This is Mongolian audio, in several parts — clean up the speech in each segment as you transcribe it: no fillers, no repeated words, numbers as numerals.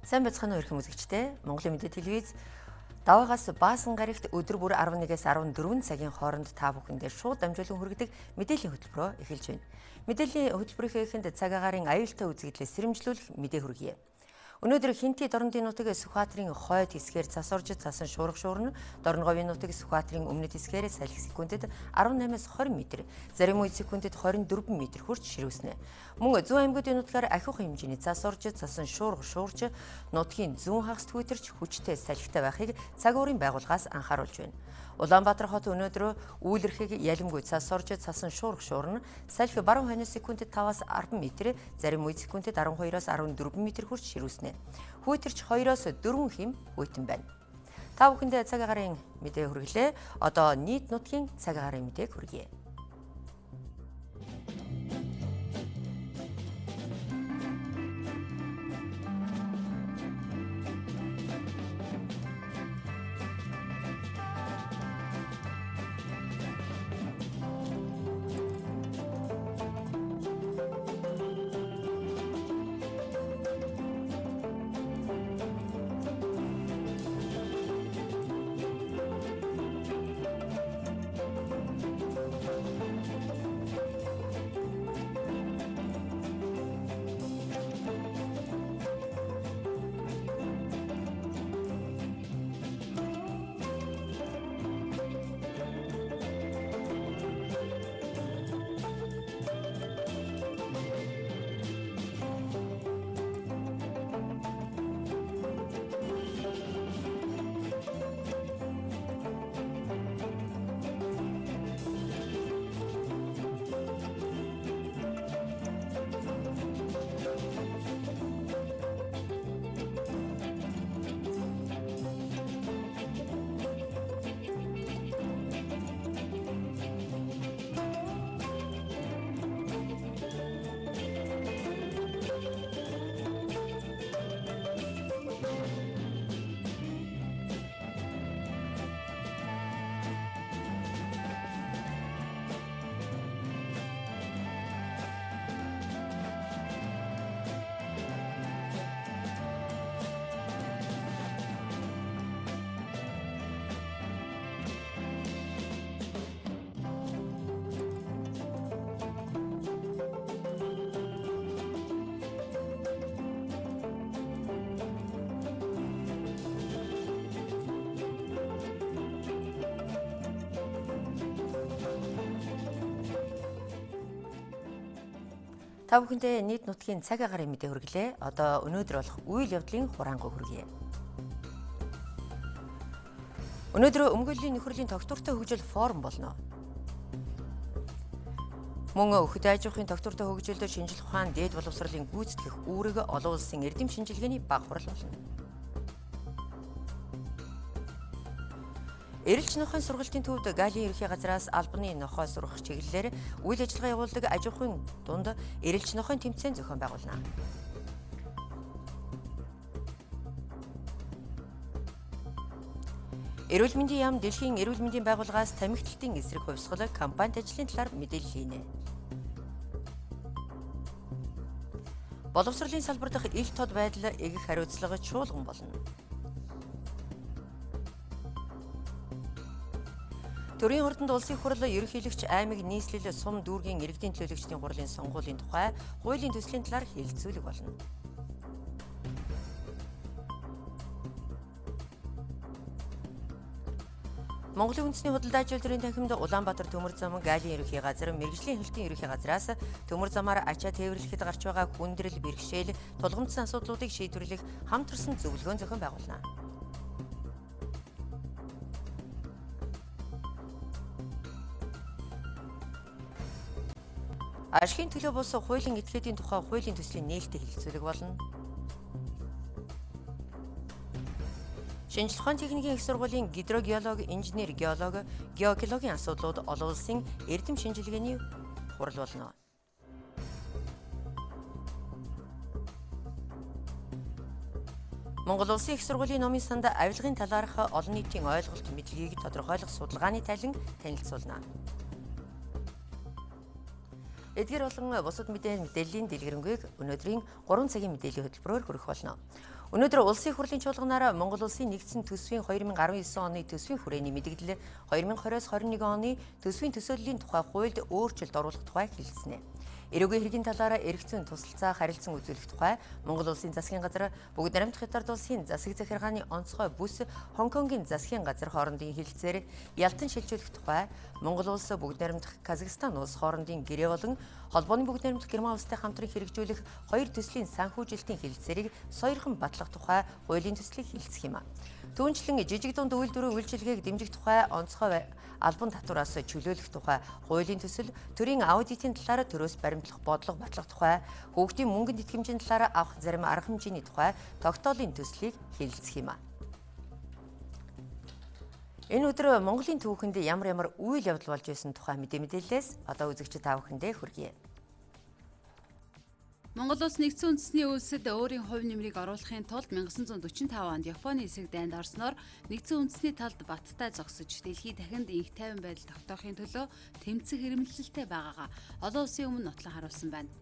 Сайн байцгаана уу эрхэм үзэгчдээ. Монголын мэдээ телевиз даваагаас баасан гарагт өдөр бүр 11-ээс 14 цагийн хооронд та бүхэндээ шууд дамжуулан хүргэдэг мэдээллийн хөтөлбөрөөр эхэлж байна. Мэдээллийн хөтөлбөрийнхээ эхэнд цаг агаарын аюултай үзэгдлээс сэрэмжлүүлэх мэдээ хүргэе. Өнөөдөр Хинти дорнодын нутаг Сүхбаатарын хойд хэсгээр цас орж цасан шуурга шуурна. Дорноговын нутаг Сүхбаатарын өмнөд хэсгээр салхи секундэд 18-аас 20 м, зарим үед секундэд 24 м хүрч ширүүснэ. Мөн зүүн аймагуудын нутгаар ахиухан хэмжээний цас орж цасан шуурга шуурч нутгийн зүүн хагас төвтөрч хүчтэй салхитай байхыг цаг уурын байгууллагаас анхааруулж байна. Улаанбаатар хот өнөөдөр үйлэрхийг ялимгүй цас орж цасан шуурга шуурна. Салхи баруун хойноос секундэд 5-аас 10 м, зарим үед секундэд 12-оос 14 м хүрч ширүүснэ. Хүйтэрч 2-оос 4 хэм хүйтэн байна. Та бүхэндээ цаг агаарын мэдээ хүргэлээ. Одоо нийт нутгийн цаг агаарын мэдээг хүргэе. Та бүхэндээ нийт нутгийн цаг агаарын мэдээ хүргэлээ. Одоо өнөөдөр болох үйл явдлын хураангуй хүргэе. Өнөөдөр өмгөөллийн нөхрөлийн тогтвортой хөгжил форум болно. Мөн өхөд аж ахуйн тогтвортой хөгжилд шинжлэх ухаан дээд боловсролын гүйцэтгэх үүрэг олон улсын эрдэм шинжилгээний баг хурал болно. Эрэлж нохойн сургалтын төвд Галийн ерхий газраас албаны нохой сурах чиглэлээр үйл ажиллагаа явуулдаг аж ахуйн дунд эрэлж нохойн тэмцээн зохион байгуулна. Эрүүл мэндийн яам дэлхийн эрүүл мэндийн байгууллагаас тамхиталтын эсрэг хувьсгал кампанит ажлын талаар мэдээлэл хийнэ. Боловсролын салбар дахь ил тод байдал эгэх хариуцлага чуулган болно. Төрийн хурданд улсын хурал ерөнхийлөгч аймаг нийслэл сум дүүргийн иргэдийн төлөөлөгчдийн хурлын сонгуулийн тухай хуулийн төслийн талаар хэлэлцүүлэг болно. Монголын үндэсний худалдаа аж үйлдвэрийн танхимд Улаанбаатар төмөр зам Галийн ерхий газар мэргэжлийн хэлтийн ерхий газраас төмөр замаар ачаа тээвэрлэхэд гарч байгаа хүндрэл бэрхшээл тулгымдсан асуудлуудыг шийдвэрлэх хамтарсан зөвлөгөөн зохион байгуулна. Ашигын төлөө бус хуулийн этгээдийн тухай хуулийн төслийн нээлттэй хэлэлцүүлэг болно. Шинжлэх ухааны техникийн их сургуулийн гидрогеолог, инженер геолог, геокеологийн асуудлууд олон улсын эрдэм шинжилгээний хурал болно. Монгол Улсын их сургуулийн номын санд авилгын талаарх олон нийтийн ойлголт мэдлэгийг тодорхойлох судалгааны тайлан танилцуулна. Эдгээр болон бусад мэдээллийн дэлгэрэнгүй өнөөдрийн 3 цагийн мэдээллийн хөтөлбөрөөр хүргэх болно. Өнөөдөр улсын хурлын чуулганаар Монгол улсын нэгдсэн төсвийн 2019 оны төсвийн хүрээний мэдээлэл 2020-21 оны төсвийн төсөөллийн тухай хуульд өөрчлөлт оруулах тухай хэлснэ. Эрүүгийн хэргийн талаараа эргэцэн тусалцаа харилцан үзүүлэх тухай Монгол улсын засгийн газар бүгд найрамдах Хятад улсын засаг захиргааны онцгой бүс Хонконгийн засгийн газар хоорондын хэлэлцээр ялтан шилжүүлэх тухай Монгол улс бүгд найрамдах Казахстан улс хоорондын гэрээ болон холбооны бүгд найрамдах Герман улстай хамтран хэрэгжүүлэх хоёр төслийн санхүүжилтийн хэлэлцээрийг сойрхон батлах тухай хуулийн төслийг хэлцэх юм. Түүнчлэн жижиг дунд үйлдвэрийн үйлчилгээг дэмжих тухай онцгой албан татвараас чөлөөлөх тухай хуулийн төсөл, төрийн аудитын талаар төрөөс баримтлах бодлого батлах тухай, хүүхдийн мөнгөнд итгэмжийн талаар авах зарим арга хэмжээний тухай тогтоолын төслийг хэлэлцэх юм. Энэ өдөр Монголын түүхэнд ямар үйл явдал болж байсан тухай мэдээлэлээс одоо үзэгчид та бүхэндээ хүргэе. Монгол улс нэгдсэн үндэсний улсад өөрийн хувь нэмрийг оруулахын тулд 1945 онд Японы эсрэг дайнд орсноор нэгдсэн үндэсний талд баттай зогсож дэлхий дахинд инх тайван байдал тогтоохын төлөө тэмцэх эрмэлзэлтэй байгаагаа олон улсын өмнө нотлон харуулсан байна.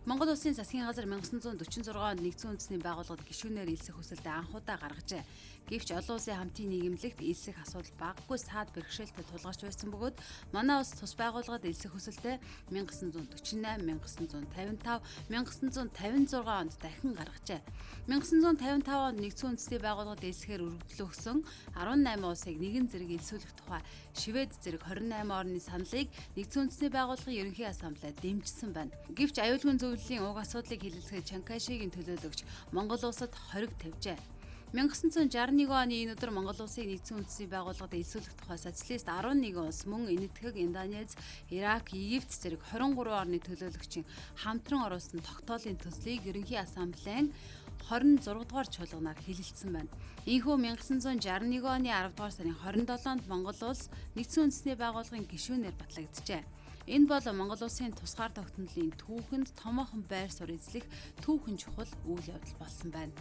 Монгол улсын засгийн газар 1946 онд нэгдсэн үндэсний байгууллагад гишүүнээр элсэх хүсэлтэд анхудаа гаргажээ. Гэвч олон улсын хамтын нийгэмлэгт элсэх асуудал багагүй саад бэрхшээлтэй тулгарч байсан бөгөөд манай улс тус байгууллагад элсэх хүсэлтэд 1948, 1955, 1956 онд дахин гаргажээ. 1955 онд нэгдсэн үндэсний байгууллагад элсэхээр өргөдлөө өгсөн 18 улсыг нэгэн зэрэг элсүүлэх тухай Швед зэрэг 28 орны саналыг нэгдсэн үндэсний байгууллагын ерөнхий ассамблеад дэмжсэн байна. Гэвч аюулгүй зөвлөлийн уг асуудлыг хилэлцэх Чанкайшигийн төлөөлөгч Монгол улсад хориг тавьжээ. 1961 оны энэ өдөр Монгол улсыг нэгдсэн үндэсний байгууллагад элсүүлэх тухай социалист 11 улс мөн Энэтхэг, Индонез, Ирак, Египт зэрэг 23 орны төлөөлөгчийн хамтран оруулсан тогтоолын төслийг ерөнхий ассамблеийн 26 дугаар чуулганаар хилэлцсэн байна. Ийхүү 1961 оны 10 дугаар сарын 27-нд Монгол улс нэгдсэн үндэсний байгууллагын гишүүнээр батлагджээ. Энэ бол Монгол улсын тусгаар тогтнолын түүхэнд томоохон байр суурь эзлэх түүхэн чухал үйл явдал болсон байна.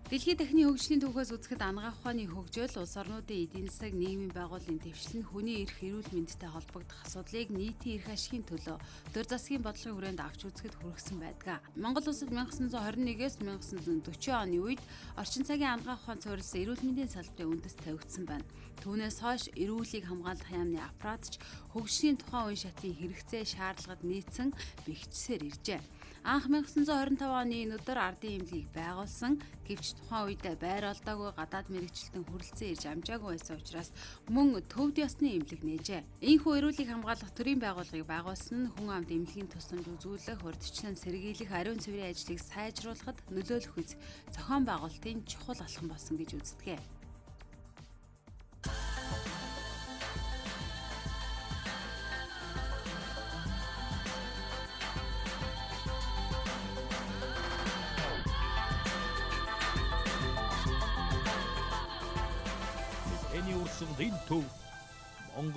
Дэлхийн техникийн хөгжлийн түүхээс үзэхэд ангаах ухааны хөгжөөл улс орнуудын эдийн засаг, нийгмийн байгууллагын дэвшил нь хүний эрх эрүүл мэндтэй холбогдох асуудлыг нийтийн эрх ашигын төлөө төр засгийн бодлогын хүрээнд авч үзэхэд хүргэсэн байдаг. Монгол улсад 1921-с 1940 оны үед орчин цагийн ангаах ухаанд суурилсан эрүүл мэндийн салбарын үндэс тавигдсан байна. Түүнээс хойш эрүүлийг хамгаалах яамны аппаратч хөгжлийн тухайн үе шатын хэрэгцээ шаардлагад нийцсэн бэхжсээр иржээ. Анх 1925 оны энэ өдөр ардын эмнэлгийг байгуулсан. Гэвч тухайн үед байр олдоогүй гадаад мэрэгчлэлтэн хүрэлцэн ирж амжаагүй байсан учраас мөн төвд ёсны эмнэлэг нээжээ. Ийхүү эрүүлийг хамгаалах төрийн байгууллагыг байгуулсан нь хүн амд эмнэлгийн тусламж үзүүлэх, урьдчилан сэргийлэх, ариун цэврийн ажлыг сайжруулахад нөлөөлөх үз зохион байгуулалтын чухал алхам болсон гэж үздэг.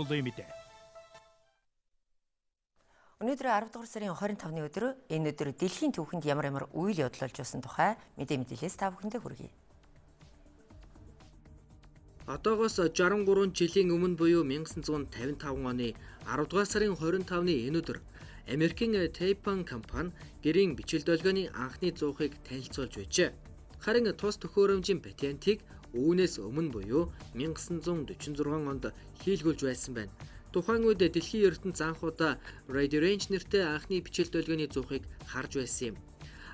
Монголын мэдээ. Өнөөдөр 10 дугаар сарын 25-ны өдөр энэ өдөр дэлхийн түүхэнд ямар үйл явдал болж байсан тухай мэдээлэлээс та бүхэндээ хүргэе. Одоогоос 63 жилийн өмнө буюу 1955 оны 10 дугаар сарын 25-ны энэ өдөр Америкийн Тайпан компани гэрийн бичил долгионы анхны зуухыг танилцуулж байжээ. Харин тус төхөөрөмжийн патентийг үүнээс өмнө буюу 1946 онд хийлгүүлж байсан байна. Тухайн үед дэлхийн ертөнц анхудаа Radio Range нэртэй анхны бичил долгионы зуухыг харж байсан юм.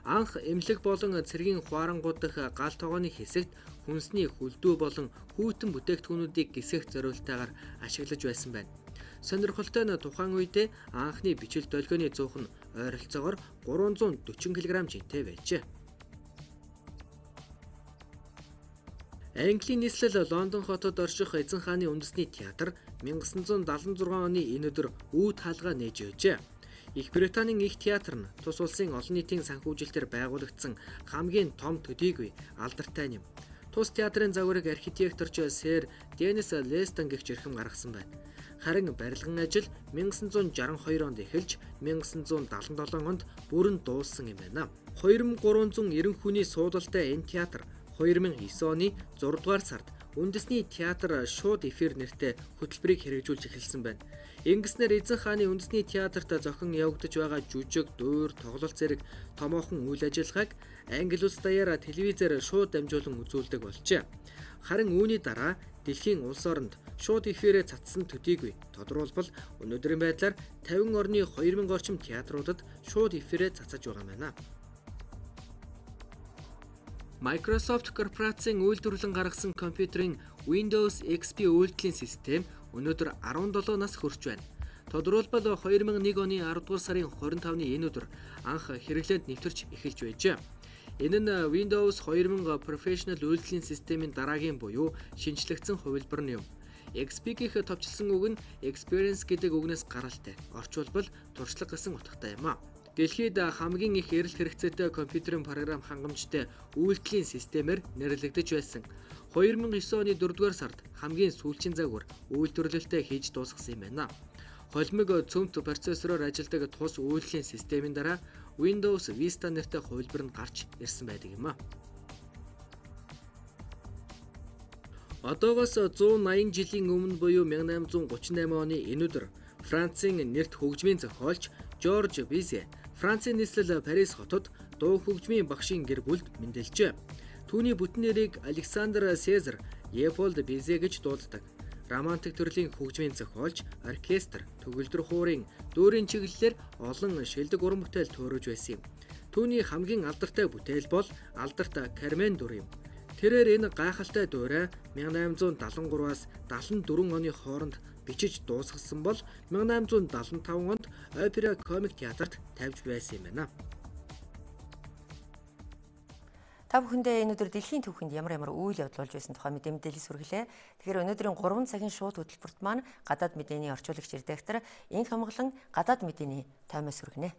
Анх эмнэлэг болон цэргийн хуарангууд дах гал тогооны хэсэгт хүнсний хөлдөө болон хүйтэн бүтээгдэхүүнүүдийг гисэх зориултаагаар ашиглаж байсан байна. Сонирхолтой нь тухайн үед анхны бичил долгионы зуух нь ойролцоогоор 340 кг жинтэй байжээ. Английн нийслэл Лондон хотод орших Эзэн хааны үндэсний театр 1976 оны энэ өдөр үүд хаалга нээж байжээ. Их Британийн их театр нь тус улсын олон нийтийн санхүүжилтээр байгуулагдсан хамгийн том төдийгүй алдартай юм. Тус театрын загварыг архитекторч Сэр Денис Лестон гэгч эрхэм гаргасан байна. Харин барилгын ажил 1962 онд эхэлж 1977 онд бүрэн дууссан юм байна. 2390 хүний суудалтай энэ театр 2009 оны 6 дугаар сард үндэсний театр шууд эфир нэртэй хөтөлбөрийг хэрэгжүүлж эхэлсэн байна. Ингэснээр эзэн хааны үндэсний театрт зохион явагдаж байгаа жүжиг, дуур, тоглолт зэрэг томоохон үйл ажиллагааг англи улс даяараа телевизээр шууд дамжуулан үзүүлдэг болжээ. Харин үүний дараа дэлхийн улс оронд шууд эфирээр цацсан төдийгүй тодорхойлбол өнөөдрийн байдлаар 50 орны 2000 орчим театруудад шууд эфирээр цацаж байгаа юм байна. Microsoft корпорацийн үйлдвэрлэн гаргасан компьютерийн Windows XP үйлдвэрлэлийн систем өнөөдөр 17 нас хүрч байна. Тодорхойлбол 2001 оны 10 дугаар сарын 25-ны энэ өдөр анх хэрэглээнд нэвтэрч эхэлж байжээ. Энэ нь Windows 2000 Professional үйлдвэрлэлийн системийн дараагийн буюу шинжлэгдсэн хувилбар нь юм. XP-ийн товчлсон үг нь Experience гэдэг үгнээс гаралтай. Орчуулбал туршлага гэсэн утгатай юм а. Дэлхийд хамгийн их эрэлт хэрэгцээтэй компьютерийн програм хангамжтай үйлдвэрлэлийн системээр нэрлэгдэж байсан. 2009 оны 4-р сард хамгийн сүүлчийн загвар үйлдвэрлэлтэд хийж дуусгасан юм байна. Холимог цөмт процессороор ажилладаг тус үйлдвэрлэлийн системийн дараа Windows Vista нэртэй хувилбар нь гарч ирсэн байдаг юм а. Одоогоос 180 жилийн өмнө буюу 1838 оны энэ өдөр Францын нэрт хөгжмийн зохиолч Жорж Бизе Францын нийслэл Парис хотод дуу хөгжмийн багшийн гэр бүлд мэндэлжээ. Түүний бүтэн нэрийг Александр Сезар Леопольд Бизе гэж дууддаг. Романтик төрлийн хөгжмийн зохиолч, оркестр, төгөлдөр хуурын дүүрийн чиглэлээр олон шилдэг уран бүтээл төөрөж байсан юм. Түүний хамгийн алдартай бүтээл бол алдарт Кармен дүр юм. Тэрээр энэ гайхалтай дуурай 1873-аас 74 оны хооронд бичиж дуусгасан бол 1875 онд опера комик театрт тавьж байсан юм байна. Та бүхэндээ энэ өдөр дэлхийн түүхэнд ямар үйл явдал болж байсан тухай мэдээлэл сүргэлээ. Тэгэхээр өнөөдрийн 3 цагийн шууд хөтөлбөрт маань гадаад мэдээний орчуулагч редактор Инх Монголын гадаад мэдээний таймаас сүргэнэ.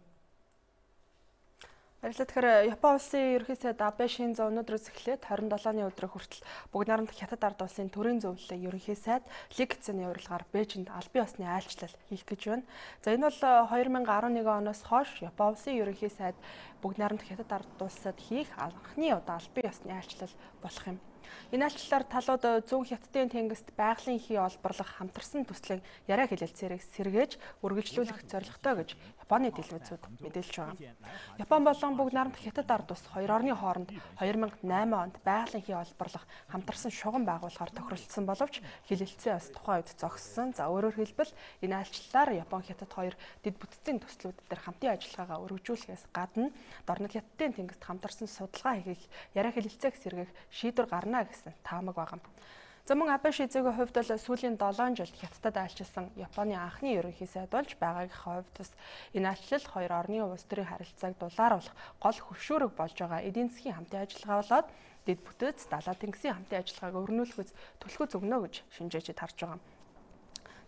Баярлалаа. Тэгэхээр Япон улсын ерөнхий сайд Абе Шинзо өнөөдрөөс эхлээд 27-ны өдрөө хүртэл бүгд найрамдах Хятад ард улсын төрийн зөвлөлөө ерөнхий сайд Ли Кэцэний урилгаар Бээжинд албан ёсны айлчлал хийх гэж байна. За энэ бол 2011 оноос хойш Япон улсын ерөнхий сайд бүгд найрамдах Хятад ард улсад хийх анхны удаа албан ёсны айлчлал болох юм. Энэ айлчлалаар талууд зүүн Хятадын тэнгист байгалийн хий олборлох хамтарсан төслийн яриа хэлэлцээрийг сэргээж үргэлжлүүлэх зорилготой гэж Японы телевизүүд мэдээлж байгаа. Япон болон бүгд найрамдах Хятад ард улс хоёр орны хооронд 2008 онд байгалийн хий олборлох хамтарсан шугам байгуулахаар тохиролцсон боловч хэлэлцээ бас тухайн үед зогссон. За өөрөөр хэлбэл энэ айлчлалаар Япон Хятад хоёр дэд бүтцийн төслүүд дээр хамтын ажиллагаагаа өргөжүүлэхээс гадна дорнод Хятадын тэнгист хамтарсан судалгаа хийх яриа хэлэлцээг сэргээх шийдвэр гарна гэсэн таамаг байгаа. За мөн Абе Шинзогийн хувьд бол сүүлийн 7 жилд Хятадд айлчилсан Японы анхны ерөнхий сайд болж байгаагийнхаа хувьд бас энэ айлчлал хоёр орны улс төрийн харилцааг дулааруулах гол хөшөөрөг болж байгаа эдийн засгийн хамтын ажиллагаа болоод дэд бүтц далаа тэнгисийн хамтын ажиллагааг өрнүүлэхөс төлхөц өгнө гэж шинжээчид харж байгаа.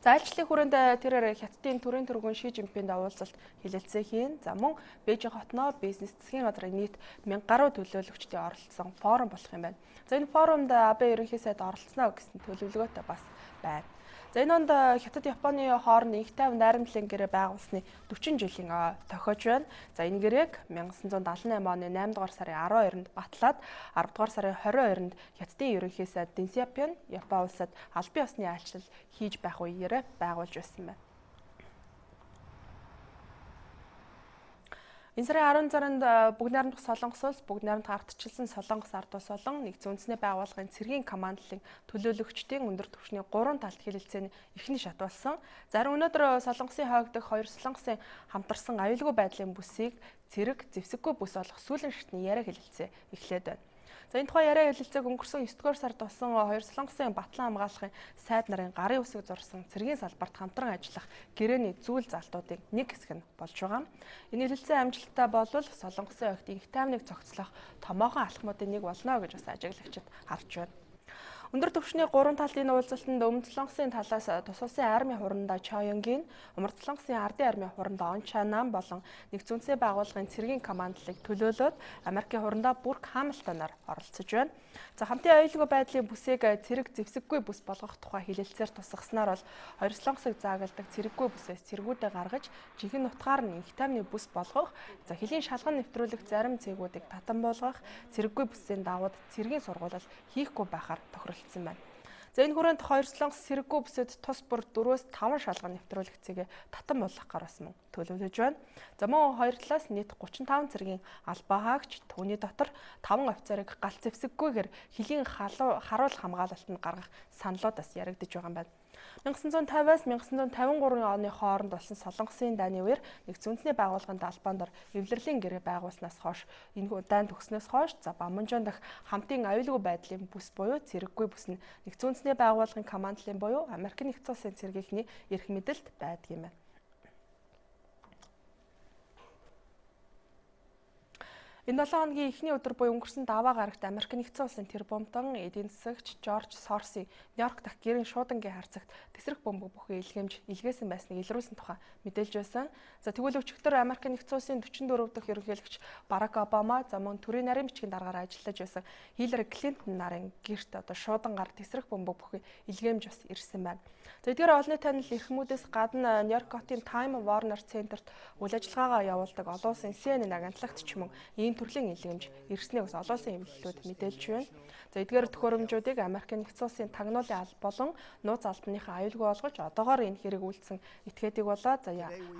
За айлчлалын хүрээнд тэрээр Хятадын төрийн тэргүүн Ши Жинпинд уулзалт хэлэлцээ хийн. За мөн Бээжин хотноо бизнес засгийн газрын нийт 1000 гаруй төлөөлөгчдийн оролцсон форум болох юм байна. За энэ форумд Абе ерөнхий сайд оролцсноо гэсэн төлөвлөгөөтэй бас байна. За энэ онд Хятад Японы хооронд их тайван найрамдлын гэрээ байгуулсны 40 жилийн тохиож байна. За энэ гэрээг 1978 оны 8 дугаар сарын 12-нд батлаад 10 дугаар сарын 22-нд Хятадын ерөнхий сайд Дэн Сяопин Япон улсад албан ёсны айлчлал хийж байх үеэрээ байгуулж байсан байна. Энэ сарын 10-нд бүгд найрамдах Солонгос улс, бүгд найрамдах ардчилсан Солонгос ард улс болон нэгдсэн үндэсний байгууллагын цэргийн командлын төлөөлөгчдийн өндөр түвшний 3 талт хэлэлцээний эхний шат болсон. Зарим өнөөдөр Солонгосын хойгдох хоёр Солонгосын хамтарсан аюулгүй байдлын бүсийг цэрэг зэвсэггүй бүс болох сүүлийн шатны яриа хэлэлцээ эхлээд байна. За энэ тухай яриа хэлэлцээг өнгөрсөн 9-р сард болсон хоёр Солонгосын батлан хамгаалахын сайд нарын гарын үсэг зурсан цэргийн салбарт хамтран ажиллах гэрээний зүйл залтуудын нэг хэсэг нь болж байгаа. Энэ хэлэлцээ амжилттай болвол Солонгосын огт их тайвныг цогцлох томоохон алхмуудын нэг болно гэж бас ажиглагчид харж байна. Өндөр түвшний 3 талын уулзалтанд Өмнөд Солонгосын талаас тус улсын армийн хурандаа Чоёнгийн, Умард Солонгосын ардын армийн хурандаа Он Чанам болон нэгдсэн үндэсний байгууллагын цэргийн командлыг төлөөлөөд Америкийн хурандаа Бүрк Хамилтоноор оролцож байна. За хамтын аюулгүй байдлын бүсийг цэрэг зэвсэггүй бүс болгох тухай хэлэлцээр тусгаснаар бол хоёр Солонгосыг заагалдаг цэрэггүй бүсээс цэргүүдээ гаргаж жинхэнэ утгаар нь их тайвны бүс болгох, за хөлийн шалган нэвтрүүлэх зарим цэгүүдийг татан болгох, цэрэггүй бүсийн давууд цэргийн сургуулал хийхгүй байхаар тохиролцсон байна. За энэ хүрээнд 2 солонгос сэрэггүй бүсэд тус бүр 4-5 шалган нэвтрүүлэгцээгээ татан болгох гараас мөн төлөвлөж байна. За мөн хоёр талаас нийт 35 цэргийн албаа хаагч түүний дотор 5 офицерыг галт зэвсэггүйгээр хөлийн харуул хамгаалалтанд гаргах саналуудаас яригдж байгаа юм байна. 1950-аас 1953 оны хооронд болсон Солонгосын дайны үеэр нэгдсэн үндэсний байгууллагын далбаан дор эвлэрлийн гэрээ байгуулснаас хойш энэ дайн төгснөөс хойш за Бамунжон дах хамтын аюулгүй байдлын бүс буюу цэрэггүй бүс нь нэгдсэн үндэсний байгууллагын командлын буюу Америк нэгдсэн улсын цэргийнхний эрх мэдэлд байдаг юм байна. Энэ 7 хоногийн эхний өдөр буюу өнгөрсөн даваа гарагт Америк нэгдсэн улсын тэр бомтон эдийн засагч Жорж Сорсын Нью-Йорк дахь гэрийн шуудангийн харцагт тесрэх бөмбөг бүхий илгээмж илгээсэн байсныг илрүүлсэн тухай мэдээлж байсан. За тэгвэл өчигдөр Америк нэгдсэн улсын 44 дахь ерөнхийлөгч Барак Обама за мөн төрийн нарийн бичгийн дараагаар ажиллаж байсан Хиллари Клинтон нарын гэрт шуудангаар тесрэх бөмбөг бүхий илгээмж бас ирсэн байна. За эдгээр олонний танил эрхмүүдээс гадна Нью-Йорк хотын Time Warner Center-т үйл ажиллагаагаа явуулдаг олон улсын CNN агентлагт ч мөн ийм төрлийн илгээмж ирснээ бас олон улсын эмнэлгүүд мэдээлж байна. За эдгээр төхөөрөмжүүдийг Америк нэгдсэн улсын тагнуулын алба болон нууц албаныхаа аюулгүй болгож одоогоор энэ хэрэг үйлдсэн этгээдэг болоо. За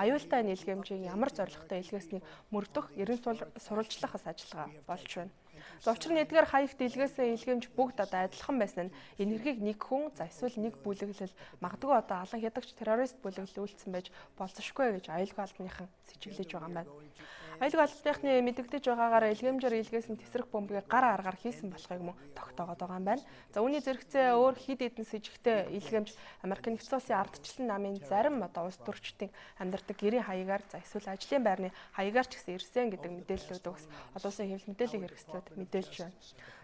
аюултай энэ илгээмжийг ямар зорилготой илгээснийг мөрдөх ерөн сурвалжлах ажиллагаа болж байна. За учир нь эдгээр хаягт илгээсэн илгээмж бүгд адилхан байсан нь энэ хэргийг нэг хүн за эсвэл нэг бүлэглэл магадгүй алан хядагч террорист бүлэглэл үйлдсэн байж болцсошгүй гэж аюулгүй албаныхан сэжиглэж байгаа юм байна. Аюулгүй албаныхны мэдэгдэж байгаагаар илгээмжээр илгээсэн тесрэх бөмбөгийг гар аргаар хийсэн болохыг мөн тогтоогоод байгаа юм байна. За үүний зэрэгцээ өөр хид хідэн с сэжигтэй илгээмж Америк нэгдсэн улсын ардчлалын намын зарим улс төрчдийн амьдардаг гэрийн хаягаар за эсвэл ажлын байрны хаягаар ч гэсэн ирсэн гэдэг мэдээллүүд өгс олон улсын хэвлэл мэдээллийн хэрэгслүүд мэдээлж байна.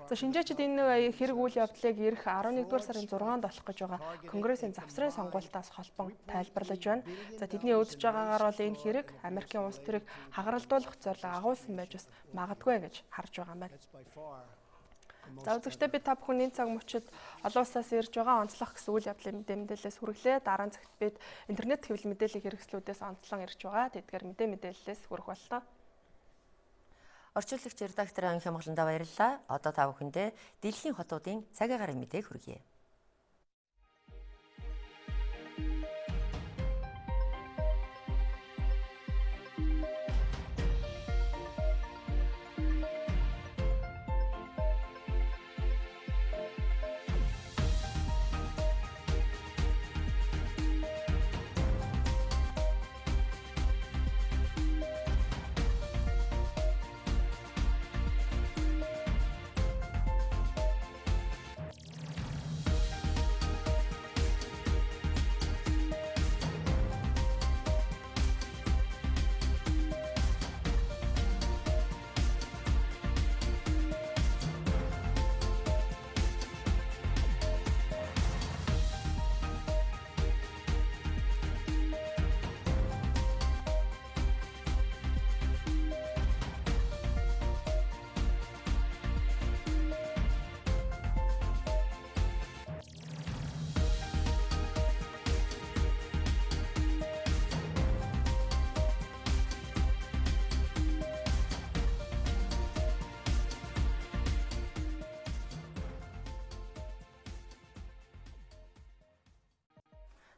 За шинжээчид энэ хэрэг үйл явдлыг ирэх 11-р сарын 6-нд болох гэж байгаа Конгрессийн завсрын сонгуультаас холбон тайлбарлаж байна. За тэдний өдөж байгаагаар бол энэ хэрэг Америкийн улс төрийг хагаралдуулах зорилго агуулсан байж бас магадгүй гэж харж байгаа юм байна. За үзэгчдээ би та бүхэн энэ цаг мөчид олон улсаас ирж байгаа онцлог гэсэн үйл явдлын мэдээлэлээс хүргэлээ. Дараа нь цагт бид интернет хэвлэл мэдээллийн хэрэгслүүдээс онцлон ирж байгаа. Тэдгээр мэдээллээс хүрэх боллоо. Орчуулагч редактор Анхи Монголындаа баярлалаа. Одоо та бүхэндээ дэлхийн хотуудын цаг агарын мэдээг хүргье.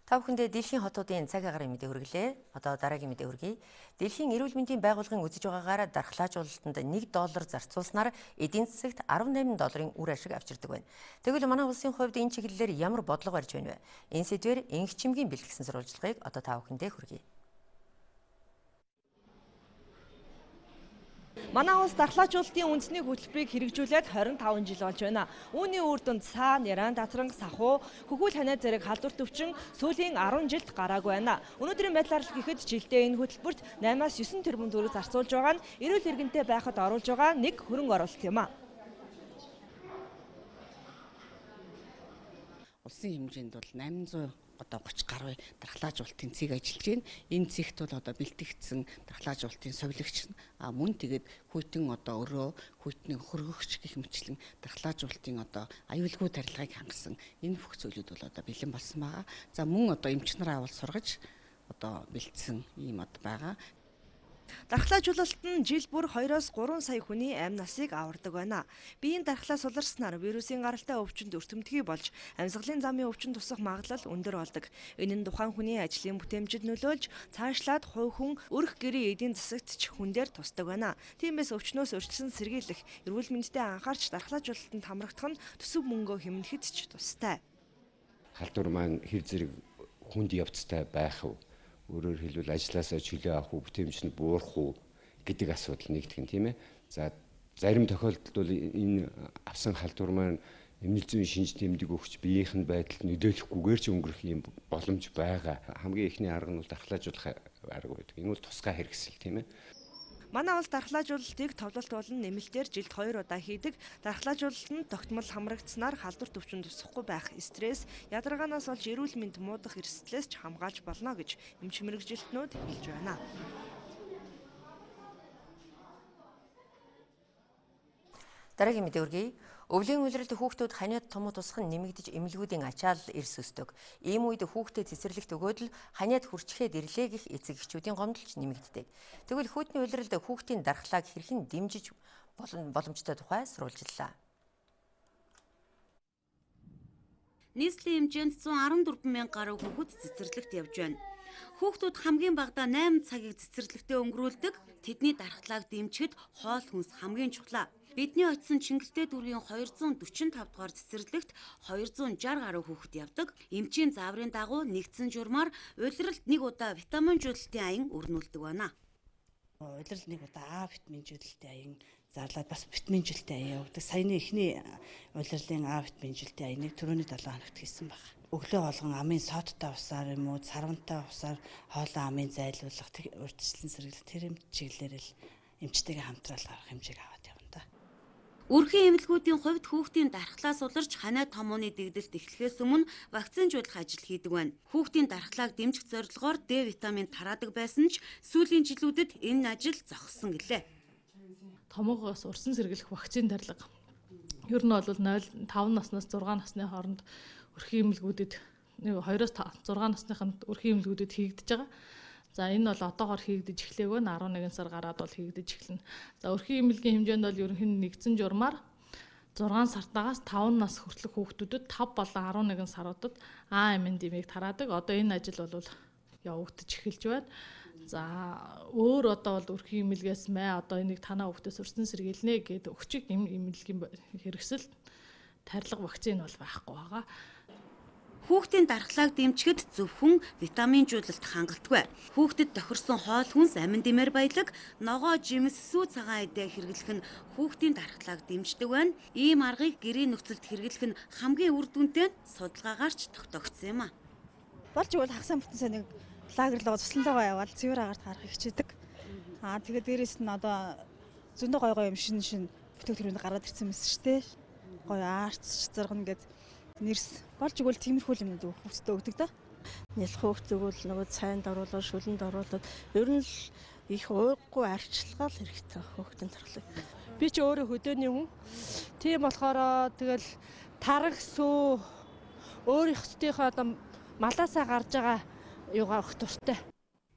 Та бүхэндээ дэлхийн хотуудын цаг агарын мэдээ хүргэлээ. Одоо дараагийн мэдээ хүргэе. Дэлхийн эрүүл мэндийн байгууллагын үзэж байгаагаар дархлаажуулалтанд $1 зарцуулснаар эдийн засагт $18 үр ашиг авчирдаг байна. Тэгвэл манай улсын хувьд энэ чиглэлээр ямар бодлого барьж байна вэ? Энэ сэдвээр энх чимгийн бэлтгэсэн сурвалжлагыг одоо та бүхэндээ хүргэе. Манай улс дархлаажуулалтын үндэсний хөтөлбөрийг хэрэгжүүлээд 25 жил болж байна. Үүний үр дүнд цаа, няран, татранг, сахуу, хөхүүл ханиа зэрэг халдвар төвчин сүүлийн 10 жилд гараагүй байна. Өнөөдрийн байдлаар л гэхэд жилдээ энэ хөтөлбөрт 8-9 тэрбум төгрөг зарцуулж байгаа нь эрүүл иргэнтэй байхад оруулж байгаа нэг хөрөнгө оруулалт юм а. Улсын хэмжээнд бол 830 гаруй дархлаажуулалтын цэг ажиллаж байна. Энэ цэгт бол одоо бэлтгэгдсэн дархлаажуулалтын совилогч мөн тэгээд хүйтэн одоо өрөө, хүйтний хөргөгч гэх мэтлэн дархлаажуулалтын одоо аюулгүй тарилгыг хангасан энэ бүх зүйлүүд бол одоо бэлэн болсон байгаа. За мөн одоо эмч нараа авал сургаж одоо бэлдсэн ийм одоо байгаа. Дархлаажуулалт нь жил бүр 2-3 сая хүний амь насыг авардаг байна. Биеийн дархлаа суларснаар вирусын гаралтай өвчнөд өртөмтгий болж амьсгалын замын өвчин тусах магадлал өндөр болдог. Энэ нь тухайн хүний ажлын бүтээмжид нөлөөлж цаашлаад хувь хүн өрх гэрийн эдийн засагт ч хүн дээр тусдаг байна. Тиймээс өвчнөөс урьдчилан сэргийлэх, эрүүл мэндэд анхаарч дархлаажуулалтанд хамрагдах нь төсөв мөнгөө хэмнэхэд ч тустай. Халдвар маань хэв зэрэг хүнд явцтай байх уу? Өөрөөр хэлбэл ажилласаа чөлөө авах уу, бүтээмж нь буурах уу гэдэг асуудал нэгтгэн тийм ээ. За зарим тохиолдолд бол энэ авсан халдвар маань эмнэлэг зүйн шинж тэмдэг өгч биеийнх нь байдалд нөлөөлөхгүйгээр ч өнгөрөх юм боломж байгаа. Хамгийн эхний арга нь бол дархлаажуулах арга байдаг. Энэ бол тусгай хэрэгсэл тийм ээ. Манай улс дархлаажуулалтыг товлолт болон нэмэлтээр жилд 2 удаа хийдэг. Дархлаажуулалт нь тогтмол хамрагдсанаар халдвар төвчөнд тусахгүй байх, стресс, ядаргаанаас болж эрүүл мэнд муудах эрсдлээс ч хамгаалж болно гэж эмч мэргэжилтнүүд хэлж байна. Дараагийн мэдээ үргэе. Өвлийн улиралд хүүхдүүд ханиад томуу тусах нь нэмэгдэж эмнэлгүүдийн ачаалал эрс өсдөг. Ийм үед хүүхдэд цэцэрлэгт өгөөд л ханиад хүрчгээд ирлээ гэх эцэг эхчүүдийн гомдолч нэмэгддэг. Тэгвэл хүүтний улиралд хүүхдийн дархлааг хэрхэн дэмжиж боломжтой тухай сурвалжлаа. Нийслэлийн хэмжээнд 114 мянга гаруй хүүхэд цэцэрлэгт явж байна. Хүүхдүүд хамгийн багадаа 8 цагийг цэцэрлэгтээ өнгөрүүлдэг. Тэдний дархлааг дэмжихэд хоол хүнс хамгийн чухал. Бидний очисон Чингэлтэй дүүргийн 245 дугаар цэцэрлэгт 260 гаруй хүүхэд явдаг. Эмчийн зааврын дагуу нэгдсэн журмаар улиралд 1 удаа витаминжуулалтын аян өрнүүлдэг байна. Улиралд 1 удаа А витаминжуулалтын аян зарлаад бас витаминжуулалтын аян өгдөг. Саяны эхний улирлын А витаминжуулалтын аяныг түрүүний 7 хоногт хийсэн баг. Өглөө болгон амын содтой усаар юм уу, сарвантай усаар хоолой амын зайлуулах, урьдчилан сэргийлэх тэр юм чиглэлээр л эмчтэйгээ хамтраал гарах хэмжээг аваад явна да. Үрхийн эмнэлгүүдийн хувьд хүүхдийн дархлаас уларч ханиад томооны дэгдэлт эхлэхээс өмнө вакцинжуулах ажил хийдэг байна. Хүүхдийн дархлааг дэмжих зорилгоор Д витамин тараадаг байсан ч сүүлийн жилүүдэд энэ ажил зогссон гэлээ. Томоогоос урсан сэргийлэх вакцин тарлага. Ер нь бол 0-5 наснаас 6 насны хооронд өрхийн эмнэлгүүдэд 2-6 насныханд өрхийн эмнэлгүүдэд хийгдэж байгаа. За энэ бол одоогоор хийгдэж эхлэв нь 11 сар гараад бол хийгдэж эхэлнэ. За өрхийн эмнэлгийн хэмжээнд бол ерөнхийд нэгдсэн журмаар 6 сартаагаас 5 нас хүртэлх хүүхдүүдэд 5 болон 11 саруудад АМН-ийг тараадаг. Одоо энэ ажил бол явагдаж эхэлж байна. За өөр одоо бол өрхийн эмнэлгээс одоо энийг танаа хүүхдээс урьдчилан сэргийлнэ гэдэг өгчиг эмнэлгийн хэрэгсэл тарилга вакцин бол байхгүй байгаа. Хүүхдийн дархлааг дэмжихэд зөвхөн витаминжуулалт хангалтгүй. Хүүхдэд тохирсон хоол хүнс, амин дэмээр баялаг, ногоо, жимс, сүү цагаан эдээ хэрэглэх нь хүүхдийн дархлааг дэмждэг байна. Ийм аргыг гэрийн нөхцөлд хэрэглэх нь хамгийн үр дүнтэй судалгаагаарч тогтоогдсон юм а. Болж игэл хагасаа бүтэн сайн нэг лагерлогоо цусланлогоо яваад цэвэр агаарт гарах хичээдэг. Тэгээд дээрэс нь одоо зөндөө гой юм шин бүтээгдэхүүн гараад ирсэн мэс шүү дээ. Гой арц заргана гэд нэрс болж игэл тиймэрхүү юмнууд хүүхдэд өгдөг да. Нялх хүүхд өгвөл нөгөө цайнд оруулаад шүлэнд оруулаад ер нь л их ууггүй арчилгаал хэрэгтэй хүүхдийн дархлааг. Би ч өөрөө хөдөөний хүн. Тийм болохоор тэгэл тарах сүү өөрийнхөө одоо малаасаа гарч байгаа юугаа өгөх дуртай.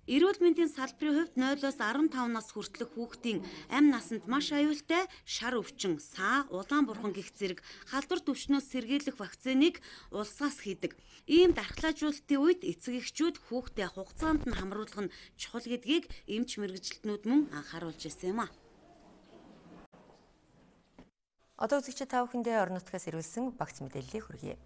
Эрүүл мэндийн салбарын хувьд 0-15 нас хүртэлх хүүхдийн амь насанд маш аюултай шар өвчин, саа, улаан бурхан гэх зэрэг халдвар төвчнөөс сэргийлэх вакциныг улсаас хийдэг. Ийм дархлаажуулалтын үед эцэг эхчүүд хүүхдэд хугацаанд нь хамруулах нь чухал гэдгийг эмч мэргэжилтнүүд мөн анхааруулж ирсэн юм а. Одоо үзэгчид та бүхэндээ орон нутгаас ирүүлсэн багц мэдээллийг хүргэе.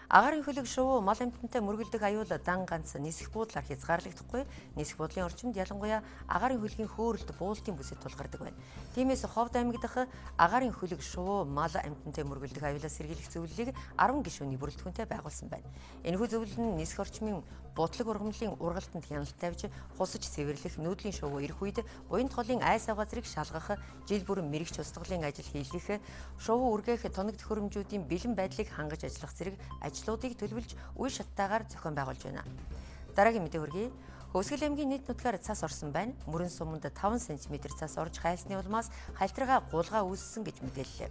Агаарын хөлөг шувуу мал амьтантай мөргөлдөг аюул дан ганц нисэх буудлаар хязгаарлагдахгүй. Нисэх буудлын орчинд ялангуяа агаарын хөлгийн хөөрөлд буултын бүсэд тулгардаг байна. Тиймээс Ховд аймаг дахь агаарын хөлөг шувуу мал амьтантай мөргөлдөг аюулаас сэргийлэх зөвлөлийг 10 гишүүний бүрэлдэхүүнтэй байгуулсан байна. Энэхүү зөвлөл нь нисэх орчмын бутлаг ургамлын ургалтанд хяналт тавьж хусаж цэвэрлэх, нүүдлийн шувуу ирэх үед уян толын айс аваа зэрэг шалгах, жил бүрэн мэрэгч устгалын ажил хийлгэх, шувуу үргээх тоног төхөөрөмжүүдийн бэлэн байдлыг хангаж ажиллах зэрэг ажлуудыг төлөвлөж үе шаттайгаар зохион байгуулж байна. Дараагийн мэдээ хүргэе. Хөвсгөл аймгийн нийт нутгаар цас орсон байна. Мөрөн суманд 5 см цас орж хайлсны улмаас хальтрага гулгаа үүссэн гэж мэдээллээ.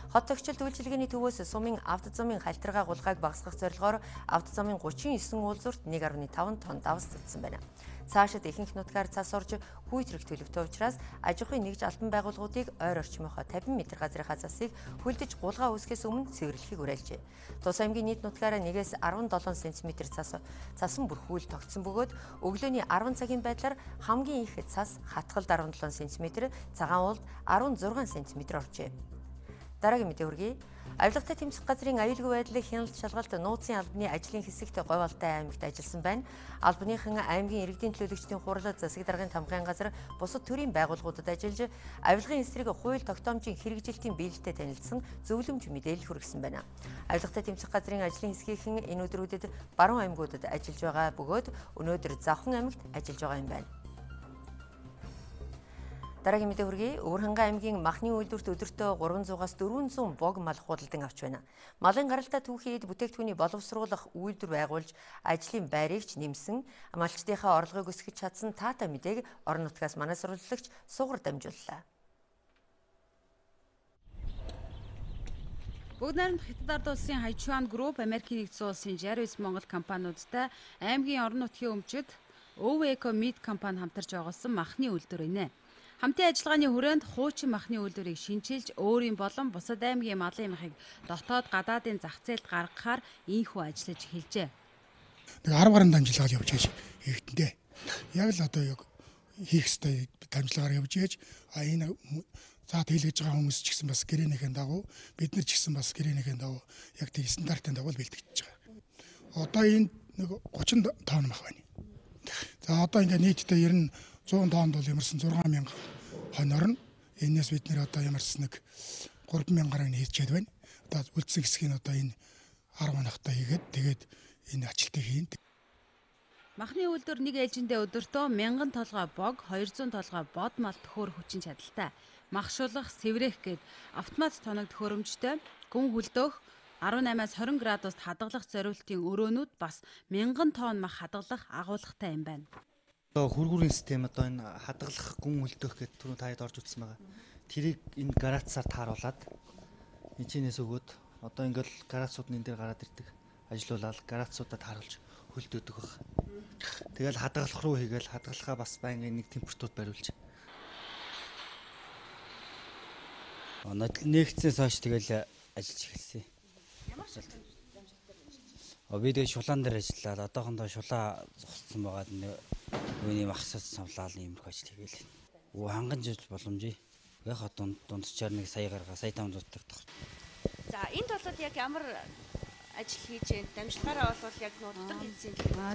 Хот тогтчлолт үйлчилгээний төвөөс сумын авто замын хальтргаа гулгааг багасгах зорилгоор авто замын 39 уулзурт 1.5 тонн давс цэцсэн байна. Цаашид ихэнх нутгаар цас орж хүйт хэрэг төлөвтэй учраас аж ахуйн нэгж албан байгууллагуудыг ойр орчмынхоо 50 м газрынхаа засыг хөлдөж гулгаа үүсгэхээс өмнө цэвэрлэхийг уриалжээ. Тус аймгийн нийт нутгаараа 1-ээс 17 см цасан бүрхүүл тогтсон бөгөөд өглөөний 10 цагийн байдлаар хамгийн их цас хатгалд 17 см, цагаан уулд 16 см оржээ. Дараагийн мэдээ хүргэе. Авилгатай тэмцэх газрын аюулгүй байдлыг хяналт шалгалт нууцын албаны ажлын хэсэгт Говьалтай аймагт ажилласан байна. Албаныхан аймгийн иргэдийн төлөөлөгчдийн хурал засаг даргын тамгын газар бусад төрийн байгууллагуудад ажиллаж авилгын эсрэг хууль тогтоомжийн хэрэгжилтийн биелэлтэд танилцсан зөвлөмж мэдээлэл хүргэсэн байна. Авилгатай тэмцэх газрын ажлын хэсгийнхэн энэ өдрүүдэд баруун аймагуудад ажиллаж байгаа бөгөөд өнөөдөр Завхан аймагт ажиллаж байгаа юм байна. Дараагийн мэдээ хүргэе. Өвөрхангай аймгийн махны үйлдвэрт өдөртөө 300-аас 400 бог мал худалдан авч байна. Малын гаралтай түүхийд бүтээгдэхүүний боловсруулах үйлдвэр байгуулж ажлын байрыг ч нэмсэн, малчдынхаа орлогыг өсгөж чадсан таатай мэдээг орон нутгаас манай сурвалжлагч сугар дамжууллаа. Бүгд найрамдах Хятад ард улсын Хайчуан групп Америкийн нэгдсэн улсын 69 Монгол компаниудтай аймгийн орон нутгийн өмчөд Өвэко Мид компани хамтарч байгуулсан махны үйлдвэрийнэ. Хамтын ажиллагааны хүрээнд хуучин махны үйлдвэрийг шинчилж өөрийн болон бусад аймгийн малын махыг дотоод гадаадын зах зээлд гаргахаар ийхүү ажиллаж эхэлжээ. 10 гаруй дамжлагаар явж байгаа хэвтэндээ. Яг л одоо яг хийх ёстой дамжлагаар явж ийж энэ за тэлгэж байгаа хүмүүс ч гэсэн бас гэрээнийхэн дагуу бид нар ч гэсэн бас гэрээнийхэн дагуу яг тийм стандартын дагуу бэлтгэж байгаа. Одоо энэ нэг 30 тонн мах байна. За одоо ингээ нийтдээ 100 тоннд бол ямарсан 6000 хонь орно. Энээс бид нэр одоо ямарсан нэг 3000 гаруй хийчихэд байна. Одоо үлдсэн хэсгийг одоо энэ 10 хоногтой хийгээд тэгээд энэ ажилтыг хийн. Махны үйлдвэр нэг ээлжиндээ өдөртөө 1000 толгой бог, 200 толгой бод мал төхөөр хүчин чадалтай. Мах шулах, сэврэх гээд автомат тоног төхөөрөмжтэй, гүн хөлдөөх 18-аас 20 градуст хадгалах зориултын өрөөнүүд бас 1000 тонн мах хадгалах агуулгатай юм байна. Одоо хөргүүрийн систем одоо энэ хадгалах гүн хөлдөөх гэдэг түрүү таад орж үзсэн байгаа. Тэрийг энэ гарацаар тааруулаад энэчнээс өгөөд одоо ингээл гарацууд энэ дээр гараад ирдэг. Ажиллуулаад гарацуудаа тааруулж хөлдөөдөг баг. Тэгэл хадгалах руу хийгээл хадгалахаа бас байнгын нэг температурт бариулж. Нэгдсэнээс хойш тэгэл ажиллаж эхэлсэн. Ямар шалтгаан? Бид шулаан дээр ажиллаад одоохондоо шулаа зогссон байгаад үүний махсад савлаал иймэрхүү ажил хийгээл. Ханган жил боломжтой. Яг дундчаар нэг сая гаргаа, сая 500 тагтах. За энд бол яг ямар ажил хийж байна? Дамжлагаараа бол яг дотор хийсэн.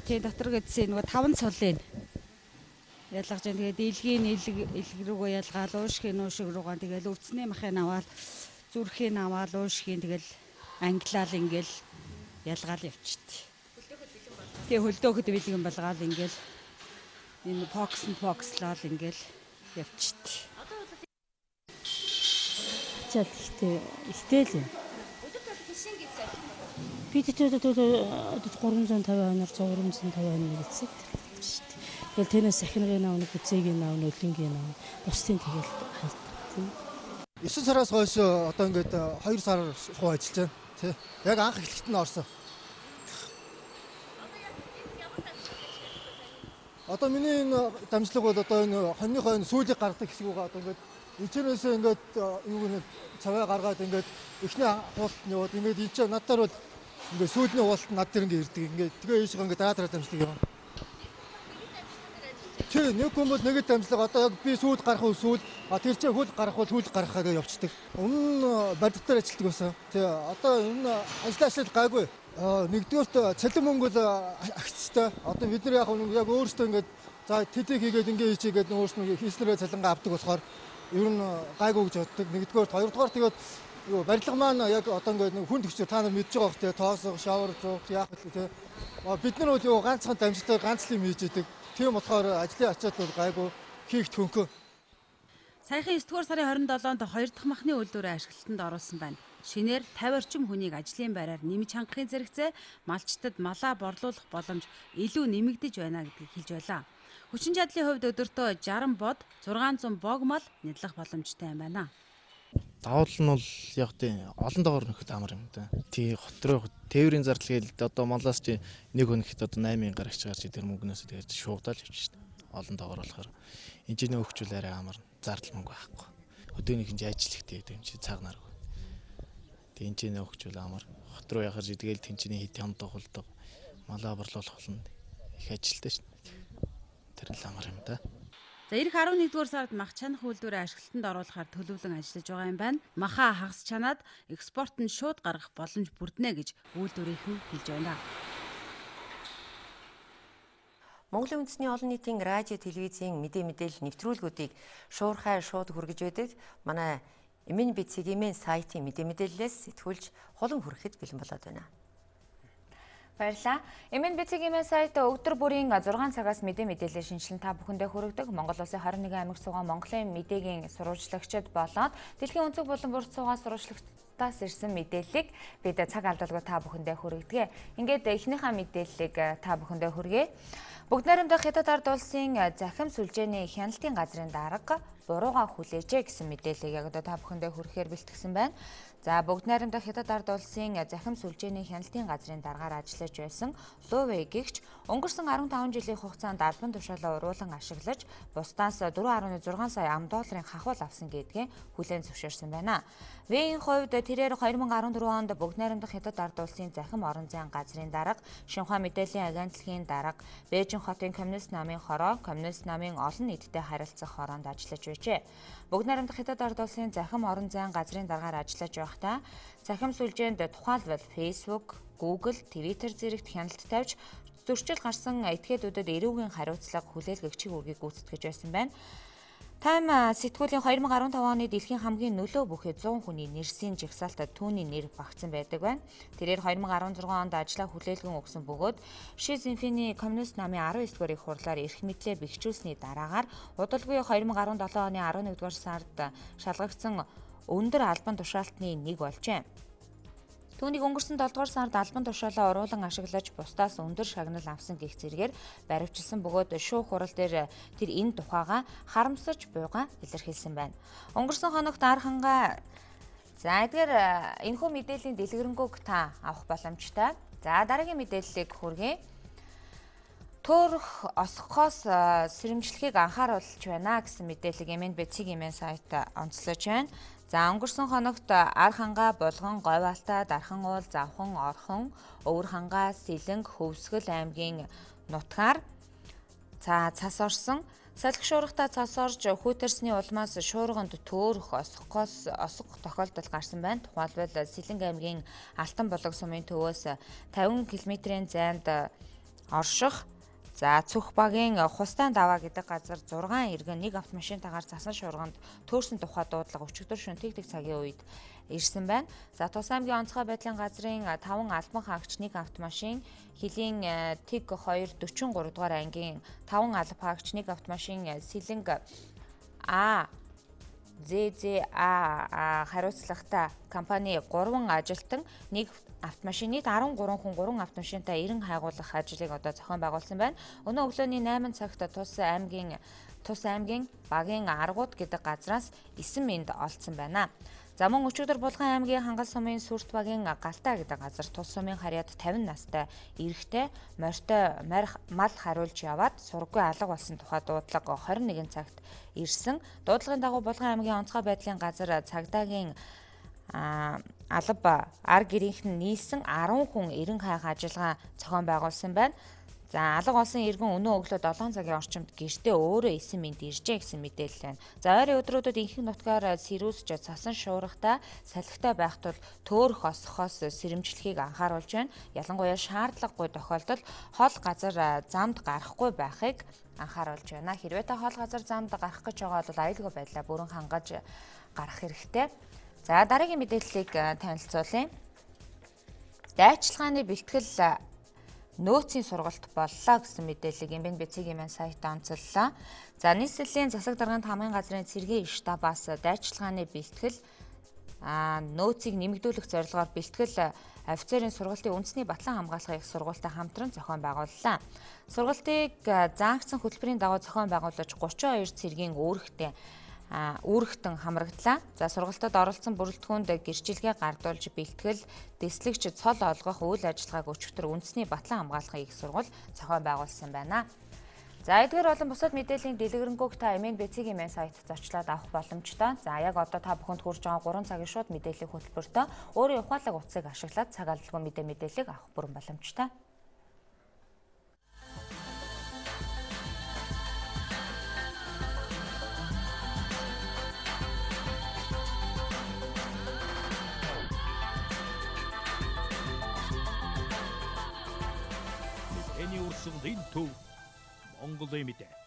Тийм дотор хийсэн нөгөө 5 цолын ялгаж байна. Тэгээд илгийн илэг рүүгээ ялгаал, уушгийн уушиг руугаа тэгээд өвцний махыг аваад, зүрхийг аваад, уушгийн тэгэл англиал ингээл ялгаал явчихтыг. Тэгээ хөлдөөхөд бэлгэн болгоод ингээл энэ фокслол ингээл явчихтыг. Ачаал ихтэй л юм. Өдөрт бол хишин гэж сайхан. Бид төдөө 350 хоноор 150 хоноор гэсэн. Тэгэл тэрнээс сахингийн аавны бүцэгийн аавны өлөнгийн аав бусдын тэгэл хайлтдаг. 9 сараас хойш одоо ингээд 2 сар хуу ажиллаж байна. Тий. Яг анх эхлэлт нь орсон. Одоо миний энэ дамжлага бол одоо энэ хоньныхоо энэ сүүлийг гаргадаг хэсэг байгаа. Одоо ингээд ичнээс ингээд юу нэг цаваа гаргаад ингээд эхний хуулт нь яваад ингээд энэ чинь надаар бол ингээд сүүлний хуулт над дээр ингээд ирдэг. Ингээд тэгээ ийшээ ингээд дараа дамжлага яваа. Тий, нэг хүн бол нэг дамжлага одоо яг би сүүл гарах уу сүүл, тэр чинь хөл гарах бол хөл гарахаа гэж явцдаг. Өмнө бадд дээр ажилладаг байсан. Тий, одоо энэ ажил гайгүй. Нэгдүгээрт цалин мөнгө агцтай. Одоо бид нар яг өөрсдөө ингээд за тэдийг хийгээд ингээд хийгээд өөрсдөө хийснээрээ цалингаа авдаг болохоор ер нь гайгүй гэж боддог. Нэгдүгээрт, хоёрдугаар тэгээд барилга маань яг одоо ингээд хүн төгсөөр та нар мэдж байгаа бох тий, тоосох, шавар зуух яах вэ тий. Бид нар бол ганцхан дамжтай ганц л юм хийж идэг. Тийм болохоор ажлын ачаал бол гайгүй хийх төнхөө. Саяхан 9-р сарын 27-нд 2 дахь махны үйлдвэрээ ашиглалтанд оруулсан байна. Шинээр 50 орчим хүнийг ажлын байраар нэмж хангахын зэрэгцээ малчтад малаа борлуулах боломж илүү нэмэгдэж байна гэдгийг хэлж байлаа. Хүчин чадлын хувьд өдөртөө 60 бод, 600 бог мал нэрлэх боломжтой юм байна. Давал нь бол яг тийм олон доогоор нөхөд амар юм да. Тий хот руу тээврийн зардал гээл одоо Монголоос чи нэг хүнэхэд одоо 8,000 гарагч гарч тэр мөнгнөөс тэгээд шуугдаал явчих шүү дээ. Олон доогоор болохоор энэний өгчүүл арай амар зардал мөнгө байхгүй. Өдөөнийх нь ажиллахтэй гэдэг юм чи цаг наргүй. Тэгээд энэний өгчүүл амар хот руу яхаж идэгээл тэнцний хит хямд хулдаг малаа борлуулах болно. Их ажилтай шүү дээ. Тэр л амар юм да. За ирэх 11-р сард мах чанах үйлдвэрээ ашиглалтанд оруулахаар төлөвлөн ажиллаж байгаа юм байна. Махаа хагас чанаад экспорт нь шууд гаргах боломж бүрднэ гэж үйлдвэрийнхэн хэлж байна. Монголын үндэсний олон нийтийн радио, телевизийн мэдээлэл нэвтрүүлгүүдийг шуурхай шууд хүргэж байдаг. Манай Эмэн бицгийн сайтын мэдээллээс сэтгүүлж хулан хүрэхэд бэлэн болоод байна. Баярлалаа. Эмэн бицгийн сайт өдөр бүрийн 6 цагаас мэдээлэл шинжилэн та бүхэндээ хүргэдэг. Монгол Улсын 21 аймаг суугаа Монголын мэдээгийн сурвалжлагчид болоод дэлхийн өнцөг болон бүрд суугаа сурвалжлагчдаас ирсэн мэдээллийг бид цаг алдалгүй та бүхэндээ хүргэдэг. Ингээд эхнийхээ мэдээллийг та бүхэндээ хүргэе. Бүгд найрамдах Хятад ард улсын захим сүлжээний хяналтын газрын дарга бурууга хүлээжээ гэсэн мэдээллийг яг одоо та бүхэндээ хүргэхээр бэлтгэсэн байна. За бүгд найрамдах Хятад ард улсын захим сүлжээний хяналтын газрын даргаар ажиллаж байсан Лувэ гэгч өнгөрсөн 15 жилийн хугацаанд албан тушаалаа уруулан ашиглаж бусдаас 4.6 сая $, хахуул авсан гэдгээ хүлээн зөвшөөрсөн байна. Вэгийн хувьд тэрээр 2014 онд бүгд найрамдах Хятад ард улсын захим орон зайн газрын дарга, Шинхua мэдээллийн агентлагийн дарга, Бээжин хотын коммунист намын хороо, коммунист намын олон нийтэд харилцах хороонд ажиллаж байжээ. Бүгд найрамдах Хятад ард улсын захим орон зайн газрын даргаар ажиллаж байхдаа захим сүлжээнд тухайлбал Facebook, Google, Twitter зэрэгт хяналт тавьж зөрчил гарсан этгээдүүдэд эрүүгийн хариуцлага хүлээлгэгчийг үргийг гүйцэтгэж байсан байна. Тайм сэтгүүлийн 2015 оны дэлхийн хамгийн нөлөө бүхий 100 хүний нэрсийн жагсаалтад түүний нэр багтсан байдаг байна. Тэрээр 2016 онд ажлаа хүлээлгэн өгсөн бөгөөд Ши Цзиньпиний коммунист намын 19-р их хурлаар эрх мэдлээ бэхжүүлсний дараагаар удалгүй 2017 оны 11-р сард шалгагдсан өндөр албан тушаалтны нэг болжээ. Түүнийг өнгөрсөн 7-р сард албан тушаалаа уруулан ашиглаж бусдаас өндөр шагнал авсан гэх зэрэгээр баривчилсан бөгөөд шүүх хурал дээр тэр энэ тухайга харамсаж буйгаа илэрхийлсэн байна. Өнгөрсөн хоногт Архангаа эдгээр энэхүү мэдээллийн дэлгэрэнгүй та авах боломжтой. За дараагийн мэдээллийг хүргэе. Төөрөх осгохоос сэрэмжлэхийг анхааруулж байна гэсэн мэдээллийг Эмэн бицгийн сайт онцлож байна. За өнгөрсөн хоногт Архангаа, Булган, Говьалтай, Дархан уул, Завхан, Орхон, Өвөр хангаа, Сэлэнг, Хөвсгөл аймгийн нутгаар цас орсон. Салхи шуургатай цас орж хүүтэрсний улмаас шуурганд төөрөх осгохоос осго тохиолдол гарсан байна. Тухайлбал Сэлэнг аймгийн Алтан булаг сумын төвөөс 50 км-ийн зайд орших. За Цүх багийн Хустайн даваа гэдэг газар 6 иргэн нэг автомашинтайгаар цасан шуурганд төөрсөн тухай дуудлага өчигдөр шөнө тэг цагийн үед ирсэн байна. За Тус аймгийн онцгой байдлын газрын 5 албан хаагч нэг автомашин, Хилийн Тэг 2 43 дугаар ангийн 5 албан хаагч нэг автомашин, Сэлэнг ЗЗА хариуцлагатай компани 3 ажилтан нэг автомашины 13 хүн 3 автомашинтай 90 хайгуулах ажлыг одоо зохион байгуулсан байна. Өнөө өглөөний 8 цагт Тус аймгийн багийн аргууд гэдэг газраас 9 минт олдсон байна. За мөн өчигдөр Булган аймгийн Хангал сумын Сүрт багийн Галтай гэдэг газар тус сумын харьяад 50 настай эрэгтэй морьтой мал хариулж яваад сурггүй алга болсон тухай дуудлага 21 цагт ирсэн. Дуудлагын дагуу Булган аймгийн онцгой байдлын газар цагдаагийн алба ар гэрийнхэн нийлсэн 10 хүн 90 хайх ажиллагаа зохион байгуулсан байна. За алга болсон иргэн өнөө өглөө 7 цагийн орчимд гэртээ өөрөө 9 минт иржээ гэсэн мэдээлэл байна. За ойрын өдрүүдэд инхэг нутгаар сэрүүсж цасан шуургатай салхитай байх тул төөрөх осгохоос сэрэмжлэхийг анхааруулж байна. Ялангуяа шаардлагагүй тохиолдолд хол газар замд гарахгүй байхыг анхааруулж байна. Хэрвээ та хол газар замд гарах гэж байгаа бол аюулгүй байдлаа бүрэн хангаж гарах хэрэгтэй. За дараагийн мэдээллийг танилцуулъя. Дайчилгааны бэлтгэл нөөцийн сургалт боллоо гэсэн мэдээллийг Эмэн бицгийн сайтаа онцоллоо. За нийслэлийн засаг дарганы хамгийн газрын цэргийн штабаас дайчилгааны бэлтгэл нөөцийг нэмэгдүүлэх зорилгоор бэлтгэл офицерын сургалтын үндэсний батлан хамгаалахын их сургуультай хамтран зохион байгууллаа. Сургалтыг заангацсан хөтөлбөрийн дагуу зохион байгуулж 32 цэргийн үүрэгтэй үүрэгтэн хамрагдлаа. За сургалтад оролцсон бүрэлдэхүүнд гэрчилгээ гардуулж бэлтгэл, дэслэгч цол олгох үйл ажиллагааг өчигдөр үндэсний Батлан хамгаалахын их сургууль зохион байгуулсан байна. За эдгээр болон бусад мэдээллийн дэлгэрэнгүй та MNBC-ийн сайтт зочлоод авах боломжтой. За яг одоо та бүхэнд хүрж байгаа 3 цагийн шууд мэдээллийн хөтөлбөртөө өөрийн ухаалаг утсыг ашиглаад цаг алдалгүй мэдээллийг авах бүрэн боломжтой. Мэдээний төв Монголын мэдээ.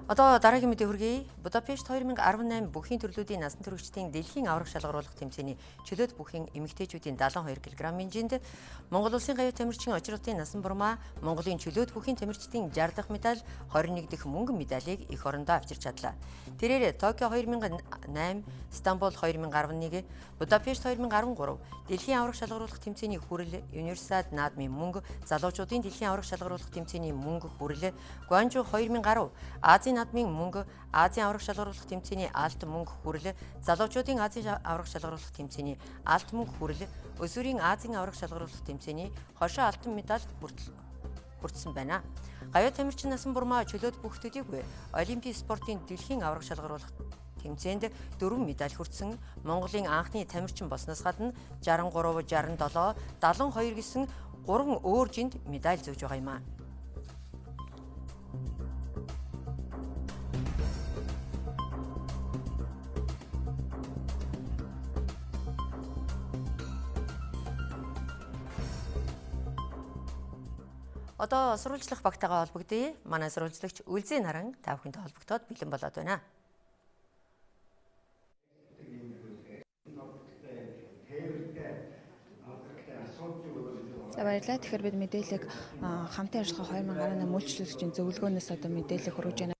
Одоо дараагийн мэдээ хүргэе. Будапешт 2018 бүхийн төрлүүдийн насан туршидын дэлхийн аврах шалгаруулах тэмцээний чөлөөт бүхийн эмэгтэйчүүдийн 72 кг жинд Монгол улсын гавь тамирчин очротын насан бурмаа Монголын чөлөөт бүхийн тамирчдын 60 дахь медаль, 21 дахь мөнгөн медалийг эх орондоо авчирч чадлаа. Тэрээр Токио 2008, Стамбул 2011, Будапешт 2013 дэлхийн аврах шалгаруулах тэмцээний хүрэл, Универсиад наадмын мөнгө, залуучуудын дэлхийн аврах шалгаруулах тэмцээний мөнгө хүрэл, Гуанчжоу 2010 Азийн наадмын мөнгө, Азийн аврах шалгаруулах тэмцээний алт мөнгө хүрэл, залуучуудын Азийн аврах шалгаруулах тэмцээний алт мөнгө хүрэл, өсвөрийн Азийн аврах шалгаруулах тэмцээний хошоо алтан медаль хүртсэн байна. Гавь тамирчин насан бурмаа чөлөөт бүхтүүдийг Олимпийн спортын дэлхийн аврах шалгаруулах тэмцээнд 4 медаль хүртсэн Монголын анхны тамирчин болсноос гадна 63, 67, 72 гэсэн 3 өөр жинд медаль зөөж байгаа юм а. Одоо сурвалжлах багтаагаа холбогдъё. Манай сурвалжлагч Үлзий Наран та бүхэнтэй холбогдоод бэлэн болоод байна. За баярлалаа. Тэгэхээр бид мэдээллийг хамтын ажиллагаа 2018 үйлчлүүлэгчийн зөвлөгөөнөөс одоо мэдээлэл хүргэж байна.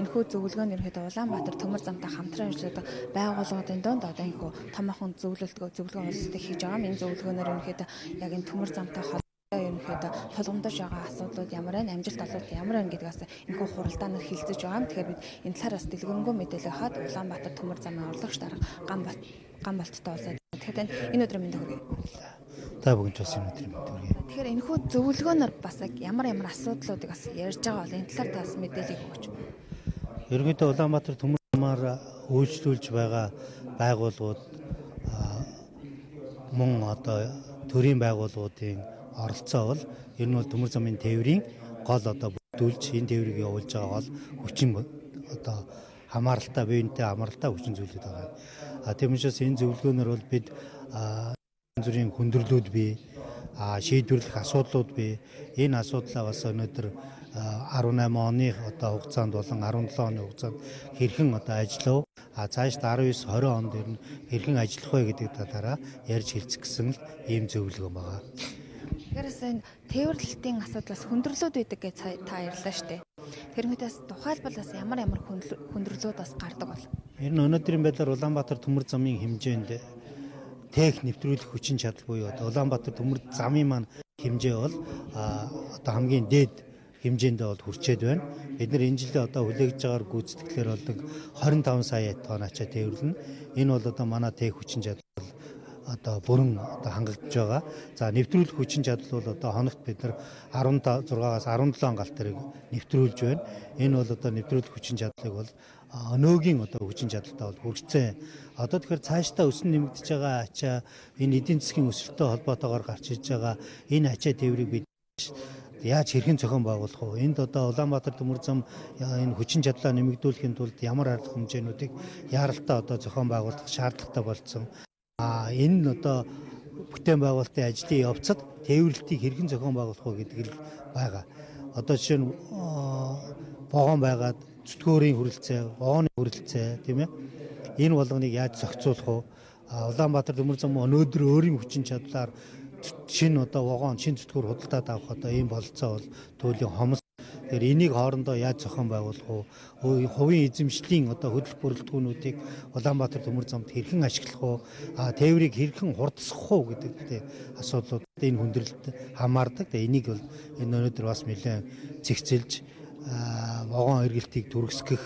Энэхүү зөвлөгөө нь ерөнхийдөө Улаанбаатар төмөр замтай хамтран ажилладаг байгууллагын донд одоо энэхүү томоохон зөвлөгөө уулзалтыг хийж байгаа. Энэ зөвлөгөөнөр ерөнхийдөө яг энэ төмөр замтай ерөнхийдөө тулгамдаж байгаа асуудлууд ямар байна, амжилт олоод ямар байна гэдгээс энэхүү хуралдаанаар хилцэж байгаа. Тэгэхээр бид энэ талаар бас дэлгэрэнгүй мэдээлэл хаад Улаанбаатар төмөр замын урлагч дарга Ганболттой уулзаад. Тэгэхээр энэ өдрийн мэндийг хүргэе. Та бүгд бас энэ өдрийн мэндийг хүргэе. Тэгэхээр энэхүү зөвлөгөөнөр бас ямар асуудлуудыг бас ярьж байгаа бол энэ талаар тас мэдээлэл өгөөч. Ерөнхийдөө Улаанбаатар төмөр замаар үйлчлүүлж байгаа байгууллагууд мөн одоо төрийн байгууллагуудын оролцоо бол ер нь бол төмөр замын тээврийн гол одоо бүрдүүлж энэ тээврийг явуулж байгаа бол хүчин одоо хамааралтай биеинтэй хамааралтай хүчин зүйлүүд байгаа. Тийм учраас энэ зөвлөгөөнөр бол бид зүрийн хүндрэлүүд бий, шийдвэрлэх асуудлууд бий. Энэ асуудлаа бас өнөөдөр 18 оны одоо хугацаанд болон 17 оны хугацаанд хэрхэн одоо ажиллав, цааш 19 20 онд ер нь хэрхэн ажиллах вэ гэдэг талаараа ярьж хэлцэх гэсэн л ийм зөвлөгөө байгаа. Тэрээс энэ тээвэрлэлтийн асуудлаас хүндрэлүүд байдаг гэж та ярьлаа шүү дээ. Тэрнээс тухайлбалаас ямар хүндрэлүүд бас гардаг бол. Ер нь өнөөдрийн байдлаар Улаанбаатар төмөр замын хэмжээнд тех нэвтрүүлэх хүчин чадал буюу одоо Улаанбаатар төмөр замын маань хэмжээ бол одоо хамгийн дээд хэмжээндээ бол хүрчээд байна. Бид нар энэ жилдээ одоо хүлээгдэж байгаагаар гүйцэтгэлээр болдог 25 сая тонн ачаа тээвэрлэнэ. Энэ бол одоо манай тех хүчин чадал одоо бүрэн одоо хангагдж байгаа. За нэвтрүүлэх хүчин чадал бол одоо хоногт бид нар 16-аас 17 галтарыг нэвтрүүлж байна. Энэ бол одоо нэвтрүүлэх хүчин чадлыг бол өнөөгийн одоо хүчин чадалтай бол хүргэцэн. Одоо тэгэхээр цаашдаа өсөн нэмэгдэж байгаа ачаа энэ эдийн засгийн өсөлттэй холбоотойгоор гарч иж байгаа энэ ачаа тээврийг бид яаж хэрхэн зохион байгуулах вэ? Энд одоо Улаанбаатар төмөр зам энэ хүчин чадлаа нэмэгдүүлэхийн тулд ямар арга хэмжээнүүдийг яаралтай одоо зохион байгуулах шаардлагатай болсон. Энэ нь одоо бүтээн байгуулалтын ажлын явцад тээвэрлэлтийг хэрхэн зохион байгуулах вэ гэдэг нь байгаа. Одоо жишээ нь вагон байгаад зүтгүүрийн хүрэлцээ, вагоны хүрэлцээ тийм ээ. Энэ болгоныг яаж зохицуулах вэ? Улаанбаатар төмөр зам өнөөдөр өөрийн хүчин чадлаар шинэ одоо вагон шин зүтгүүр худалдаад авах одоо ийм бололцоо бол туйлын хомс. Тэгэхээр энийг хоорондоо яаж зохион байгуулах вэ? Хувийн эзэмшлийн одоо хөдөлгөөн бүрэлдэхүүнүүдийг Улаанбаатар төмөр замд хэрхэн ашиглах вэ? Тээврийг хэрхэн хурдсах вэ гэдэг асуудлууд энэ хүндрэлд хамаардаг. Тэгээ энийг бол энэ өнөөдөр бас нэлээд зэгцэлж вагон эргэлтийг түргэсгэх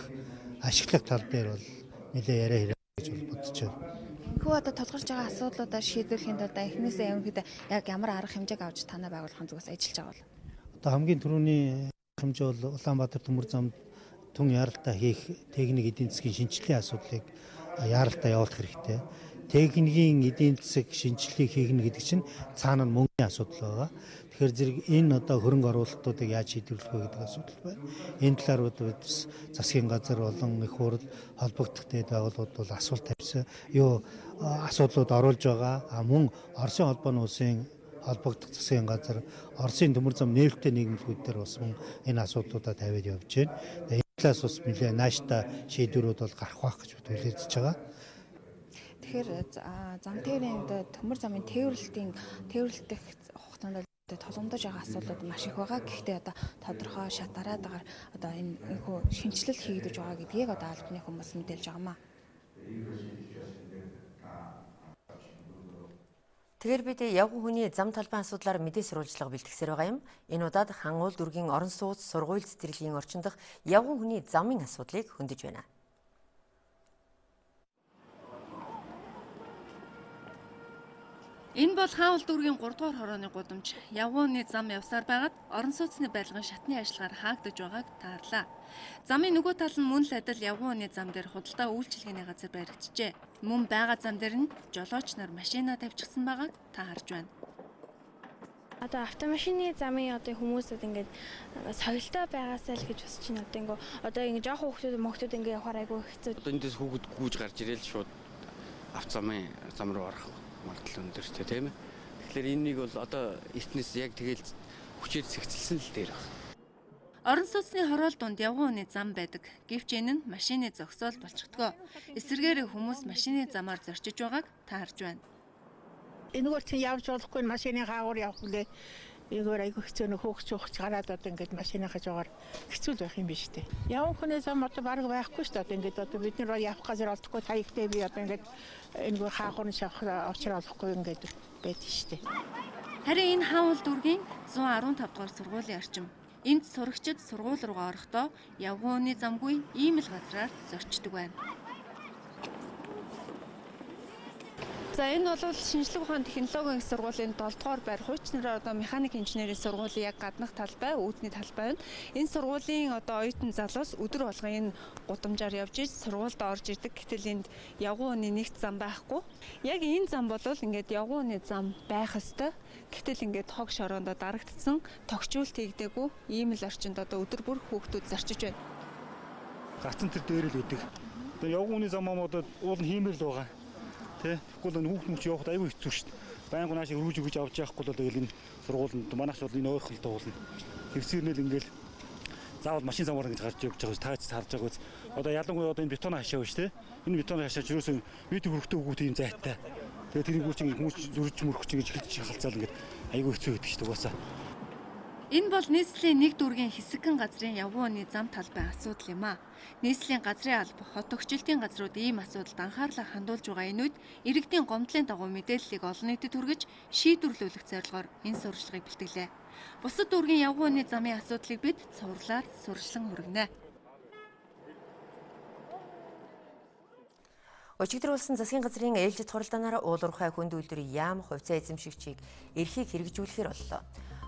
ашиглах тал дээр бол нэлээд яриа хэрэг гэж бодож байна. Хөө одоо тулгарч байгаа асуудлуудаа шийдвэрлэхэд одоо эхнээсээ ерөнхийдөө яг ямар арга хэмжээг авч танай байгууллагын зүгээс ажиллаж байгаа бол? Одоо хамгийн түрүүний хэмжээ бол Улаанбаатар төмөр замд тун яаралтай хийх техник эдийн засгийн шинжилгээний асуудлыг яаралтай явуулах хэрэгтэй. Техникийн эдийн засаг шинжилгээг хийх гэдэг чинь цаана мөнгөний асуудал байгаа. Тэгэхээр зэрэг энэ одоо хөрөнгө оруулалтуудыг яаж шийдвэрлэх вэ гэдэг асуудал байна. Энэ талаар бас засгийн газар болон их хурл холбогдох дэд байгууллагууд бол асуулт тавьсан. Асуудлууд оруулж байгаа. Мөн Оросын холбооны улсын холбогдох засгийн газар, Оросын төмөр зам нээлттэй нийгэмлэгүүд дээр бас энэ асуудлуудаа тавиад явж байна. Энэ талаас бас нэлээд нааштай шийдвэрүүд бол гарах байх гэж хүлээж байгаа. Тэгэхээр зам тээврийн төмөр замын тээвэрлэх хугацаанд тулгамдаж байгаа асуудлууд маш их байгаа. Гэхдээ одоо тодорхой шат дараагаар одоо энэ шинжилэл хийгдэж байгаа гэдгийг одоо албаны хүмүүс мэдээлж байгаамаа. Тэгэхээр бид явган хүний зам талбайн асуудлаар мэдээ сурвалжлага бэлтгэсээр байгаа юм. Энэ удаад хан уул дүүргийн орон сууц сургууль цэцэрлэгийн орчин дахь явган хүний замын асуудлыг хөндөж байна. Энэ бол хаан уул дүүргийн 3 дугаар хорооны гудамж. Явган хүний зам явсаар байгаад орон сууцны байлгын шатны ажиллагаар хаагдаж байгааг таарлаа. Замын нөгөө тал нь мөн л адил явган хүний зам дээр худалдаа үйлчилгээний газар баригджээ. Мөн байгаа зам дээр нь жолооч нар машина тавьчихсан байгааг та харж байна. Одоо автомашины замын одоо хүмүүсүүд ингээд соёлтой байгаасаа л гэж босч байна. Одоо ингээд жоохон хүүхдүүд ингээд явахаар айгүй хэцүү. Одоо эндээс хүүхэд гүйж гарч ирээл шууд автозамын зам руу орох магадлал өндөртэй тийм ээ. Тэгэхээр энэнийг бол одоо эртнээс яг тэгэл хүчээр цэгцэлсэн л дээр байна. Орон сууцны хороол дунд явган хүний зам байдаг. Гэвч энэ нь машины зогсоол болчихдгоо. Эсвэргээр хүмүүс машины замаар зорчиж байгааг та харж байна. Энэгээр чинь явж болохгүй машины хаагуур явах үлээ. Эгээр айгүй хэцүү хөөгч гараад одоо ингээд машиныхаа жагаар хэцүү байх юм биш үү? Явган хүний зам одоо бараг байхгүй шүү дээ. Ингээд одоо бид нэр явах газар олдохгүй таягтай би одоо ингээд энэгээр хаагуур нь шавах очроо олохгүй ингээд байдаг шүү дээ. Харин энэ хаан уул дүүргийн 115 дугаар сургуулийн орчим. Энд сурагчид сургууль руугаа орохдоо явган хүний замгүй ийм л газраар зорчдог байна. За энэ бол шинжлэх ухааны технологийн сургуулийн 7 дугаар байр. Хуучнараа одоо механик инженерийн сургуулийн яг гаднах талбай, үүдний талбай байна. Энэ сургуулийн одоо оюутан залуус өдөр болгон энэ гудамжаар явж иж сургуульд орж ирдэг. Гэтэл энд явган хүний нэгт зам байхгүй. Яг энэ зам бол ингээд явган хүний зам байх ёстой. Гэтэл ингээд хог шороонд дарагдсан, тогтчуулт хийгдээгүй ийм л орчинд одоо өдөр бүр хүүхдүүд зарчиж байна. Гацсан тэр дээр л үүдэг. Одоо явган хүний зам одоо уул нь хиймэл л байгаа. Тэгвэл энэ хүүхд явахд аюу хэцүү шүү дээ. Байнга нааш өргөж авч явахгүй бол тэгэл энэ сургуулинд манайх бол энэ ойрхолтой уулна. Тэгсэрнэл ингээл заавал машин замаар ингэж гарч явж байгаа таач харж байгаа үз. Одоо ялангуяа одоо энэ бетон хашаа биш те. Энэ бетон хашаач юусэн вид хөрөхтэй хүүхд ийм зайтай. Тэгээ тэрийг бүр чинь хүмүүс зүрж мөрөх чинь гэж хэлж халцаал ингээд аюу хэцүү гэдэг шүү дээ угаасаа. Энэ бол нийслэлийн нэг дүүргийн хэсэгэн газрын явган хүний зам талбай асуудал юм а. Нийслэлийн газрын алба, хот төгчлөлтийн газрууд ийм асуудалд анхаарлаа хандуулж байгаа энэ үед иргэдийн гомдлын дагуу мэдээллийг олон нийтэд хүргэж шийдвэрлүүлэх зорилгоор энэ сурвалжлагыг бэлтгэлээ. Бусад дүүргийн явган хүний замын асуудлыг бид цувралаар сурчлан хүргэнэ. Өчигдөр засгийн газрын ээлжид хуралдаанаар уулуурхай хүнд үйлдвэрийн яам хувьцаа эзэмшигчийг эрхийг хэрэгжүүлэхээр боллоо.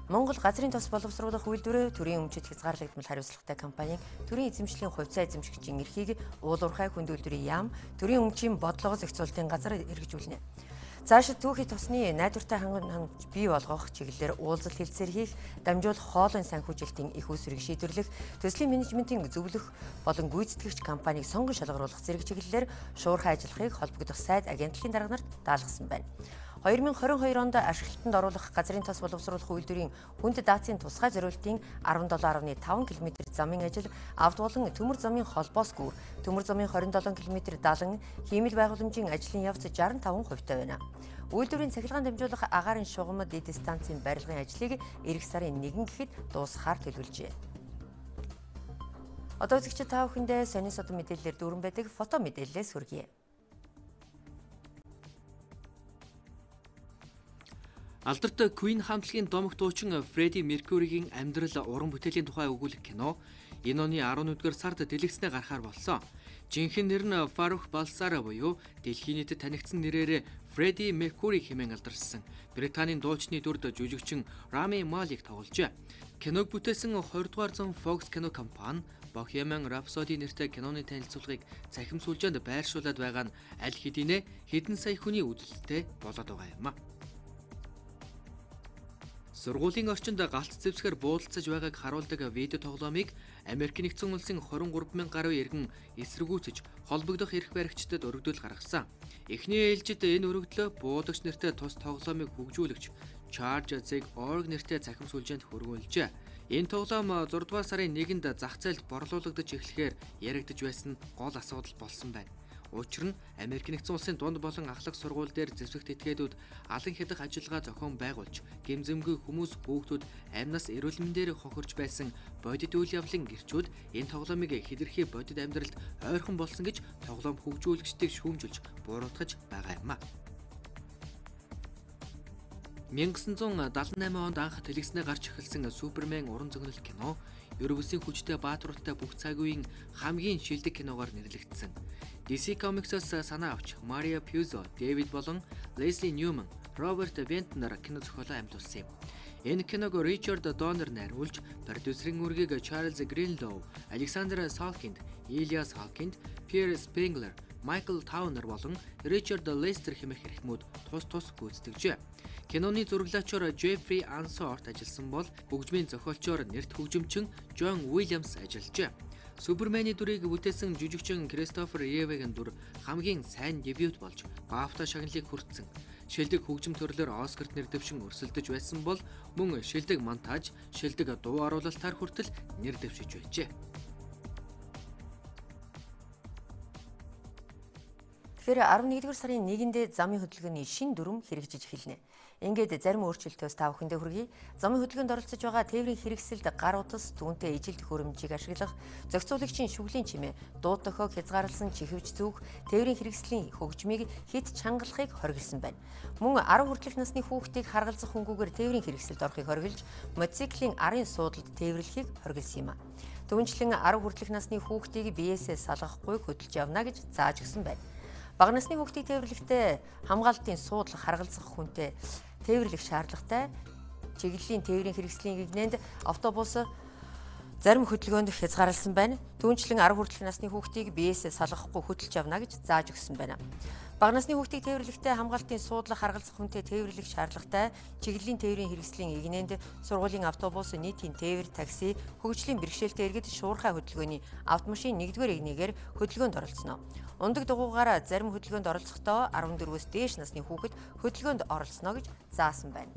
Монгол газрын тос боловсруулах үйлдвэрээ төрийн өмчөд хязгаарлагдмал хариуцлагатай компанийн төрийн эзэмшлийн хувьцаа эзэмшигчийн эрхийг уулуурхай хүнд үйлдвэрийн яам төрийн өмчийн бодлого зохицуулалтын газар хэрэгжүүлнэ. Цаашид түүхий тосны найдвартай хангамж бий болгох чиглэлээр уулзалт хэлцээр хийх, дамжуулах хоолойн санхүүжилтийн их усрыг шийдвэрлэх, төслийн менежментийн зөвлөх болон гүйцэтгэгч компанийг сонгон шалгаруулах зэрэг чиглэлээр шуурхай ажиллахыг холбогдох сайд агентлагийн дарга нарт даалгасан байна. 2022 онд ашиглалтанд оруулах газрын тос боловсруулах үйлдвэрийн хүнд даацын тусгай зориултын 17.5 км замын ажил авд болон төмөр замын холбоос гүүр төмөр замын 27 км далан хиймэл байгууламжийн ажлын явц 65% байна. Үйлдвэрийн цахилгаан дамжуулах агаарын шугамд эд станцын барилгын ажлыг эх сарын 1 гэхэд дуусгахаар төлөвлөжээ. Одоо үзэгчид та бүхэндээ сонин содон мэдээлэлээр дүүрэн байдаг фото мэдээлэлээс хүргэе. Алдарт Queen хамтлагийн домогт дуучин Freddie Mercury-гийн амьдрал уран бүтээлийн тухай өгүүлэх кино энэ оны 11-р сард дэлгэцнээ гаргахаар болсон. Жинхэнэ нэр нь Farrokh Balsara буюу дэлхийн нийтэд танигдсан нэрээр Freddie Mercury хэмээн алдаршсан Британийн дуучны дүрд жүжигчин Rami Malek тогложээ. Киног бүтээсэн 20 дугаар зам Fox кино компани Bohemian Rhapsody нэртэй киноны танилцуулгыг цахим сүлжээнд байршуулад байгаа нь аль хэдийнэ хэдэн сая хүний үзэлттэй болоод байгаа юм а. Сургуулийн орчинд галт зэвсгээр буудалцаж байгааг харуулдаг видео тоглоомыг Америк нэгдсэн улсын 23,000 гаруй иргэн эсэргүүцэж холбогдох эрх баригчдад өргөдөл гаргасан. Эхний ээлжид энэ өргөдлөө буудагч нэртэй тус тоглоомыг хөгжүүлэгч Charge.org нэртэй цахим сүлжээнд хөрвүүлжээ. Энэ тоглоом 6 дугаар сарын 1-нд зах зээлд борлуулагдаж эхлэхээр яригдж байсан гол асуудал болсон байна. Учир нь Америк нэгдсэн улсын дунд болон ахлах сургууль дээр зэвсэгт этгээдүүд алан хядах ажиллагаа зохион байгуулж, гэмзэмгүй хүмүүс хүүхдүүд амнаас эрүүл мэндээр хохирж байсан бодит үйл явдлын гэрчүүд энэ тоглоомыг хэтэрхий бодит амьдралд ойрхон болсон гэж тоглоом хөгжүүлэгчдийг шүүмжилж буруутгаж байгаа юм а. 1978 онд анх телевизээр гарч эхэлсэн Супермен уран зөгнөлт кино Ерөөсийн хүчтэй баатаруудтай бүх цаг үеийн хамгийн шилдэг киногоор нэрлэгдсэн. DC Comics-оос санаа авч Mario Puzo, David болон Leslie Newman, Robert Vent нар кино зохиолоо амьдуулсан юм. Энэ киног Richard Donner найруулж, продюсерийн үргийг Charles Greenlow, Alexander Salkind, Elias Salkind, Pierre Spengler, Michael Towner болон Richard Lester хэмээх эрхмүүд тус гүйцэтгэжээ. Киноны зураглаачаар Jeffrey Answorth ажилласан бол хөгжмийн зохиолчоор нэрт хөгжимчин John Williams ажиллажээ. Супермений дүрийг бүтээсэн жүжигчин Christopher Reeve-ийн дүр хамгийн сайн дебют болж BAFTA шагналыг хүртсэн. Шилдэг хөгжим төрлөөр Оскарт нэр дэвшин өрсөлдөж байсан бол мөн шилдэг монтаж, шилдэг дуу оруулалтаар хүртэл нэр дэвшиж байжээ. Тэгэхээр 11-р сарын 1-нд замын хөдөлгөөний шин дүрм хэрэгжиж эхэлнэ. Ингээд зарим өөрчлөлтөөс та бүхэндээ хүргэе. Замын хөдөлгөөнд оролцож байгаа тээврийн хэрэгсэлд гар утас, түүнтэй ижил төхөөрөмжийг ашиглах, зохицуулагчийн шүглийн чимээ, дуу тохиог хязгаарласан чихвж зүүх, тээврийн хэрэгслийн хөгжмийг хит чангалахыг хориглосон байна. Мөн 10 хүртэлх насны хүүхдийг харгалзах хөнгүүгээр тээврийн хэрэгсэлд орохыг хориглож, мотоциклийн арын суудалд тээвэрлэхийг хориглосон юм а. Түүнчлэн 10 хүртэлх насны хүүхдийг биеэсээ салгахгүй хөдөлж явна гэж зааж өгсөн байна. Бага насны хүүхдийг тээвэрлэхдээ хамгаалтын суудлах харгалзах хүнтэй тээвэрлэх шаардлагатай. Чиглэлийн тээврийн хэрэгслийн гигнэнд автобус зарим хөдөлгөөнд хязгаарласан байна. Түүнчлэн 10 хүртэлх насны хүүхдийг биеэсээ салгахгүй хөдөлж явна гэж зааж өгсөн байна. Бага насны хүүхдийг тээвэрлэхдээ хамгаалтын суудлах харгалзах хүнтэй тээвэрлэх шаардлагатай. Чиглэлийн тээврийн хэрэгслийн гигнэнд сургуулийн автобус, нийтийн тээвэр, такси, хөгжлийн бэрхшээлтэй иргэд шуурхай хөдөлгөөний автомашин 1-р эгнээгээр хөдөлгөөнд оролцоно. Ундаг дугуйгаараа зарим хөдөлгөөнд оролцохдоо 14-өөс дээш насны хүүхэд хөдөлгөөнд оролцоно гэж заасан байна.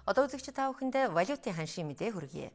Одоо үзэгчид та бүхэндээ валютын ханшийн мэдээ хүргэе.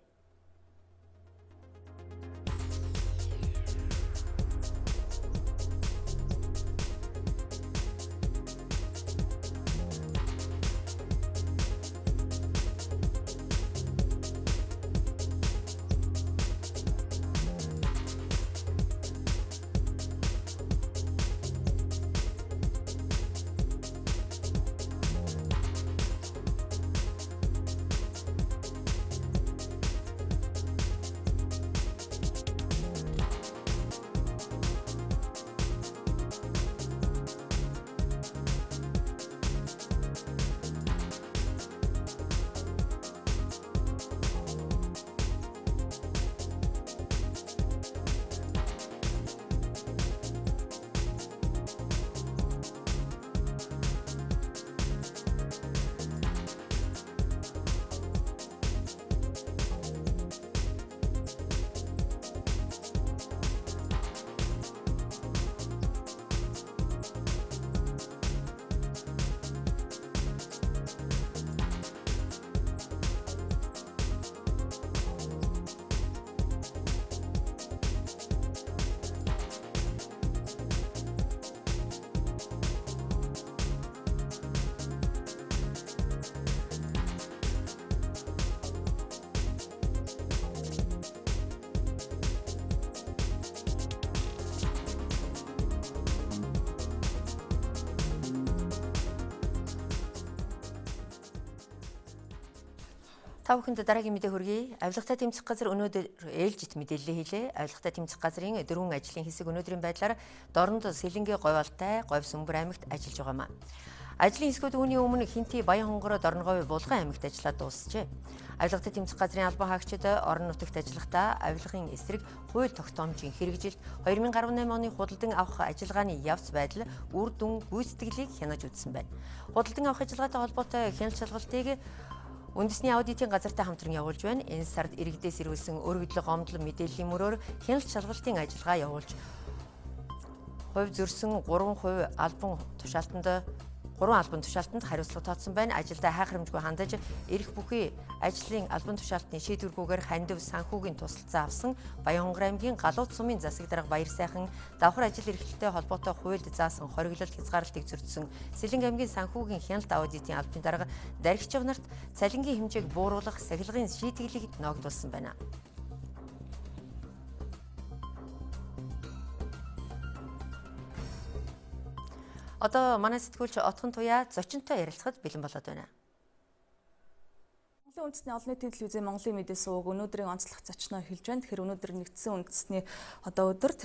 Та бүхэнд дараагийн мэдээ хүргэе. Авилгатай тэмцэх газар өнөөдөр ээлжит мэдээлэл хийлээ. Авилгатай тэмцэх газрын 4 ажлын хэсэг өнөөдрийн байдлаар Дорнод, Сэлэнгэ, Говьалтай, Говь Сүмбэр аймагт ажиллаж байгаамаа. Ажлын хэсгүүд үүний өмнө Хинти, Баян хонгор, Дорноговь, Булган аймагт ажиллаад дуусжээ. Авилгатай тэмцэх газрын албан хаагчид орон нутагт ажиллахдаа авилгын эсрэг хууль тогтоомжийн хэрэгжилт 2018 оны худалдан авах ажиллагааны явц байдал үр дүн гүйцэтгэлийг хянаж үзсэн байна. Худалдан авах ажиллагаатай холбоотой хяналт шалгалтыг үндэсний аудитын газартай хамтран явуулж байна. Энэ сард иргэдээс ирүүлсэн өргөдлөг гомдол мэдээллийн мөрөөр хяналт шалгалтын ажиллагаа явуулж хувь зөрсөн 3% албан тушаалтанд хариуцлага тооцсон байна. Ажилдаа хайхрамжгүй хандаж ирэх бүхий ажлын албан тушаалтны шийдвэргүйгээр хандив санхүүгийн тусалцаа авсан Баян хонгор аймгийн Галууд сумын засаг дарга Баяр сайхан давхар ажил эрхлэлтэй холбоотой хуульд заасан хориглол хязгаарлалтыг зөрчсөн Сэлэнгэ аймгийн санхүүгийн хяналт аудитын албан дарга Даригчиг нарт цалингийн хэмжээг бууруулах сахилгын шийтгэлийг ногдуулсан байна. Одоо манай сэтгүүлч Отхон Туяа зочинтой ярилцахад бэлэн болоод байна. Монголын үндэсний олон нийтийн телевизийн Монголын мэдээ суваг өнөөдрийн онцлог зочноо эхэлж байна. Тэгэхээр өнөөдөр нэгдсэн үндэсний өдөрт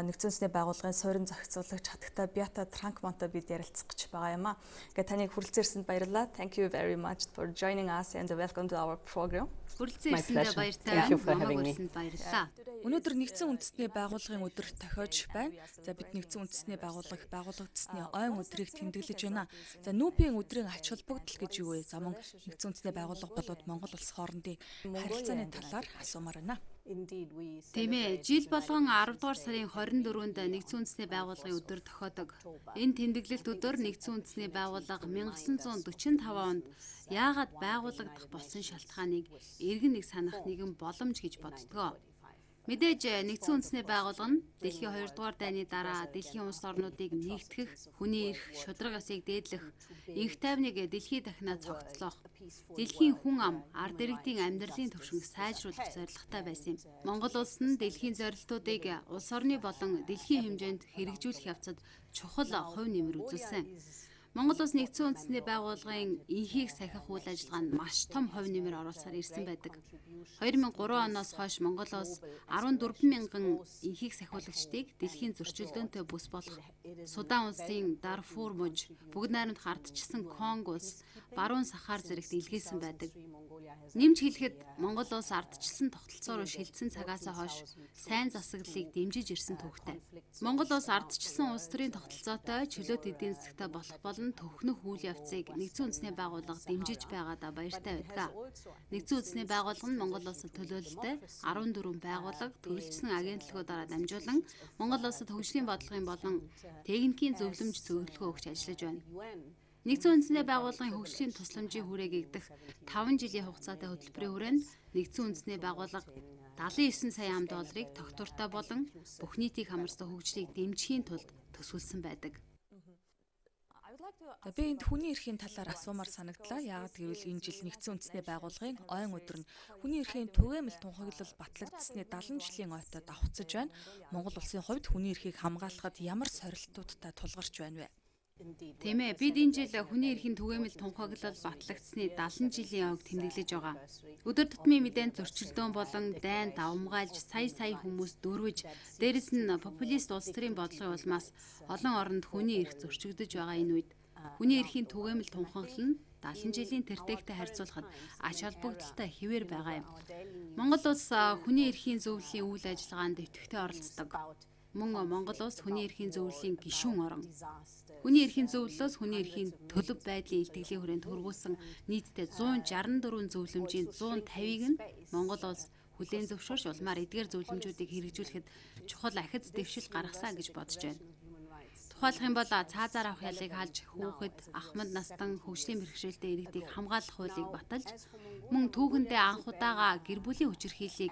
нэгдсэн үндэсний байгууллагын суурин зохицуулагч хатагтай Бята Транкмонтой бид ярилцах гэж байгаа юм аа. Ингээд таныг хүрэлцээрсэнд баярлалаа. Thank you very much for joining us and welcome to our program. Хүрэлцээрсэнд баярлалаа. Өнөөдөр нэгдсэн үндэсний байгууллагын өдөр тохиож байна. За бид нэгдсэн үндэсний байгуулагдсны ойн өдрийг тэмдэглэж байна. За нүүпийн өдрийн ач холбогдол гэж юу вэ? За мөн нэгдсэн үндэсний байгууллага болоод Монгол улс хоорондын харилцааны талаар асуумаар байна. Тийм ээ, жил болгон 10 дугаар сарын 24-нд нэгдсэн үндэсний байгууллагын өдөр тохиодог. Энэ тэмдэглэлт өдөр нэгдсэн үндэсний байгууллага 1945 онд яагаад байгуулагдах болсон шалтгааныг иргэн нэг санах нэгэн боломж гэж боддгоо. Мэдээж нэгдсэн үндэсний байгууллага нь дэлхийн 2 дугаар дайны дараа дэлхийн улс орнуудыг нэгтгэх, хүний эрх, шударга ёсыг дээдлэх, инх тайвныг дэлхий дахинаа цогцлоох, дэлхийн хүн ам, ард иргэдийн амьдралын түвшинг сайжруулах зорилготой байсан юм. Монгол улс нь дэлхийн зорилтуудыг улс орны болон дэлхийн хэмжээнд хэрэгжүүлэх явцад чухал хувь нэмэр үзүүлсэн. Монгол улс нэгдсэн үндэсний байгууллагын инхийг сахих үйл ажиллагаа нь маш том хувь нэмэр оруулсаар ирсэн байдаг. 2003 оноос хойш Монгол улс 14 мянган инхийг сахиулагчдыг дэлхийн зөрчилдөөнтэй бүс болох Судан улсын Дарфур муж, бүгд найрамд хардчсан Конго улс, баруун Сахар зэрэгт илгээсэн байдаг. Нэмж хэлэхэд Монгол улс ардчилсан тогтолцоо руу шилжсэн цагаас хойш сайн засаглалыг дэмжиж ирсэн төвхтэй. Монгол улс ардчилсан улс төрийн тогтолцоотой чөлөөт эдийн засгтай болох болон төвхнөх үйл явцыг нэгдсэн үндэсний байгууллага дэмжиж байгаадаа баяртай байдаг. Нэгдсэн үндэсний байгууллага нь Монгол улсад төлөөлөлтөй 14 байгууллага, төрөлжсөн агентлагуудаараа дамжуулан Монгол улсад хөгжлийн бодлогын болон техникийн зөвлөмж зөвлөгөө өгч ажиллаж байна. Нэгдсэн үндэсний байгууллагын хөгжлийн тусламжийн хүрээг игдэх 5 жилийн хугацаатай хөтөлбөрийн хүрээнд нэгдсэн үндэсний байгууллага 79 сая $, тогтвортой болон бүх нийтийг хамарсан хөгжлийг дэмжихийн тулд төсвөлсөн байдаг. Би энд хүний эрхийн талаар асуумаар санагдлаа. Яагаад гэвэл энэ жил нэгдсэн үндэсний байгууллагын ойн өдөр нь хүний эрхийн түгээмэл тунхаглал батлагдсны 70 жилийн ойтой давхцаж байна. Монгол улсын хувьд хүний эрхийг хамгаалахад ямар сорилтуудтай тулгарч байна вэ? Тийм ээ, бид энэ жил хүний эрхийн түгээмэл тунхаглал батлагдсны 70 жилийн ойг тэмдэглэж байгаа. Өдөр тутмын мэдээнд зөрчилдөөн болон дайн давмгайлж сая хүмүүс дөрвөж, дээрэс нь популист улс төрийн бодлогын улмаас олон оронд хүний эрх зөрчигдөж байгаа энэ үед хүний эрхийн түгээмэл тунхаглал нь 70 жилийн тэртэгтэй харьцуулахад ач холбогдолтой хэвээр байгаа юм. Монгол улс хүний эрхийн зөвлөлийн үйл ажиллагаанд идэвхтэй оролцдог. Мөн Монгол улс хүний эрхийн зөвлөлийн гишүүн орон. Хүний эрхийн зөвлөлөөс хүний эрхийн төлөв байдлын илтгэлийн хүрээнд хөрвүүлсэн нийтдээ 164 зөвлөмжийн 150-ыг нь Монгол улс хүлээн зөвшөөрч улмаар эдгээр зөвлөмжүүдийг хэрэгжүүлэхэд чухал ахиц дэвшил гаргасан гэж бодож байна. Тухайлах юм бол цаазаар авах ялыг халж хүүхэд, ахмад настан хөгжлийн бэрхшээлтэй иргэдийг хамгаалах хуулийг баталж, мөн түүхэндээ анх удаага гэр бүлийн хүчирхийллийг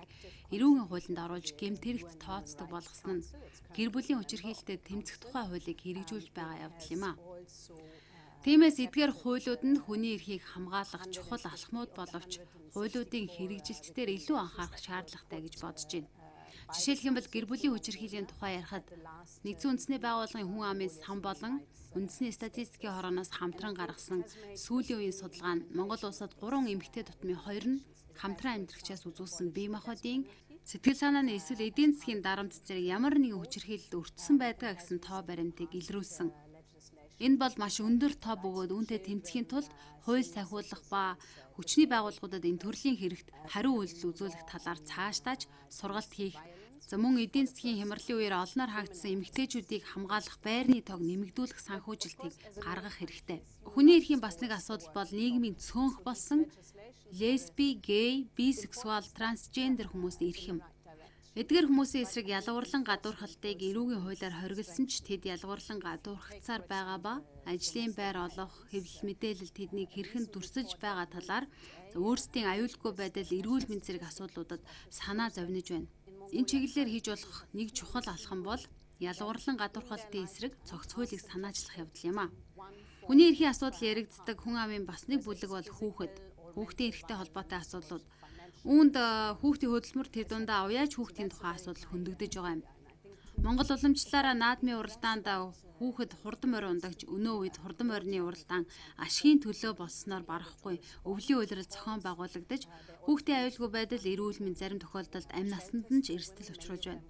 эрүүгийн хуулинд оруулж гэмтэрэгт тооцдог болгосон нь гэр бүлийн хүчирхийлэлтэд тэмцэх тухай хуулийг хэрэгжүүлж байгаа явдал юм а. Тиймээс эдгээр хуулиуд нь хүний эрхийг хамгаалах чухал алхмууд боловч хуулиудын хэрэгжилт дээр илүү анхаарах шаардлагатай гэж бодож байна. Жишээлх юм бол гэр бүлийн хүчирхийллийн тухай ярихад нэгдсэн үндэсний байгууллагын хүн амын сан болон үндэсний статистикийн хорооноос хамтран гаргасан сүүлийн үеийн судалгаа нь Монгол улсад 3 эмэгтэй тутмын 2 нь хамтран амьдрагчаас үзүүлсэн бие махбодын сэтгэл санааны эсвэл эдийн засгийн дарамт зэрэг ямар нэгэн хүчирхийлэлд өртсөн байдгаа гэсэн тоо баримтыг илрүүлсэн. Энэ бол маш өндөр тоо бөгөөд үүнтэй тэмцэхийн тулд хууль сайхуулах ба хүчний байгууллагуудад энэ төрлийн хэрэгт хариу үйлдэл үзүүлэх талаар цаашдаач сургалт хийх. Мөн эдийн засгийн хямралын үеэр олноор хаагдсан эмэгтэйчүүдийг хамгаалах байрны тоог нэмэгдүүлэх санхүүжилтийг гаргах хэрэгтэй. Хүний эрхийн бас нэг асуудал бол нийгмийн цөөнх болсон лесби, гей, бисексуал, трансгендер хүмүүсийн эрх юм. Эдгээр хүмүүсийн эсрэг ялгуурлан гадуурхалтыг эрүүгийн хуулиар хориглосон ч тэд ялгуурлан гадуурхацаар байгаа ба ажлын байр олох, хэвлэл мэдээлэл тэднийг хэрхэн дүрсэж байгаа талаар өөрсдийн аюулгүй байдал, эрүүл мэндийн зэрэг асуудлуудад санаа зовниж байна. Энэ чиглэлээр хийж болох нэг чухал алхам бол ялгуурлан гадуурхалтын эсрэг цогц хуулийг санаачлах явдал юм а. Хүний эрхийн асуудал яригддаг хүн амын бас нэг бүлэг бол хүүхэд. Хүүхдийн эрхтэй холбоотой асуудлууд. Үүнд хүүхдийн хөдөлмөр тэр дундаа уяаж хүүхдийн тухай асуудал хөндөгдөж байгаа юм. Монгол уламжлалаараа наадмын уралдаанд хүүхэд хурдан морь ундагч өнөө үед хурдан морины уралдаан ашигын төлөө болсноор барахгүй өвлийн улирал зохион байгуулагдаж хүүхдийн аюулгүй байдал, эрүүл мэнд зарим тохиолдолд амь насанд нь ч эрсдэл учруулж байна.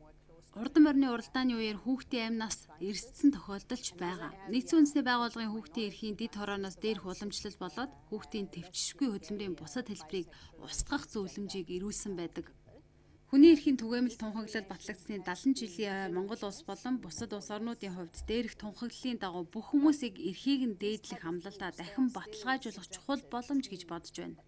Хурдан морины уралдааны үеэр хүүхдийн амь нас эрсдсэн тохиолдолч байгаа. Нэгдсэн үндэсний байгууллагын хүүхдийн эрхийн дэд хорооноос дээрх уламжлал болоод хүүхдийн төвчшгүй хөдөлмөрийн бусад хэлбэрийг устгах зөвлөмжийг ирүүлсэн байдаг. Хүний эрхийн түгээмэл тунхаглал батлагдсны 70 жилийн Монгол улс болон бусад улс орнуудын хувьд дээрх тунхаглалын дагуу бүх хүмүүсийг эрхийг нь дээдлэх амлалтаа дахин баталгаажуулах чухал боломж гэж бодож байна.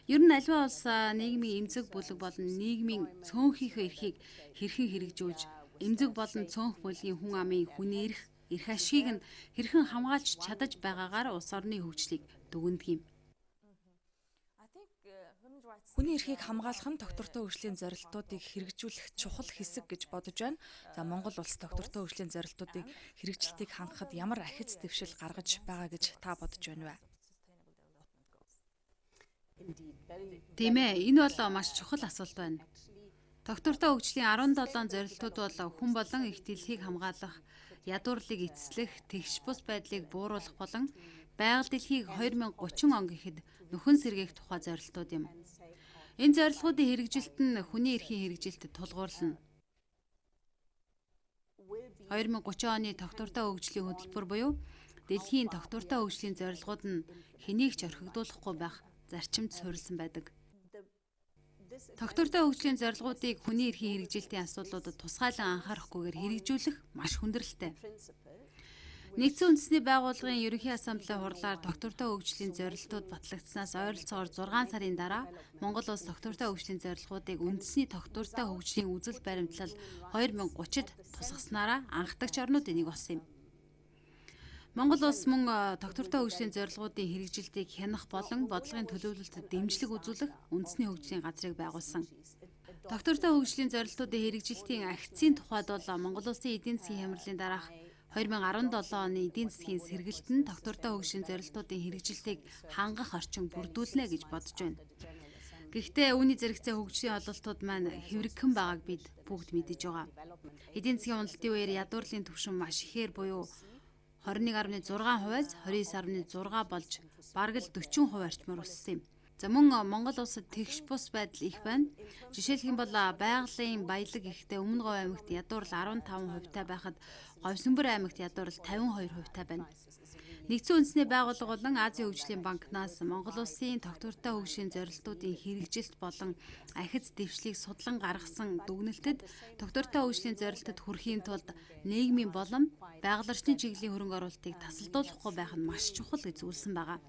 Ер нь аливаа улс нийгмийн эмзэг бүлэг болон нийгмийн цөөнхийнхөө эрхийг хэрхэн хэрэгжүүлж, эмзэг болон цөөнх бүлгийн хүн амын хүний эрх ашигыг нь хэрхэн хамгаалж чадаж байгаагаар улс орны хөгжлийг дүгнэдэг юм. Хүний эрхийг хамгаалах нь доктортой хөгжлийн зорилтуудыг хэрэгжүүлэх чухал хэсэг гэж бодож байна. За Монгол улс доктортой хөгжлийн зорилтуудыг хэрэгжилтийг хангахад ямар ахиц дэвшил гаргаж байгаа гэж та бодож байна вэ? Тийм ээ, энэ бол маш чухал асуулт байна. Доктортой хөгжлийн 17 зорилтууд бол хүн болон их дэлхийг хамгаалах, ядуурлыг эцэслэх, тэгш бус байдлыг бууруулах болон байгаль дэлхийг 2030 он гэхэд нөхөн сэргээх тухай зорилтууд юм. Энэ зорилгоодын хэрэгжилт нь хүний эрхийн хэрэгжилтэд тулгуурлана. 2030 оны доктортой хөгжлийн хөтөлбөр буюу дэлхийн доктортой хөгжлийн зорилгууд нь хэнийг ч орхигдуулахгүй байх зарчимд суурилсан байдаг. Доктортой хөгжлийн зорилгоодыг хүний эрхийн хэрэгжилтийн асуудлуудад тусгайлан анхаарахгүйгээр хэрэгжүүлэх маш хүндрэлтэй. Нэгдсэн үндэсний байгууллагын ерөнхий ассамблеийн хурлаар доктортой хөгжлийн зорилтууд батлагдсанаас ойролцоогоор 6 сарын дараа Монгол улс доктортой хөгжлийн зорилгоодыг үндэсний доктортой хөгжлийн үзэл баримтлал 2030-д тусгаснараа анхдагч орнуудын нэг болсон юм. Монгол улс мөн доктортой хөгжлийн зорилгоодын хэрэгжилтийг хянах болон бодлогын төлөвлөлтөд дэмжлэг үзүүлэх үндэсний хөгжлийн газрыг байгуулсан. Доктортой хөгжлийн зорилтуудын хэрэгжилтийн агцын тухайд бол Монгол улсын эдийн засгийн хямралын дараах 2017 оны эдийн засгийн сэргэлт нь доктортой хөгжлийн зорилтуудын хэрэгжилтийг хангах орчин бүрдүүлнэ гэж бодож байна. Гэхдээ үүний зэрэгцээ хөгжлийн ололтууд маань хэврэгхэн байгааг бид бүгд мэдэж байгаа. Эдийн засгийн уналтын үеэр ядуурлын түвшин маш ихээр буюу 21.6%-аас 29.6 болж бараг л 40% орчмоор өссөн юм. За мөн Монгол улсад тэгш бус байдал их байна. Жишээлх юм бол байгалийн баялаг ихтэй Өмнө Говь аймагт ядуурл 15% байхад Говьсөнбөр аймагт ядуурл 52% байна. Нэгдсэн үндэсний байгууллага болон Азийн хөгжлийн банкнаас Монгол улсын доктортой хөгжлийн зорилтуудын хэрэгжилт болон ахиц дэвшлийг судлан гаргасан дүгнэлтэд доктортой хөгжлийн зорилтод хүрэхийн тулд нийгмийн болон байгаль орчны чиглэлийн хөрөнгө оруулалтыг тасалдуулахгүй байх нь маш чухал гэж зөвлөсөн байгаа.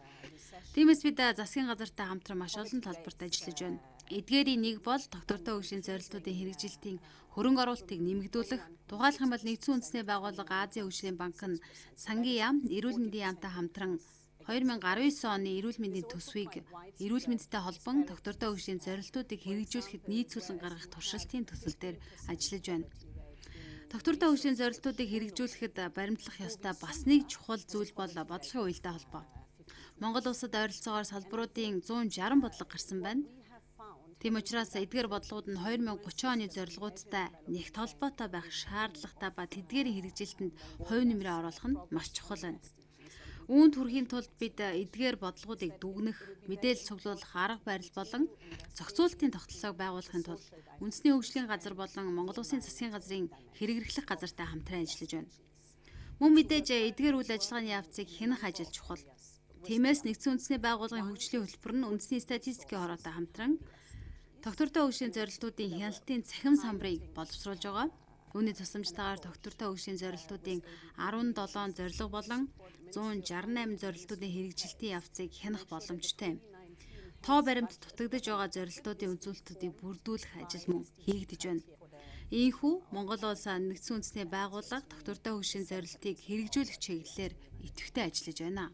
Тиймээс бид засгийн газартай хамтран маш олон талбарт ажиллаж байна. Эдгээрийн нэг бол доктортой хөгжлийн зорилтуудын хэрэгжилтийн хөрөнгө оруулалтыг нэмэгдүүлэх. Тухайлах юм бол Нэгдсэн үндэсний байгууллага Азийн хөгжлийн банк нь сангийн яам, эрүүл мэндийн яамтай хамтран 2019 оны эрүүл мэндийн төсвийг эрүүл мэндтэй холбон доктортой хөгжлийн зорилтуудыг хэрэгжүүлэхэд нийцүүлэн гаргах туршилтын төсөл дээр ажиллаж байна. Доктортой хөгжлийн зорилтуудыг хэрэгжүүлэхэд баримтлах ёстой бас нэг чухал зүйл бол бодлогын уялдаа холбоо. Монгол улсад ойролцоогоор салбаруудын 160 бодлого гарсан байна. Тийм учраас эдгээр бодлогууд нь 2030 оны зорилгоудтай нэгт холбоотой байх шаардлагатай ба тэдгээрийн хэрэгжилтэнд хувь нэмрээ оруулах нь маш чухал байна. Үүнд хүрэхийн тулд бид эдгээр бодлогуудыг дүгнэх, мэдээлэл цуглуулах арга барил болон зохицуулалтын тогтолцоог байгуулахын тулд үндэсний хөгжлийн газар болон Монгол Улсын засгийн газрын хэрэг эрхлэх газартай хамтран ажиллаж байна. Мөн мэдээж эдгээр үйл ажиллагааны явцыг хянах ажил чухал. Тиймээс нэгдсэн үндэсний байгууллагын хөгжлийн хөтөлбөр нь үндэсний статистикийн хороотой хамтран тогтвортой хөгжлийн зорилтуудын хяналтын цахим самбарыг боловсруулж байгаа. Үүний тусламжтайгаар тогтвортой хөгжлийн зорилтуудын 17 зорилго болон 168 зорилтуудын хэрэгжилтийн явцыг хянах боломжтой юм. Тоо баримт дутагдж байгаа зорилтуудын үзүүлэлтүүдийг бүрдүүлэх ажил мөн хийгдэж байна. Ийхүү Монгол улс нэгдсэн үндэсний байгууллага тогтвортой хөгжлийн зорилтыг хэрэгжүүлэх чиглэлээр идэвхтэй ажиллаж байна.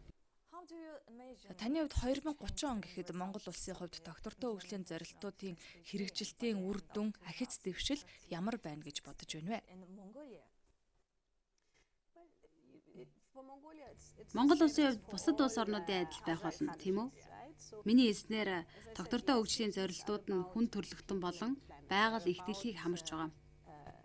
Таны хувьд 2030 он гэхэд Монгол улсын хувьд тогтвортой хөгжлийн зорилтуудын хэрэгжилтийн үр дүн ахиц дэвшил ямар байна гэж бодож байна вэ? Монгол улсын хувьд бусад улс орнуудын адил байх болно, тийм үү? Миний хэлснээр тогтвортой хөгжлийн зорилтууд нь хүн төрөлхтөн болон байгаль их дэлхийг хамарч байгаа.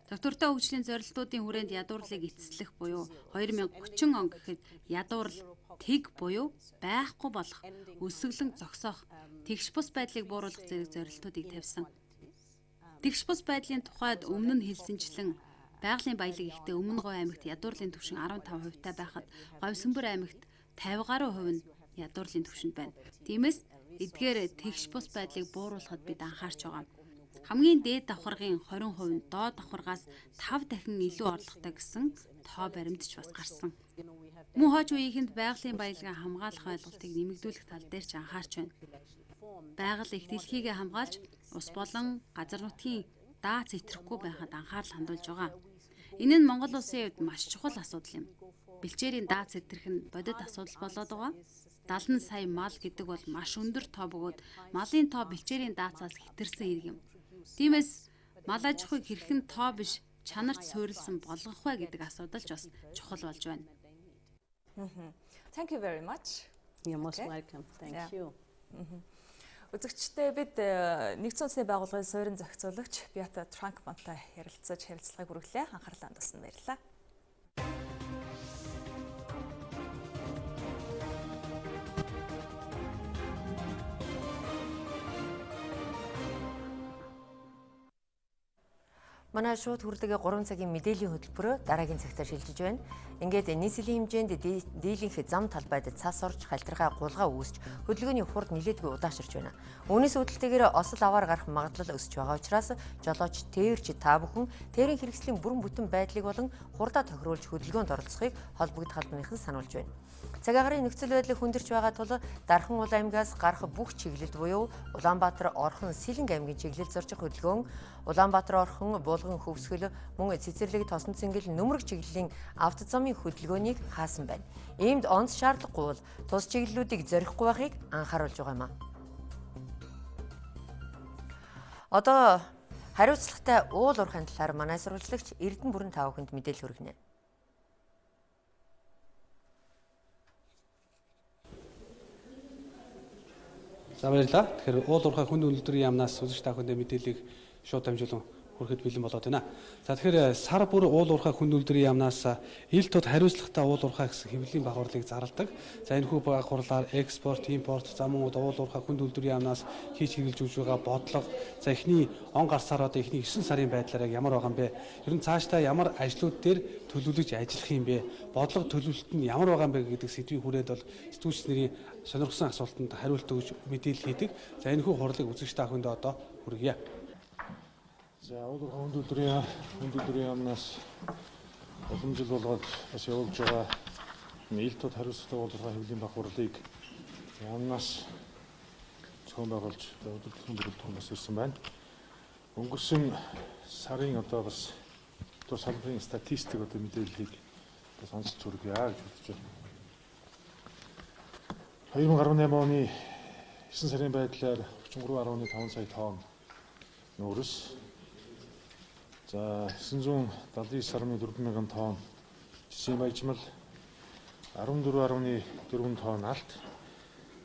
Тогтвортой хөгжлийн зорилтуудын хүрээнд ядуурлыг эцэслэх буюу 2030 он гэхэд ядуурл тэг буюу байхгүй болох, өсөглөн зогсоох, тэгш бус байдлыг бууруулах зэрэг зорилтуудыг тавьсан. Тэгш бус байдлын тухайд өмнө нь хэлсэнчлэн байгалийн баялаг ихтэй Өмнө Говь аймагт ядуурлын түвшин 15% та байхад Говь Сүмбэр аймагт 50% нь ядуурлын түвшинд байна. Тиймээс эдгээр тэгш бус байдлыг бууруулахад бид анхаарч байгаа. Хамгийн дээд давхаргын 20% нь доод давхаргаас 5 дахин илүү орлоготой гэсэн тоо баримтч бас гарсан. Мөн хойч үеийнхэнд байгалийн баялагаа хамгаалах ойлголтыг нэмэгдүүлэх тал дээр ч анхаарч байна. Байгаль их дэлхийгээ хамгаалж ус болон газар нутгийн даац итгэхгүй байхад анхаарал хандуулж байгаа. Энэ нь Монгол улсын хувьд маш чухал асуудал юм. Бэлчээрийн даац итгэх нь бодит асуудал болоод байгаа. 70 сая мал гэдэг бол маш өндөр тоо бөгөөд малын тоо бэлчээрийн даацаас хэтэрсэн хэрэг юм. Тиймээс мал аж ахуйг хэрхэн тоо биш чанарт суурилсан болгох вэ гэдэг асуудал ч бас чухал болж байна. Thank you very much. You're most welcome. Thank you. Үзэгчдээ бид нэгдсэн үндэсний байгууллагын суурин зохицуулагч Бята Транкмантай ярилцаж харилцлагыг хүргэлээ. Анхаарлаа хандуулсан баярлалаа. Манай шууд хүрдэг 3 цагийн мэдээллийн хөтөлбөрөөр дараагийн цагтаа шилжиж байна. Ингээд нийслэлийн хэмжээнд дийлэнх зам талбайд цас орж халтргаа гулгаа үүсч хөдөлгөөний хурд нилээдгүй удаашрч байна. Үүнээс үүдэлтэйгээр осол аваар гарах магадлал өсөж байгаа учраас жолооч тээвэрч та бүхэн тээврийн хэрэгслийн бүрэн бүтэн байдлыг болон хурдаа тохируулж хөдөлгөөнд оролцохыг холбогдох албаныхан сануулж байна. Цагаагаарын нөхцөл байдлыг хүндэрч байгаа тул Дархан Уул аймгаас гарах бүх чиглэлд буюу Улаанбаатар, Орхон, Сэлэнг аймгийн чиглэлд зорчих хөдөлгөөн, Улаанбаатар, Орхон, Булган, Хөвсгөл, мөн Цэцэрлэг, Тосон цэнгэл, Нөмрөг чиглэлийн автозамын хөдөлгөөнийг хаасан байна. Иймд онц шаардлагагүй бол тус чиглэлүүдийг зорихгүй байхыг анхааруулж байгаа юм а. Одоо хариуцлагатай уул уурхайн талаар манай сурвалжлагч Эрдэнэ бүрэн та бүхэнд мэдээлэл хүргэнэ. За баярлалаа. Тэгэхээр уул уурхай хүнд үйлдвэрийн яамнаас үзэж та бүхэнд мэдээллийг шууд дамжуулан хүрэхэд бэлэн болоод байна. За тэгэхээр сар бүр уул уурхай хүнд үйлдвэрийн яамнаас ил тод хариуцлагатай уул уурхай гэсэн хэвлэлийн багварлыг зарладаг. За энэ хүү багварлаар экспорт, импорт, за мөн уул уурхай хүнд үйлдвэрийн яамнаас хийж хэрэгжилж өгж байгаа бодлого, за эхний он гарсаар одоо эхний 9 сарын байдлаар ямар байгаа юм бэ? Ер нь цаашдаа ямар ажлууд дээр төлөвлөж ажиллах юм бэ? Бодлого төлөвлөлт нь ямар байгаа юм бэ гэдэг сэдвийн хүрээд бол сэтгүүлч нарын сонирхсан асуултанд хариулт өгж мэдээлэл хийдэг. За энэ хүү хурлыг үзэгч та бүхэнд одоо хүргье. За уул уурхай хүнд үйлдвэрийн яамнаас улам жил болгоод бас явуулж байгаа ил тод хариуцлагатай уул уурхай хэвлэлийн багварлыг яамнаас зохион байгуулж өдөртгөн бүрэлдэхүүн бас ирсэн байна. Өнгөрсөн сарын одоо бас тус салбарын статистик одоо мэдээллийг бас онцлж хүргье гэж бодож байна. 2018 оны 9 сарын байдлаар 33.5 сая тонн нүүрс, за 979.4 мянган тонн жишээ баяжмал, 14.4 тонн алт,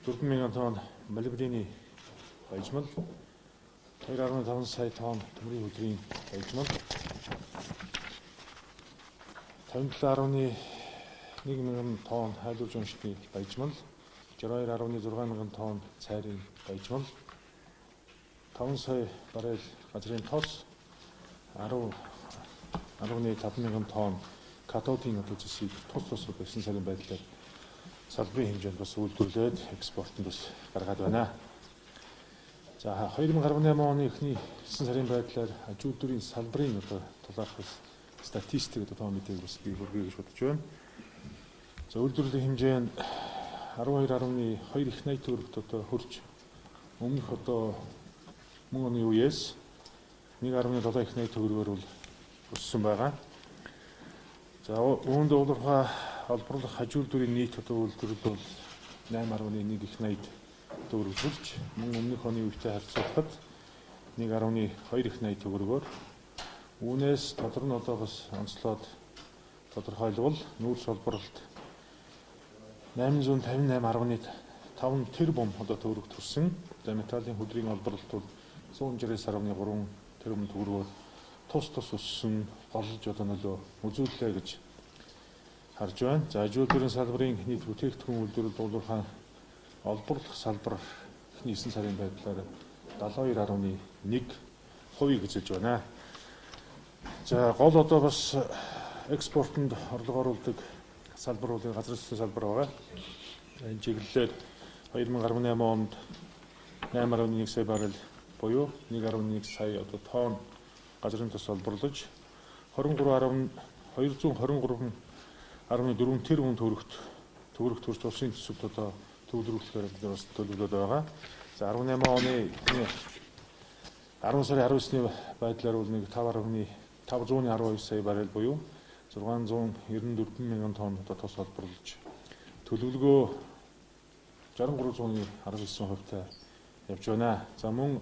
4 мянган тонн молибдений баяжмал, 2.5 сая тонн төмрийн хөдрийн баяжмал, 57.1 мянган тонн хайлуулж уншны баяжмал, 62.6 мянган тонн цайрын баяжмал, 5 сая баррел газрын тос, 10.5 мянган тонн катодын үзэсийг тус байсан сарын байдлаар салбарын хэмжээнд бас үйлдвэрлээд экспортод бас гаргаад байна. За 2018 оны эхний 9 сарын байдлаар аж үйлдвэрийн салбарын талаарх статистик тоон мэдээг бас би хүргэе гэж бодож байна. За үйлдвэрлэлийн хэмжээ нь 12.2 их найт төгрөгт хүрч өмнөх мөн оны үеэс 1.7 их найт төгрөгөөр өссөн байгаа. За үүнд уулуурхай олборлох аж үйлдвэрийн нийт үйлдвэрлэл бол 8.1 их найт төгрөг хүрч мөн өмнөх оны үетэй харьцуулахад 1.2 их найт төгрөгөөр үүнээс тодор нь бас онцлоод тодорхойлбол нүүрс олборлолт 858.5 тэрбум төгрөг төрсөн. За металлын хөдрийн олборлолт бол 169.3 тэрбум төгрөгөөр тус өссөн голж нөлөө үзүүллээ гэж харж байна. За аж үйлдвэрийн салбарын нийт бүтээгдэхүүн үйлдвэрлэл уулуурхай олборлох салбар эхний 9 сарын байдлаар 72.1% гэжэлж байна. За гол бас экспортод орлого оруулдаг салбар бол газар зүйн салбар байгаа. Энэ чиглэлээр 2018 онд 8.1 сая баррел буюу 1.1 сая тонн газрын тос олборлож 223.4 тэрбум төгрөг төрж улсын төсөвт төвлөрүүлэхээр бас төлөвлөд байгаа. За 18 оны 10 сарын 19-ны байдлаар бол 512 сая баррел буюу 694 мянган тонн тос олборлож төлөвлөгөө 63.19% явж байна. За мөн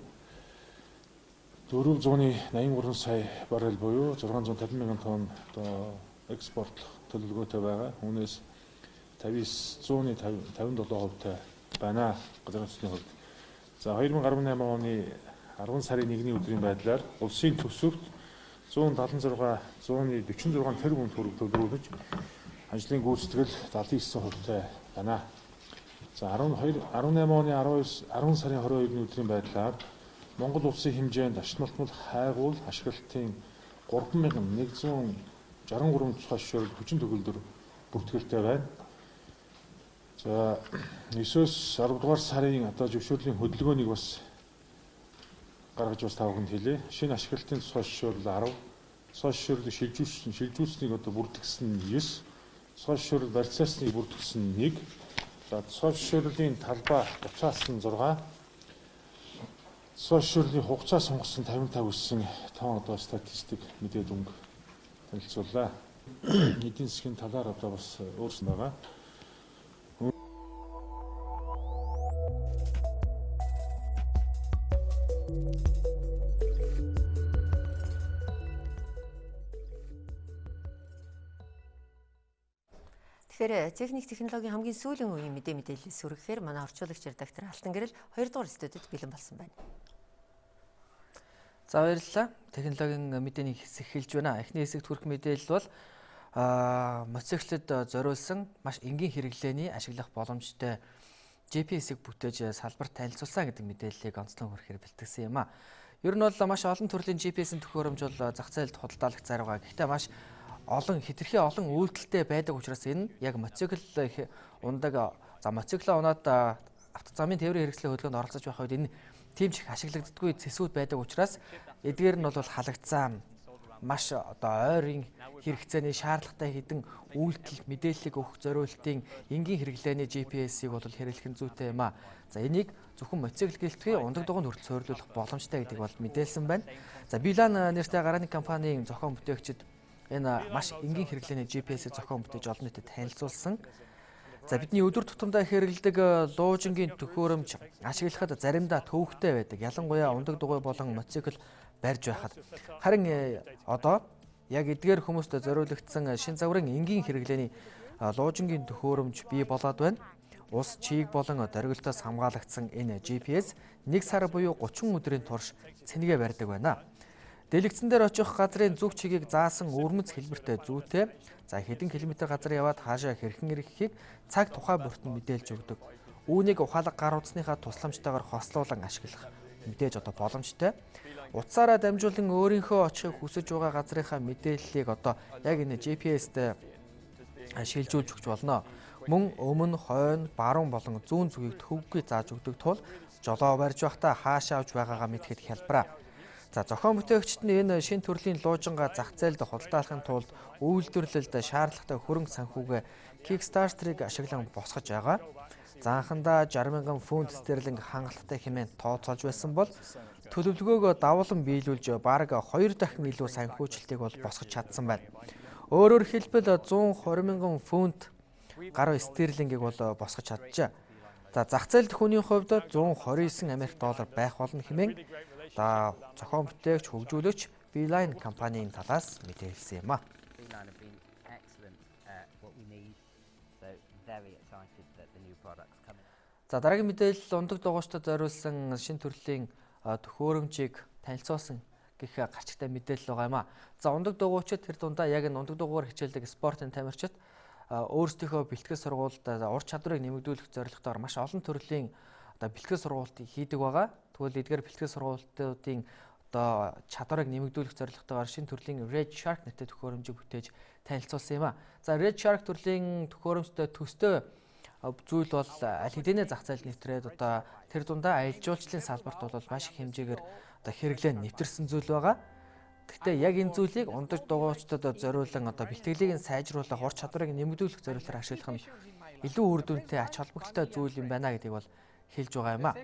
483 сая баррел буюу 650 мянган тонн экспортлох төлөвлөгөөтэй байгаа. Үүнээс 59.57% байна. Газар нутгийн хувьд. За 2018 оны 10 сарын 1-ний өдрийн байдлаар улсын төсөвт 146.46 тэрбум төгрөг төлөвлөж ажлын гүйцэтгэл 79% байна. За 18 оны 10 сарын 22-ны өдрийн байдлаар Монгол улсын хэмжээнд ашигтмал хайгуул ашиглалтын 3163 тухай шишөөрөл хүчин төгөлдөр бүртгэлтэй байна. За 9-өөс 10 дугаар сарын зөвшөөрлийн хөдөлгөөнийг бас гаргаж бас тавханд хэлье. Шинэ ашиглалтын тухай шишөөрөл 10, тухай шишөөрлийг шилжүүлсэнийг бүртгэсэн 9, тухай шишөөрөл барьцаасны бүртгэсэн 1, за тухай шишөөрлийн талбай 30-аас нь 6, тухай шишөөрлийн хугацаа сонгосон 55 өссөн тоон статистик мэдээд өнгө танилцууллаа. Эдийн засгийн талаар бас өөрчлөлт байгаа. Тэгэхээр техник технологийн хамгийн сүүлийн үеийн мэдээлэлээс сүрэхээр манай орчуулагч редактор Алтан Гэрэл 2 дугаар студид бэлэн болсон байна. За баярлалаа. Технологийн мэдээний хэсэг эхэлж байна. Эхний хэсэгт хүрэх мэдээлэл бол мотоциклд зориулсан маш энгийн хэрэглээний ашиглах боломжтой GPS-ийг бүтээж салбарт танилцуулсан гэдэг мэдээллийг онцлон хүрэхээр бэлтгэсэн юм а. Ер нь бол маш олон төрлийн GPS-ийн төхөөрөмж бол зах зээлд худалдаалах зарим байгаа. Гэхдээ маш хэтэрхий олон үйлдэлтэй байдаг учраас энэ яг мотоцикл ундаг мотоциклоо унаад автозамын тээврийн хэрэгслийн хөдөлгөөнд оролцож байх үед энэ тийм ч их ашиглагддаггүй зэсүүд байдаг учраас эдгээр нь бол халагдсан маш ойрын хэрэгцээний шаардлагатай хэдэн үйлдэл мэдээллийг өгөх зориултын энгийн хэрэглээний GPS-ийг бол хэрэглэх нь зүйтэй юм а. За энийг зөвхөн мотоцикл гэлтгий ундаг дугуйн хүртэл суурилуулах боломжтой гэдэг бол мэдээлсэн байна. За Билан нэртэй гарааны компанийн зохион бүтээгчид энэ маш энгийн хэрэглээний GPS-ийг зохион бүтээж олон нийтэд танилцуулсан. За бидний өдөр тутамдаа хэрэглэдэг луужингийн төхөөрөмж ашиглахад заримдаа төвөгтэй байдаг. Ялангуяа ундаг дугуй болон мотоцикл барьж байхад. Харин одоо яг эдгээр хүмүүст зориулагдсан шин загварын энгийн хэрэглээний луужингийн төхөөрөмж бий болоод байна. Ус чийг болон дөргөлтөөс хамгаалагдсан энэ GPS 1 сар буюу 30 өдрийн турш цэнэгээ барьдаг байна. Дэлгэцэн дээр очих газрын зүг чигийг заасан өвөрмөц хэлбэртэй зүйтэй хэдэн километр газар яваад хаашаа хэрхэн ирэхийг цаг тухай бүрт нь мэдээлж өгдөг. Үүнийг ухаалаг гар утасныхаа тусламжтайгаар хослуулан ашиглах мэдээж боломжтой. Утсаараа дамжуулан өөрийнхөө очихыг хүсэж байгаа газрынхаа мэдээллийг яг энэ GPS-тэй шилжүүлж өгч болно. Мөн өмнө, хойно, баруун болон зүүн зүгийг төвөггүй зааж өгдөг тул жолоо барьж байхдаа хаашаа авч байгаагаа мэдхэд хялбараа. Зохион бүтээгчид нь энэ шин төрлийн луужингаа зах зээлд худалдаалахын тулд үйлдвэрлэлд шаардлагатай хөрөнгө санхүүгээ Kickstarter-ыг ашиглан босгож байгаа. Анхандаа 60,000 фунт стерлинг хангалттай хэмээн тооцоолж байсан бол төлөвлөгөөгөө давуулан биелүүлж бараг 2 дахин илүү санхүүжилтийг босгож чадсан байна. Өөрөөр хэлбэл 120,000 фунт гаруй стерлингийг босгож чаджээ. Зах зээлд хүний хувьд 129 Америк доллар байх болно хэмээн зохион бүтээгч хөгжүүлэгч Beeline компанийн талаас мэдээлсэн юм а. Дараагийн мэдээлэл ундаг дугуйчдад зориулсан шинэ төрлийн төхөөрөмжийг танилцуулсан гэх гарчигтай мэдээлэл байгаа юм а. Ундаг дугуйчид тэр дундаа яг энэ ундаг дугуур хичээлдэг спортын тамирчид өөрсдийнхөө бэлтгэл сургуульд ур чадварыг нэмэгдүүлэх зорилготоор маш олон төрлийн бэлтгэл сургуульд хийдэг байгаа. Тэгвэл эдгээр бэлтгэл сургуулиудын чадварыг нэмэгдүүлэх зорилготойгоор шинэ төрлийн Red Shark нэртэй төхөөрөмжийг бүтээж танилцуулсан юм а. Red Shark төрлийн төхөөрөмжтэй төстэй зүйл бол аль хэдийнэ зах зээл нэвтрээд тэр дундаа аялал жуулчлалын салбарт бол маш их хэмжээгээр хэрэглээ нэвтэрсэн зүйл байгаа. Гэхдээ яг энэ зүйлийг ундаг дугуйчдад зориулан бэлтгэлийг нь сайжруулах, ур чадварыг нэмэгдүүлэх зорилгоор ашиглах нь илүү үр дүнтэй ач холбогдолтой зүйл юм байна гэдгийг бол хэлж байгаа юм а.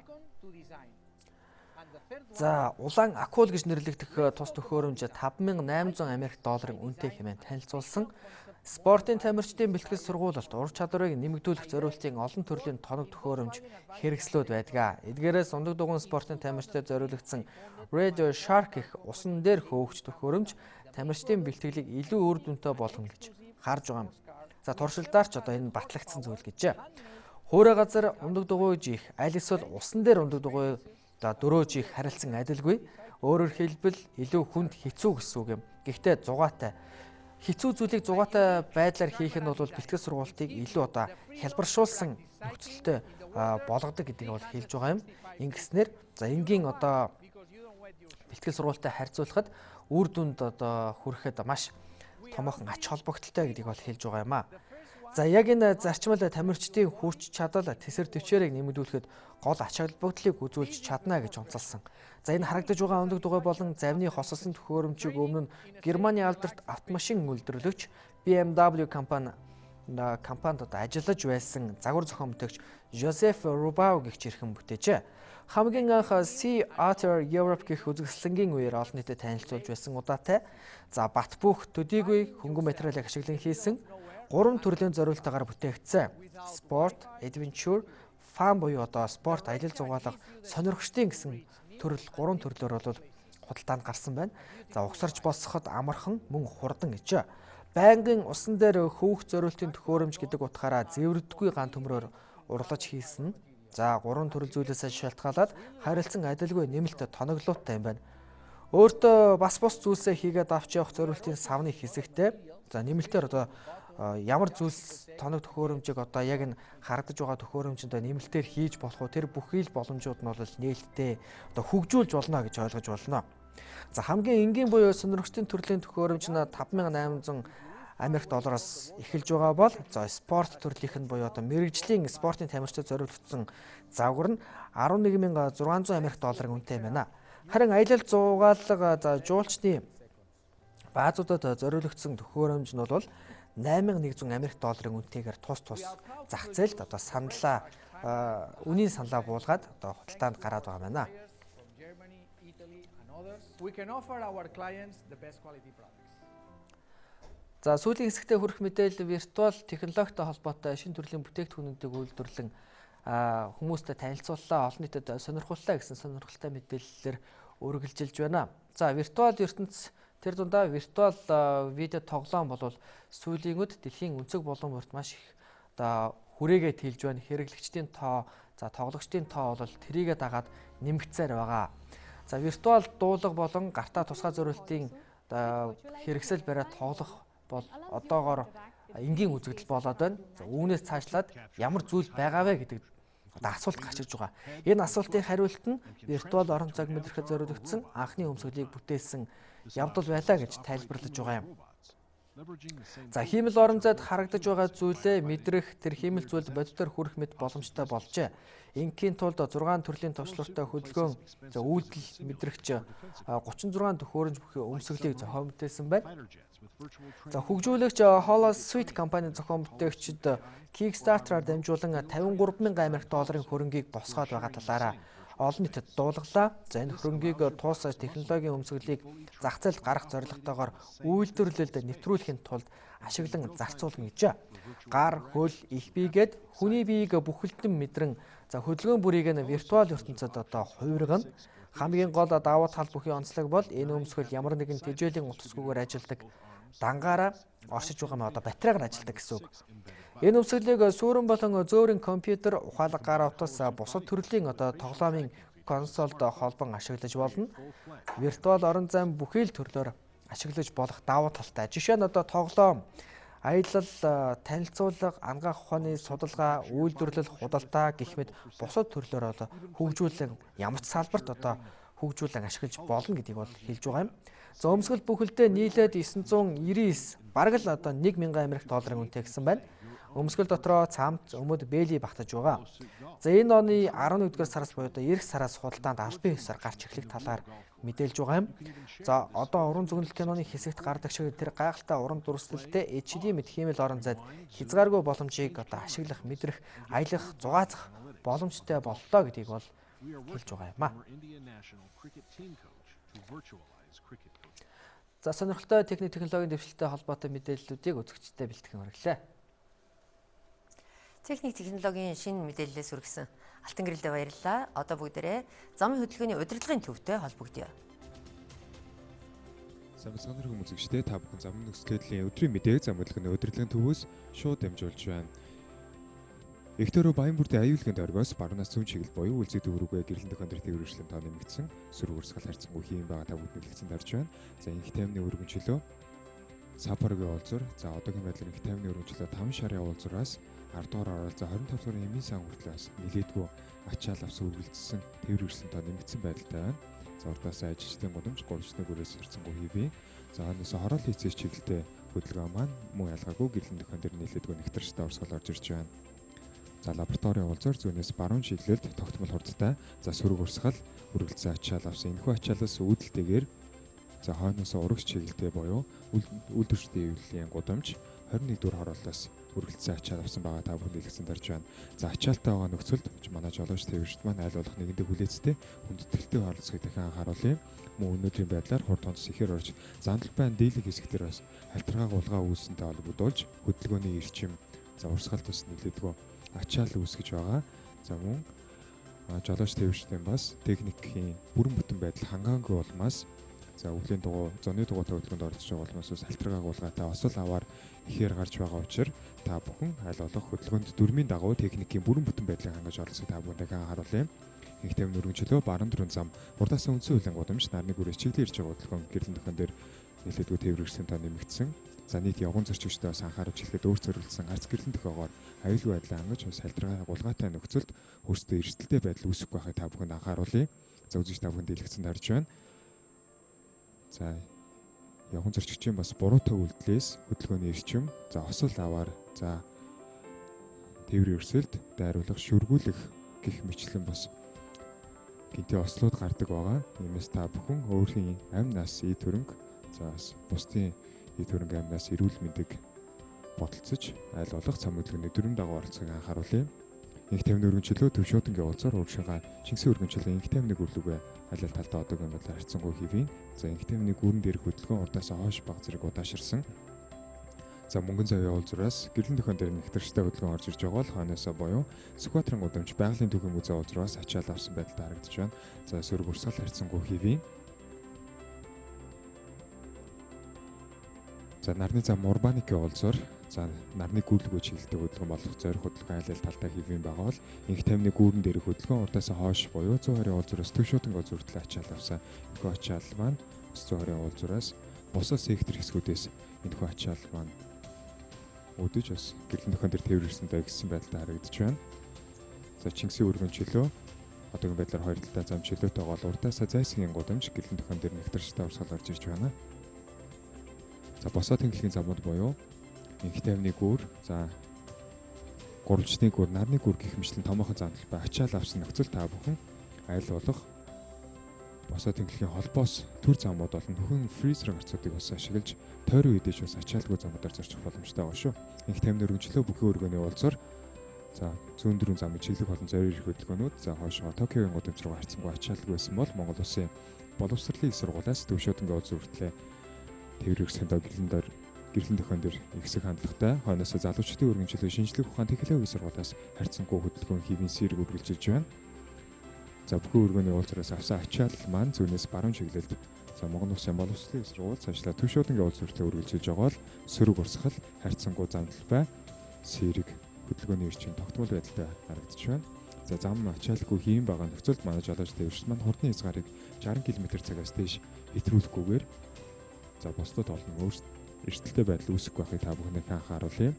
Улаан акул гэж нэрлэгдэх тус төхөөрөмж 5,800 Америк долларын үнэтэй хэмээн танилцуулсан. Спортын тамирчдын бэлтгэл сургуулилт ур чадварыг нэмэгдүүлэх зорилтын олон төрлийн тоног төхөөрөмж хэрэгслүүд байдаг. Эдгээрээс ундаг дугуйн спортын тамирчдад зориулагдсан Red Shark их усан дээр хөөгч төхөөрөмж тамирчдын бэлтгэлийг илүү үр дүнтэй болгоно гэж харж байгаа юм. Туршилтаарч энэ батлагдсан зүйл гэж. Хуурай газар ундаг дугуйж их аль эсвэл усан дээр ундаг дугуй дөрөөж их харилцан адилгүй. Өөрөөр хэлбэл илүү хүнд хэцүү гэсэн үг юм. Гэхдээ зугаатай хэцүү зүйлийг зугаатай байдлаар хийх нь бол бэлтгэл сургуултыг илүү хялбаршуулсан нөхцөлтэй болгодог гэдгийг бол хэлж байгаа юм. Ингэснээр энгийн бэлтгэл сургуультай харьцуулахад үр дүнд хүрэхэд маш томоохон ач холбогдолтой гэдгийг бол хэлж байгаа юм а. Яг энэ зарчмал тамирчдын хүч чадал тэсэр төвчээрийг нэмэгдүүлэхэд гол ач холбогдлыг үзүүлж чадна гэж онцолсон. Энэ харагдаж байгаа ундаг дугуй болон завны хосолсон төхөөрөмжийг өмнө нь Германы алдарт автомашин үйлдвэрлэгч BMW компанид ажиллаж байсан загвар зохион бүтээгч Жозеф Рубау гэгч хэрхэн бүтээжээ. Хамгийн анх Sea Otter Europe гэх үзэсгэлэнгийн үеэр олон нийтэд танилцуулж байсан удаатай бат бөх төдийгүй хөнгөн материалыг ашиглан хийсэн 3 төрлийн зориултаагаар бүтээгдсэн. Sport, Adventure, Fun буюу спорт, аялал жугаалга, сонирхчдын гэсэн төрөл 3 төрлөөр бол худалдаанд гарсан байна. Угсарч босоход амархан мөн хурдан гэж. Байнгын усан дээр хөөх зориултын төхөөрөмж гэдэг утгаараа зэврэгдгүй ган төмрөөр урлаж хийсэн. 3 төрөл зүйлээс шалтгаалаад харилцан адилгүй нэмэлт тоноглолттой юм байна. Өөртөө бас бус зүйлсээ хийгээд авч явах зориултын савны хэсэгтээ нэмэлтээр ямар зүйлс тоног төхөөрөмжийг яг энэ харагдаж байгаа төхөөрөмжөнд нэмэлтээр хийж болох уу, тэр бүхий л боломжууд нь бол нээлттэй хөгжүүлж болно гэж ойлгож болно. Хамгийн энгийн буюу сонирхчдын төрлийн төхөөрөмж нь 5,800 Америк доллараас эхэлж байгаа бол спорт төрлийнх нь буюу мэрэгжлийн спортын тамирчид зориулагдсан загвар нь 11,600 Америк долларын үнэтэй байна. Харин аялал жугаалга жуулчны баазуудад зориулагдсан төхөөрөмж нь бол 8,100 Америк долларын үнэтэйгээр тус зах зээлд саналаа үнийн саналаа буулгаад худалдаанд гараад байгаа байна. Сүүлийн хэсэгтээ хүрэх мэдээлэл виртуал технологитой холбоотой шинэ төрлийн бүтээгдэхүүнүүдийг үйлдвэрлэн хүмүүстэй танилцууллаа, олон нийтэд сонирхолтой гэсэн сонирхолтой мэдээллээр үргэлжилж байна. Виртуал ертөнц тэр дундаа виртуал видео тоглоом бол сүүлийн үед дэлхийн өнцөг болон бүрт маш их хүрээгээ тэлж байна. Хэрэглэгчдийн тоо, за тоглогчдын тоо бол тэрийгэ дагаад нэмэгдсээр байгаа. За виртуал дуулга болон гартаа тусгай зориултын хэрэгсэл бариад тоглох бол одоогоор энгийн үзэгдэл болоод байна. За үүнээс цаашлаад ямар зүйл байгаа вэ гэдэг асуулт гарч иж байгаа. Энэ асуултын хариулт нь виртуал орон зайг мэдрэхэд зориулагдсан анхны өмсгөлийг бүтээсэн явдал байлаа гэж тайлбарлаж байгаа юм. За хиймэл орон зайд харагдаж байгаа зүйлээ мэдрэх, тэр хиймэл зүйл бодитоор хүрэх мэт боломжтой болжээ. Ингийн тулд 6 төрлийн төвчлөртэй хөдөлгөөн үйлдэл мэдрэгч 36 төхөөрөмж бүхий өмсгөлийг зохион бүтээсэн байна. За хөгжүүлэгч Holosuite компани зохион бүтээгчид Kickstarter-аар дамжуулан $53,000 Америк долларын хөрөнгийг босгоод байгаа талаараа олон нийтэд дуулгалаа. За энэ хөрөнгийг туус технологийн өмсгөлийг зах зээлд гаргах зорилготойгоор үйлдвэрлэлд нэвтрүүлэхийн тулд ашиглан зарцуулна гэжээ. Гар, хөл, их биегээд хүний биеийг бүхэлдэн мэдрэн за хөдөлгөөн бүрийг нь виртуал ертөнцид хувиргана. Хамгийн гол давуу тал бүхий онцлог бол энэ өмсгөл ямар нэгэн тэжээлийн утасгүйгээр ажилладаг дангаараа оршиж байгаа батарейгаар ажилладаг гэсэн үг. Энэ өмсгөлийг сүрэн болон зөөрийн компьютер, ухаалаг гар утас, бусад төрлийн тоглоомын консолд холбон ашиглаж болно. Виртуал орон зайн бүхий л төрлөөр ашиглаж болох давуу талтай. Жишээ нь тоглоом, аялал, танилцуулга, ангаах ухааны судалгаа, үйлдвэрлэл, худалдаа гэх мэт бусад төрлөөр хөгжүүлэн ямар ч салбарт хөгжүүлэн ашиглаж болно гэдгийг бол хэлж байгаа юм. За өмсгөл бүхэлдээ нийлээд 999 бараг л $1,000 Америк долларын үнэтэй гэсэн байна. Өмсгөл дотроо цамц, өмд, бэйли багтаж байгаа. За энэ оны 11-р сараас буюу эх сараас худалдаанд албан ёсоор гарч эхлэх талаар мэдээлж байгаа юм. За одоо уран зөгнөлт киноны хэсэгт гардаг шиг тэр гайхалтай уран дүрслэлтэй HD мэт хиймэл орон зайд хязгааргүй боломжийг ашиглах, мэдрэх, аялах, зугаацах боломжтой боллоо гэдгийг бол хэлж байгаа юм аа. За сонирхолтой техник технологийн дэвшилтэй холбоотой мэдээллүүдийг үзэгчдэд бэлтгэн хүргэлээ. Техник технологийн шинэ мэдээллээс үргэсэн алтан гэрэлдээ баярлалаа. Одоо бүгдээрээ замын хөдөлгөөний удирдлагын төвтэй холбогдъё. Самбасганы хүмүүжигчтэй та бүхэн замын нөхцөлийн өдрийн мэдээг зам хөдөлгөөний удирдлагын төвөөс шууд дамжуулж байна. Эхтөрөө Баянбүрдийн аюулгын дөргөөс баруунаас зүүн чиглэл буюу үлзий төврүүгээ гэрэлэн дөхөн төвөрчлэн тоо нэмэгдсэн сөрөг урсгал харьцангуй хийм байгаа та бүхэнд нэлэгдсэн дарж байна. За инх таймны өргөнчлөө Сапорогийн уулзуур, за одоогийн байдлаар инх таймны өргөнчлөө 5 шарын уулзуураас 10 дугаар оролцоо 25 дугаар эмийн сан хүртэл бас нэлээдгүй ачаал авс үргэлжилсэн төвөр ирсэн тоо нэмэгдсэн байдалтай байна. За урдаас ажилчдын гудамж 3-ны гүрээс харьцангуй хийвээ. За хойноос хороол хийцээс чиглэлтэй хөдөлгөөн маань муу ялгаагүй гэрэлэн дөхөн дээр нэлээдгүй нэгтэрчтэй урсгал орж ирж байна. За лабораторийн уулзуур зүүнээс баруун чиглэлд тогтмол хурдтай за сөрөг урсгал үргэлжлэн ачаал авсан энэхүү ачаалаас үүдэлтэйгээр за хойноос урагш чиглэлтэй буюу үйлдвэрчдийн эвлэлийн гудамж 21 дугаар хороолоос үргэлжлэн ачаал авсан байгаа та бүхэнд илгэсэн дарж байна. За ачаалтай байгаа нөхцөлд манай жолооч төвөрчд маань аль болох нэгэндээ хүлээцтэй хүндэтгэлтэй харилцахыг дахин анхааруулъя. Мөн өнөөдрийн байдлаар хурд тонц ихээр орж зандал байн дийлэг хэсэгтэр бас хальтргаа гулгаа үүсэнтэй холбогдуулж хөдөлгөөний эрчим за урсгал тус нэлээдгүй ачаал үүсгэж байгаа. За мөн жолооч төвөрчдийн бас техникийн бүрэн бүтэн байдал хангаагүй улмаас за өвлийн дугуй зоны дугуйтай хөдөлгөөнд оролцож байгаа улмаас салтрагаа гуулгаатай осол аваар ихээр гарч байгаа учраас та бүхэн аль болох хөдөлгөөнд дүрмийн дагуу техникийн бүрэн бүтэн байдлыг хангаж оролцохыг та бүхэнд дахин харуулъя. Инх тайвны өргөнчлөө баруун дөрвөн зам урдаас үндсэн хөлэн гудамж нарны гүрээс чиглэл ирж байгаа хөдөлгөөн гэрэлэн дөхөн дээр нэлээдгүй тээврэгсэн тоо нэмэгдсэн. За нийт явган зорчигчдээ бас анхааруулж хэлэхэд өөр зориулсан арц гэрэлэн дөхөөгоор аюулгүй байдлаа хангаж салтрагаа гулгаатай нөхцөлд өөрсдөө эрсдэлтэй байдал үүсэхгүй байхыг та бүхэнд анхааруулъя. За үзэж та бүхэнд илгэсэн дарж байна. За явган зорчигчийн бас буруутай үйлдэлээс хөдөлгөөний эрчим, за осол аваар, за тээврийн өрсөлд дайруулах, шүргүүлэх гэх мэтлэн бас гинти ослууд гардаг байгаа. Иймээс та бүхэн өөрийн амь нас, ий төрөнг, за бас бусдын ий төрөнг амь нас эрүүл мэндийг бодолцож аль болох цам хөдөлгөөний дүрм дагуу оролцохыг анхааруулъя. Инх тайвны өргөнчлөө төв шуудангийн уулзаар ууршингаа Чингисийн өргөнчлөө инх тайвны гүрлүгэ аль аль талдаа одоогийн байдлаар харьцангуй хэвийн. За инх тайвны гүрэн дээрх хөдөлгөөн урдаас хойш баг зэрэг удааширсан. За мөнгөн завьяа уулзуураас гэрэлэн дөхөн дээр нэгтэрчтэй хөдөлгөөн орж ирж байгаа бол хойноосоо буюу Сүхбаатарын гудамж байгалийн түүхийн музей уулзуураас ачаал авсан байдалтай харагдаж байна. За сөрөг урсгал харьцангуй хэвийн. За нарны зам урбаникийн уулзуур За нарны гүйрлэгөө чиглэлтэй хөдөлгөөн болох зорих хөдөлгөөн айл талдаа хийвэн байгаа бол инх тайвны гүүрэн дээрх хөдөлгөөн урдаас хойш буюу 120 уулзуураас төвшөөдөнгө уулзууртлаа ачаал авсан. Энэхүү ачаал маань 120 уулзуураас босоо сектор хэсгүүдээс энэхүү ачаал маань өдөж бас гэрлэн төхөн дээр тээвэрсэн даа гэсэн байдалтай харагдаж байна. За Чингисийн өргөн чөлөө одоогийн байдлаар хоёр талдаа зам чөлөөтэй гол урдаасаа зайсгийн гудамж гэрлэн төхөн дээр нэгтэрчтэй урсгал орж ирж байна. За босоо тэнхлэгийн замууд буюу инх тайвны гүүр, за гурвчны гүүр, нарны гүүр гэх мэтлэн томоохон замтал ба ачаал авсан нөхцөл та бүхэн айл болох босоо тэнхлэгийн холбоос төр замууд болон нөхөн фризер гарцуудыг бас ашиглаж тойрон үедээ бас ачаалгүй замуудаар зорчих боломжтой байгаа шүү. Инх тайвны өргөнчлөө бүхэн өргөний уулзаар за зүүн дөрвөн замын чиглэг болон зориулах хөдөлгөөнүүд за хойшоо Токиогийн гудамж руу харьцангуй ачаалгүй байсан бол Монгол Улсын боловсролын их сургуулиас төвшөөдөнгөө уулз хүртлээ тээврийн сэндөө гэрлэн төхөн дээр ихсэг хандлагатай хойноос залуучдын өргөнчлөө шинжлэх ухаан технологийн сургуулиас харьцангуй хөдөлгөөн хийвийн сэрэг үргэлжилж байна. За бүхэн өргөний уулзраас авсан ачаал маань зүүнээс баруун чиглэлд за Монгол Улсын боловсролын их сургууль цаашлаа төвшөөдөнгөө уулз хүртлээ үргэлжилж байгаа бол сөрөг урсгал харьцангуй замтал бай сэрэг хөдөлгөөний эрчим тогтмол байдалтай харагдаж байна. За зам ачаалгүй хийм байгаа нөхцөлд манай жолооч тээвэрч маань хурдны хязгаарыг 60 км/цагаас дээш хэтрүүлэхгүйгээр за бусдад олон эрсдэлтэй байдал үүсэхгүй байхыг та бүхэнд анхааруулъя.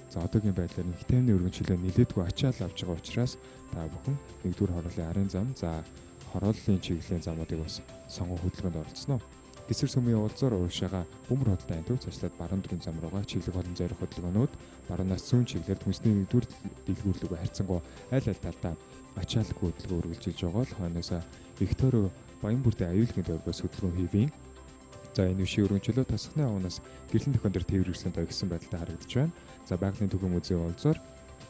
За одоогийн байдлаар инх тайвны өргөнчлөө нэлээдгүй ачаал авч байгаа учраас та бүхэн нэгдүгээр хорооллын арын зам, за хорооллын чиглэлийн замуудыг бас сонгон хөдөлгөөнд оролцсноо. Гэсэр сүмийн уулзаар уушаага бөмбөр хөдөлгөөний төв цаашлаад баруун дөрвөн зам руугаа чиглэг болон зорих хөдөлгөөнүүд баруунаас зүүн чиглэлд хүнсний нэгдүгээр дэлгүүрлэгөө харьцангуй айл талдаа ачаалгүй хөдөлгөөн үргэлжилж байгаа л хойноосоо Викторио Баянбүрдийн аюулгүй дөрвөөс хөдөлгөөн хийвэн. За энэ үшийн өргөнчлөө тасхны авнаас гэрлэн төхөн дээр тээвэрсэн доо гэсэн байдалтай харагдаж байна. За байгалийн төгөө музейн уулзаар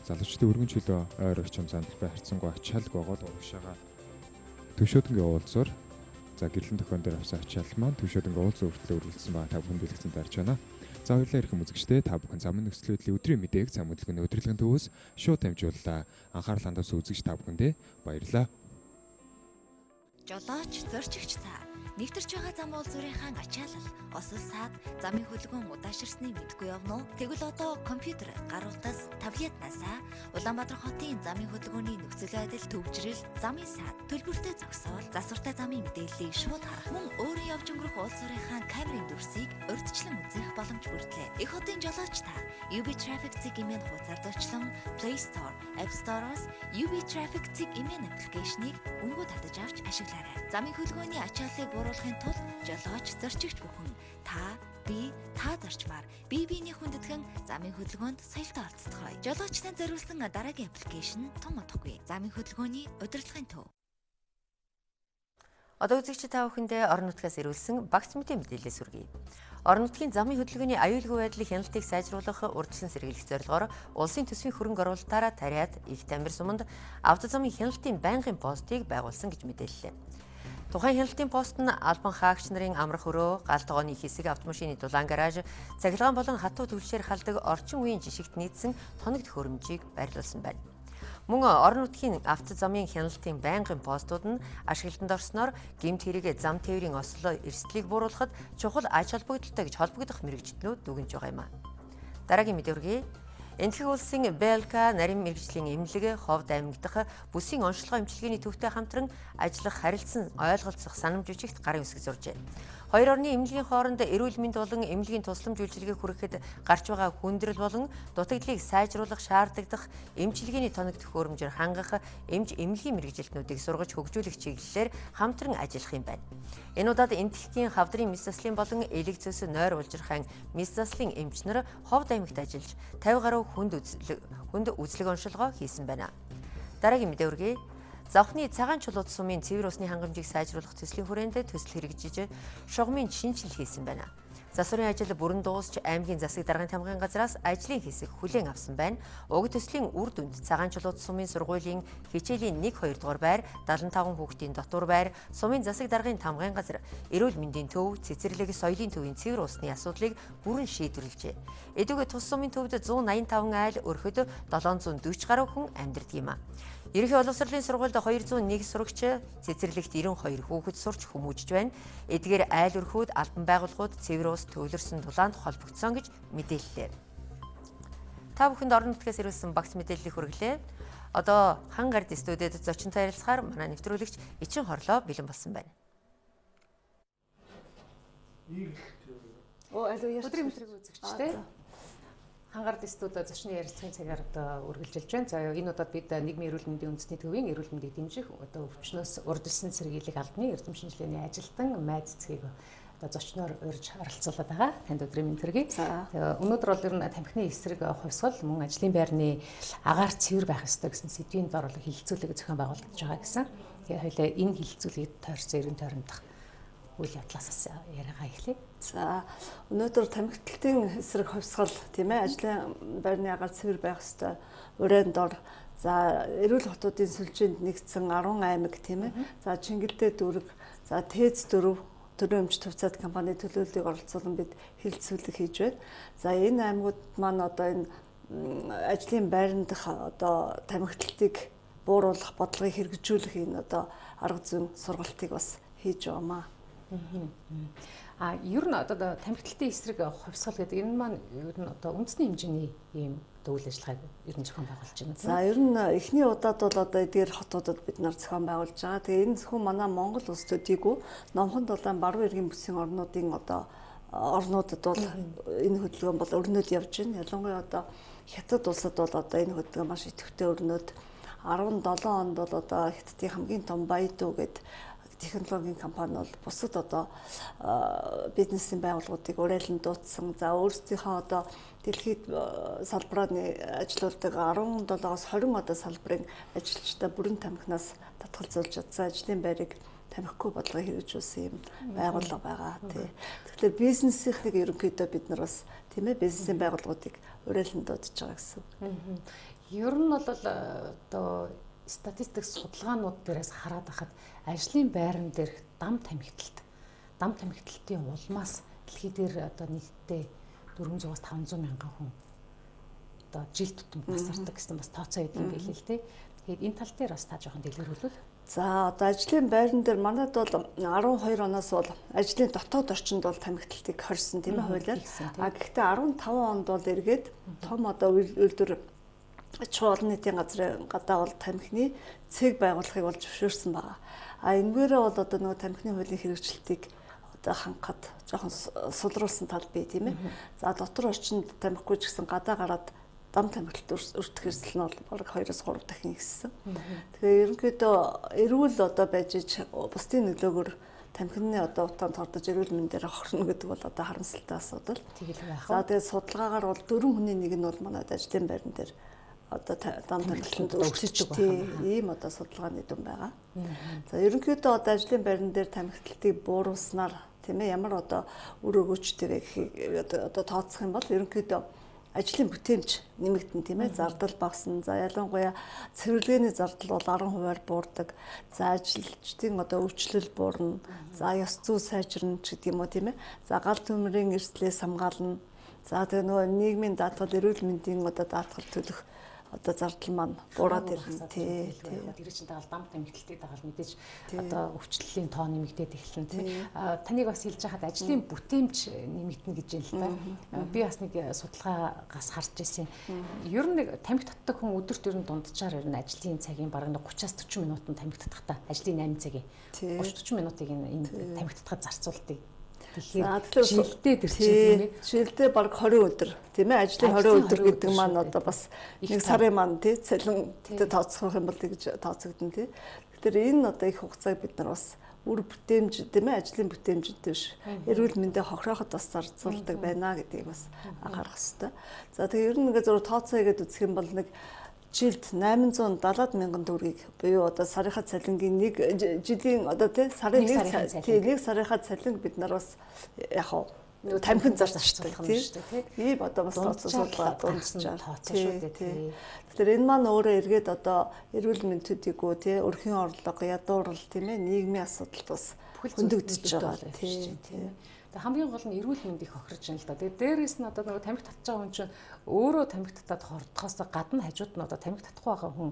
залуучдын өргөнчлөө ойр орчим зандал бай харьцангуй ачаалгүй байгаа уушаага төвшөөдөнгөө уулзаар за гэрлэн төхөн дээр авсан ачаал маань төвшөөдөнгөө уулзсан хүртлээр үргэлжлсэн байгаа та бүхэн дэлгэцэн дарж байна. За хоёулаа ирэх үзэгчдээ та бүхэн замын нөхцөл байдлын өдрийн мэдээг зам хөдөлгөөний удирдлагын төвөөс шууд дамжууллаа. Анхаарал хандуулсан үзэгч та бүхэндээ баярлалаа. Жолооч зорчигч та нэгтэрч байгаа зам уулзуурынхаа ачаалал, осол саад, замын хөдөлгөөн удааширсныг мэдгүй явна уу? Тэгвэл одоо компьютер, гар утас, таблетнаасаа Улаанбаатар хотын замын хөдөлгөөний нөхцөл байдал төвчрэл, замын саад, төлбөртэй зогсоол, засвартай замын мэдээллийг шууд харах, мөн өөрөө явж өнгөрөх уулзуурынхаа камерын дүрсийг урьдчилан үзэх боломж бүрдлээ. Их хотын жолооч та UB Traffic Zig имэн хуудасаар зочлон Play Store, App Store-оос UB Traffic Zig имэн аппликейшнийг үнэгүй татаж авч ашиглаарай. Замын хөдөлгөөний ачааллыг бууруулахын тулд жолооч зорчигч бүхэн та зарчмаар биений хүндэтгэн замын хөдөлгөөнд соёлтой оролцохой. Жолоочтой зориулсан дараагийн аппликейшн том утгагүй. Замын хөдөлгөөний удирдлагын төв. Одоо үзэгч та бүхэндээ орон нутгаас ирүүлсэн багц мэдээ мэдээлэл сүргэе. Орон нутгийн замын хөдөлгөөний аюулгүй байдлын хяналтыг сайжруулах урьдчилан сэргийлэх зорилгоор улсын төсвийн хөрөнгө оруулалтаараа тариад их тамир суманд автозамын хяналтын байнгын постыг байгуулсан гэж мэдээллээ. Тухайн хяналтын пост нь албан хаагч нарын амрах өрөө, гал тогооны хэсэг, автомашины дулаан гараж, цахилгаан болон хатуу түлшээр халдаг орчин үеийн жишигт нийцсэн тоног төхөөрөмжийг байрлуулсан байна. Мөн орон нутгийн автозамын хяналтын байнгын постууд нь ашиглалтанд орсноор гэмт хэрэгэ зам тээврийн ослоо эрсдлийг бууруулахад чухал ач холбогдолтой гэж холбогдох мэрэгчлэнүүд дүгнж байгаа юм а. Дараагийн мэдээ үргэлжлэе. Энэтхэг улсын БЛК нарийн мэргэжлийн эмнэлэг Ховд аймаг дахь бүсийн онцлогоо эмчилгээний төвтэй хамтран ажиллах харилцан ойлголцох санамж бичигт гарын үсэг зуржээ. Хоёр орны эмнэлгийн хооронд эрүүл мэнд болон эмнэлгийн тусламж үйлчилгээг хүрэхэд гарч байгаа хүндрэл болон дутагдлыг сайжруулах шаардлагадах эмчилгээний тоног төхөөрөмжөөр хангах эмч эмнэлгийн мэргэжилтнүүдийг сургаж хөгжүүлэх чиглэлээр хамтран ажиллах юм байна. Энэ удаад энэтхэгийн хавдрын мис заслын болон элэг цөс нойр улжирхайн мис заслын эмч нар Ховд аймагт ажиллаж 50 гаруй хүнд үзлэг оншилгоо хийсэн байна. Дараагийн мэдээ үргэлжлэе. Завхны цагаан чулууд сумын цэвэр усны хангамжийг сайжруулах төслийн хүрээнд төсөл хэрэгжиж шугамын шинжил хийсэн байна. Засварын ажил бүрэн дуусч аймгийн засаг даргын тамгын газраас ажлын хэсэг хүлээн авсан байна. Уг төслийн үр дүнд цагаан чулууд сумын сургуулийн хичээлийн 1-2 дугаар байр, 75 хүүхдийн дотор байр, сумын засаг даргын тамгын газар, эрүүл мэндийн төв, цэцэрлэг, соёлын төвийн цэвэр усны асуудлыг бүрэн шийдвэрлэжээ. Эдгээр тус сумын төвд 185 айл, өрхөд 740 гаруй хүн амьдардаг юм а. Ерөнхий боловсролын сургуульд 201 сурагч, цэцэрлэгт 92 хүүхэд сурч хүмүүжж байна. Эдгээр айл өрхүүд албан байгууллагууд цэвэр ус төвлөрсөн дулаанд холбогдсон гэж мэдээллээ. Та бүхэнд орон нутгаас ирүүлсэн багц мэдээллийг хүргэлээ. Одоо хан гард студиуд зочинтой ярилцахаар манай нэвтрүүлэгч Ичин Хорлоо бэлэн болсон байна. Өдрийн мэдрэг үзэгчтэй. Хангард студиуд зочны ярилцлагын цагаар одоо үргэлжилж байна. За энэ удаад бид нийгмийн эрүүл мэндийн үндэсний төвийн эрүүл мэндийг дэмжих одоо өвчнөөс урьдчилсан сэргийлэх албаны эрдэм шинжилгээний ажилтан Майд цэцгийг одоо зочноор урьж оролцуулаад байгаа. Танд өдрийн мэнд хүргэе. Өнөөдөр бол ер нь тамхины эсрэг хувьсгал мөн ажлын байрны агаар цэвэр байх ёстой гэсэн сэдвийн дор бол хилцүүлэг зохион байгуулагдаж байгаа гэсэн. Тэгэхээр хоёлаа энэ хилцүүлгийг тойрсон ерөн тойрондох үйл явдлаас яриагаа эхлэе. За өнөөдөр тамхиталтын эсрэг хувьсгал тийм ээ ажлын байрны агаар цэвэр байх ёстой урийн дор за эрүүл хотуудын сүлжээнд нэгдсэн 10 аймаг тийм ээ за Чингэлдээ дүүрэг за Тээц дөрөв төрийн өмч төвцөөд компани төлөөллийг оролцуулан бид хилцүүлэг хийж байна. За энэ аймагуд маань одоо энэ ажлын байрандах одоо тамхиталтыг бууруулах бодлогыг хэрэгжүүлэх энэ одоо арга зүйн сургалтыг бас хийж байгаамаа. Ер нь одоо тамхиталтын эсрэг хувьсгал гэдэг энэ маань ер нь одоо үндэсний хэмжээний ийм үйл ажиллагааг ер нь зохион байгуулж байна. За ер нь эхний удаад бол одоо эдгээр хотуудад бид нар зохион байгуулж байгаа. Тэгээ энэ зөвхөн манай Монгол улс төдийгүй номхон дулаан баруун эргийн бүсийн орнуудын одоо орнуудад бол энэ хөдөлгөөн бол өрнөд явж байна. Ялангуяа одоо Хятад улсад бол одоо энэ хөдөлгөөн маш идэвхтэй өрнөд 17 онд бол одоо Хятадын хамгийн том Баядуу гэдэг технологийн компани бол бусад одоо бизнесийн байгууллагуудыг уриалан дуудсан. За өөрсдийнхөө одоо дэлхийд салбараар ажиллаулдаг 17-оос 20 одоо салбарын ажилчдаа бүрэн тамхинаас татгалзуулж чадсан ажлын байрыг тамхигүй бодлогыг хэрэгжүүлсэн юм байгууллага байгаа тий. Тэгэхээр бизнесийнхнийг ерөнхийдөө бид нар бас тийм ээ бизнесийн байгууллагуудыг уриалан дуудаж байгаа гэсэн. Ер нь бол одоо статистик судалгаанууд дээрээс хараад байхад ажлын байран дээрх дам тамхиталтын улмаас дэлхий дээр одоо нийтдээ 400-аас 500 мянган хүн одоо жил тутам насардаг гэсэн бас тооцоо идэв юм билээ л дээ. Тэгэхээр энэ тал дээр бас та жоохон дэлгэрүүлвэл. За одоо ажлын байран дээр манайд бол 12 оноос бол ажлын дотоод орчинд бол тамхиталтыг хорьсон тийм ээ хуулиар. Гэхдээ 15 онд бол эргээд том одоо үйлдвэр чуулган нийтийн газрын гадаа бол тамхины цэг байгуулахыг бол зөвшөөрсөн байгаа. Энэгээрээ бол одоо нөгөө тамхины хуулийн хэрэгжилтийг одоо хангахад жоохон сулруулсан тал бий тийм ээ. За дотор орчинд тамхигүй ч гэсэн гадаа гараад дам тамхилт өртөх хэрэгсэл нь бол бараг 2-3 дахин ихссэн. Тэгэхээр ерөнхийдөө эрүүл одоо байж бусдын нөлөөгөөр тамхины одоо утаанд хордож эрүүл мэндээр хохирно гэдэг бол одоо харамсалтай асуудал. За тэгээд судалгаагаар бол 4 хүний нэг нь бол манайд ажлын байран дээр одоо дам тамхилтанд өртөж ийм одоо судалгааны дүн байгаа. За ерөнхийдөө одоо ажлын байран дээр тамхиталтыг бууруулснаар тийм ээ ямар одоо үр өгөөчтэй гэхийг одоо тооцох юм бол ерөнхийдөө ажлын бүтээмж нэмэгдэн тийм ээ зардал багасна. За ялангуяа цэвэрлэгээний зардал бол 10%-аар буурдаг. За ажилчдын одоо өвчлөл буурна. За ёс зүй сайжирна гэдэг юм уу тийм ээ. За гал төмрийн эрсдлээс хамгаална. За тэгээ нөгөө нийгмийн даатгал эрүүл мэндийн одоо даатгал төлөх одоо зардал маань буураад ирнэ тий. Тэр чинь дагаад дам тамхиталтыг дагаад мэдээж одоо өвчлөлийн тоо нэмэгдээд эхэлнэ тий. Таныг бас хэлж байхад ажлын бүтээмж нэмэгдэнэ гэж байна л да. Би бас нэг судалгаагаас харж ирсэн. Ер нь нэг тамхи татдаг хүн өдөрт ер нь дунджаар ер нь ажлын цагийн бараг 30-аас 40 минутанд тамхи татахтаа ажлын 8 цагийн 30-40 минутыг энэ тамхи татахад зарцуулдаг. Жилдээ тэр чинь жилдээ баг 20 өдөр тийм ээ ажлын 20 өдөр гэдэг маань одоо бас нэг сарын маань тий цалин тооцох юм бол тэгж тооцогдно тий. Тэгэхээр энэ одоо их хугацааг бид нар бас үр бүтээмж тийм ээ ажлын бүтээмжтэй биш эрүүл мэндэ хохироход бас зарцуулдаг байна гэдгийг бас анхаарах хэрэгтэй. За тэгээ ер нь ингээ зөв тооцоо хийгээд үзэх юм бол нэг жилд 870 мянган төгрөгийг буюу одоо сарынхаа цалингийн нэг жилийн одоо тий сарын нэг сарынхаа цалин бид нар бас яг хаа тамхин зарцуулдаг тийм шүү дээ. Ийм одоо бас тооцоолоод дунджаар тооцоо шүү дээ тий. Тэгэхээр энэ маань өөрөө эргээд одоо эрүүл мэнд төдийгүй тий өрхийн орлого, ядуурл тийм ээ нийгмийн асуудалд бас хөндөгдөж байгаа тий. Хамгийн гол нь эрүүл мэндийг хохирж байна л да. Тэгээд дээрээс нь одоо нөгөө тамхи татж байгаа хүн чинь өөрөө тамхи татаад хордохоос гадна хажууд нь одоо тамхи татахгүй байгаа хүн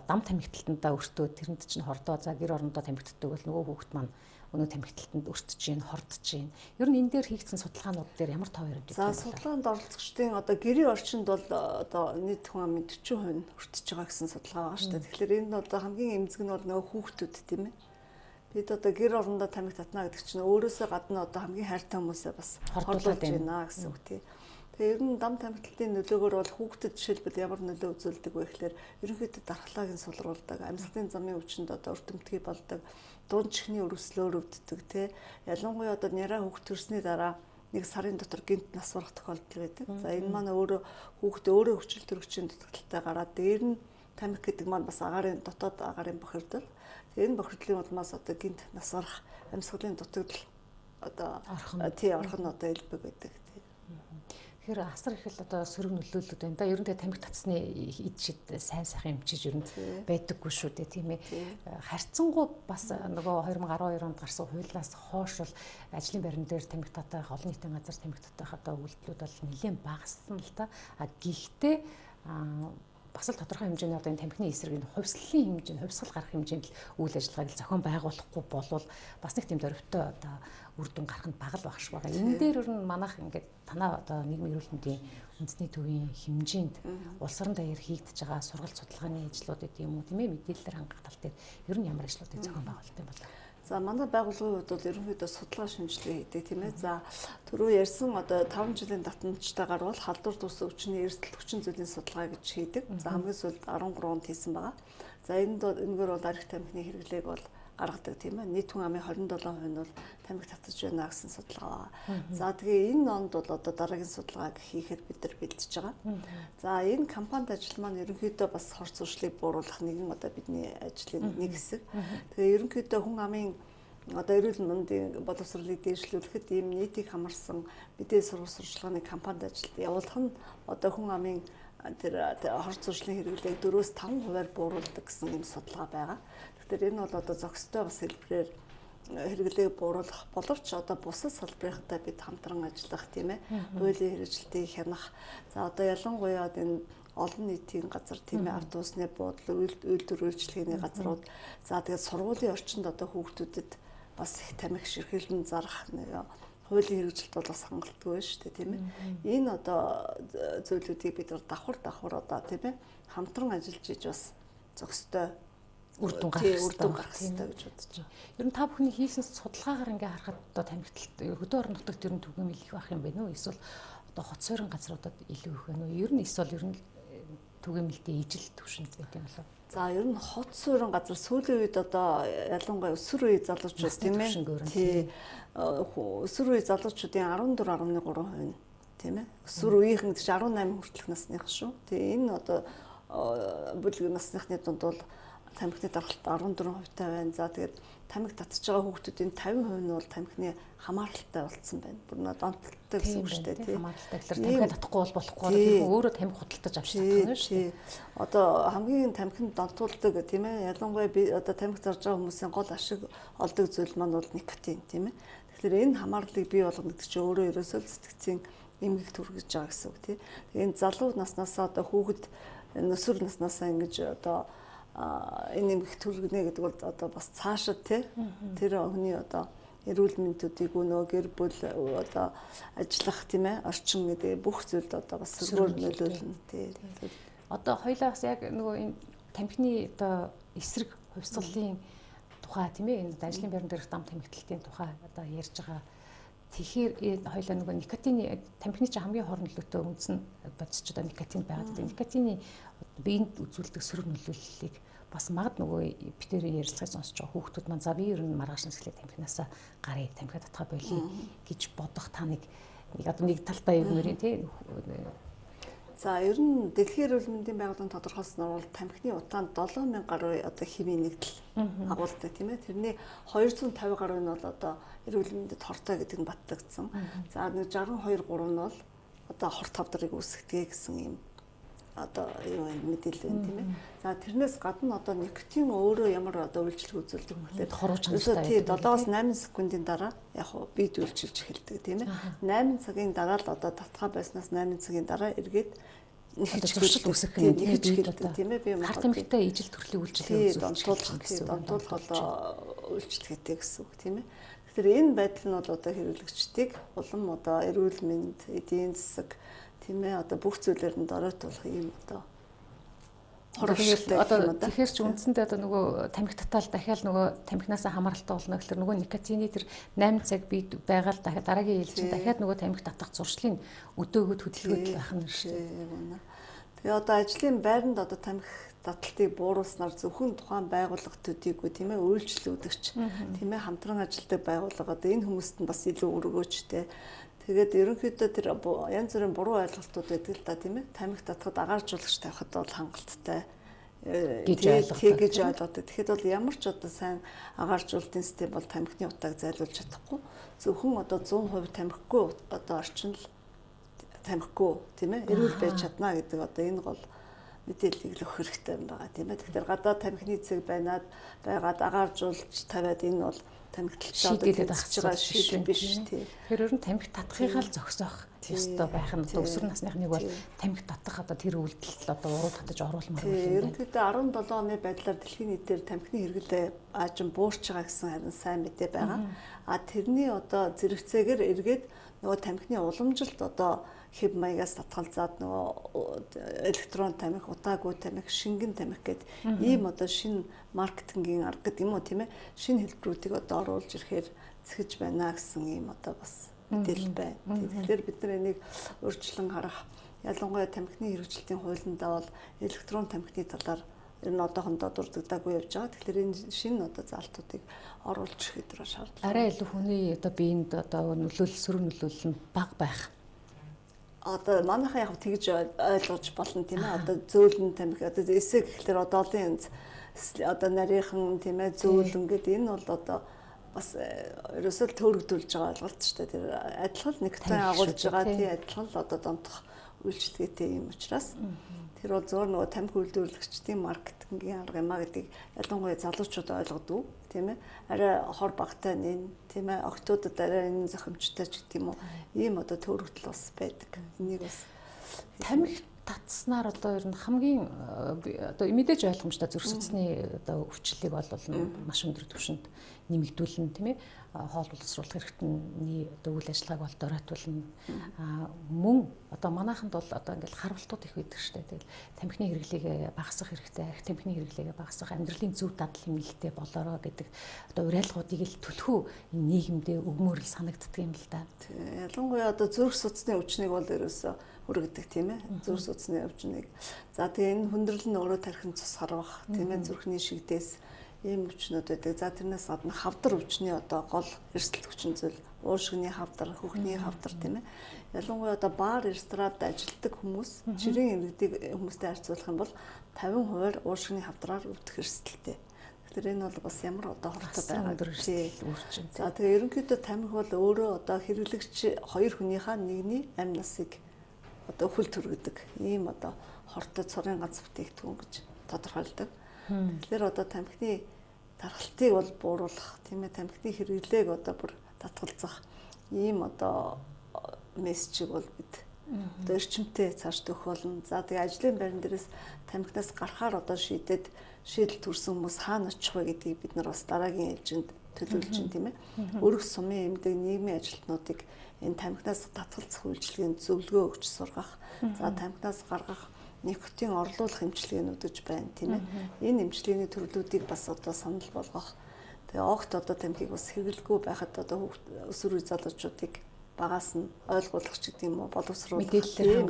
дам тамхиталтандаа өртөө тэрэнд чинь хордоо за гэр орондоо тамхи татдаг бол нөгөө хүүхэд маань өнөө тамхиталтанд өртөж гин, хордож гин. Ер нь энэ дээр хийгдсэн судалгаанууд дээр ямар тоо яригддаг вэ? За судалгаанд оролцогчдын одоо гэрийн орчинд бол одоо нийт хүн амын 40% өртөж байгаа гэсэн судалгаа байгаа шүү дээ. Тэгэхээр энэ одоо хамгийн эмзэг нь бол нөгөө хүүхдүүд тийм ээ. Бид одоо гэр орондоо тамхи татна гэдэг чинь өөрөөсөө гадна одоо хамгийн хайртай хүмүүсээ бас хордуулж байна гэсэн үг тийм. Тэгээ ер нь дам тамхиталтын нөлөөгөөр бол хүүхдэд жишээлбэл ямар нөлөө үзүүлдэг вэ гэхээр ерөнхийдөө дархлааг нь сулруулдаг, амьсгалын замын өвчнөд одоо өртөмтгий болдог, дунд чихний өрөслөөр өвддөг тий. Ялангуяа одоо няраа хүүхд төрсний дараа 1 сарын дотор гинт нас барах тохиолдол байдаг. За энэ маань өөрөө хүүхдээ өөрөө хүчил төрөгчийн дутагдaltaй гараад дээр нь тамхи гэдэг маань бас агаарын дотоод агаарын бохирдол. Тэгээ энэ бохирдлын улмаас одоо гинт нас барах амьсгалын дутагдал одоо орхон одоо илбэг байдаг. Тэгэхээр асар их л одоо сөрөг нөлөөлөд байна да. Ер нь тамхи татсны эд шид сайн сайхан эмчиж ер нь байдаггүй шүү дээ тийм ээ. Харьцангуй бас нөгөө 2012 онд гарсан хуулиас хойш бол ажлын байран дээр тамхи татах, олон нийтийн газар тамхи татах одоо үйлдэлүүд бол нэлээд багассан л та. Гэхдээ бас л тодорхой хэмжээний одоо энэ тамхины эсрэг энэ хувьслалын хэмжээнд хувьсгал гарах хэмжээнд л үйл ажиллагааг зохион байгуулахгүй болвол бас нэг тийм дөрвтэй одоо үр дүн гарах нь бага л багш байгаа. Энэ дээр ер нь манайх ингээд танаа одоо нийгмийн эрүүл мэндийн үндэсний төвийн хэмжээнд улс орон даяар хийгдэж байгаа сургалт судалгааны ажлууд гэдэг юм уу тийм ээ, мэдээлэлээр хангах тал дээр ер нь ямар ажлуудыг зохион байгуулалт юм бол? За манай байгууллагын хувьд бол ерөнхийдөө судалгаа шинжилгээ хийдэг тийм ээ. За түрүү ярьсан одоо 5 жилийн татамжтайгаар бол халдвар тус өвчний эрсдэл хүчин зүйлийн судалгаа гэж хийдэг. За хамгийн сүүлд 13 онд хийсэн байгаа. За энэгээр бол арх тамхины хэрэглээг бол гаргадаг тийм ээ. Нийт хүн амын 27% нь бол тамхи татаж байна гэсэн судалгаа байгаа. За тэгээ энэ онд бол одоо дараагийн судалгааг хийхээр бид нар бэлдэж байгаа. За энэ кампанид ажил маань ерөнхийдөө бас хор зуршлыг бууруулах нэгэн одоо бидний ажлын нэг хэсэг. Тэгээ ерөнхийдөө хүн амын одоо эрүүл мэндийн боловсролыг дээшлүүлэхэд ийм нийтийг хамарсан мэдээ сургалтын кампанид ажил явуулах нь одоо хүн амын тэр хор зуршлын хэрэглээг 4-5% бууруулдаг гэсэн юм судалгаа байгаа. Тэгэхээр энэ бол одоо зохистой бас хэлбэрээр хэрэглээг бууруулах боловч одоо бусад салбарынхтай бид хамтран ажиллах тийм ээ. Хуулийн хэрэгжилтийг хянах. За одоо ялангуяа энэ олон нийтийн газар тийм ээ, автобусны буудлын үйлдвэр үйлчлэгээний газрууд. За тэгээд сургуулийн орчинд одоо хүүхдүүдэд бас их тамхи ширхэлэн зарах хуулийн хэрэгжилт бол бас хангалттай байна шүү дээ тийм ээ. Энэ одоо зүйлүүдийг бид давхар одоо тийм ээ хамтран ажиллаж иж бас зохистой үр дүн гарах хэрэгтэй гэж бодож байна. Ер нь та бүхний хийсэн судалгаагаар ингээ харахад одоо тамхиталт хөдөө орон нутагт ер нь түгээмэл их байх юм байна уу? Эсвэл одоо хот суурин газруудад илүү их байна уу? Ер нь эсвэл ер нь түгээмэлтэй ижил төвшөнд байдаг юм болов? За ер нь хот суурин газар сүүлийн үед одоо ялангуяа өсвөр үеийн залуучууд тийм ээ. Тий. Өсвөр үеийн залуучуудын 14.3% тийм ээ. Өсвөр үеийнхэн 18 хүртэлх насных шүү. Тэгээ энэ одоо бүлэг насныхны дунд бол тамхины даргалт 14% байна. За тэгээд тамхи татж байгаа хүүхдүүдийн 50% нь бол тамхины хамааралтай болцсон байна. Бүр нөө донтолтой гэсэн үг шүү дээ тий. Хамааралтай гэхээр тамхи татахгүй бол болохгүй тийм өөрөө тамхи худалдаж авч чадах нь шүү дээ. Одоо хамгийн тамхинд донтуулдаг тийм ээ. Ялангуяа би одоо тамхи зарж байгаа хүмүүсийн гол ашиг олдог зүйл маань бол никотин тийм ээ. Тэгэхээр энэ хамаарлыг бий болгоно гэдэг чинь өөрөө ерөөсөө сэтгцийн эмгэг төргөж байгаа гэсэн үг тий. Энэ залуу наснасаа одоо хүүхэд өсвөр наснасаа ингэж одоо энэ нэмэх төргнэ гэдэг бол одоо бас цаашид тий тэр хүний одоо эрүүл мэндүүдийг өнөө гэр бүл одоо ажиллах тийм ээ орчин гэдэг бүх зүйлд одоо бас сөргөөр нөлөөлнө тий. Одоо хоёлаа бас яг нөгөө энэ тамхины одоо эсрэг хувьсгалын тухай тийм ээ энэ ажлын байран дээрх дам тамхиталтын тухай одоо ярьж байгаа. Тэгэхээр хоёлаа нөгөө никотины тамхины чинь хамгийн хор нөлөөтэй үндсэн бодисч одоо никотин байгаад байгаа. Никотины биед үзүүлдэг сөрөг нөлөөллийг бас магад нөгөө битээр ярилцахыг сонсож байгаа хүүхдүүд маань за би ер нь маргааш нэсгэлээ тамхинасаа гарыг тамхи татхаа болий гэж бодох та нэг одоо нэг талбай юм уу тий. За ер нь дэлхийн эрүүл мэндийн байгууллагын тодорхойлсноор бол тамхины утаанд 7000 гаруй одоо химийн нэгдэл агуулдаг тийм ээ. Тэрний 250 гаруй нь бол одоо эрүүл мэндэд хортой гэдэг нь баттагдсан. За 62 3 нь бол одоо хорт тавдрыг үүсгэдэг гэсэн юм одоо юу мэдээлэл байна тийм ээ. За тэрнээс гадна одоо никотин өөрөө ямар одоо үйлчлэг үзүүлдэг вэ гэхээр хорууч хандтай. Тий 7-аас 8 секундын дараа яг хуу бид үйлчилж эхэлдэг тийм ээ. 8 цагийн дараа л одоо татгаа байснаас 8 цагийн дараа эргээд зуршил үүсгэх юм тийм ээ би хар тамхитай ижил төрлийн үйлчлэгээ донтуулах одоо үйлчлэгээтэй гэсэн үг тийм ээ. Тэгэхээр энэ байдал нь бол одоо хэрэглэгчдийг улам одоо эрүүл мэнд, эдийн засаг тийм ээ одоо бүх зүйлээр нь доройтуулах юм одоо тэгэхээр ч үндсэндээ одоо нөгөө тамхи татаал дахиад нөгөө тамхинасаа хамааралтай болно гэхэлэр нөгөө никотины тэр 8 цаг бид байгаа л дахиад дараагийн ээлжин дахиад нөгөө тамхи татах зуршлын өдөөгөд хөдөлгөөд байх нь шүү дээ. Тэгээ одоо ажлын байранд одоо тамхи таталтыг бууруулснаар зөвхөн тухайн байгууллага төдийгүй тийм ээ үйлчлүүлэгч тийм ээ хамтран ажилладаг байгууллага одоо энэ хүмүүст нь бас илүү өргөөжтэй. Тэгээд ерөнхийдөө тэр янз бүрийн буруу ойлголтууд байдаг л да тийм ээ. Тамхи татахад агааржуулагч тавихад бол хангалттай гэж ойлгодог. Тэгэхэд бол ямар ч одоо сайн агааржуулалтын систем бол тамхины утааг зайлуулж чадахгүй. Зөвхөн одоо 100% тамхигүй одоо орчинл тамхигүй тийм ээ эрүүл байж чадна гэдэг одоо энэ гол мэдээллийг л өгөх хэрэгтэй юм байна тийм ээ. Тэгэхээр гадаад тамхины цэг байгаад агааржуулж тавиад энэ бол шийдэлээд байгаа шийдэл биш тийм. Тэгэхээр ер нь тамхи татахыгаа л зогсоох ёстой байх нь өсвөр насныхныг бол тамхи татах одоо тэр үйлдэлд одоо уруу татаж оруулмаар байна. Ерөнхийдөө 17 оны байдлаар дэлхийн нийтээр тамхины хэрэглээ аажин буурч байгаа гэсэн харин сайн мэдээ байгаа. А тэрний одоо зэрэгцээгээр эргээд нөгөө тамхины уламжилт одоо хэв маягаас татгалзаад нөгөө электрон тамхи, удаагүй тамхи, шингэн тамхи гэдэг ийм одоо шинэ маркетингийн арга гэдэг юм уу тийм ээ шинэ хэлбэрүүдийг одоо оруулж ирэхээр зэхэж байна гэсэн ийм одоо бас мэдээлэл байна. Тэгэхээр бид нар энийг өөрчлөн харах ялангуяа тамхины хэрэгжилтийн хуулиндаа бол электрон тамхины талаар ер нь одоохондоо дурддаггүй явж байгаа. Тэгэхээр энэ шинэ одоо заалтуудыг оруулж ирэхэд шаардлага. Арай илүү хүний одоо биед одоо сөрөг нөлөөлөл нь бага байх. Одоо манайхан яг тэгж ойлгож болно тийм ээ. Одоо зөөлөн тамхи одоо эсэ гэхэлэр одоо олон одоо нарийнхан тийм ээ зөөлөн гэдэг энэ бол одоо бас ерөөсөө төөрөгдүүлж байгаа ойлголт шүү дээ. Тэр адилхан нэгтэн агуулж байгаа тийм адилхан л одоо донтох үйлчлэгээтэй юм учраас тэр бол зөөр нөгөө тамхи үйлдвэрлэгчдийн маркетингийн арга юмаа гэдгийг ялангуяа залуучууд ойлгодог тийм ээ. Арай хор багтай нэн тийм ээ. Октоудад арай энэ зохимжтой ч гэдэг юм уу. Ийм одоо төөрөгдөл бас байдаг. Энийг бас тамхи татснаар одоо ер нь хамгийн одоо мэдээж ойлгомжтой зүрх судасны одоо өвчлөлийг бол маш өндөр түвшинд нэмэгдүүлнэ тийм ээ. Хоол боловсруулах хэрэгтний одоо үйл ажиллагааг бол доройтуулна. Мөн одоо манайханд бол одоо ингээл харвалтууд их байдаг шүү дээ. Тэгэл тамхины хэрэглээг багасгах хэрэгтэй, арх тамхины хэрэглээг багасгах, амьдралын зөв дадал хэмнэлттэй болоорой гэдэг одоо уриалгуудыг л төлхөө нийгэмдээ өгмөр л санагддаг юм л да. Ялангуяа одоо зүрх судасны өвчнийг бол ерөөсөө хүргэдэг тийм ээ. Зүрх судасны өвчнийг. За тэгээ энэ хүндрэл нь өөрөө тархин цус харвах тийм ээ зүрхний шигдээс ийм өвчнүүд байдаг. За тэрнээс гадна хавдар өвчний одоо гол эрсдэл хүчин зүйл уушгины хавдар, хөхний хавдар тийм ээ. Ялангуяа одоо бар, ресторанд ажилладаг хүмүүс жирийн иргэдийг хүмүүстэй харьцуулах юм бол 50% уушгины хавдраар өвдөх эрсдэлтэй. Тэгэхээр энэ бол бас ямар одоо хортой байгаа үржин. За тэгээ ерөнхийдөө тамхи бол өөрөө одоо хэрэглэгч хоёр хүнийхээ нэгний амь насыг одоо хөл төргөдөг. Ийм одоо хортой цорын ганц бүтээгдэхүүн гэж тодорхойлдог. Тэгэхээр одоо тамхины тархалтыг бол бууруулах тийм ээ тамхины хэрэглээг одоо бүр татгалзах ийм одоо мессежийг бол бид одоо эрчимтэй цааш төгөх болно. За тэгээ ажлын байран дээрээс тамхинаас гарахаар одоо шийдэл төрсэн хүмүүс хаана очих вэ гэдгийг бид нар бас дараагийн ээлжинд төлөвлөж чинь тийм ээ. Өргөх сумын эмдэг нийгмийн ажилтнуудыг энэ тамхинаас татгалзах үйлчилгээнд зөвлөгөө өгч сургах. За тамхинаас гаргах никотин орлуулах эмчилгээнүүд гэж байна тийм ээ. Энэ эмчилгээний төрлүүдийг бас одоо санал болгох. Тэгээ огт одоо тамхиг бас хэрэглэхгүй байхад одоо өсвөр үе залуучуудыг багаас нь ойлгуулах ч гэдэг юм уу боловсруулах мэдээлэл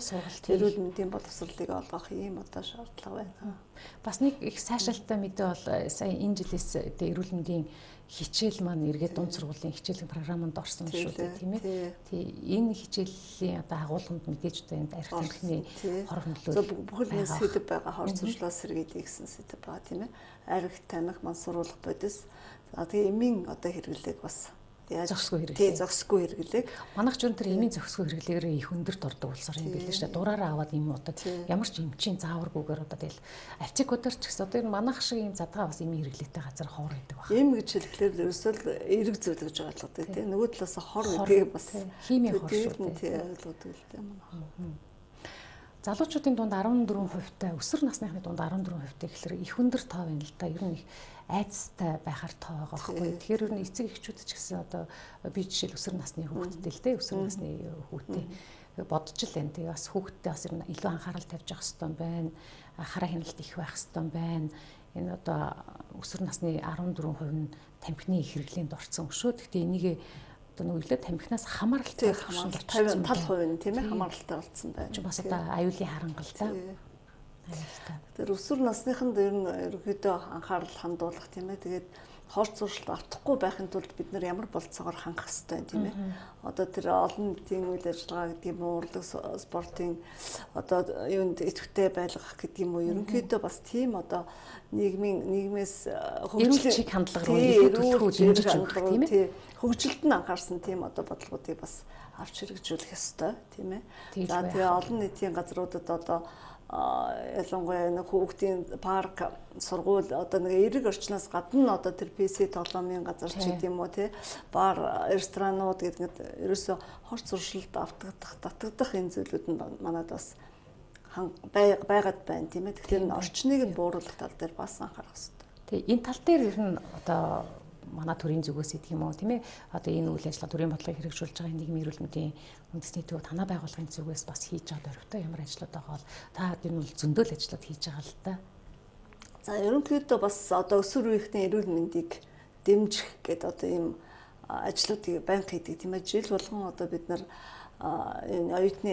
сургалт эрүүл мэндийн боловсролыг олгох ийм одоо шаардлага байна. Бас нэг их сайшаалтай мэдээ бол сая энэ жилээс эрүүл мэндийн хичээл маань эргээд дунд сургуулийн хичээлийн програмд орсон шүү дээ тийм ээ. Тий энэ хичээлийн одоо агуулганд мэдээж одоо энэ арх тамхины хор нөлөө бүхэл нэг сэдв байгаа хор цуглаас сэргийлэх гэсэн сэдв байгаа тийм ээ. Арх тамхи мансууруулах бодис. За тэгээ эмийн одоо хэрэглээг бас зохисгүй хэрэглээ. Зохисгүй хэрэглээ. Манайх ч өнтер эмийн зохисгүй хэрэглээгээр их өндөрт ордог улсаар юм билээ шүү дээ. Дураараа аваад юм одоо ямар ч эмчийн зааваргүйгээр одоо тэгэл аптекуудаар ч гэсэн одоо энэ манайх шиг юм задгаа бас эмийн хэрэглээтэй газар ховор гэдэг байна. Эм гэж хэлэхээр ерөөсөө эрэг зүйл гэж ойлгодог тийм. Нөгөө талаас хор гэдгийг бас химийн хор шүү дээ. Тийм ойлгодог л дээ манай. залуучуудын дунд 14%-тай, өсвөр насныхны дунд 14%-тай гэхэлэр их өндөр тоо байна л да. Ер нь их айцтай байхаар тоо байгаа байхгүй. Тэгэхээр ер нь эцэг эхчүүд ч гэсэн одоо би жишээл өсвөр насны хүүхэдтэй л дээ, өсвөр насны хүүтэй бодож л байна. Тэгээ бас хүүхэдтэй бас ер нь илүү анхаарал тавьж явах хэрэгтэй байна. Хараа хяналт их байх хэрэгтэй байна. Энэ одоо өсвөр насны 14% нь тамхины хэрэглээнд орсон өшөө. Гэхдээ энийг одоо нүглээ тамхинаас хамааралтай хамааралтай 50% нь тийм ээ хамааралтай болсон байна. Чи бас одоо аюулын харангалтай. Тэр өсвөр насныханд ер нь ерөөдөө анхаарал хандуулах тийм ээ. Тэгээд хорц зуршилт автахгүй байхын тулд бид нар ямар болцоогоор хангах хэрэгтэй тийм ээ. Одоо тэр олон нийтийн үйл ажиллагаа гэдэг юм уу, урлаг спортын одоо юунд идэвхтэй байлгах гэдэг юм уу, ерөнхийдөө бас тийм одоо нийгмээс хөгжлийн хандлага руу илүү дэмжиж өгөх тийм ээ. Хөгжилд нь анхаарсан тийм одоо бодлогуудыг бас авч хэрэгжүүлэх ёстой тийм ээ. За тэгээ олон нийтийн газруудад одоо ялангуяа нэг хүүхдийн парк, сургууль одоо нэг эрэг орчноос гадна одоо тэр PC тоглоомын газар ч гэдэг юм уу тий бар, ресторанууд гэдэг ерөөсө хорц зуршилд татагдах энэ зүйлүүд нь манад бас байгаад байна тийм ээ. Тэгэхээр орчныг нь бууруулах тал дээр бас анхаарах хэрэгтэй. Тэгээ энэ тал дээр ер нь одоо манай төрийн зүгээс гэдэг юм уу тийм ээ. Одоо энэ үйл ажиллагаа төрийн бодлогыг хэрэгжүүлж байгаа нийгмийн эрүүл мэндийн үндэсний төв танаа байгууллагын зүгээс бас хийж байгаа дөрвтэй ямар ажлууд байгаа бол та энэ бол зөндөл ажлууд хийж байгаа л да. За ерөнхийдөө бас одоо өсвөр үеийнхний эрүүл мэндийг дэмжих гэдэг одоо ийм ажлуудыг банк хийдэг тийм ээ. Жил болгон одоо бид нар энэ оюутны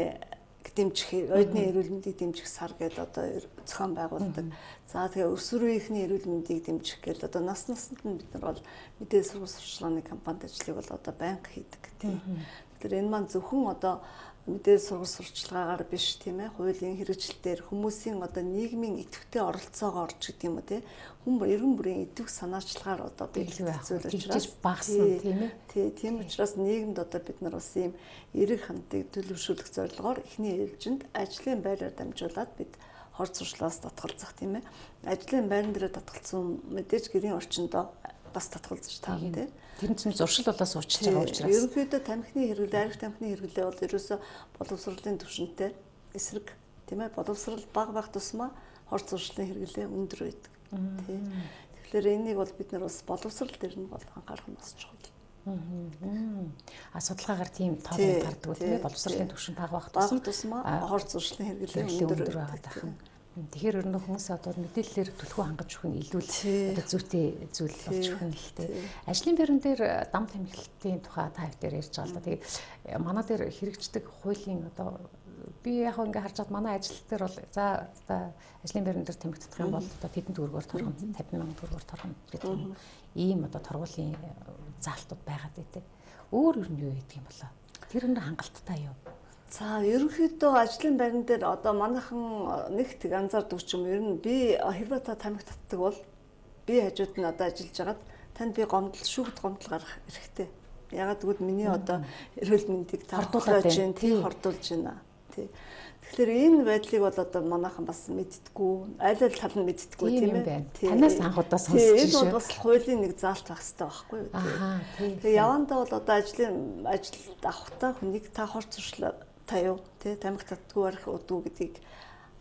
эрүүл мэндийг дэмжих сар гэдэг одоо зохион байгуулдаг. За тэгээ өсвөр үеийнхний эрүүл мэндийг дэмжих гэдэг одоо наснд нь бид нар бол мэдээлэл сургууль сурчлагын компанид ажлыг бол одоо банк хийдэг тийм. Тэгэхээр энэ маань зөвхөн одоо мэдээлэл сургууль сурчлагаагаар биш тийм ээ. Хуулийн хэрэгжилтээр хүмүүсийн одоо нийгмийн идэвхтэй оролцоогоор ч гэдэг юм уу тийм. Эргэн бүрийн идэвх санаачлагаар одоо биелэх зүйл учраас багсан тийм ээ. Тийм учраас нийгэмд одоо бид нар бас ийм эрэг хандыг төлөвшүүлэх зорилгоор эхний ээлжинд ажлын байраар дамжуулаад бид хорц зуршлаас татгалзах тийм ээ. Ажлын байран дээр татгалзсан мэдээж гэрийн орчиндөө бас татгалзаж таарна тийм. Тэр нь зуршил болоос уучлж байгаа учраас. Ерөнхийдөө тамхины хэрэглээ, арх тамхины хэрэглээ бол ерөөсө боловсролын түвшинтэй эсрэг тийм ээ. Боловсрол бага байх тусмаа хорц зуршлын хэрэглээ өндөр байдаг. Тийм. Тэгэхээр энийг бол бид нар бас боловсрол дээр нь бол анхаарах нь бас чухал. Судалгаагаар тийм тоо гардаг тийм ээ. Боловсролын түвшин бага байх тусмаа хорц зуршлын хэрэглээ өндөр байдаг. Тэгэхээр ер нь хүмүүс одоо мэдээллээр түлхүү хангаж өгөх нь илүү одоо зүйтэй зүйл болж өгөх нь л дээ. Ажлын байран дээр дам тамхилтын тухай та хоёр ярьж байгаа л да. Тэгээ манай дээр хэрэгждэг хуулийн одоо би яг ингээ харж чад манай ажил дээр бол за ажлын байран дээр тамхи татах юм бол одоо тэдэн төгрөгөөр торгоно 50,000 төгрөгөөр торгоно гэдэг юм. Ийм одоо торгуулийн заалтууд байгаад байдаг. Өөр юу гэдэг юм болоо. Тэр нь хангалттай юу? За ерөнхийдөө ажлын байран дээр одоо манайхан нэгт анзаардаг юм ер нь би хэрвээ та тамхи татдаг бол би хажууд нь одоо ажиллаж байгаад танд би шүүгт гомдол гаргах эрхтэй. Ягаад гэвэл миний одоо эрүүл мэндийг та хордуулж байна, хордуулж байна. Тий. Тэгэхээр энэ байдлыг бол одоо манайхан бас мэдтгүү, аль аль тал нь мэдтгүү тийм ээ. Танаас анх удаа сонсч шүү. Энэ бол бас хуулийн нэг заалт байх хэрэгтэй байхгүй юу? Тэгээ явандаа бол одоо ажил авахтаа хүнийг та хорц зуршлаа та юу тий тамхи татдаггүй арих удуу гэдгийг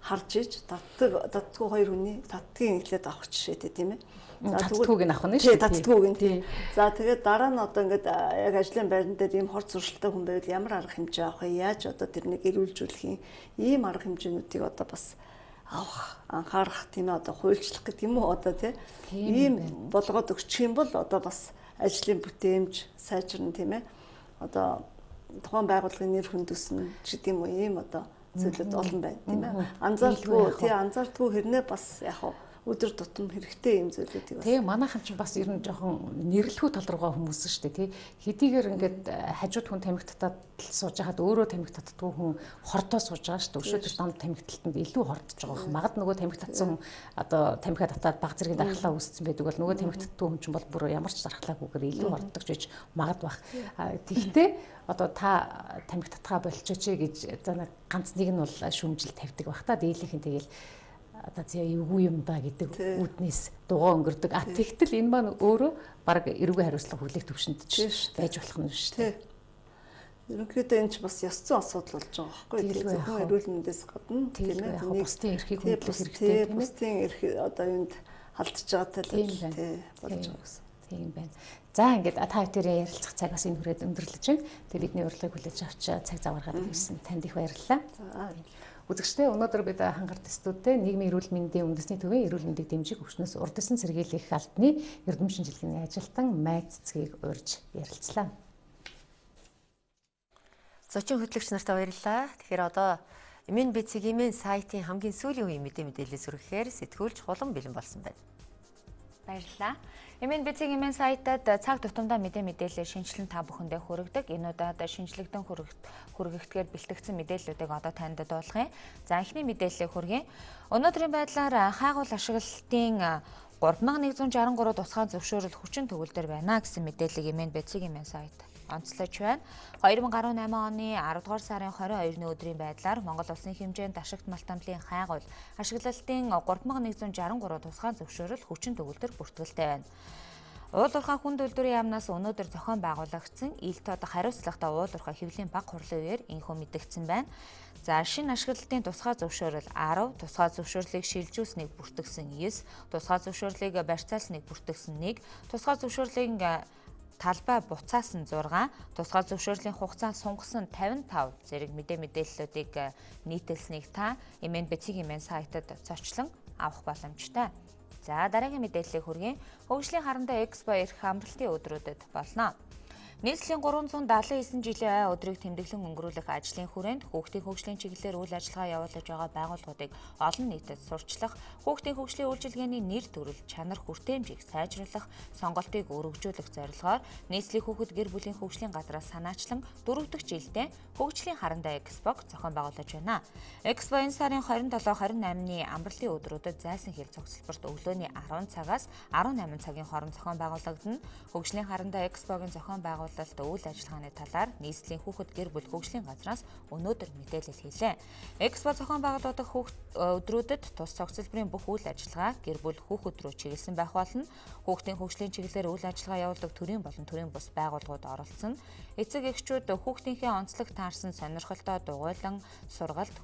харж иж татдаггүй хоёр хүний татдгийг эхлээд авах жишээтэй тийм ээ. Татдаггүйг нь авах нь шүү. Татдаггүйг нь тий. За тэгээд дараа нь одоо ингээд яг ажлын байран дээр ийм хорц зуршилтай хүн байвал ямар арга хэмжээ авах вэ? Яаж одоо тэрнийг эрүүлжүүлэх юм? Ийм арга хэмжээнүүдийг одоо бас авах, анхаарах тийм ээ одоо хуульчлах гэдэг юм уу одоо тий. Ийм болгоод өгчих юм бол одоо бас ажлын бүтээмж сайжирна тийм ээ. Одоо тухайн байгууллагын нэр хүндүснэ ч гэдэг юм уу ийм одоо зүйлүүд олон байна тийм ээ. Анзаардгүй хэрнээ бас яг өдөр тутам хэрэгтэй юм зүйлүүдийг бас. Тэгээ манайхан ч бас ер нь жоохон нэрлэхүү тал руугаа хүмүүс шүү дээ тий. Хэдийгээр ингээд хажууд хүн тамхи татаад сууж хаад өөрөө тамхи татдаггүй хүн хордоо сууж байгаа шүү дээ. Өшөөдөр дам тамхиталтанд илүү хордож байгаа. Магад нөгөө тамхи татсан хүн одоо тамхиа татаад баг зэргийн дархлаа үүссэн байдаг бол нөгөө тамхи татдаггүй хүн ч бол бүр ямар ч дархлаагүйгээр илүү хорддог гэж магад баг. Тэгтээ одоо та тамхи татгаа болчихооч гэж ганц нэг нь бол шүүмжил тавьдаг баг та дийлийнхэн тэгэл одоо зя эвгүй юм да гэдэг үүднээс дугаа өнгөрдөг. Тэгтэл энэ маань өөрөө баг эрүүгийн хариуцлага хүлээх төвшөнд байж болох нь шүү дээ. Ерөнхийдөө энэ ч бас ёс зүйн асуудал болж байгаа байхгүй юу? Зөвхөн эрүүл мэндээс гадна тийм ээ. Бусдын эрхийг хөндлөх хэрэгтэй тийм ээ. Бусдын эрх одоо юунд халдж байгаатай л болж байгаа гэсэн. Тийм байна. За ингээд та хоёрын ярилцах цаг бас энэ хүрээд өндөрлөж байна. Тэгээ бидний урилгыг хүлээж авч цаг зав гаргаад ирсэн танд их баярлалаа. За үзэгчдээ өнөөдөр бид хангарт студид нийгмийн эрүүл мэндийн үндэсний төвийн эрүүл мэндийг дэмжих өвчнөөс урдсан сэргийлэх албаны эрдэм шинжилгээний ажилтан Майд цэцгийг урьж ярилцлаа. Зочин хөтлөгч нартаа баярлалаа. Тэгэхээр одоо Эмэн БЦГ-ийн сайтын хамгийн сүүлийн үеийн мэдээлэлээс сүрэхээр сэтгүүлч хулан бэлэн болсон байна. Баярлалаа. Эмэн БЦГ-ийн сайтад цаг тутамдаа мэдээлэл шинжилэн та бүхэндээ хүргэдэг. Энэ удаад шинжлэгдэн хүргэгдэхээр бэлтгэгдсэн мэдээллүүдийг одоо танд дуулах юм. За эхний мэдээллийг хүргэе. Өнөөдрийн байдлаар хайгуул ашиглалтын 3163 тусгай зөвшөөрөл хүчин төгөлдөр байна гэсэн мэдээллийг Эмэн БЦГ-ийн сайт онцлож байна. 2018 оны 10 дугаар сарын 22-ны өдрийн байдлаар Монгол улсын хэмжээнд ашигт малтамлын хайгуул ашиглалтын 3163 тусгай зөвшөөрөл хүчин төгөлдөр бүртгэлтэй байна. Уул уурхай хүнд үйлдвэрийн яамнаас өнөөдөр зохион байгуулагдсан ил тод хариуцлагатай уул уурхай хэвлэлийн баг хурлын үеэр энэхүү мэдэгдсэн байна. За шинэ ашиглалтын тусгай зөвшөөрөл 10, тусгай зөвшөөрлийг шилжүүлсэнийг бүртгэгдсэн 9, тусгай зөвшөөрлийг барьцаалсныг бүртгэгдсэн 1, тусгай зөвшөөрлийг талбай буцаасан 6, тусгай зөвшөөрлийн хугацаа сунгасан 55 зэрэг мэдээллүүдийг нийтэлсэнийг та Эмэн БЦГ-ийн сайтад зочлон авах боломжтой. За дараагийн мэдээллийг хүргэе. Хөгжлийн харандаа Экспо эрх амралтын өдрүүдэд болно. Нийслэлийн 379 жилийн өдрийг тэмдэглэн өнгөрүүлэх ажлын хүрээнд хүүхдийн хөгжлийн чиглэлээр үйл ажиллагаа явуулж байгаа байгууллагуудыг олон нийтэд сурчлах, хүүхдийн хөгжлийн үйлчилгээний нэр төрөл, чанар хүртээмжийг сайжруулах, сонголтыг өргөжүүлэх зорилгоор нийслэлийн хүүхэд гэр бүлийн хөгжлийн газраас санаачлан 4 дахь жилдээ хөгжлийн харандаа Экспог зохион байгуулж байна. Экспо энэ сарын 27-28-ны амралтын өдрүүдэд зайсан хил цогцлборт өглөөний 10 цагаас 18 цагийн хооронд зохион байгуулагдана. Хөгжлийн харандаа Экспогийн зохион байгуулалт үйл ажиллагааны талаар нийслэлийн хүүхэд гэр бүл хөгжлийн газраас өнөөдөр мэдээлэл хийлээ. Экспо зохион байгуулагдах өдрүүдэд тус цогцлборын бүх үйл ажиллагаа гэр бүл хүүхэд рүү чиглэсэн байх болно. Хүүхдийн хөгжлийн чиглэлээр үйл ажиллагаа явуулдаг төрийн болон төрийн бус байгууллагууд оролцсон. Эцэг эхчүүд хүүхдийнхээ онцлог таарсан сонирхолтой дугуйлан сургалт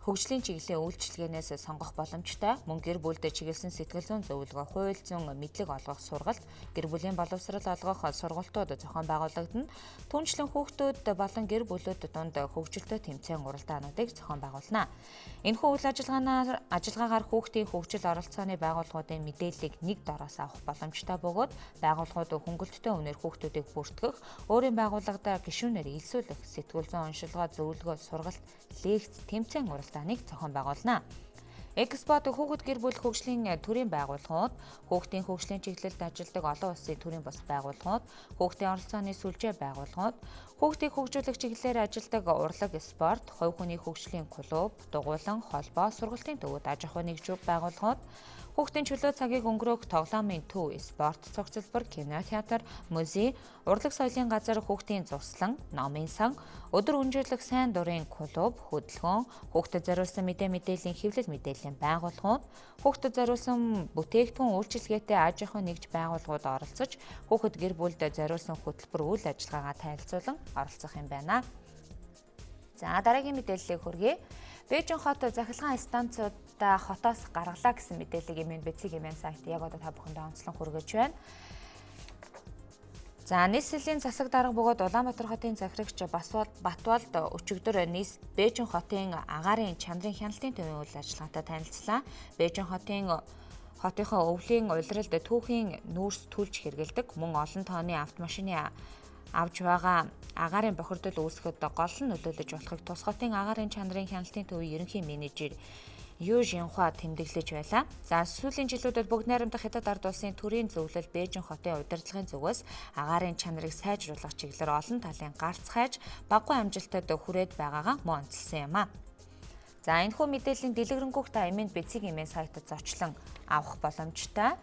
хөгжлийн чиглэлийн үйлчилгээнээс сонгох боломжтой. Мөн гэр бүлд чиглэсэн сэтгэл зүйн зөвлөгөө, хууль зүйн мэдлэг олгох сургалт, гэр бүлийн боловсрол олгох сургалтууд зохион байгуулагдана. Түүнчлэн хүүхдүүд болон гэр бүлүүд дунд хөгжилтэй тэмцээн уралдаануудыг зохион байгуулна. Энэхүү үйл ажиллагаагаар хүүхдийн хөгжил оролцооны байгууллагуудын мэдээллийг нэг дороос авах боломжтой бөгөөд байгууллагууд хөнгөлөлттэй үнээр хүүхдүүдийг бүртгэх, өөрийн байгууллагад гишүүнээр илсүүлэх, сэтгэл зүйн уншилгаа, зөвлөгөө, сургалт, лекц, тэмцээн уралдааныг зохион байгуулна. Экспод хүүхэд гэр бүл хөгжлийн төрийн байгууллагууд, хүүхдийн хөгжлийн чиглэлд ажилладаг олон улсын төрийн бус байгууллагууд, хүүхдийн оролцооны сүлжээ байгууллагууд, хүүхдийг хөгжүүлэх чиглэлээр ажилладаг урлаг, спорт, хувь хүний хөгжлийн клуб, дугуйлан, холбоо, сургалтын төвүүд, аж ахуй нэгжүүр байгууллагууд, хүүхдийн чөлөө цагийг өнгөрөөх тоглоомын төв, спорт цогцлбор, кино, театр, музей, урлаг соёлын газар, хүүхдийн зуслан, номын сан, өдөр өнжирлэх сайн дурын клуб, хөдөлгөөн, хүүхдэд зориулсан мэдээллийн хэвлэл мэдээллийн байгууллагууд, хүүхдэд зориулсан бүтээгдэхүүн үйлчилгээтэй аж ахуй нэгж байгууллагууд оролцож, хүүхэд гэр бүлд зориулсан хөтөлбөр үйл ажиллагаагаа танилцуулан оролцох юм байна. За дараагийн мэдээллийг хүргэе. Бээжин хот захилгаан станцуудаа хотоос гаргалаа гэсэн мэдээллийг Эмэн БЦГ-ийн сайт яг одоо та бүхэндээ онцлон хүргэж байна. За нийслэлийн засаг дарга бөгөөд Улаанбаатар хотын захирагч Батболд өчигдөр Бээжин хотын агаарын чанарын хяналтын төвийн үйл ажиллагаатай танилцлаа. Бээжин хотынхоо өвлийн улиралд түүхийн нүүрс түлж хэрэгэлдэг мөн олон тооны автомашины авж байгаа агаарын бохирдол үүсгэхэд гол нь нөлөөлөж болохыг тус хотын агаарын чанарын хяналтын төвийн ерөнхий менежер Юу Жинхуа тэмдэглэж байлаа. За сүүлийн жилүүдэд бүгд найрамдах хятад ард улсын төрийн зөвлөл Бээжин хотын удирдлагын зүгээс агаарын чанарыг сайжруулах чиглэлээр олон талын гарц хайж баггүй амжилтад хүрээд байгаагаа мөн онцлсан юм а. За энэхүү мэдээллийн дэлгэрэнгүй та Эмэн БЦГ-ийн сайтад зочлон авах боломжтой.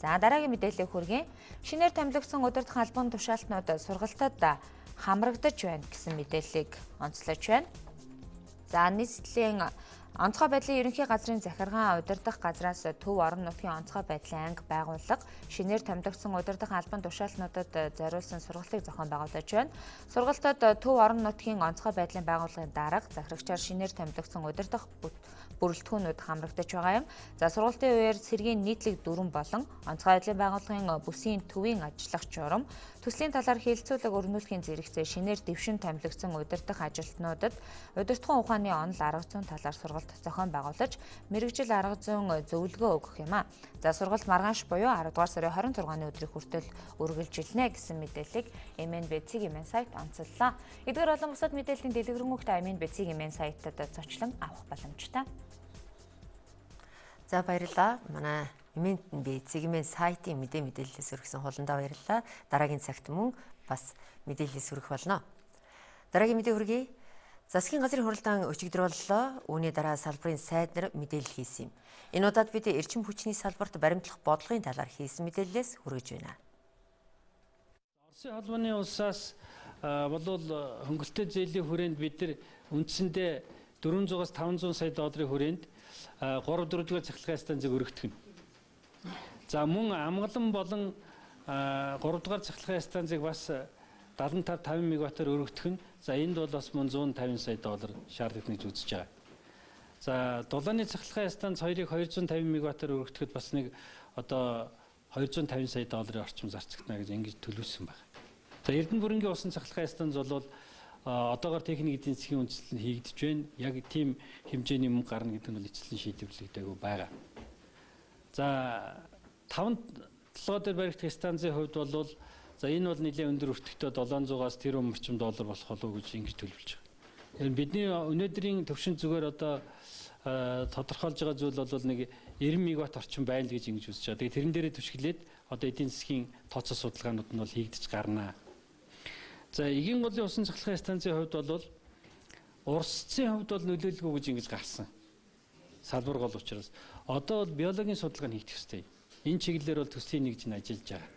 За дараагийн мэдээллийг хүргэе. Шинээр томилогдсон удирдах албан тушаалтнууд сургалтад хамрагдаж байна гэсэн мэдээллийг онцлож байна. За нийслэлийн Онцгой байдлын ерөнхий газрын захиргаан удирдах газраас төв орон нутгийн онцгой байдлын анги байгууллага, шинээр томилогдсон удирдах албан тушаалтнуудад зориулсан сургалтыг зохион байгуулж байна. Сургалтад төв орон нутгийн онцгой байдлын байгууллагын дарга, захирагчаар шинээр томилогдсон удирдах бүрэлдэхүүнүүд хамрагдаж байгаа юм. За сургалтын үеэр цэргийн нийтлэг дүрэн болон онцгой байдлын байгууллагын бүсийн төвийн ажиллах журам, төслийн талаар хилцүүлэг өрнүүлэхийн зэрэгцээ шинээр дэвшин томилогдсон удирдах ажилтнуудад удирдахуун ухааны онол арга зүйн талаар сургалт зохион байгуулж, мэрэгжил арга зүйн зөвлөгөө өгөх юм а. За сургалт маргааш буюу 10 дугаар сарын 26-ны өдрийн хүртэл үргэлжилнэ гэсэн мэдээллийг MNBC-ийн сайт онцоллоо. Эдгээр олон бусад мэдээллийн дэлгэрэнгүй MNBC-ийн сайтад зочлон авах боломжтой. За баярлалаа. Манай MNBC-ийн сайтын мэдээлэлээс өргөсөн хуландаа баярлалаа. Дараагийн цагт мөн бас мэдээлэлээс өргөх болно. Дараагийн мэдээ хүргэе. Засгийн газрын хуралдаан өчигдрууллаа. Үүний дараа салбарын сайднаар мэдээлэл хийсэн юм. Энэ удаад бид эрчим хүчний салбарт баримтлах бодлогын талаар хийсэн мэдээллээс хүргэж байна. Оросын холбооны улсаас болвол хөнгөлөлтөө зээлийн хүрээнд бид нар үндсэндээ 400-аас 500 сая долларын хүрээнд 3-4 дугаар цахилгаан станцыг өргөтгөн. За мөн амгалан болон 3 дугаар цахилгаан станцыг бас 75-50 мегаваттаар өргөтгөн. За энд бол бас мөн 150 сая доллар шаардлагыг үзэж байгаа. За дулааны цахилгаан станц 2-ыг 250 мегаваттаар өргөтгөхөд бас нэг одоо 250 сая долларын орчим зарцагдана гэж ингэж төлөвлөсөн байна. За Эрдэнэ бүрэнгийн усан цахилгаан станц бол одоогоор техник эдийн засгийн үндэслэл хийгдэж байна. Яг тийм хэмжээний мөнгө гарна гэдэг нь бол эцэслэн шийдвэрлэгдээгүй байгаа. За 5-7 дээр баригдах станцын хувьд бол за энэ бол нэлээд өндөр өртөгтэй 700-аас тэрбум орчим доллар болох болов гэж ингэж төлөвлөж байгаа. Бидний өнөөдрийн төвшин зүгээр одоо тодорхойлж байгаа зүйл бол нэг 90 мегаватт орчим байна гэж ингэж үзэж байгаа. Тэгээ тэрэн дээрээ түшиглээд одоо эдийн засгийн тооцоо судалгаанууд нь бол хийгдэж гарнаа. За эгийн голын усан цахилгаан станцын хувьд бол урсцын хувьд бол нөлөөлөлгүй гэж ингэж гарсан. Салбар гол учраас одоо бол биологийн судалгаа хийгдэх ёстой. Энэ чиглэлээр бол төслийн нэгж нь ажиллаж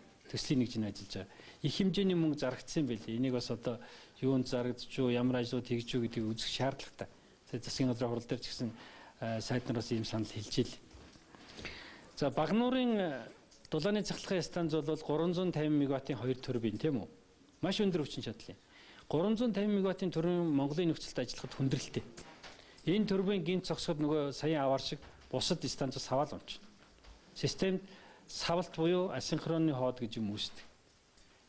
байгаа. Их хэмжээний мөнгө зарагдсан байлээ. Энийг бас одоо юунд зарагдж юу, ямар ажлууд хийж юу гэдгийг үзэх шаардлагатай. Засгийн газрын хурал дээр ч гэсэн сайд нараас ийм санал хэлж ийл. За Багнуурын дулааны цахилгаан станц бол 350 мегаваттын 2 турбин тийм үү? Маш өндөр хүчин чадлын. 350 мегаваттын турбин Монголын нөхцөлд ажиллахад хүндрэлтэй. Энэ турбин гинт зогсоход нөгөө саяын аваар шиг бусад станцаас саваал унчна. Системд савалт буюу асинхронны хоод гэж юм үүсдэг.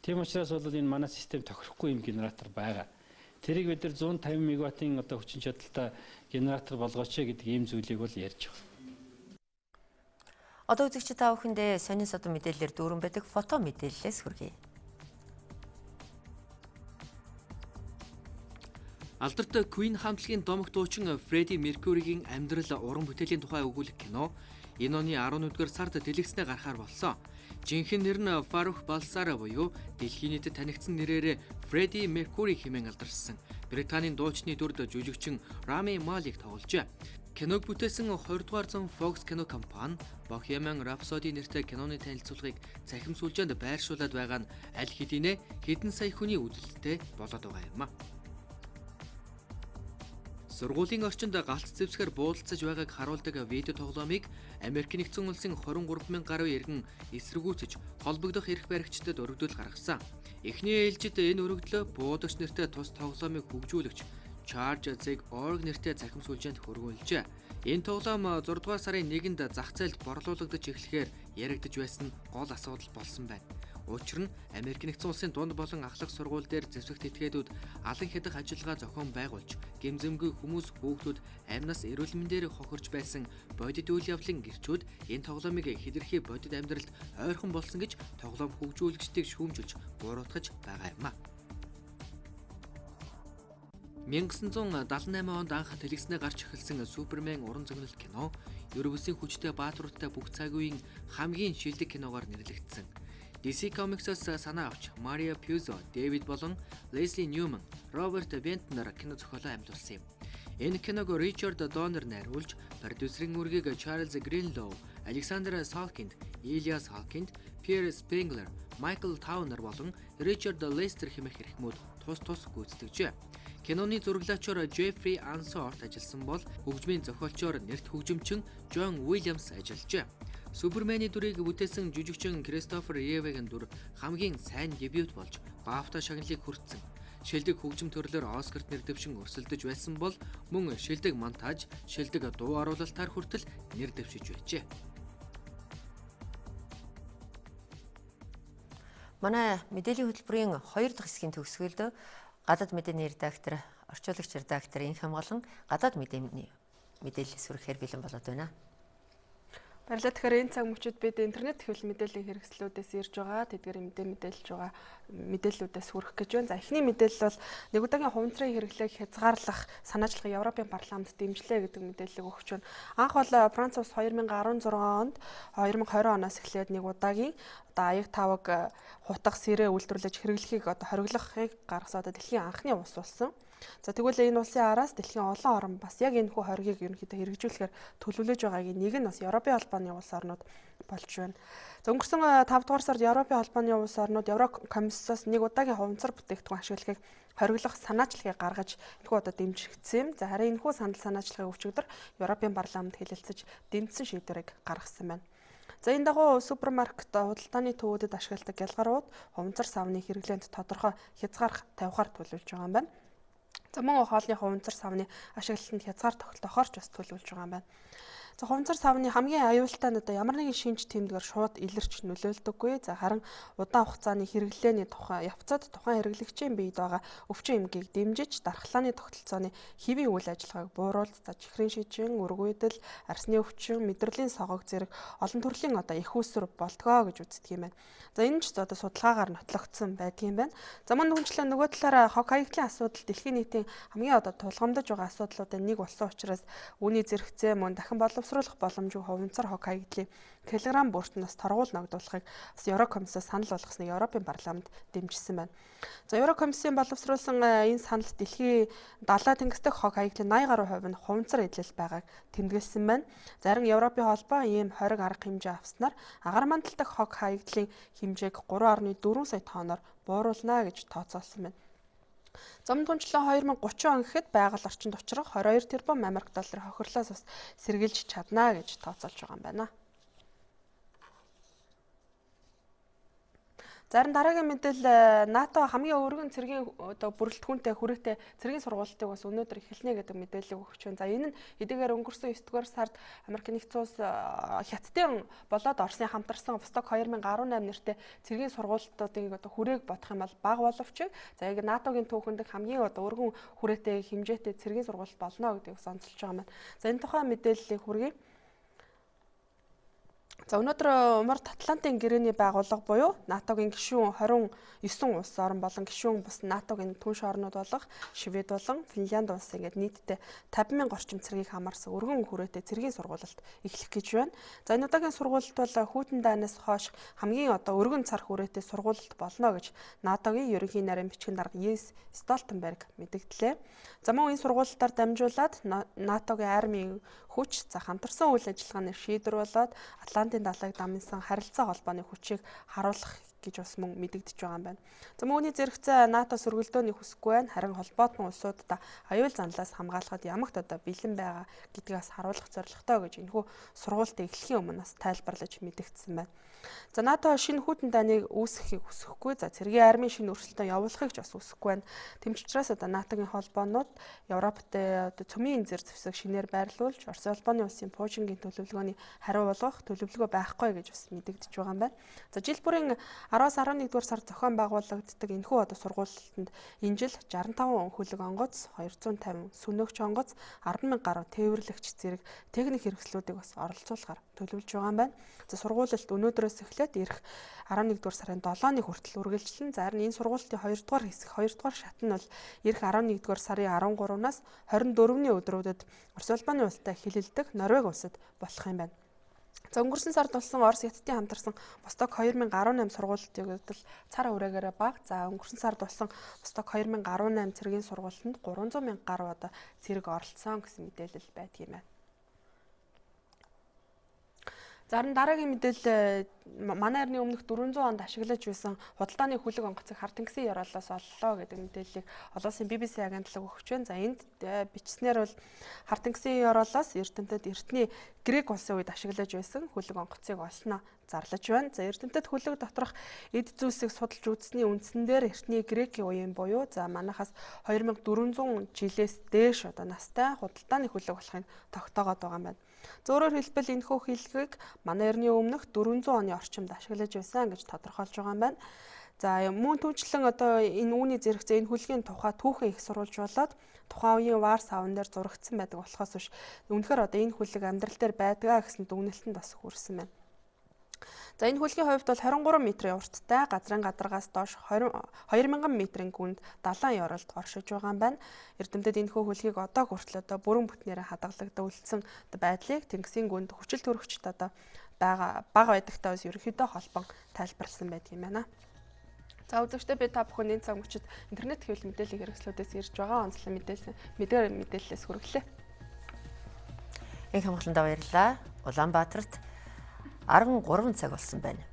Тийм учраас бол энэ манай систем тохирохгүй юм генератор байгаа. Тэрийг бид нар 150 мегаваттын одоо хүчин чадалтай генератор болгооч гэдэг ийм зүйлийг бол ярьж байгаа. Одоо үзэгчид та бүхэндээ сонин содон мэдээлэлээр дүүрэн байдаг фото мэдээллээс хүргэе. Алдартай Queen хамтлагийн домогт дуучин Freddie Mercury-гийн амьдрал уран бүтээлийн тухай өгүүлэх кино энэ оны 11-р сард дэлгэцнээ гаргахаар болсон. Жинхэнэ нэр нь Фарух Балсара буюу дэлхийн нийтэд танигдсан нэрээр Freddie Mercury хэмээн алдаршсан Британийн дуучны дүрд жүжигчин Rami Malek тогложээ. Киног бүтээсэн 20 дугаар зам Fox кино компани Bohemian Rhapsody нэртэй киноны танилцуулгыг цахим сүлжээнд байршуулад байгаа нь аль хэдийнэ хэдэн сая хүний үзэлттэй болоод байгаа юм а. Сургуулийн орчинд галт зэвсгээр буудалцаж байгааг харуулдаг видео тоглоомыг Америк нэгдсэн улсын 23,000 гаруй иргэн эсэргүүцэж холбогдох эрх баригчдад өргөдөл гаргасан. Эхний ээлжид энэ өргөдлөө буудагч нэртэй тус тоглоомыг хөгжүүлэгч Charge.org нэртэй цахим сүлжээнд хөрвүүлжээ. Энэ тоглоом 6 дугаар сарын 1-нд зах зээлд борлуулагдаж эхлэхээр яригдж байсан гол асуудал болсон байна. Учир нь Америк нэгдсэн улсын дунд болон ахлах сургууль дээр зэвсэгт этгээдүүд алан хядах ажиллагаа зохион байгуулж, гэмзэмгүй хүмүүс хүүхдүүд амнаас эрүүл мэндээр хохирж байсан бодит үйл явдлын гэрчүүд энэ тоглоомыг хэтэрхий бодит амьдралд ойрхон болсон гэж тоглоом хөгжүүлэгчдийг шүүмжилж буруутгаж байгаа юм а. 1978 онд анх телевизээр гарч эхэлсэн Супермен уран зөгнөлт кино, Ерөөсийн хүчтэй бааtruудтай бүх цаг үеийн хамгийн шилдэг киногоор нэрлэгдсэн. DC Comics-аас санаа авч Mario Puzo, David болон Leslie Newman, Robert Bentner кино зохиолоо амьдуулсан юм. Энэ киног Richard Donner найруулж, продюсерийн үргийг Charles Greenlaw, Alexander Salkind, Elias Salkind, Pierre Spengler, Michael Towner болон Richard Lester хэмээх эрхмүүд тус гүйцэтгэжээ. Киноны зураглаачаар Джеффри Ансорт ажилласан бол хөгжмийн зохиолчоор нэрт хөгжимчин Джон Уильямс ажиллажээ. Супермений дүрийг бүтээсэн жүжигчин Кристофер Ревегийн дүр хамгийн сайн дебют болж BAFTA шагналыг хүртсэн. Шилдэг хөгжим төрлөөр Оскарт нэр дэвшин өрсөлдөж байсан бол мөн шилдэг монтаж, шилдэг дуу оруулалтаар хүртэл нэр дэвшиж байжээ. Манай мэдээллийн хөтөлбөрийн 2 дахь хэсгийн төгсгөлд гадаад мэдээний редактор, орчуулагч редактор Инх Монголын гадаад мэдээлэл сүрэхээр бэлэн болоод байна. Баярлалаа. Тэгэхээр энэ цаг мөчид бид интернет хэвлэл мэдээллийн хэрэгслүүдээс ирж байгаа тэдгээр мэдээлж байгаа мэдээллүүдээс хүрэх гэж байна. За эхний мэдээлэл бол нэг удаагийн хувьцрын хэрэглээг хязгаарлах санаачлагыг Европын парламент дэмжлээ гэдэг мэдээллийг өгч байна. Анх бол Франц улс 2016 онд 2020 оноос эхлээд нэг удаагийн аяг тавг хутга сэрээ үйлдвэрлэж хэрэглэхийг хориглохыг гаргасан дэлхийн анхны улс болсон. За тэгвэл энэ улсын араас дэлхийн олон орн бас яг энэ хүү хоргийг ерөнхийдөө хэрэгжүүлэхээр төлөвлөж байгаагийн нэг нь бас Европын холбооны улс орнууд болж байна. За өнгөрсөн 5 дугаар сард Европын холбооны улс орнууд Еврокомиссоос нэг удаагийн хувьцар бүтээгдэхүүн ашиглахыг хориглох санаачлагыг гаргаж энэхүү дэмжигдсэн. За харин энэхүү санал санаачлагыг өчигдөр Европын парламент хэлэлцэж дэмжсэн шийдвэрийг гаргасан байна. За энэ дагуу супермаркет худалдааны төвүүдэд ашигладаг гялгарууд хувьцар савны хэрэглээнд тодорхой хязгаар тавихаар төлөвлөж байгаа юм байна. За мөн хоолны хувьцар савны ашиглалтанд хязгаар тогтоохоор ч бас төлөвлөж байгаа юм байна. За хувьцар савны хамгийн аюултай нь ямар нэгэн шинж тэмдгээр шууд илэрч нөлөөлдөггүй. За харин удаан хугацааны хэрэглээний тухай явцад тухайн хэрэглэгчийн биед байгаа өвчин эмгээг дэмжиж дархлааны тогтолцооны хэвийн үйл ажиллагааг бууруулж чихрийн шижин, өргөйдөл, арсны өвчин, мэдрэлийн согог зэрэг олон төрлийн их үүсвэр болтгоо гэж үздэг юм байна. За энэ ч судалгаагаар нотлогдсон байдгийн байна. За мөн түнчлэн нөгөө талаараа хог хаягдлын асуудал дэлхийн нийтийн хамгийн тулгамдж байгаа асуудлуудын нэг болсон учраас үүний зэрэгцээ мөн дахин боловсруулах боломжгүй хувьцар хог хаягдлын килограмм бүртнээс торгуул ногдуулахыг бас Еврокомиссоос санал болгосныг Европын парламент дэмжсэн байна. За Еврокомиссын боловсруулсан энэ санал дэлхийн далай тэнгис дэх хог хаягдлын 80 гаруй хувь нь хувьцар эдлэл байгааг тэмдэглэсэн байна. Зарим Европын холбоо ийм хориг арга хэмжээ авснаар агаар мандал дэх хог хаягдлын хэмжээг 3.4 сая тонноор бууруулна гэж тооцоолсон байна. Зам түнчлэн 2030 он гэхэд байгаль орчинд учрах 22 тэрбум Америк долларын хохирлоос бас сэргийлж чадна гэж тооцоолж байгаа юм байна. Зарим дараагийн мэдээлэл НАТО хамгийн өргөн цэргийн бүрэлдэхүүнтэй хүрээтэй цэргийн сургуулиудыг бас өнөөдөр эхэлнэ гэдэг мэдээлэл өгч байна. За энэ нь эдгээр өнгөрсөн 9-р сард Америк нэгдсэн улс хятадын болоод Оросын хамтарсан Восток 2018 нэртэй цэргийн сургуулиудыг хүрээг бодох юм бол бага боловч за яг НАТОгийн түүхэнд хамгийн өргөн хүрээтэй хэмжээтэй цэргийн сургууль болно гэдгийг онцолж байгаа маань. За энэ тухайн мэдээллийг хүргэе. За өнөөдөр Умард Атлантын гэрээний байгууллага буюу НАТОгийн гишүүн 29 улс орн болон гишүүн бус НАТОгийн түнш орнууд болох Швед болон Финлянд улс ингээд нийтдээ 50,000 орчим цэргийг хамаарсан өргөн хүрээтэй цэргийн сургуулилт эхлэх гэж байна. За энэ удаагийн сургуулилт бол хүйтэн дайнаас хойш хамгийн өргөн цар хүрээтэй сургуулилт болно гэж НАТОгийн ерөнхий нарийн бичгийн дарга Йенс Столтенберг мэдгдлээ. За мөн энэ сургуулилтаар дамжуулаад НАТОгийн армийн хүч за хамтарсан үйл ажиллагааны шийдвэр болоод Атлантын далайг дамжсан харилцаа холбооны хүчийг харуулах гэж бас мөн мэдэгдэж байгаа юм байна. За мөн үүний зэрэгцээ НАТО сөргөлдөөний хүсэхгүй байна. Харин холбоотон улсуудаа аюул занлаас хамгаалахад ямагт бэлэн байгаа гэдгээс харуулах зорилготой гэж энэхүү сургуультыг эхлэхийн өмнө бас тайлбарлаж мэдэгдсэн байна. За НАТО шинэ хүйтэн дайныг үүсгэхийг хүсэхгүй. За цэргийн армийн шинэ өрсөлдөөн явуулахыг ч бас хүсэхгүй байна. Тэмч учраас НАТОгийн холбоонууд Европт цөмийн зэр зэвсэг шинээр байрлуулж Орос улбаны улсын Путингийн төлөвлөгөөний хариу болгох төлөвлөгөө байхгүй гэж бас мэдэгдэж байгаа юм байна. За жил бүрийн 10-11-р сард зохион байгуулагддаг энэхүү сургуулилтанд энэ жил 65 хөлөг онгоц, 250 сүнөөгч онгоц, 10,000 гаруй тээвэрлэгч зэрэг техник хэрэгслүүдийг бас оролцуулахар төлөвлөж байгаа юм байна. За сургуулилт өнөөдрөөс эхлээд ирэх 11-р сарын 7-ны хүртэл үргэлжлэн. За харин энэ сургуулийн 2-р хэсэг 2-р шат нь бол ирэх 11-р сарын 13-наас 24-ний өдрүүдэд Орос улбаны улстай хилэлдэг Норвеги улсад болох юм байна. За өнгөрсөн сард болсон Орос хятадын хамтарсан Восток 2018 сургуулиудад л цар хүрээгээр бага. За өнгөрсөн сард болсон Восток 2018 цэргийн сургуультанд 300,000 гаруй цэрэг оролцсон гэсэн мэдээлэл байдаг юм байна. Зарим дараагийн мэдээлэл манай эртний өмнөх 400 онд ашиглаж байсан худалдааны хүлэг онгоцыг харт тэнгисийн ёроолоос оллоо гэдэг мэдээллийг олон улсын BBC агентлаг өгч байна. За энд бичснээр бол харт тэнгисийн ёроолоос Эрдэмтэд эртний Грек улсын үед ашиглаж байсан хүлэг онгоцыг олсноо зарлаж байна. За Эрдэмтэд хүлэг доторх эд зүйлсийг судалж үзсний үндсэн дээр эртний Грекийн үеийн буюу за манайхаас 2400 жилээс дээш одоо настай худалдааны хүлэг болохыг тогтоогоод байгаа юм байна. Зөвөөр хэлбэл энэхүү хэлхийг манай эртний өмнөх 400 оны орчимд ашиглаж байсан гэж тодорхойлж байгаа юм байна. За мөн түүнчлэн одоо энэ үүний зэрэгцээ энэ хүлгийн тухай түүхэн их сурвалж болоод тухайн үеийн вар савн дээр зурагдсан байдаг болохоос биш үнэхээр одоо энэ хүлэг амьдрал дээр байдгаа гэсэн дүгнэлтэнд бас хүрсэн байна. За энэ хүлгийн хувьд бол 23 м-ийн урттай, газрын гадаргаас доош 2000 м-ийн гүнд далайн ёроолд оршиж байгаа юм байна. Эрдэмтэд энэхүү хүлгийг одоо хүртэл одоо бүрэн бүтнээрээ хадгалагдсан байдлыг тэнгисийн гүнд хүчил төрөгчд одоо бага байдагтай бас ерөнхийдөө холбон тайлбарласан байдаг юм байна. За үзэгчдээ би та бүхэн энэ цаг мөчид интернет хэвлэл мэдээллийн хэрэгслүүдээс ирж байгаа онцлог мэдээллээс хүргэлээ. Их хамгаалалтанд баярлалаа. Улаанбаатарт 13 цаг болсон байна.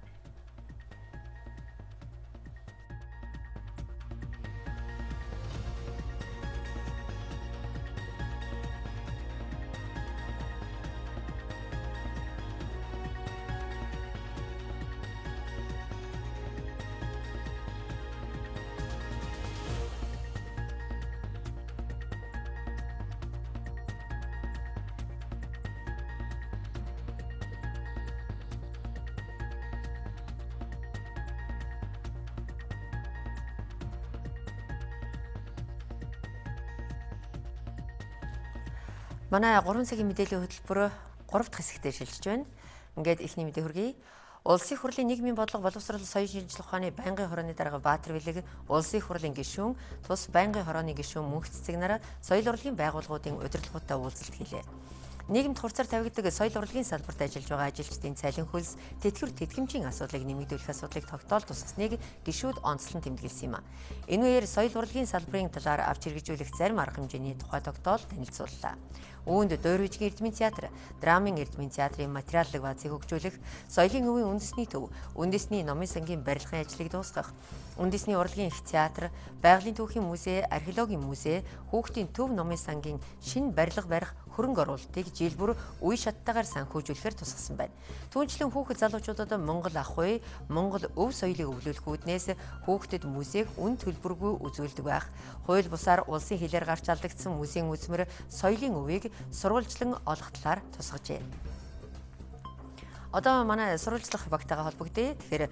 Манай 3 цагийн мэдээллийн хөтөлбөр 3 дахь хэсэгтээ шилжиж байна. Ингээд эхний мэдээ хүргэе. Улсын хурлын нийгмийн бодлого боловсрол соёлын шинжилгээ ухааны байнгын хорооны дарга Баатар Билэг, улсын хурлын гишүүн, тус байнгын хорооны гишүүн Мөнх цэцэг нараа соёл урлагийн байгууллагуудын удирдлагуудаа уулзалт хийлээ. Нийгэмд хурцаар тавигддаг соёл урлагийн салбарт ажиллаж байгаа ажилчдын цалин хөлс, тэтгэвэр тэтгэмжийн асуудлыг нэмэгдүүлэх асуудлыг тогтоол тусгасныг гишүүд онцлон тэмдэглэсэн юм а. Энэ үеэр соёл урлагийн салбарын талаар авч хэрэгжүүлэх зарим арга хэмжээний тухай тогтоол танилцууллаа. Үүнд Дойр Вижгийн эрдмийн театр, драмын эрдмийн театрын материаллык баазыг хөгжүүлэх, соёлын өвийн үндэсний төв, үндэсний номын сангийн барилгын ажлыг дуусгах, үндэсний урлагийн их театр, байгалийн түүхийн музей, археологийн музей, хүүхдийн төв номын сангийн шинэ барилга барих хөрөнгө оруулалтыг жил бүр үе шаттайгаар санхүүжүүлэхээр тусгасан байна. Түүнчлэн хүүхэд залуучуудад Монгол ах уй, Монгол өв соёлыг өвлүүлэх үүднээс хүүхдэд музейг үн төлбөргүй үзүүлдэг байх. Хууль бусаар улсын хилээр гарч алдагдсан музейн үзмэр соёлын өвийг сурвалжлан олох талаар тусгажээ. Одоо манай сурвалжлах багтайгаа холбогдъё. Тэгэхээр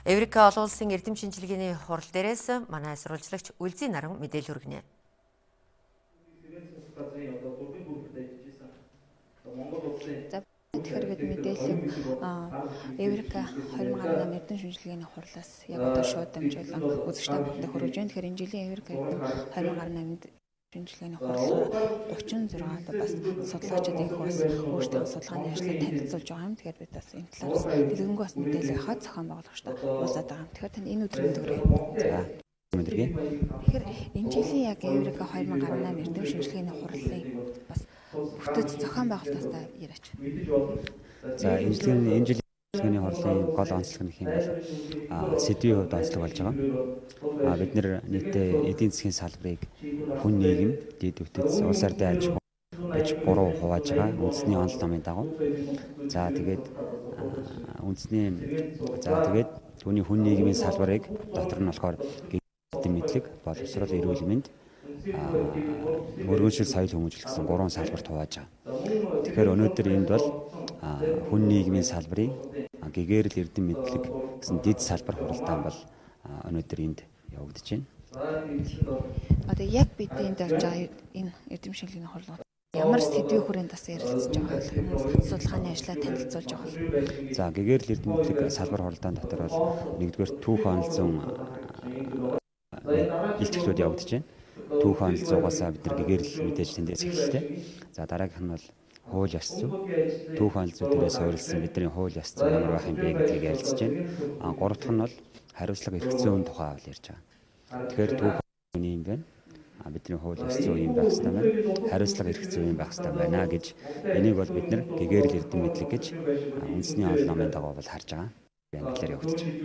Эврика олон улсын эрдэм шинжилгээний хурал дээрээс манай сурвалжлагч Үлзий Наран мэдээлэл хүргэнэ. Тэгэхээр гээд мэдээлэл Эврика 2018 эрдэм шинжилгээний хурлаас яг одоо шууд дамжуулан үзэгчтэй бүхэнд хүргэж байна. Тэгэхээр энэ жилийн Эврика 2018 шинжилгээний хурлаар 36 одоо бас судлаачид их бас өөрсдийн судалгааны ажлыг танилцуулж байгаа юм. Тэгэхээр бид бас энэ талаас дэлгэнгүй бас мэдээлэл авахад зохион байгуулагчтай уулзаад байгаа юм. Тэгэхээр тань энэ өдрийн төгрөө. За. Мэдэргээ. Тэгэхээр энэ жилийн яг Эврика 2018 эрдэм шинжилгээний хурлын бас бүтэц зохион байгуулалтаа яриач. За энэ жилийн шинжилгээний хурлын гол онцлог нь хэм бол сэдвийн хувьд онцлог болж байгаа. Бид нэр нийтдээ эдийн засгийн салбарыг хүн нийгэм, дэд бүтэц, улс ардын аж ахуй гэж 3 хувааж байгаа үндэсний онол номын дагуу. За тэгээд түүний хүн нийгмийн салбарыг дотор нь болохоор эдийн мэдлэг, боловсрол, эрүүл мэнд, мөргөншил соёл хүмүүжил гэсэн 3 салбарт хувааж байгаа. Тэгэхээр өнөөдөр энд бол хүн нийгмийн салбарын гэгэрэл эрдэм мэдлэг гэсэн дэд салбар хуралдаан бол өнөөдөр энд явагдаж байна. Одоо яг бид энд орж байгаа энэ эрдэм шинжилгээний хурлууд ямар сэдвийн хүрээнд бас ярилцж байгаа хүмүүс судалгааны ажлаа танилцуулж байгаа. За гэгэрэл эрдэм мэдлэг салбар хуралдаан дотор бол нэгдүгээр түүх онол зүүн илтгэлүүд явагдаж байна. Түүх онол зуугаасаа бид нар гэгэрэл мэдээж тэндээс эхэллээ. За дараагийнх нь бол хууль ёс зүй. Түүх онол зүй дээрээ суурилсан бидний хууль ёс зүй ямар байх юм бэ гэдгийг ярилцж байна. Гурав дахь нь бол хариуцлага эрх зүйн тухай бол ярьж байгаа. Тэгэхээр түүх онолны юм байна. бидний хууль ёс зүйн юм байх хэрэгтэй байна. Хариуцлага эрх зүйн юм байх хэрэгтэй байна гэж энийг бол бид нар гэгэрэл эрдэм мэдлэг гэж үндэсний олон номын дагуу бол харж байгаа. Англи явагдаж байна.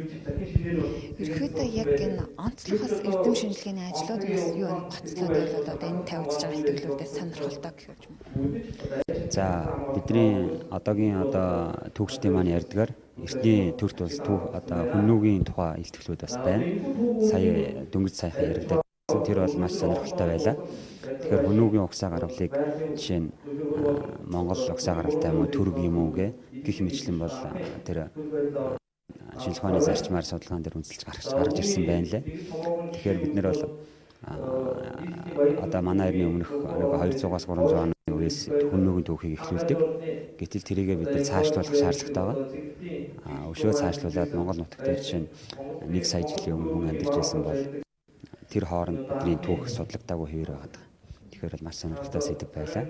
Ерөнхийдөө яг энэ онцлогоос эрдэм шинжилгээний ажлуудаас юу гоцлоод явуулаад одоо энэ тавигдж байгаа ихтгэлүүдээс сонирхолтой гэх юм. За бидний одоогийн түүхчдийн маань ярьдгаар эртний төрт улс одоо хүннүүгийн тухай ихтгэлүүд бас байна. Сая дөнгөж саяхан яригдаад тэр бол маш сонирхолтой байлаа. Тэгэхээр хүннүүгийн угсаа гаргалыг жишээ нь Монгол угсаа гаргалтай юм уу төрөг юм уу гэх мэтлэн бол тэр шинжлэх ухааны зарчмаар судалгаан дээр үнэлж гаргаж ирсэн байна лээ. Тэгэхээр бид нэр бол одоо манай эртний өмнөх 200-аас 300 оны үеэс хүннүүгийн түүхийг эхлүүлдэг. Гэтэл тэрийгээ бид нар цаашлуулах шаардлагатай байгаа. Өшөө цаашлуулад Монгол нутаг дээр жишээ нь 1 сая жилийн өмнө хүн амьдарч байсан бол тэр хооронд бидний түүх судлагдаагүй хэвээр байгаа. Тэгэхээр бол маш сонирхолтой сэдв байлаа.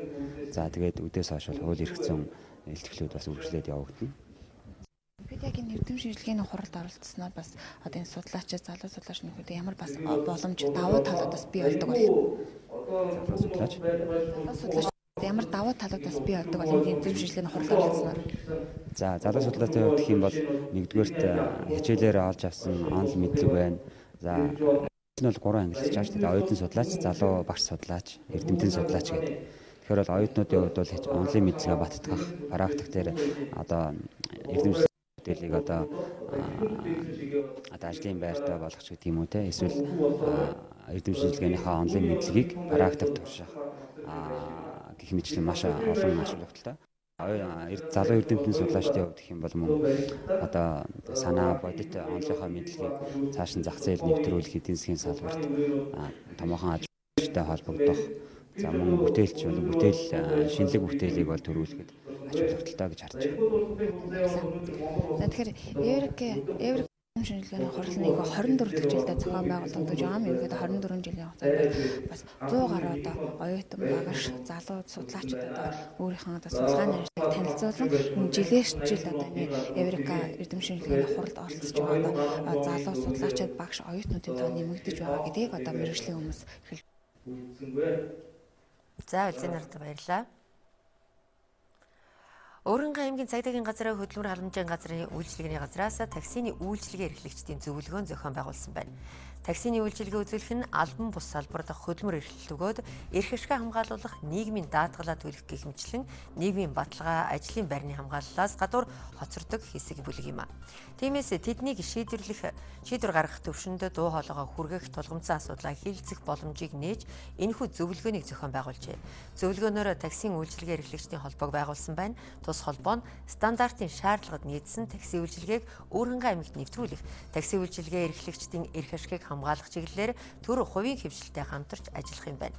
За тэгээд үдээс хойш бол хууль эрх зүйн илтгэлүүд бас үргэлжлээд явагдана. Бид яг энэ эрдэм шинжилгээний хуралд оролцсноор бас одоо энэ судлаачид залуу судлаач нөхөд ямар бас боломж давуу талууд бас бий болдог бол судлаач ямар давуу талууд бас бий болдог бол энэ эрдэм шинжилгээний хуралд оролцсноор. За залуу судлаачтай хувьд гэх юм бол нэгдүгээрт хичээлээр олж авсан онол мэдлэг байна. За энэ бол 3 англи хэлж байгаа шүү дээ. Оюутан судлаач, залуу багш судлаач, эрдэмтэн судлаач гэдэг. Тэгэхээр бол оюутнуудын хувьд бол онлын мэдлэгээ баттгах, практик дээр одоо эрдэм мэдээллийг одоо ажлын байртаа болгох гэдэг юм уу те эсвэл эрдэм шинжилгээнийхээ онлайн мэдлэгийг практикт турших гэх мэтлэн маш олон ач холбогдолтой. Залуу эрдэмтэн судлаачдын хувьд гэх юм бол мөн одоо санаа бодит онлынхаа мэдлэгийг цааш нь зах зээл нэвтрүүлэх эдийн засгийн салбарт томоохон аж холбогдолтой холбогдох. За мөн бүтээлч бол шинэлэг бүтээлийг бол төрүүлэхэд ач холбогдолтой гэж харж байна. За тэгэхээр Еврик шинжилгээний хурал нэг 24 дахь жилдээ зохион байгуулагдаж байгаа юм. Ерөнхийдөө 24 жилийн хугацаанд бас 100 гаруй одоо оюутан багш залуу судлаачид одоо өөрийнхөө одоо судалгааны ажлыг танилцуулан жилээс жилд одоо энэ Еврика эрдэм шинжилгээний хуралд оролцож байгаа одоо залуу судлаачид багш оюутнуудын тоо нэмэгдэж байгаа гэдгийг одоо мэргэжлийн хүмүүс хэлж байна. За үлзий нарт баярлалаа. Өөрөнгөө аймгийн цагдаагийн газрын хөдөлмөр халамжийн газрын үйлчилгээний газраас таксины үйлчилгээ эрхлэгчдийн зөвлөгөөн зохион байгуулсан байна. Таксины үйлчилгээ үзүүлэх нь албан бус салбарт хөдөлмөр эрхлэл өгөөд эрх ашгаа хамгаалуулах, нийгмийн даатгалаа төлөх гэх мэтлэн нийгмийн баталгаа, ажлын байрны хамгааллаас гадуур хоцордог хэсэг бүлэг юм а. Тиймээс тэднийг шийдвэр гаргах төвшөнд дуу хоолойгоо хүргэх тулгымцсан асуудлаа хилцэх боломжийг нээж энэхүү зөвлөгөөнийг зохион байгуулжээ. Зөвлөгөөнөөр таксийн үйлчилгээ эрхлэгчдийн холбоог байгуулсан байна. Тус холбоо нь стандартын шаардлагад нийцсэн такси үйлчилгээг өөрөнгөө аймагт нэвтрүүлэх, такси үйлчилгээ эрхлэгчдийн эрх ашгийг хамгаалах чиглэлээр төр хувийн хөвшилтэй хамтарч ажиллах юм байна.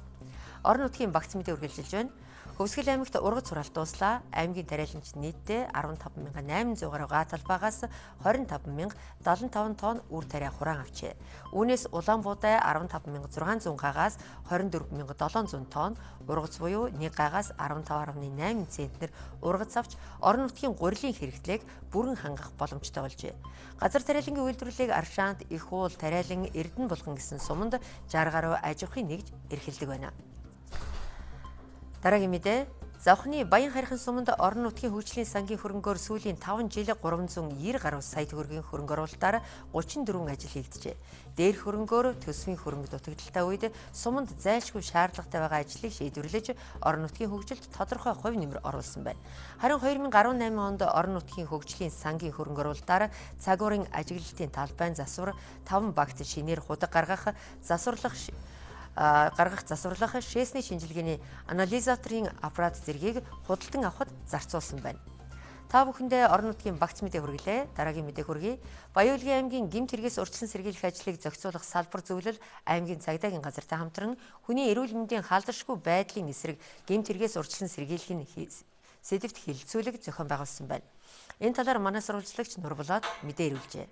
Орон нутгийн багц мэдээ үргэлжилж байна. Хөвсгөл аймагт ургац сураалт дууслаа. Аймгийн тариаланч нийтдээ 15,800 гаруй га талбайгаас 25,075 тонн үр тариа хураан авчээ. Үүнээс улаан буудай 15,600 гагаас 24,700 тонн, ургац буюу 1 гагаас 15.8 центнер ургац авч орон нутгийн гурилын хэрэгтлээг бүрэн хангах боломжтой болжээ. Газар тариалангийн үйлдвэрлэлийг Аршаант, Их уул, Тариалан, Эрдэнэ булган гэсэн суманд 60 гаруй аж ахуйн нэгж эрхэлдэг байна. Дараагийн мэдээ. Завхны Баян харьхан суманд орон нутгийн хөгжлийн сангийн хөрөнгөөр сүүлийн 5 жил 390 гаруй сая төгрөгийн хөрөнгө оруулалтаар 34 ажил хийгджээ. Дээр хөрөнгөөр төсвийн хөрөнгө дутагдaltaй үед суманд зайлшгүй шаардлагатай байгаа ажлыг шийдвэрлэж орон нутгийн хөгжилд тодорхой хувь нэмэр оруулсан байна. Харин 2018 онд орон нутгийн хөгжлийн сангийн хөрөнгө оруулалтаар цагуурын ажиглалтын талбайн засвар 5 багт шинээр худаг гаргах засварлах шээсний шинжилгээний анализаторын аппарат зэргийг худалдан авахд зарцуулсан байна. Та бүхэндээ орон нутгийн багц мэдээ хүргэлээ. Дараагийн мэдээ хүргэе. Баяуулгын аймгийн гэмт хэрэгээс урьдчилан сэргийлэх ажлыг зохицуулах салбар зөвлөл аймгийн цагдаагийн газартай хамтран хүний эрүүл мэндийн халдашгүй байдлын эсрэг гэмт хэрэгээс урьдчилан сэргийлэхин сэдвт хилцүүлэг зохион байгуулсан байна. Энэ талаар манай сурвалжлагч Нурболоод мэдээ ирүүлжээ.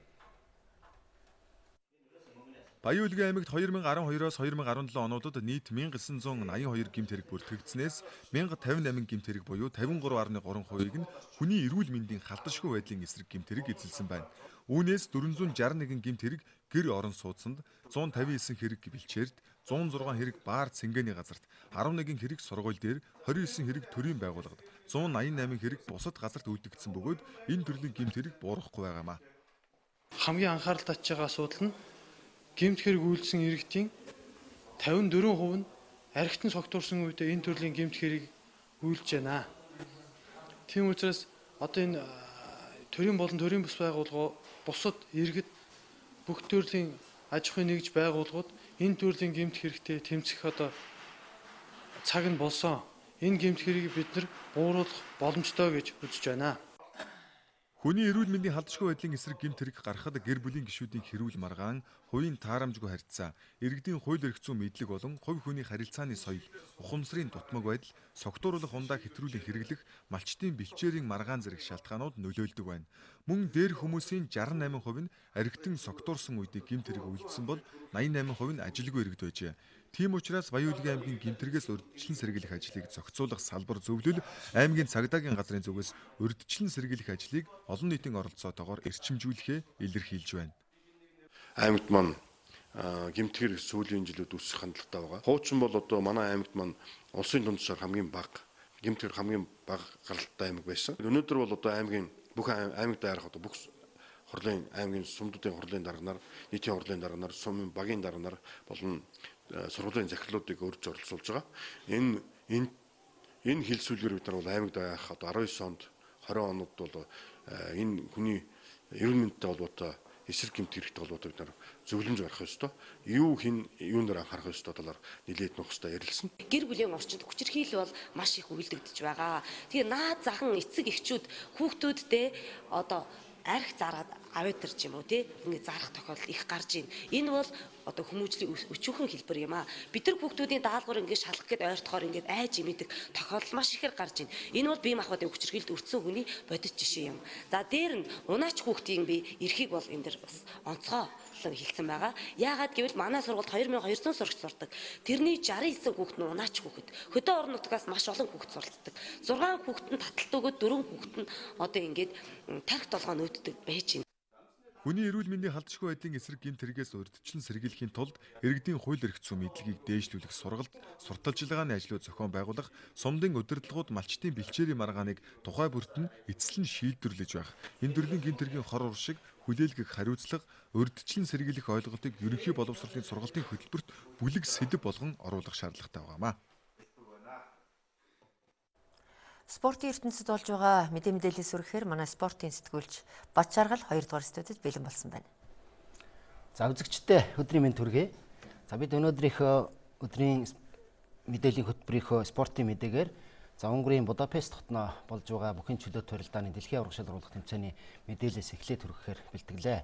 Баяуулгын аймагт 2012-оос 2017 онуудад нийт 1982 гэмт хэрэг бүртгэгдснээс 1058 гэмт хэрэг буюу 53.3%-ийг нь хүний эрүүл мэндийн халдашгүй байдлын эсрэг гэмт хэрэг эзэлсэн байна. Үүнээс 461 гэмт хэрэг гэр орон сууцсанд, 159 хэрэг бэлчээрд, 106 хэрэг баар цэнгэний газарт, 11 хэрэг сургууль дээр, 29 хэрэг төрийн байгууллагад, 188 хэрэг бусад газарт үйлдэгдсэн бөгөөд энэ төрлийн гэмт хэрэг буурахгүй байгаамаа. Хамгийн анхаарал татж байгаа асуудал нь гэмт хэрэг үйлдсэн иргэдийн 54% нь архитан согтуурсан үедээ энэ төрлийн гэмт хэрэг үйлдэж байна. Тийм учраас одоо энэ төрийн болон төрийн бус байгууллага бусад иргэд бүх төрлийн аж ахуйн нэгж байгууллагууд энэ төрлийн гэмт хэрэгтэй тэмцэх одоо цаг нь болсон. Энэ гэмт хэргийг бид нар бууруулах боломжтой гэж үзэж байна. Хүний эрүүл мэндийн халдшгүй байдлын эсрэг гэмт хэрэг гарахад гэр бүлийн гишүүдийн хэрүүл маргаан, хувийн таарамжгүй харьцаа, иргэдийн хууль эрх зүйн мэдлэг болон хувь хүний харилцааны соёл, ухамсарын дутмаг байдал, согтууруулах ундаа хэтрүүлэн хэрэглэх, малчтын бэлчээрийн маргаан зэрэг шалтгаанууд нөлөөлдөг байна. Мөн дээр хүмүүсийн 68% нь архитан согтуурсан үедээ гэмт хэрэг үйлдсэн бол 88% нь ажилгүй иргэд байжээ. Тийм учраас Баян-Улгийн аймгийн гэмтэргээс урьдчилан сэргийлэх ажлыг зохицуулах салбар зөвлөл аймгийн цагдаагийн газрын зүгээс урьдчилан сэргийлэх ажлыг олон нийтийн оролцоотойгоор эрчимжүүлэхээ илэрхийлж байна. Аймагт маань гэмтгэр сүүлийн жилүүд үүсэх хандлагатай байгаа. Хуучин бол одоо манай аймагт маань улсын дундчаар хамгийн бага гэмтгэр хамгийн бага гаралтай аймаг байсан. Өнөөдөр бол одоо аймгийн бүх аймагт дайрах одоо бүх хурлын аймгийн сумдуудын хурлын дарганаар, нийтийн хурлын дарганаар, сумын багийн дарганаар болон сургуулийн захирлуудыг өрж оролцуулж байгаа. Энэ хилсүүлгээр бид нар бол аймагт дайрах одоо 19 онд 20 онод бол энэ хүний эрүүл мэндтэй холбоотой эсрэг гэмт хэрэгтэй холбоотой бид нар зөвлөмж гаргах ёстой. Юунаар анхаарах ёстой талаар нэлээд нөх ёстой ярилцсан. Гэр бүлийн орчинд хүчирхийлэл бол маш их үйлдэгдэж байгаа. Тэгээ наад захан эцэг эхчүүд хүүхдүүддээ одоо арх зараад авэдэрч юм уу те ингээд зарах тохиолдол их гарч ийн. Энэ бол одоо хүмүүжлийн өчүүхэн хэлбэр юм аа. Бид нар хүүхдүүдийн даалгавар ингээд шалгах гээд ойртохоор ингээд айж имэдэг тохиолдол маш ихээр гарч ийн. Энэ бол бие махбодын хүчирхийлэлд өртсөн хүний бодит жишээ юм. За дээр нь унаач хүүхдийн би эрхийг бол энэ дэр бас онцгой хэлсэн байгаа. Яагаад гэвэл манай сургуульд 2200 сурагч сурдаг. Тэрний 69 хүүхэд нь унаач хүүхэд. Хөдөө орон нутгаас маш олон хүүхэд суралцдаг. 6 хүүхэд нь таталт өгөөд 4 хүүхэд нь одоо ингээд тархи толгой нүүддэг байж байна. Хүний эрүүл мэндийн халдшгүй байдлын эсрэг гэмт хэрэгээс урьдчилан сэргийлэхийн тулд иргэдийн хууль эрх зүйн мэдлэгийг дээшлүүлэх сургалт, сурталчилгааны ажлууд зохион байгуулах, сумдын удирдлагууд малчтын бэлчээрийн маргааныг тухай бүрт нь эцэслэн шийдвэрлэж байх. Энэ төрлийн гэмт хэргийн хор уршиг хүлээлгэх хариуцлага, урьдчилан сэргийлэх ойлголтыг ерөнхий боловсролын сургалтын хөтөлбөрт бүлэг сэдэв болгон оруулах шаардлагатай байгаамаа. Спортын ертөнцид болж байгаа мэдээллийн сүрэхээр манай спортын сэтгүүлч Бат Жаргал 2 дугаар студид бэлэн болсон байна. За үзэгчдээ өдрийн мэнд хүргэе. За бид өнөөдрийнхөө өдрийн мэдээллийн хөтөлбөрийнхөө спортын мэдээгээр за Унгарийн Будапешт хотноо болж байгаа бүхэн чөлөөт барилдааны дэлхийн аварга шалгаруулах тэмцээний мэдээлэлээс эхлээд хүргэхээр бэлтгэлээ.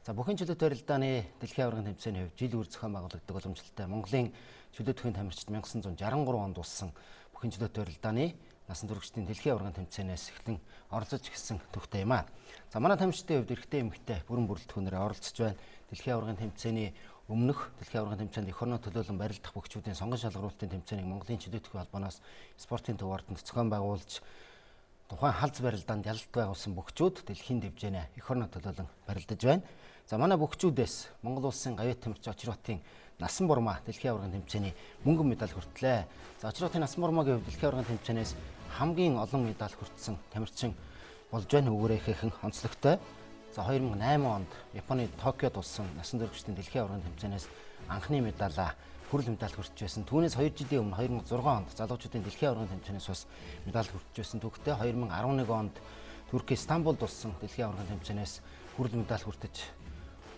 За бүхэн чөлөөт барилдааны дэлхийн аваргын тэмцээний хувьд жил үр зохион байгуулагддаг уламжлалтай Монголын чөлөөтийн тамирчид 1963 онд уссан бүхэн чөлөөт барилдааны насан туршидын дэлхийн аваргын тэмцээнээс эхлэн оролцож эхэлсэн төвтэй юм аа. За манай тамирчдын хувьд эрэгтэй эмэгтэй бүрэн бүрэлдэхүүнээр оролцож байна. Дэлхийн аваргын тэмцээний өмнөх дэлхийн аваргын тэмцээнд эх орноо төлөөлөн барилдах бөхчүүдийн сонгон шалгаруулалтын тэмцээнийг Монголын чөлөөтийн холбооноос спортын төв ордонд зохион байгуулж тухайн халз барилдаанд ялалт байгуулсан бөхчүүд дэлхийн дэвжээнэ эх орноо төлөөлөн барилдаж байна. За манай бөхчүүдээс Монгол улсын гавьяа тамирч Очротын насан бурмаа дэлхийн аваргын тэмцээний мөнгөн медаль хүртлээ. За Очротын насан бурмаагийн хувьд дэлхийн аваргын тэмцээнээс хамгийн олон медаль хүртсэн тамирчин болж байна өгөөрөөхөн онцлогтой. За 2008 онд Японы Токиод болсон насан туршидын дэлхийн аваргын тэмцээнээс анхны медалаа хүрэл медаль хүртэж байсан. Түүнээс 2 жилийн өмнө 2006 онд залуучуудын дэлхийн аваргын тэмцээнээс бас медаль хүртэж байсан. Түүхтэй 2011 онд Турк Стамбулд болсон дэлхийн аваргын тэмцээнээс хүрэл медаль хүртэж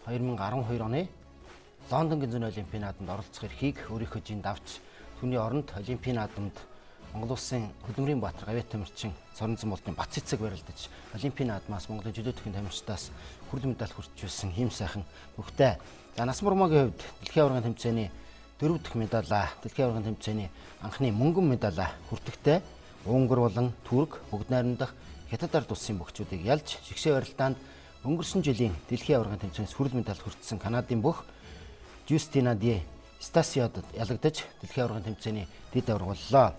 2012 оны Лондон гинзэн олимпийн наадамд оролцох эрхийг өөрийнхөө жинд авч түүний оронд олимпийн наадамд Монгол улсын хөдөлмөрийн баатар гавьяа тамирчин Цорнзон болтын бат цэцэг барилдаж олимпийн наадмаас Монголын чөлөөтийн тамирчдаас хүрэл медаль хүртэж байсан хэм сайхан бүгтэй. За насан бурмаагийн хувьд дэлхийн аваргын тэмцээний 4 дахь медалаа, дэлхийн аваргын тэмцээний анхны мөнгөн медалаа хүртэхдээ Унгар болон Турк бүгд найрамдах Хятад ард улсын бөхчүүдийг ялж шигшээ барилдаанд өнгөрсөн жилийн дэлхийн аваргын тэмцээнээс хүрэл медаль хүртсэн Канадын бүх Жюстина Ди Стасиод ялагдаж дэлхийн аваргын тэмцээний дэд аварга боллоо.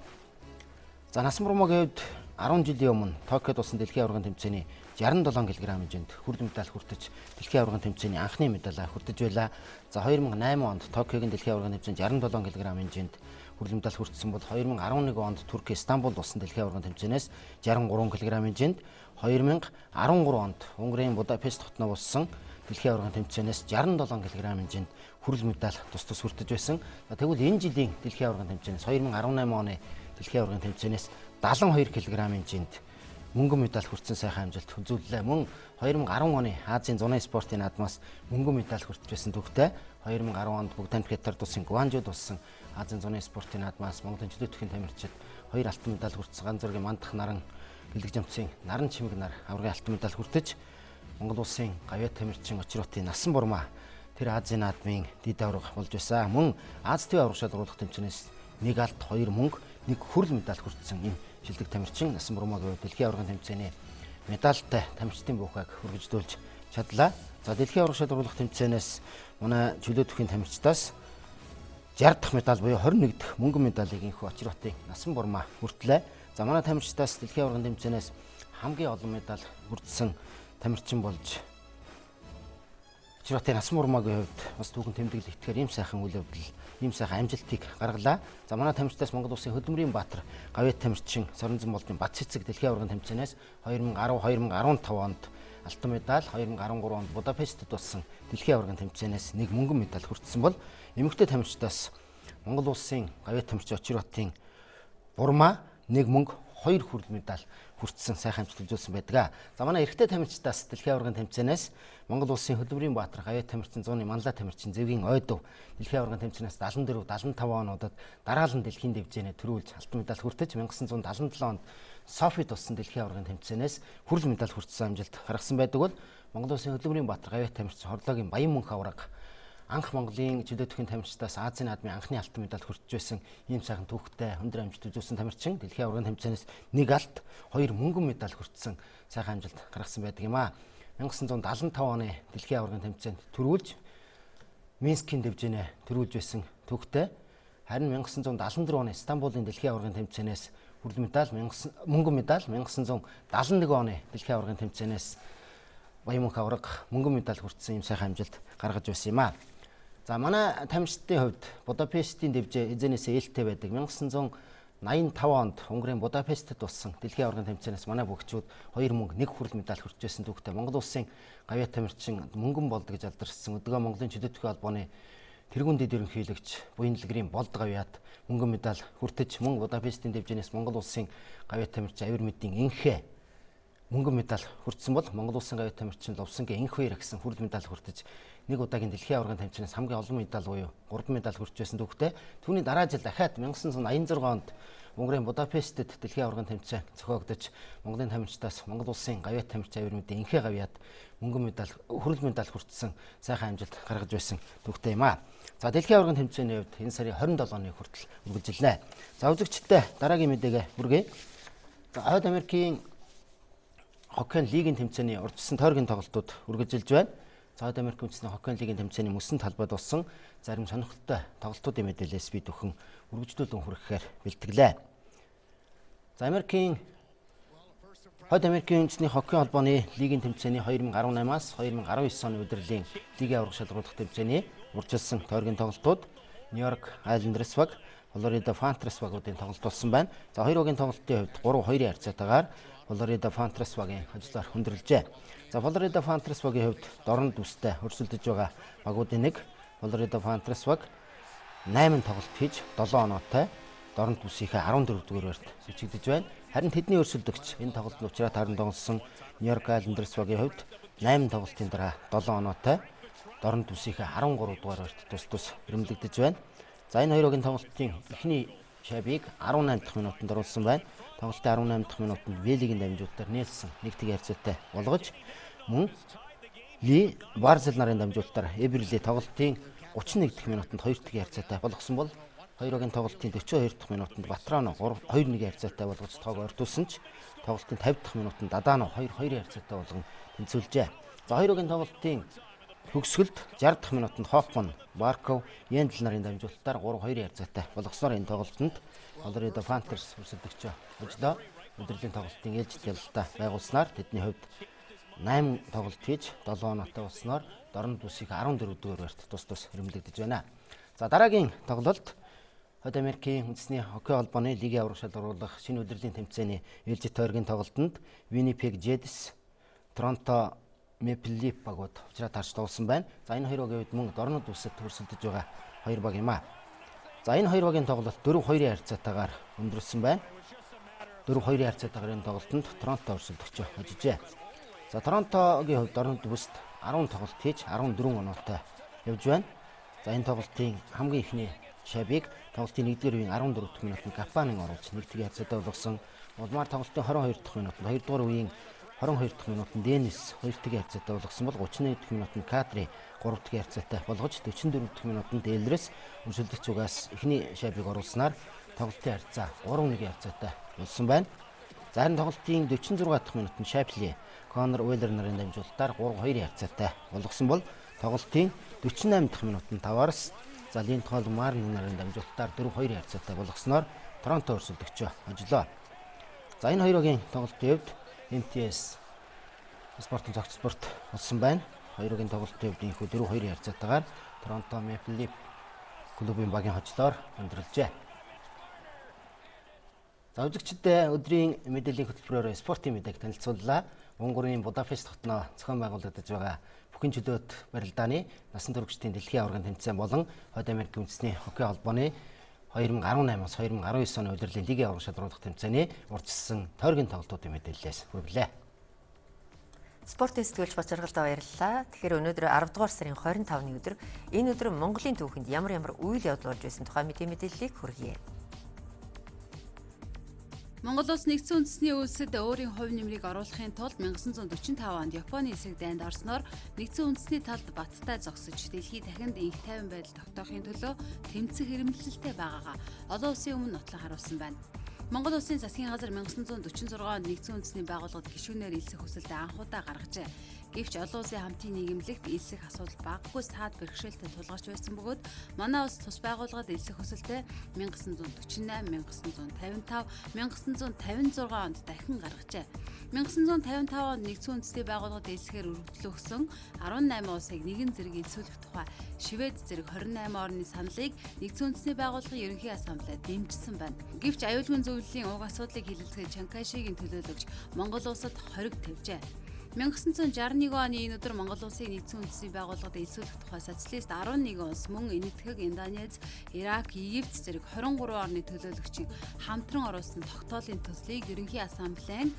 За насан бурмаагийн хувьд 10 жилийн өмнө Токиод болсон дэлхийн аваргын тэмцээний 67 кг хэмжээнд хүрэл медаль хүртэж дэлхийн аваргын тэмцээний анхны медаль хүртэж байлаа. За 2008 онд Токиогийн дэлхийн аваргын тэмцээнд 67 кг хэмжээнд хүрэл медаль хүртсэн бол 2011 онд Турк Стамбулд болсон дэлхийн аваргын тэмцээнээс 63 кг хэмжээнд 2013 онд Унгарын Будапешт хотноо болсон дэлхийн аваргын тэмцээнээс 67 кг хэмжээнд хүрэл медаль тус хүртэж байсан. Тэгвэл энэ жилийн дэлхийн аваргын тэмцээнээс 2018 оны дэлхийн аваргын тэмцээнээс 72 кг хэмжээнд мөнгөн медаль хүртсэн сайхан амжилт үзүүллээ. Мөн 2010 оны Азийн зуны спортын наадмаас мөнгөн медаль хүртэж байсан түүхтэй 2010 онд Бүгд Хятад улсын Гуанчжууд болсон Азийн зуны спортын наадмаас Монголын чөлөөтөхийн тамирчид 2 алтан медаль хүртсэн. Ганц зэргийн мандах наран гэлэг жамцын наран чимэг нар аваргын алтан медаль хүртэж Монгол улсын гавьяа тамирчин очротын насан бурмаа тэр Азийн наадмын дид аварга болж байсан. Мөн Аз төв аварга шалруулах тэмцээнээс 1 алт 2 мөнгө 1 хүрэл медаль хүртсэн энэ шилдэг тамирчин насан бурмаагийн дэлхийн аваргын тэмцээний медальтай тамирчдын буухайг хүргэждүүлж чадлаа. За дэлхийн аварга шалруулах тэмцээнээс манай чөлөөтөхийн тамирчдаас 60 дахь медаль буюу 21 дахь мөнгөн медалийг инхүү очротын насан бурмаа хүртлээ. За манай тамирчдаас дэлхийн аваргын тэмцээнээс хамгийн олон медаль хүртсэн тамирчин болж очротын насан бурмаагийн хувьд бас түүхэн тэмдэглэл итгэхээр ийм сайхан үйл явдал, ийм сайхан амжилтыг гаргалаа. За манай тамирчдаас Монгол улсын хөдөлмөрийн баатар гавьяа тамирчин Сорнзон болдын Бат цэцэг дэлхийн аваргын тэмцээнээс 2010-2015 онд алтан медаль, 2013 онд Будапештэд болсон дэлхийн аваргын тэмцээнээс 1 мөнгөн медаль хүртсэн бол эмэгтэй тамирчдаас Монгол улсын гавьяа тамирчин очротын бурмаа 1 мөнгө 2 хүрэл медаль хүртсэн сайхан амжилт үзүүлсэн байдаг. За манай эрэгтэй тамирчдаас дэлхийн аваргын тэмцээнээс Монгол улсын хөдөлмөрийн баатар гавьяа тамирчин зууны манлай тамирчин Зэвгийн Ойдов дэлхийн аваргын тэмцээнээс 74-75 онуудад дараалан дэлхийн дэвжээний төрүүлж алтан медаль хүртэж 1977 онд Софид болсон дэлхийн аваргын тэмцээнээс хүрэл медаль хүртсэн амжилт гаргасан байдаг бол Монгол улсын хөдөлмөрийн баатар гавьяа тамирчин Хорлоогийн Баян мөнх аварга анх Монголын чөлөөтөхийн тамирчдаас Азийн наадмын анхны алтан медаль хүртэж байсан ийм сайхан түүхтэй өндөр амжилт үзүүлсэн тамирчин дэлхийн аваргын тэмцээнээс 1 алт 2 мөнгөн медаль хүртсэн сайхан амжилт гаргасан байдаг юм а. 1975 оны дэлхийн аваргын тэмцээнд төрүүлж Минскийн дэвжээнэ төрүүлж байсан түүхтэй. Харин 1974 оны Стамбулын дэлхийн аваргын тэмцээнээс хүрэл медаль мөнгөн медаль 1971 оны дэлхийн аваргын тэмцээнээс Баян мөнх аварга мөнгөн медаль хүртсэн ийм сайхан амжилт гаргаж байсан юм а. За манай тамирчдын хувьд Будапештийн дэвжээ эзэнээсээ ээлтэй байдаг. 1985 онд Унгарын Будапештэд болсон дэлхийн аваргын тэмцээнээс манай бүгчүүд 2 мөнгө 1 хүрэл медаль хүртэж байсан түүхтэй. Монгол улсын гавьяа тамирчин мөнгөн болд гэж алдаршсан өдгөө Монголын чөлөөтөхийн холбооны тэргуун дэд ерөнхийлөгч буян дэлгэрийн болд гавьяат мөнгөн медаль хүртэж мөн Будапештийн дэвжээнээс Монгол улсын гавьяа тамирчин Авир мэдийн Инхэ мөнгөн медаль хүртсэн бол Монгол улсын гавьяа тамирчин Ловсонгийн Инх 2 гэсэн хүрэл медаль хүртэж нэг удаагийн дэлхийн аваргын тэмцээнээс хамгийн олон медаль буюу 3 медаль хүртэж байсан түүхтэй. Түүний дараа жил дахиад 1986 онд Унгарын Будапештэд дэлхийн аваргын тэмцээн зохиогдож Монголын тамирчдаас Монгол улсын гавьяа тамирчин Авир мэдийн Инхэ гавьяат мөнгөн медаль, хүрэл медаль хүртсэн сайхан амжилт гаргаж байсан түүхтэй юм а. За дэлхийн аваргын тэмцээний хувьд энэ сарын 27-ны хүртэл үргэлжилнэ. За үзэгчдээ дараагийн мэдээгээ хүргэе. За Хойд Америкийн хоккейн лигийн тэмцээний урьдчилсан тойргийн тоглолтууд үргэлжилж байна. Хойд Америк үндэсний хоккейн лигийн тэмцээний мөсөн талбайд болсон зарим сонирхолтой тоглолтуудын мэдээлэлээс бид бүхэн үргэлжлүүлэн хүрэхээр бэлтгэлээ. За Хойд Америкийн үндэсний хоккейн холбооны лигийн тэмцээний 2018-аас 2019 оны удирлын лигийн аварга шалруулах тэмцээний урьдчилсан тойргийн тоглолтууд Нью-Йорк Айлендерс баг, Флорида Пантерс багуудын тоглолт болсон байна. За хоёр багийн тоглолтын хувьд 3-2 харьцаатайгаар Флорида Пантерс багийн хожлоор хүндрэлжээ. За Флорида Пантерс багийн хувьд дорн дүстэй өрсөлдөж байгаа багуудын нэг Флорида Пантерс баг 8 тоглолт хийж 7 оноотой дорн дүсийнхээ 14 дугаар байрт бичигдэж байна. Харин тэдний өрсөлдөгч энэ тоглолтын учраа тааран тоглосон Нью-Йорк Айлендерс багийн хувьд 8 тоглолтын дараа 7 оноотой дорн дүсийнхээ 13 дугаар байрт тус өрөмлөгдөж байна. За энэ хоёр багийн тоглолтын эхний шайбыг 18 дахь минутанд оруулсан байна. Тоглолтын 18 дахь минутанд Вэлигийн дамжуулалтаар Нельсон 1-1 харьцаатай болгож мөн Ли Барзел нарын дамжуулалтаар Эберли тоглолтын 31 дахь минутанд 2-1 харьцаатай болгосон бол хоёр багийн тоглолтын 42 дахь минутанд Батрано 2-1 харьцаатай болгож тоог ойртуулсан ч тоглолтын 50 дахь минутанд Дадано 2-2 харьцаатай болгон тэнцвүүлжээ. За хоёр багийн тоглолтын төгсгөлд 60 дахь минутанд Хофман, Барков, Яндл нарын дамжуулалтаар 3-2 харьцаатай болгосноор энэ тоглолтод Флорида Пантерс өрсөлдөгчөө өжлөө удирдлагын тоглолтын ээлжид ялалтаа байгуулснаар тэдний хувьд 8 тоглолт хийж 7 оноотой болсноор дорнод бүсийг 14 дугаар байрт тус хөрөмлөгдөж байна. За дараагийн тоглолт Хойд Америкийн үндэсний хоккей холбооны лигийн аврагшаал оруулах шинэ удирдлагын тэмцээний ээлжид тойргийн тоглолтод Winnipeg Jets Toronto Maple Leaf багууд учраа тарж тоглосон байна. За энэ хоёр багийн үед мөн дорнод бүсэд төрсөлдөж байгаа хоёр баг юм а. За энэ хоёр багийн тоглолт 4-2-ийн харьцаатаагаар өндөрлсөн байна. 4-2-ийн харьцаатаагаар энэ тоглолтод Торонто өрсөлдөгч хожижээ. За Торонтогийн хувьд дорнод бүсд 10 тоглолт хийж 14 оноотой явж байна. За энэ тоглолтын хамгийн ихний шабыг тоглолтын 1-р үеийн 14 дахь минутанд Гапанын оруулж 1-1 харьцаатай болгосон. Улмаар тоглолтын 22 дахь минутанд 2-р үеийн 22 дахь минутанд Денис 2-1 харьцаатай болгосон бол 31 дахь минутанд Катри 3-1 харьцаатай болгож 44 дахь минутанд Элрес өрсөлдөгч угаас ихний шабыг оруулснаар тоглолтын харьцаа 3-1 харьцаатай болсон байна. За харин тоглолтын 46 дахь минутанд Шапли Конор Уэллер нарын дамжуулалтаар 3-2 харьцаатай болгосон бол тоглолтын 48 дахь минутанд Таварс за Линтхол Марн нарын дамжуулалтаар 4-2 харьцаатай болгосноор Торонто өрсөлдөгч хожлоо. За энэ хоёр хогийн тоглолтын хувьд МТС спортын цогц спорт болсон байна. Хоёрын тоглолтын хувьд инхүү 4-2 харьцаатаагаар Торонто Maple Leaf клубын багийн хожлоор өндөрлжээ. За үзэгчдэд өдрийн мэдээллийн хөтөлбөрөөр спортын мэдээг танилцууллаа. Монголын Будапешт хотноо зохион байгуулагдаж байгаа бүхэн чөлөөт барилдааны насан туршидын дэлхийн аваргын тэмцээн болон Хойд Америкийн үндэсний хоккей холбооны 2018-аас 2019 оны удирдлагын лигийн аварга шалруулах тэмцээний урьдчилсан тойргийн тоглолтуудын мэдээллээс хүргэлээ. Спортын сэтгүүлч Бочаргалдаа баярлалаа. Тэгэхээр өнөөдөр 10 дугаар сарын 25-ны өдөр энэ өдөр Монголын түүхэнд ямар үйл явдал болж байсан тухай мэдээллийг хүргье. Монгол улс нэгдсэн үндэсний улсад өөрийн хувь нэмрийг оруулахын тулд 1945 онд Японы эсрэг дайнд орсноор нэгдсэн үндэсний талд баттай зогсож дэлхийд дахинд инх тайван байдал тогтоохын төлөө тэмцэх эрмэлзэлтэй байгаагаа олон улсын өмнө нотлон харуулсан байна. Монгол улсын засгийн газар 1946 онд нэгдсэн үндэсний байгууллагад гишүүнээр элсэх хүсэлтэд анхудаа гаргажээ. Гэвч олон улсын хамтын нийгэмлэгт элсэх асуудал багагүй саад бэрхшээлтэй тулгарч байсан бөгөөд манай улс тус байгууллагад элсэх хүсэлтэд 1948, 1955, 1956 онд дахин гаргажээ. 1955 онд нэгдсэн үндэсний байгууллагад элсэхээр өргөдлөө өгсөн 18 улсыг нэгэн зэрэг элсүүлэх тухай Швед зэрэг 28 орны саналыг нэгдсэн үндэсний байгууллагын ерөнхий ассамблеад дэмжсэн байна. Гэвч аюулгүй зөвлөлийн уг асуудлыг хилэлцэх Чанкайшигийн төлөөлөгч Монгол улсад хориг тавьжээ. 1961 оны энэ өдөр Монгол улсын нэгдсэн үндэсний байгууллагад элсүүлэх тухай социалист 11 улс мөн Энэтхэг, Индонез, Ирак, Египт зэрэг 23 орны төлөөлөгчийн хамтран оруулсан тогтоолын төслийг ерөнхий ассамблеийн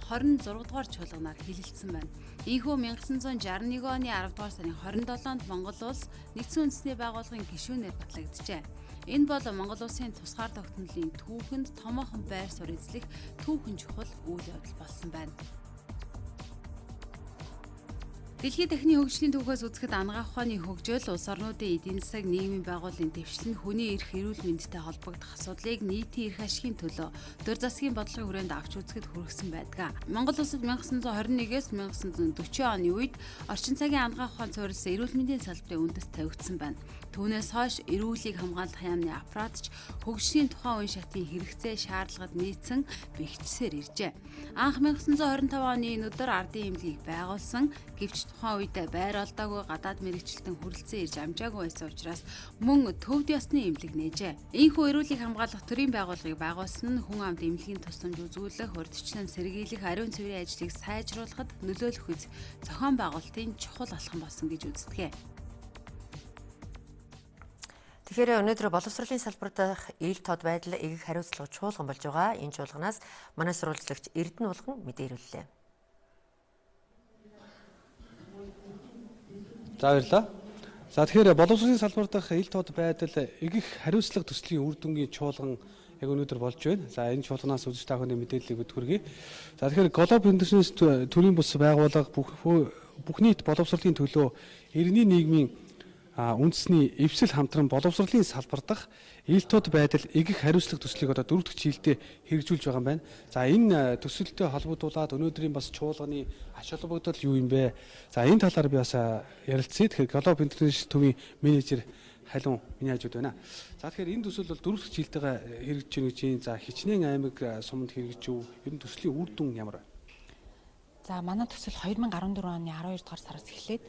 26 дугаар чуулганаар хилэлцсэн байна. Ийхүү 1961 оны 10 дугаар сарын 27-нд Монгол улс нэгдсэн үндэсний байгууллагын гишүүнээр батлагджээ. Энэ бол Монгол улсын тусгаар тогтнолын түүхэнд томоохон байр суурь эзлэх түүхэн чухал үйл явдал болсон байна. Дэлхийн техникийн хөгжлийн түүхээс үзэхэд анагаах ухааны хөгжил, улс орнуудын эдийн засаг, нийгмийн байгууллагын дэвшил нь хүний эрх эрүүл мэндэд холбогдох асуудлыг нийтийн эрх ашигын төлөө төр засгийн бодлогын хүрээнд авч үзэхэд хүргэсэн байдаг. Монгол улсад 1921-с 1940 оны үед орчин цагийн анагаах ухаан суурилсан эрүүл мэндийн салбарын үндэс тавигдсан байна. Түүнээс хойш эрүүлгийг хамгаалах яамны аппаратч хөгжлийн тухайн үе шатын хэрэгцээ шаардлагад нийцсэн бэхжсээр иржээ. Анх 1925 оны энэ өдөр ардын эмнэлгийг байгуулсан. Гэвч тухайн үед байр олдоогүй гадаад мэрэгчлэлтэн хүрэлцэн ирж амжаагүй байсан учраас мөн төвд ёсны эмнэлэг нээжээ. Ийхүү эрүүлгийг хамгаалах төрийн байгууллагыг байгуулсан нь хүн амд эмнэлгийн тусламж үзүүлэх, урьдчилан сэргийлэх, ариун цэврийн ажлыг сайжруулахад нөлөөлөх үз зохион байгуулалтын чухал алхам болсон гэж үздэг. Тэгэхээр өнөөдөр боловсролын салбар дахь ил тод байдал игэх хариуцлага чуулган болж байгаа. Энэ чуулганаас манай сурвалжлагч Эрдэнэ Булган мэдээлүүллээ. За баярлалаа. За тэгэхээр боловсролын салбар дахь ил тод байдал игэх хариуцлага төслийн үр дүнгийн чуулган яг өнөөдөр болж байна. За энэ чуулганаас үзэж та бүхэнд мэдээллийг өгөхөргий. За тэгэхээр Global International төрийн бус байгууллага бүх нийт боловсролын төлөө эртний нийгмийн үндэсний эвсэл хамтран боловсролын салбар дахь ил тод байдал игэх хариуцлага төслийг одоо 4 дахь жилдээ хэрэгжүүлж байгаа юм байна. За энэ төсөлтэй холбогдуулаад өнөөдрийн бас чуулганы ач холбогдол юу юм бэ? За энэ талаар би бас ярилцъя. Тэгэхээр Global International төвийн менежер халуун миний хажууд байна. За тэгэхээр энэ төсөл бол 4 дахь жилдээ хэрэгжиж байна гэж юм. За хичнээн аймаг суманд хэрэгжив. Ер нь төслийн үр дүн ямар вэ? За манай төсөл 2014 оны 12 дугаар сараас эхлээд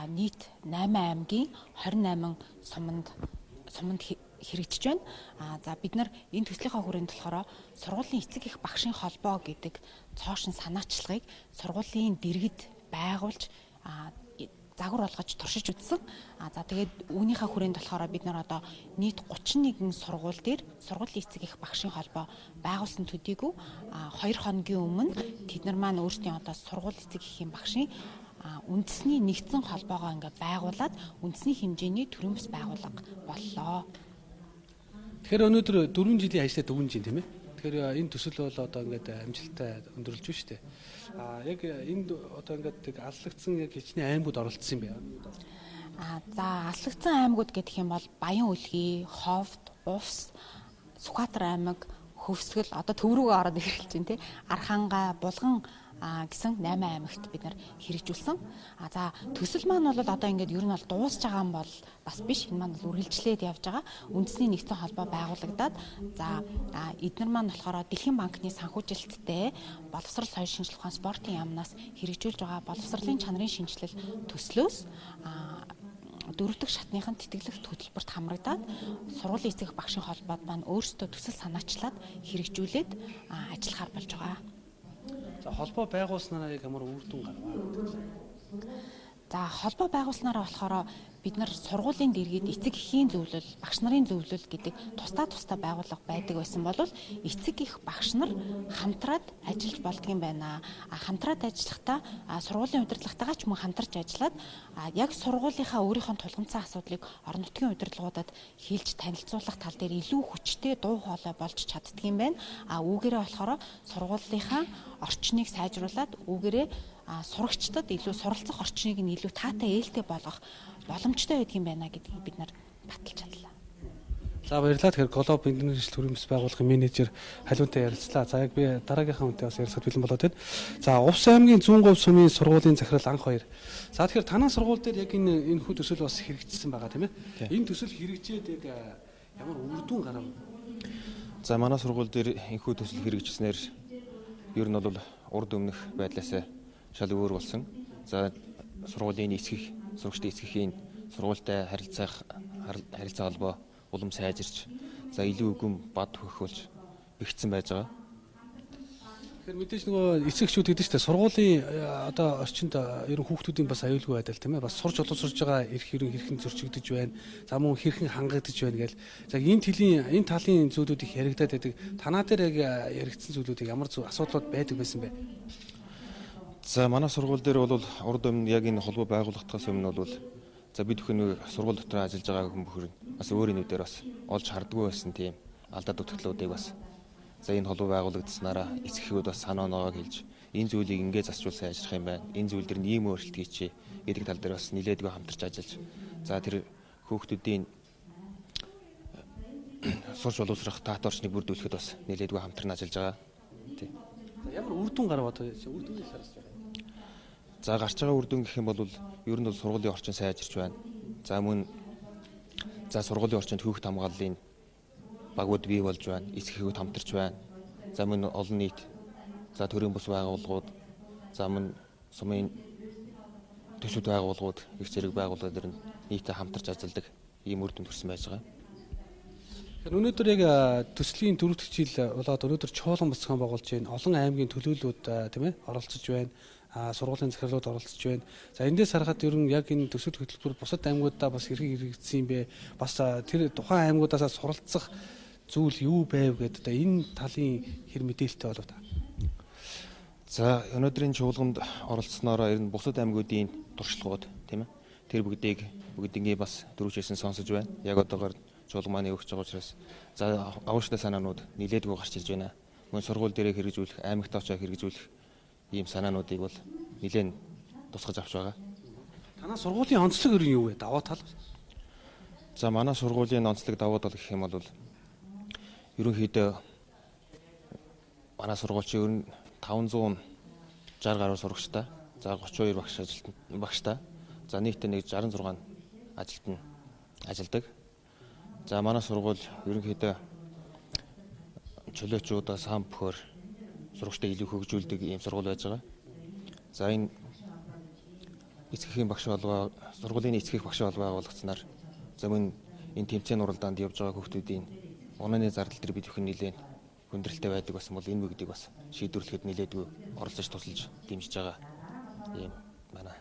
нийт 8 аймгийн 28 суманд хэрэгжиж байна. За бид нар энэ төслийнхаа хүрээнд болохоор сургуулийн эцэг эх багшийн холбоо гэдэг цоошин санаачлагыг сургуулийн дэргэд байгуулж загвар болгож туршиж үзсэн. За тэгээд үүнийхээ хүрээнд болохоор бид нар одоо нийт 31 сургууль дээр сургуулийн эцэг эх багшийн холбоо байгуулсан төдийгүй 2 хоногийн өмнө тэд нар маань өөрсдийн одоо сургууль эцэг эхийн багшийн үндэсний нэгдсэн холбоогоо ингээд байгуулад үндэсний хэмжээний төрөмс байгууллага боллоо. Тэгэхээр өнөөдөр 4 жилийн ажлаа дүгнэж байна тийм ээ. Тэгэхээр энэ төсөл бол одоо ингээд амжилттай өндөрлж байна шүү дээ. Яг энд одоо ингээд аллагдсан яг хичнээн аймагуд оролцсон юм байна. За аллагдсан аймагуд гэх юм бол Баян Үлгий, Ховд, Увс, Сүхбаатар аймаг, Хөвсгөл одоо төв рүүгээ ороод эхэлж байна тий. Архангай, Булган гэсэн 8 аймагт бид нар хэрэгжүүлсэн. За төсөл маань бол одоо ингээд ер нь бол дуусж байгаа юм бол бас биш. Энэ маань бол үргэлжлээд явж байгаа. Үндэсний нэгдсэн холбоо байгуулагдаад за эдгээр маань болохоор Дэлхийн банкны санхүүжилттэй боловсрол соёл шинжилгээ ухаан спортын яамнаас хэрэгжүүлж байгаа боловсролын чанарын шинжилэл төслөөс 4 дахь шатныхын тэтгэлэгт хөтөлбөрт хамрагдаад сургуулийн эцэг багшийн холбоод маань өөрсдөө төсөл санаачлаад хэрэгжүүлээд ажиллахаар болж байгаа. За холбоо байгуулснараа яг ямар үр дүн гарваа гэдэг чинь. За холбоо байгуулснараа болохоор бид нар сургуулийн дэргэд эцэг эхийн зөвлөл, багш нарын зөвлөл гэдэг тусдаа байгууллага байдаг байсан бол эцэг эх багш нар хамтраад ажиллаж болдгийм байна. Хамтраад ажиллахдаа сургуулийн удирдлагатайгаа ч мөн хамтарч ажиллаад яг сургуулийнхаа өөрийнхөө тулгымцсан асуудлыг орон нутгийн удирдлагуудад хэлж танилцуулах тал дээр илүү хүчтэй дуу хоолой болж чаддгийм байна. Үүгээрээ болохоор сургуулийнхаа орчныг сайжруулад үүгээрээ сурагчдад илүү суралцах орчныг нь илүү таатай ээлтэй болгох боломжтой байдгийн байна гэдгийг бид нар баталж чадлаа. За баярлалаа. Тэгэхээр Глоб Интернэшнл төрөмс байгууллагын менежер халуунтай ярилцлаа. За яг би дараагийнхаа үнтэй бас ярилцахад бэлэн болоод байна. За Увс аймгийн 100% сумын сургуулийн захирал анх 2. За тэгэхээр танай сургууль дээр яг энэ хүү төсөл бас хэрэгжсэн байгаа тийм ээ. Энэ төсөл хэрэгжээд яг ямар үр дүн гарав? За манай сургууль дээр энэ хүү төсөл хэрэгжснээр ер нь бол урд өмнөх байдлаас шал өөр болсон. За сургуулийн эсгэх, сурагчдын эсгэхийн сургуультай харилцаа холбоо улам сайжирч, за илүү үгэн бад хөх болж бэхжсэн байж байгаа. Тэгэхээр мэдээж нөгөө эцэгчүүд гэдэг чинь сургуулийн одоо орчинд ер нь хүүхдүүдийн бас аюулгүй байдал тийм ээ бас сурж олонсорж байгаа эрх хэрхэн зөрчигдөж байна. За мөн хэрхэн хангагдаж байна гээл. За энэ талын зүйлүүд их яригадаад байдаг. Танаа дээр яг яригдсан зүйлүүдийг ямар асуудлууд байдаг байсан бэ? За манай сургууль дээр бол урд өмнө яг энэ холбоо байгуулагдахаас өмнө бол за бид бүхэн сургууль дотор ажиллаж байгаа хүн бүхэн бас өөрийн нүдээр бас олж хардггүй байсан тийм алдаа дутагдлуудыг бас за энэ холбоо байгуулагдсанараа эцэгхүүд бас санаа оноогоо хэлж энэ зүйлийг ингээд засчулсан ажиллах юм байна. Энэ зүйл дээр ийм өөрчлөлт хийчихье гэдэг тал дээр бас нэлээдгүй хамтарч ажиллаж за тэр хүүхдүүдийн сурч боловсрох таат орчныг бүрдүүлэхэд бас нэлээдгүй хамтран ажиллаж байгаа. Тийм. Ямар үр дүн гарав одоо үр дүнийг харж байгаа. За гарч байгаа үр дүн гэх юм бол ер нь бол сургуулийн орчин сайжирч байна. За мөн за сургуулийн орчинд хүүхд хамгааллын багууд бий болж байна. Эцэгхүүд хамтарч байна. За мөн олон нийт за төрийн бус байгууллагууд за мөн сумын төсвүүд байгууллагууд их зэрэг байгууллагууд дэр нийтээ хамтарч ажилладаг ийм үр дүн төрсэн байж байгаа. Өнөөдөр яг төслийн 4 дахь жил болоод өнөөдөр чуулган бацхан байгуулж байна. Олон аймгийн төлөөллүүд тийм ээ оролцож байна. Сургуулийн захирлууд оролцож байна. За эндээс харахад ер нь яг энэ төсөл хөтөлбөр бусад аймагуудаа бас хэрэг хэрэгжсэн юм бэ? Бас тэр тухайн аймагуудаас суралцах зүйл юу байв гэдэг энэ талын хэр мэдээлэлтэй болов та? За өнөөдрийн чуулганд оролцсноор ер нь бусад аймагуудын туршлагууд тийм ээ тэр бүгдийг бас дөрвчээсэн сонсож байна. Яг одоогоор чуулган маань өгч байгаа учраас за авууштай санаанууд нилээдгүй гарч ирж байна. Мөн сургууль дээрээ хэрэгжүүлэх, аймагт очоо хэрэгжүүлэх ийм санаануудыг бол нилээн тусгаж авч байгаа. Танай сургуулийн онцлог ер нь юу вэ? Даваа тал. За манай сургуулийн онцлог даваа тал гэх юм бол ерөнхийдөө манай сургууль чинь ер нь 560 гаруй сурагчтай, за 32 багштай, за нийтдээ нэг 66 ажилтан ажилладаг. За манай сургууль ерөнхийдөө чөлөөчүүдээ сан бөхөр сурагчдаа илүү хөгжүүлдэг ийм сургууль байж байгаа. За энэ эцгийн багш холбоо сургуулийн эцгих багш холбоо байгуулагдсанаар за мөн энэ тэмцээн уралдаанд явж байгаа хүүхдүүдийн унааны зардал дээр бид бүхэн нэлээд хүндрэлтэй байдаг бас бол энэ бүгдийг бас шийдвэрлэхэд нэлээдгүй оролцож тусалж дэмжиж байгаа ийм манай.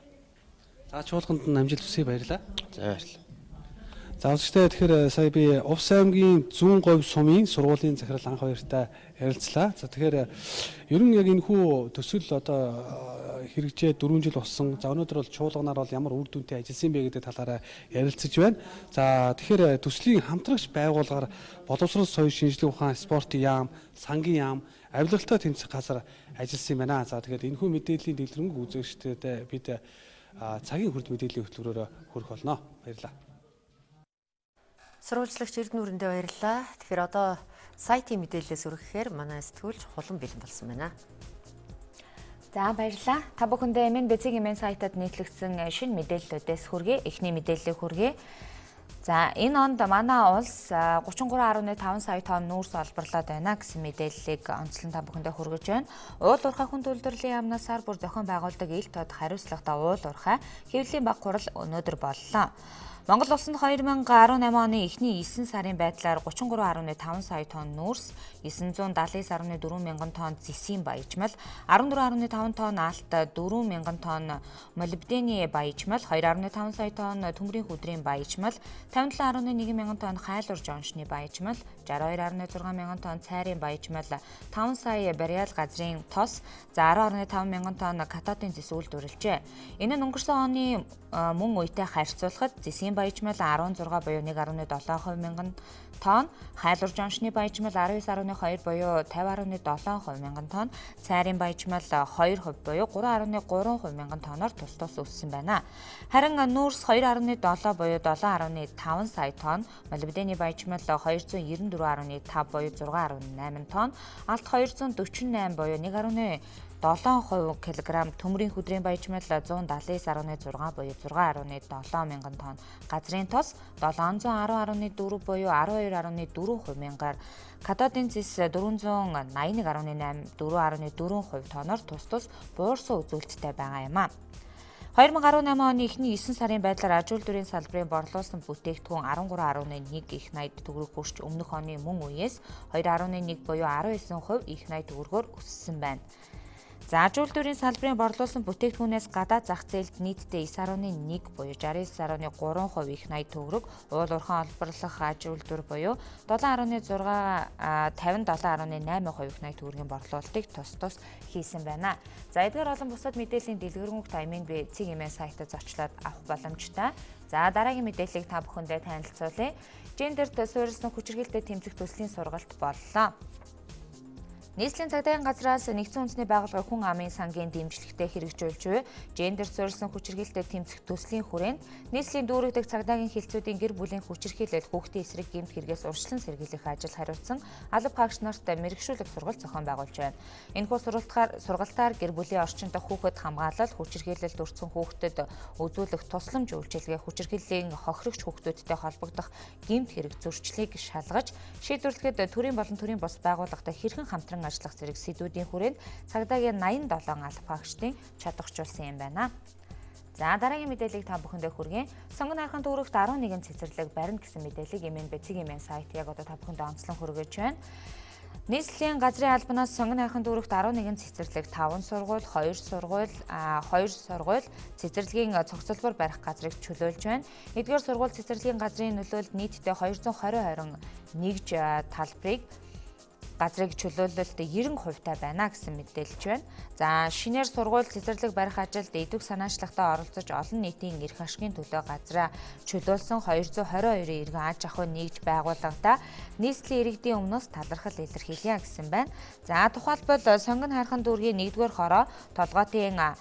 За чуулганд нь амжилт хүсье баярлалаа. За баярлалаа. За үзэгчдээ тэгэхээр сая би Увс аймгийн зүүн говь сумын сургуулийн захирал анх хоёртай ярилцлаа. За тэгэхээр ер нь яг энэ хүү төсөл одоо хэрэгжээ 4 жил болсон. За өнөөдөр бол чуулганаар бол ямар үр дүнтэй ажилласан бэ гэдэг талаараа ярилцаж байна. За тэгэхээр төслийн хамтрагч байгууллагаар боловсрол соёл шинжилгээ ухаан спортын яам, сангийн яам, авилгалтай тэмцэх газар ажилласан юм байна. За тэгэхээр энэ хүү мэдээллийн дэлгэрэнгүй үзэгчдэд бид цагийн хүрд мэдээллийн хөтөлбөрөөр хүрэх болно. Баярлалаа. Сурвалжлагч Эрдэнэүрэндээ баярлалаа. Тэгэхээр одоо сайтын мэдээлэлээс үргэхээр манай сэтгүүлч хулан бэлэн болсон байна. За баярлалаа. Та бүхэндээ MNBC-ийн сайтад нийтлэгдсэн шинэ мэдээллүүдээс хүргэе. Эхний мэдээллийг хүргэе. За энэ онд манай улс 33.5 сая тонн нүүрс олборлоод байна гэсэн мэдээллийг онцлон та бүхэндээ хүргэж байна. Уул уурхай хүнд үйлдвэрлэлийн яамнаас сар бүр зохион байгуулдаг ил тод хариуцлагатай уул уурхай хэвлэлийн баг хурал өнөөдөр боллоо. Монгол улсанд 2018 оны эхний 9 сарын байдлаар 33.5 сая тонн нүүрс, 979.4 мянган тонн зэсийн баяжмал, 14.5 тонн алт, 4 мянган тонн молибдений баяжмал, 2.5 сая тонн төмрийн хүдрийн баяжмал, 57.1 мянган тонн хайлуурж оншны баяжмал, 62.6 мянган тонн цайрын баяжмал, 5 сая бариал газрын тос, за 10.5 мянган тонн катодын зэс үйлдвэрлэжээ. Энэ нь өнгөрсөн оны мөн үетэй харьцуулахад зэсийн баяжмал 16 буюу 1.7 мянган тонн, хайлуурж оншны баяжмал 19.2 буюу 50.7 мянган тонн, цайрын баяжмал 2% буюу 3.3 мянган тонноор тус өссөн байна. Харин нүүрс 2.7 буюу 7.5 сая тонн, молибдений баяжмал 294.5 буюу 6.8 тонн, алт 248 буюу 1.7% кг, төмрийн хүдрийн баяжмал 179.6 буюу 6.7 мянган тонн, газрын тос 710.4 буюу 12.4% мянгаар, катодын зэс 481.8 4.4% тонноор тус буурсан үзүүлэлттэй байгаа юм а. 2018 оны эхний 9 сарын байдлаар аж үйлдвэрийн салбарын борлуулсан бүтээгдэхүүн 13.1 их найд төгрөг хүрч өмнөх оны мөн үеэс 2.1 буюу 19% их найд төгрөгөөр өссөн байна. За аж үйлдвэрийн салбарын борлуулсан бүтээгдэхүүнээс гадаад зах зээлд нийтдээ 9.1 буюу 69.3% их найд төгрөг, уул уурхай олборлох аж үйлдвэр буюу 7.6 57.8% их найд төгрөгийн борлуулалтыг тус хийсэн байна. За эдгээр олон бусад мэдээллийн дэлгэрэнгүй MNBC-ийн сайтад зочлоод авах боломжтой. За дараагийн мэдээллийг та бүхэндээ танилцуулъя. Гендерт суурилсан хүчирхийлэлтэй тэмцэх төслийн сургалт боллоо. Нийслэлийн цагдаагийн газраас нэгдсэн үндэсний байгууллага хүн амын сангийн дэмжлэгтэй хэрэгжүүлж буй гендер суурилсан хүчирхийлэлтэй тэмцэх төслийн хүрээнд нийслэлийн дүүрэгдэх цагдаагийн хилцүүдийн гэр бүлийн хүчирхийлэл, хүүхдийн эсрэг гэмт хэрэгээс урьдчилан сэргийлэх ажил хариуцсан алба хаагч нарт мэрэгшүүлэг сургалт зохион байгуулж байна. Энэхүү сургалтаар гэр бүлийн орчинд хүүхэд хамгаалал, хүчирхийлэлд өртсөн хүүхдэд үзүүлэх тусламж үйлчилгээ, хүчирхийллийн хохирогч хүүхдүүдтэй холбогдох гэмт хэрэг зөрчлийг шалгаж шийдвэрлэхэд төрийн болон төрийн бус байгууллагатай хэрхэн хамтран ажиллах зэрэг сэдвүүдийн хүрээнд цагдаагийн 87 алба хаагчдын чадварчулсан юм байна. За дараагийн мэдээллийг та бүхэндээ хүргэе. Сонгон хайрхан төвөрөгт 11 цэцэрлэг барина гэсэн мэдээллийг MNBC-ийн сайт яг одоо та бүхэндээ онцлон хүргэж байна. Нийслэлийн газрын албанаас сонгон хайрхан төвөрөгт 11 цэцэрлэг, 5 сургууль, 2 сургууль цэцэрлэгийн цогцлбор барих газрыг чөлөөлж байна. Эдгээр сургууль цэцэрлэгийн газрын нөлөөлөлд нийтдээ 220 хорин нэгж талбарыг газрыг чөлөөлөлт 90% таа байна гэсэн мэдээлж байна. За шинээр сургууль цэцэрлэг барих ажилд идэвх санаачлагтай оролцож олон нийтийн эрх ашигын төлөө газраа чөлөөлсөн 222 иргэн аж ахуйн нэгж байгууллагада нийслэлийн иргэдийн өмнөөс талархал илэрхийлье гэсэн байна. За тухайлбал сонгон хайрхан дүүргийн 1-р хороо толгоотын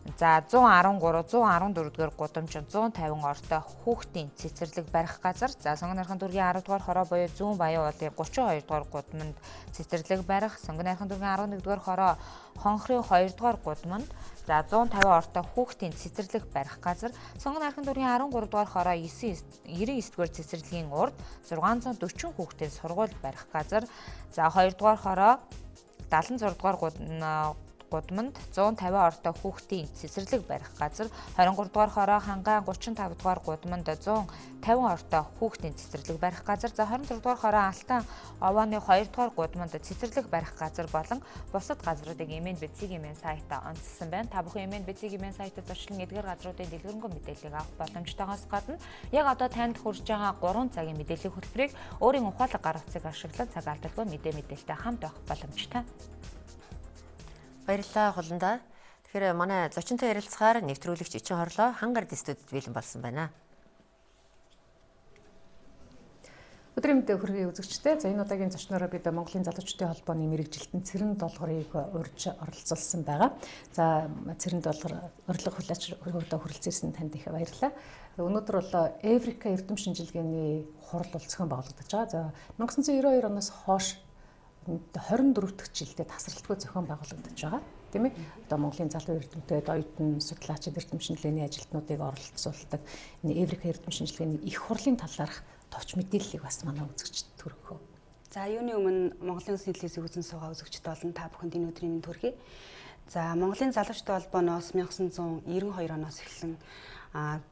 За 113, 114 дугаар гудамж 150 ортой хүүхдийн цэцэрлэг барих газар. За сонгон нархан дүүргийн 10 дугаар хороо буюу зүүн баян уулын 32 дугаар гудамд цэцэрлэг барих. Сонгон нархан дүүргийн 11 дугаар хороо хонхрын 2 дугаар гудамд за 150 ортой хүүхдийн цэцэрлэг барих газар. Сонгон нархан дүүргийн 13 дугаар хороо 99 дугаар цэцэрлэгийн урд 640 хүүхдийн сургууль барих газар. За 2 дугаар хороо 76 дугаар гудамд 150 ортой хүүхдийн цэцэрлэг барих газар. 23 дугаар хороо хангаан 35 дугаар гудамд 150 ортой хүүхдийн цэцэрлэг барих газар. За 26 дугаар хороо алтан овооны 2 дугаар гудамд цэцэрлэг барих газар болон бусад газруудыг Эмэн Бэцгийн Эмэн сайтаа онцлсан байна. Та бүхэн Эмэн Бэцгийн Эмэн сайтад зочлон эдгээр газруудын дэлгэрэнгүй мэдээллийг авах боломжтойгоос гадна яг одоо танд хүрж байгаа 3 цагийн мэдээллийн хөтөлбөрийг өөрийн ухаалаг гар утсыг ашиглан цаг алдалгүй мэдээлэлтэй хамт авах боломжтой. Баярлалаа хуландаа. Тэгэхээр манай зочинтой ярилцахаар нэвтрүүлэгч Ичин хорлоо хангард студид бэлэн болсон байна. Өдрийн мэдээ хүргэе үзэгчдээ. За энэ удаагийн зочнороо бид Монголын залуучуудын холбооны мэрэгжилтэн цэрэн долгорыг урьж оролцуулсан байгаа. За цэрэн долгор урилга хүлээч хүрэлцээрсэн танд их баярлалаа. Өнөөдөр бол Эврика эрдэм шинжилгээний хурал бол зохион байгуулагдаж байгаа. За 1992 оноос хойш 24 дахь жилдээ тасралтгүй зохион байгуулагдаж байгаа. Тийм ээ. Одоо Монголын залуу эрдэмтэд, оюутан судлаачид эрдэм шинжилгээний ажилтнуудыг оролцуулдаг энэ Эврика эрдэм шинжилгээний их хурлын талаарх товч мэдээллийг бас манай үзэгчдэд хүргэх. За юуны өмнө Монголын Улсын телевизийг үзэн суугаа үзэгчд болон та бүхэнд энэ өдрийн мэнд хүргэе. За Монголын залуучдын холбооноос 1992 оноос эхлэн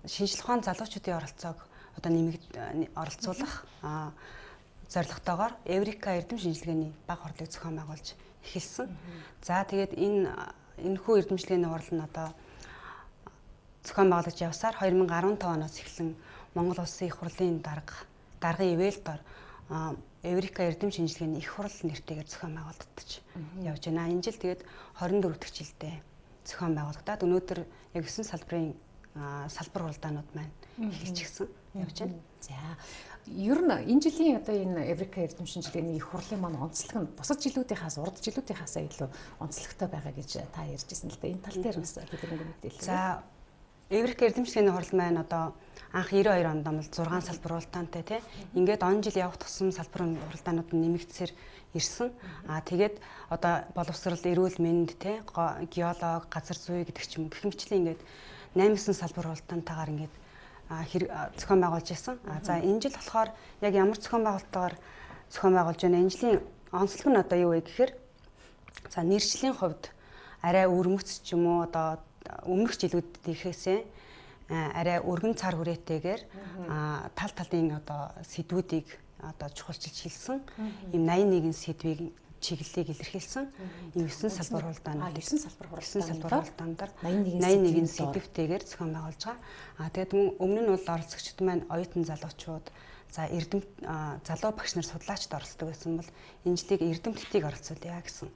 шинжлэх ухааны залуучуудын оролцоог одоо оролцуулах зорилготойгоор Эврика эрдэм шинжилгээний бага хурлыг зохион байгуулж эхэлсэн. За тэгээд энэхүү эрдэм шинжилгээний хурал нь одоо зохион байгуулж явсаар 2015 оноос эхлэн Монгол Улсын их хурлын даргын ивэлдор Эврика эрдэм шинжилгээний их хурал нэртэйгээр зохион байгуулагдаж явж байна. Энэ жил тэгээд 24 дахь жилдээ зохион байгуулагдаад өнөөдөр яг 9 салбарын салбар хуралдаанууд маань эхэлчихсэн явж байна. За ер нь энэ жилийн одоо энэ Эврика эрдэм шинжилгээний их хурлын маань онцлог нь бусад жилүүдийнхээс урд жилүүдийнхээс илүү онцлогтой байгаа гэж та ярьжсэн л да. Энэ тал дээр бас хэлбэрэнгүй мэдээлэл. За Эврика эрдэм шинжилгээний хурал маань одоо анх 92 онд бол 6 салбар хуралдаантай тий. Ингээд он жил явах тусам салбар хуралдаанууд нь нэмэгдсээр ирсэн. Тэгээд одоо боловсрал, эрүүл мэнд тий, геолог, газар зүй гэдэг ч юм гэх мэтчлэн ингээд 8 салбар хуралдаантайгаар ингээд зохион байгуулж байсан. За энэ жил болохоор яг ямар зохион байгуулалтаар зохион байгуулж байна? Энэ жилийн онцлог нь одоо юу вэ гэхээр за нэршлийн хувьд арай өрмөц ч юм уу одоо өмнөх жилүүдийнхээсээ арай өргөн цар хүрээтэйгээр тал талын одоо сэдвүүдийг одоо чухалчилж хэлсэн. Ийм 81 сэдвийг чиглэлийг илэрхийлсэн. Ийм 9 салбар хуралдаанууд 9 салбар хуралдаандар 81 сэдвтэйгээр зохион байгуулж байгаа. Тэгээд өмнө нь бол оролцогчид маань оюутан залуучууд за эрдэм залуу багш нар судлаачд оролцдог байсан бол энэ жилийг эрдэмтдийг оролцуулъя гэсэн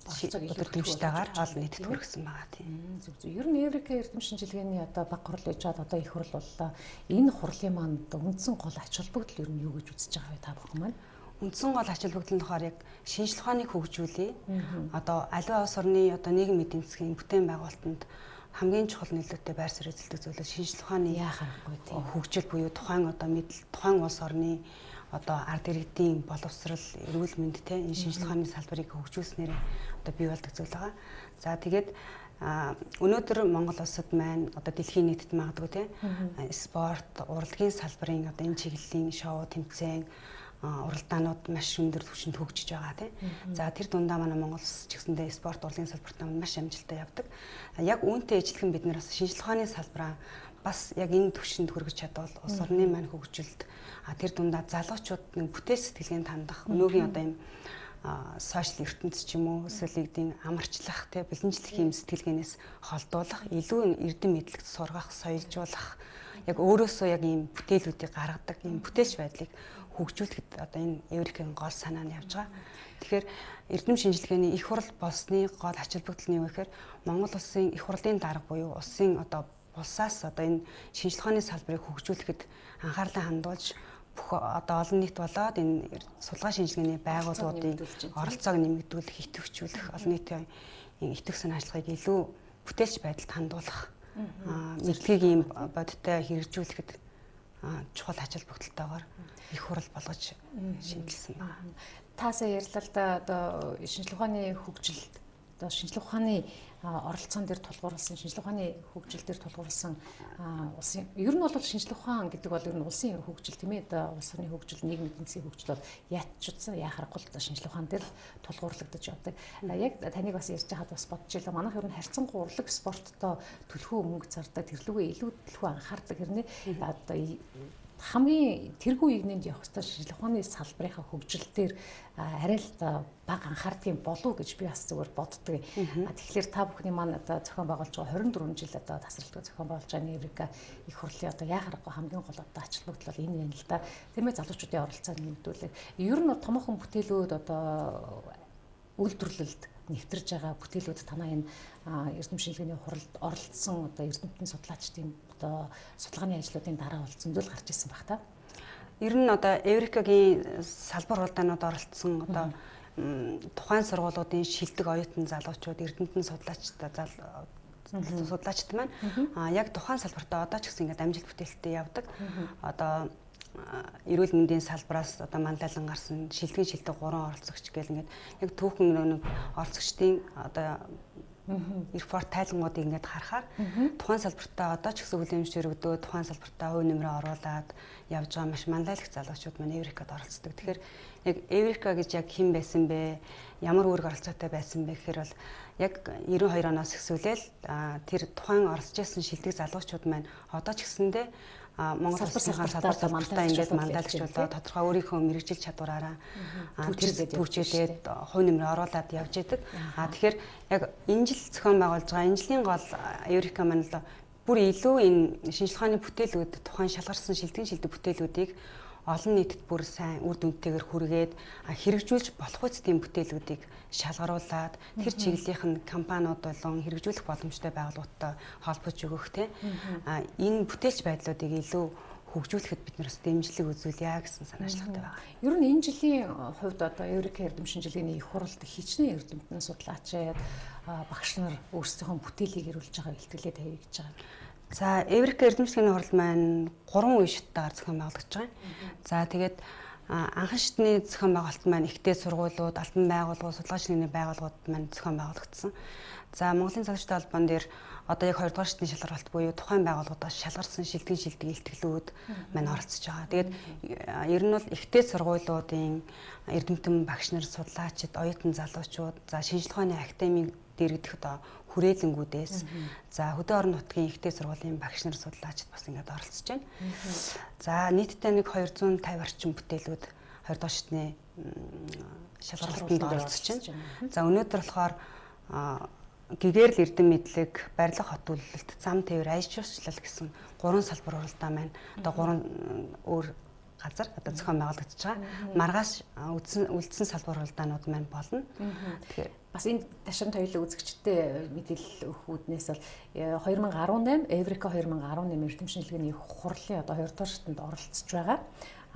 өдөртөмжтэйгээр олон нийтэд хүргэсэн байгаа тийм. Зөв. Ер нь Эврика эрдэм шинжилгээний одоо бага хурал гэж бод одоо их хурал боллоо. Энэ хурлын маань үндсэн гол ач холбогдол ер нь юу гэж үзэж байгаа вэ та бүхэн маань? Үндсэн гол ач холбогдол нь болохоор яг шинжлэх ухааныг хөгжүүлээ. Одоо аливаа улс орны одоо нийгэм эдийн засгийн бүтээн байгуулалтанд хамгийн чухал нөлөөтэй байр суурь эзэлдэг зүйлс шинжлэх ухааны хөгжил буюу тухайн одоо тухайн улс орны одоо ард иргэдийн боловсрал, эрүүл мэнд те энэ шинжлэх ухааны салбарыг хөгжүүлснээр одоо бий болдог зүйл байгаа. За тэгээд өнөөдөр Монгол улсад маань одоо дэлхийн нийтэд магадгүй те спорт, урлагийн салбарын одоо энэ чиглэлийн шоу, тэмцээн, уралдаанууд маш өндөр түвшинд хөгжиж байгаа тийм. За тэр дундаа манай Монгол улс ч гэсэндээ спорт, урлагийн салбарт маш амжилттай явдаг. Яг үүнтэй ижилхэн бид нар бас шинжлэх ухааны салбараа бас яг энэ түвшинд хүргэж чадвал улс орны маань хөгжилд тэр дундаа залуучууд нэг бүтээл сэтгэлгээнд хандах өнөөгийн одоо юм сошиал ертөнц ч юм уу эсвэл нэгдийн амарчлах тий бэлэнчлэх юм сэтгэлгээнээс холдуулах илүү эрдэм мэдлэгт сургах, соёлжуулах яг өөрөөсөө яг ийм бүтээлүүдийг гаргадаг ийм бүтээлч байдлыг хөгжүүлэхэд одоо энэ Эврикийн гол санаа нь явж байгаа. Тэгэхээр эрдэм шинжилгээний их хурал болсны гол ач холбогдол нь юу гэхээр Монгол улсын их хурлын дарга буюу улсын одоо улсаас одоо энэ шинжлэх ухааны салбарыг хөгжүүлэхэд анхаарлаа хандуулж бүх одоо олон нийт болоод энэ судалгаа шинжилгээний байгууллагуудын оролцоог нэмэгдүүлэх, идэвхжүүлэх, олон нийтийн идэвх санаа ажиллагааг илүү бүтээлч байдалд хандуулах мэдлэгийг ийм бодиттой хэрэгжүүлэхэд чухал ачаал бүгдэлтэйгээр их хурал болгож шийдэлсэн байна. Та сая ярьлаа л да одоо шинжлэх ухааны хөгжилд одоо шинжлэх ухааны оролцоон дээр тулгуурласан шинжлэх ухааны хөгжил дээр тулгуурласан улсын ер нь бол шинжлэх ухаан гэдэг бол ер нь улсын хөгжил тийм ээ одоо улс орны хөгжил нийгмийн эдийн засгийн хөгжил бол яатчудсан яа харахгүй л шинжлэх ухаан дээр л тулгуурлагдаж явдаг. Яг таныг бас ярьж байхад бас бодож байлаа. Манайх ер нь харьцангуй урлаг спорттой төлхөө мөнгө зардаг тэрлүүгээ илүү төлхөө анхаардаг хэрнээ одоо хамгийн тэргүй игнэнд явах ёстой шинжлэх ухааны салбарынхаа хөгжил дээр арай л бага анхаардгийн болов гэж би бас зүгээр боддог. Тэгэхээр та бүхний маань одоо зохион байгуулж байгаа 24 жил одоо тасралтгүй зохион байгуулж байгаа Эврика их хурлын одоо яа харахгүй хамгийн гол одоо ач холбогдол бол энэ байна л да. Тийм ээ залуучуудын оролцоог нэмэгдүүлэх. Ер нь томоохон бүтээлүүд одоо үйлдвэрлэлд нэвтэрж байгаа бүтээлүүд танаа энэ эрдэм шинжилгээний хуралд оролцсон одоо эрдэмтэн судлаачдын одоо судалгааны ажлуудын дараа бол зөндөл гарч ирсэн баг та. Ер нь одоо Эврикагийн салбар хуралдаанууд оролцсон одоо тухайн сургуулиудын шилдэг оюутан залуучууд эрдэмтэн судлаачид маань яг тухайн салбартаа одоо ч гэсэн ингээд амжилт бүтээлтэй явдаг. Одоо эрүүл мэндийн салбараас одоо манлайлан гарсан шилдэг 3 оролцогч гэл ингээд яг түүхэн нэг оролцогчдын одоо репорт тайлангуудыг ингээд харахаар тухайн салбартаа одоо ч гэсэн хүлээмж өргөдөө тухайн салбартаа хувь нэмрээ оруулаад явж байгаа маш манлайлагч залуучууд маань Эврикад оролцдог. Тэгэхээр яг Эврика гэж яг хэн байсан бэ? Ямар үүрэг оролцоотой байсан бэ гэхээр бол яг 92 оноос эхсүүлээл тэр тухайн оролцож байсан шилдэг залуучууд маань одоо ч гэсэндээ Монгол улсын салбартаа ингээд манлайлагч болоо тодорхой өөрийнхөө мэрэгжил чадвараараа төвчээд хувь нэмрээ оруулаад явж идэг. Тэгэхээр яг энэ жил зохион байгуулж байгаа энэ жилийн гол Эврика маань л бүр илүү энэ шинжлэх ухааны бүтээлүүд тухайн шалгарсан шилдэг бүтээлүүдийг олон нийтэд бүр сайн үр дүнтэйгээр хүргээд хэрэгжүүлж болох үс тийм бүтээлүүдийг шалгаруулад тэр чиглэлийнх нь компаниуд болон хэрэгжүүлэх боломжтой байгууллагуудтай холбож өгөх тийм энэ бүтээлч байдлуудыг илүү хөгжүүлэхэд бид нараас дэмжлэг үзүүлье гэсэн санаачлагтай байна. Ер нь энэ жилийн хувьд одоо Эврика эрдэм шинжилгээний их хуралд хичнээн эрдэмтэн судлаачид багш нар өөрсдийнхөө бүтээлийг эрүүлж байгаа бэлтгэлээ тавья гэж байгаа. За Эврика эрдэм шинжилгээний хурал маань 3 үе шатгаар зохион байгуулагдаж байгаа. За тэгээд анхан шатны зохион байгуулалт маань ихтэй сургуулиуд, албан байгууллагууд, судалгаачны нэгний байгууллагууд маань зохион байгуулагдсан. За Монголын залуучуудын албан дээр одоо яг 2 дугаар шатны шалгаруулалт буюу тухайн байгууллагуудаас шалгарсан шилдэг илтгэлүүд маань оролцож байгаа. Тэгээд ер нь бол ихтэй сургуулиудын эрдэмтэн багш нар, судлаачид, оюутан залуучууд, за шинжлэх ухааны академик дэргэдэх одоо хүрээлэнгүүдээс за хөдөө орон нутгийн ихтэй сургуулийн багш нар судлаачид бас ингээд оролцож байна. За нийтдээ нэг 250 орчим бүтээлүүд 2 дугаар шатны шалгалтанд оролцож байна. За өнөөдөр болохоор гэгэрл эрдэм мэдлэг, барилга хот төлөвлөлт, зам тээвэр, аж жуулчлал гэсэн 3 салбар хуралдаа маань одоо 3 өөр газар одоо зохион байгуулагдаж байгаа. Маргааш үлдсэн салбар хуралдаанууд маань болно. Тэгэхээр бас энэ ташин тойлог үзэгчтэй мэдээлэл өгөх үүднээс бол 2018 Эврика 2018 эрдэм шинжилгээний хурлын одоо 2 дугаар шатанд оролцож байгаа.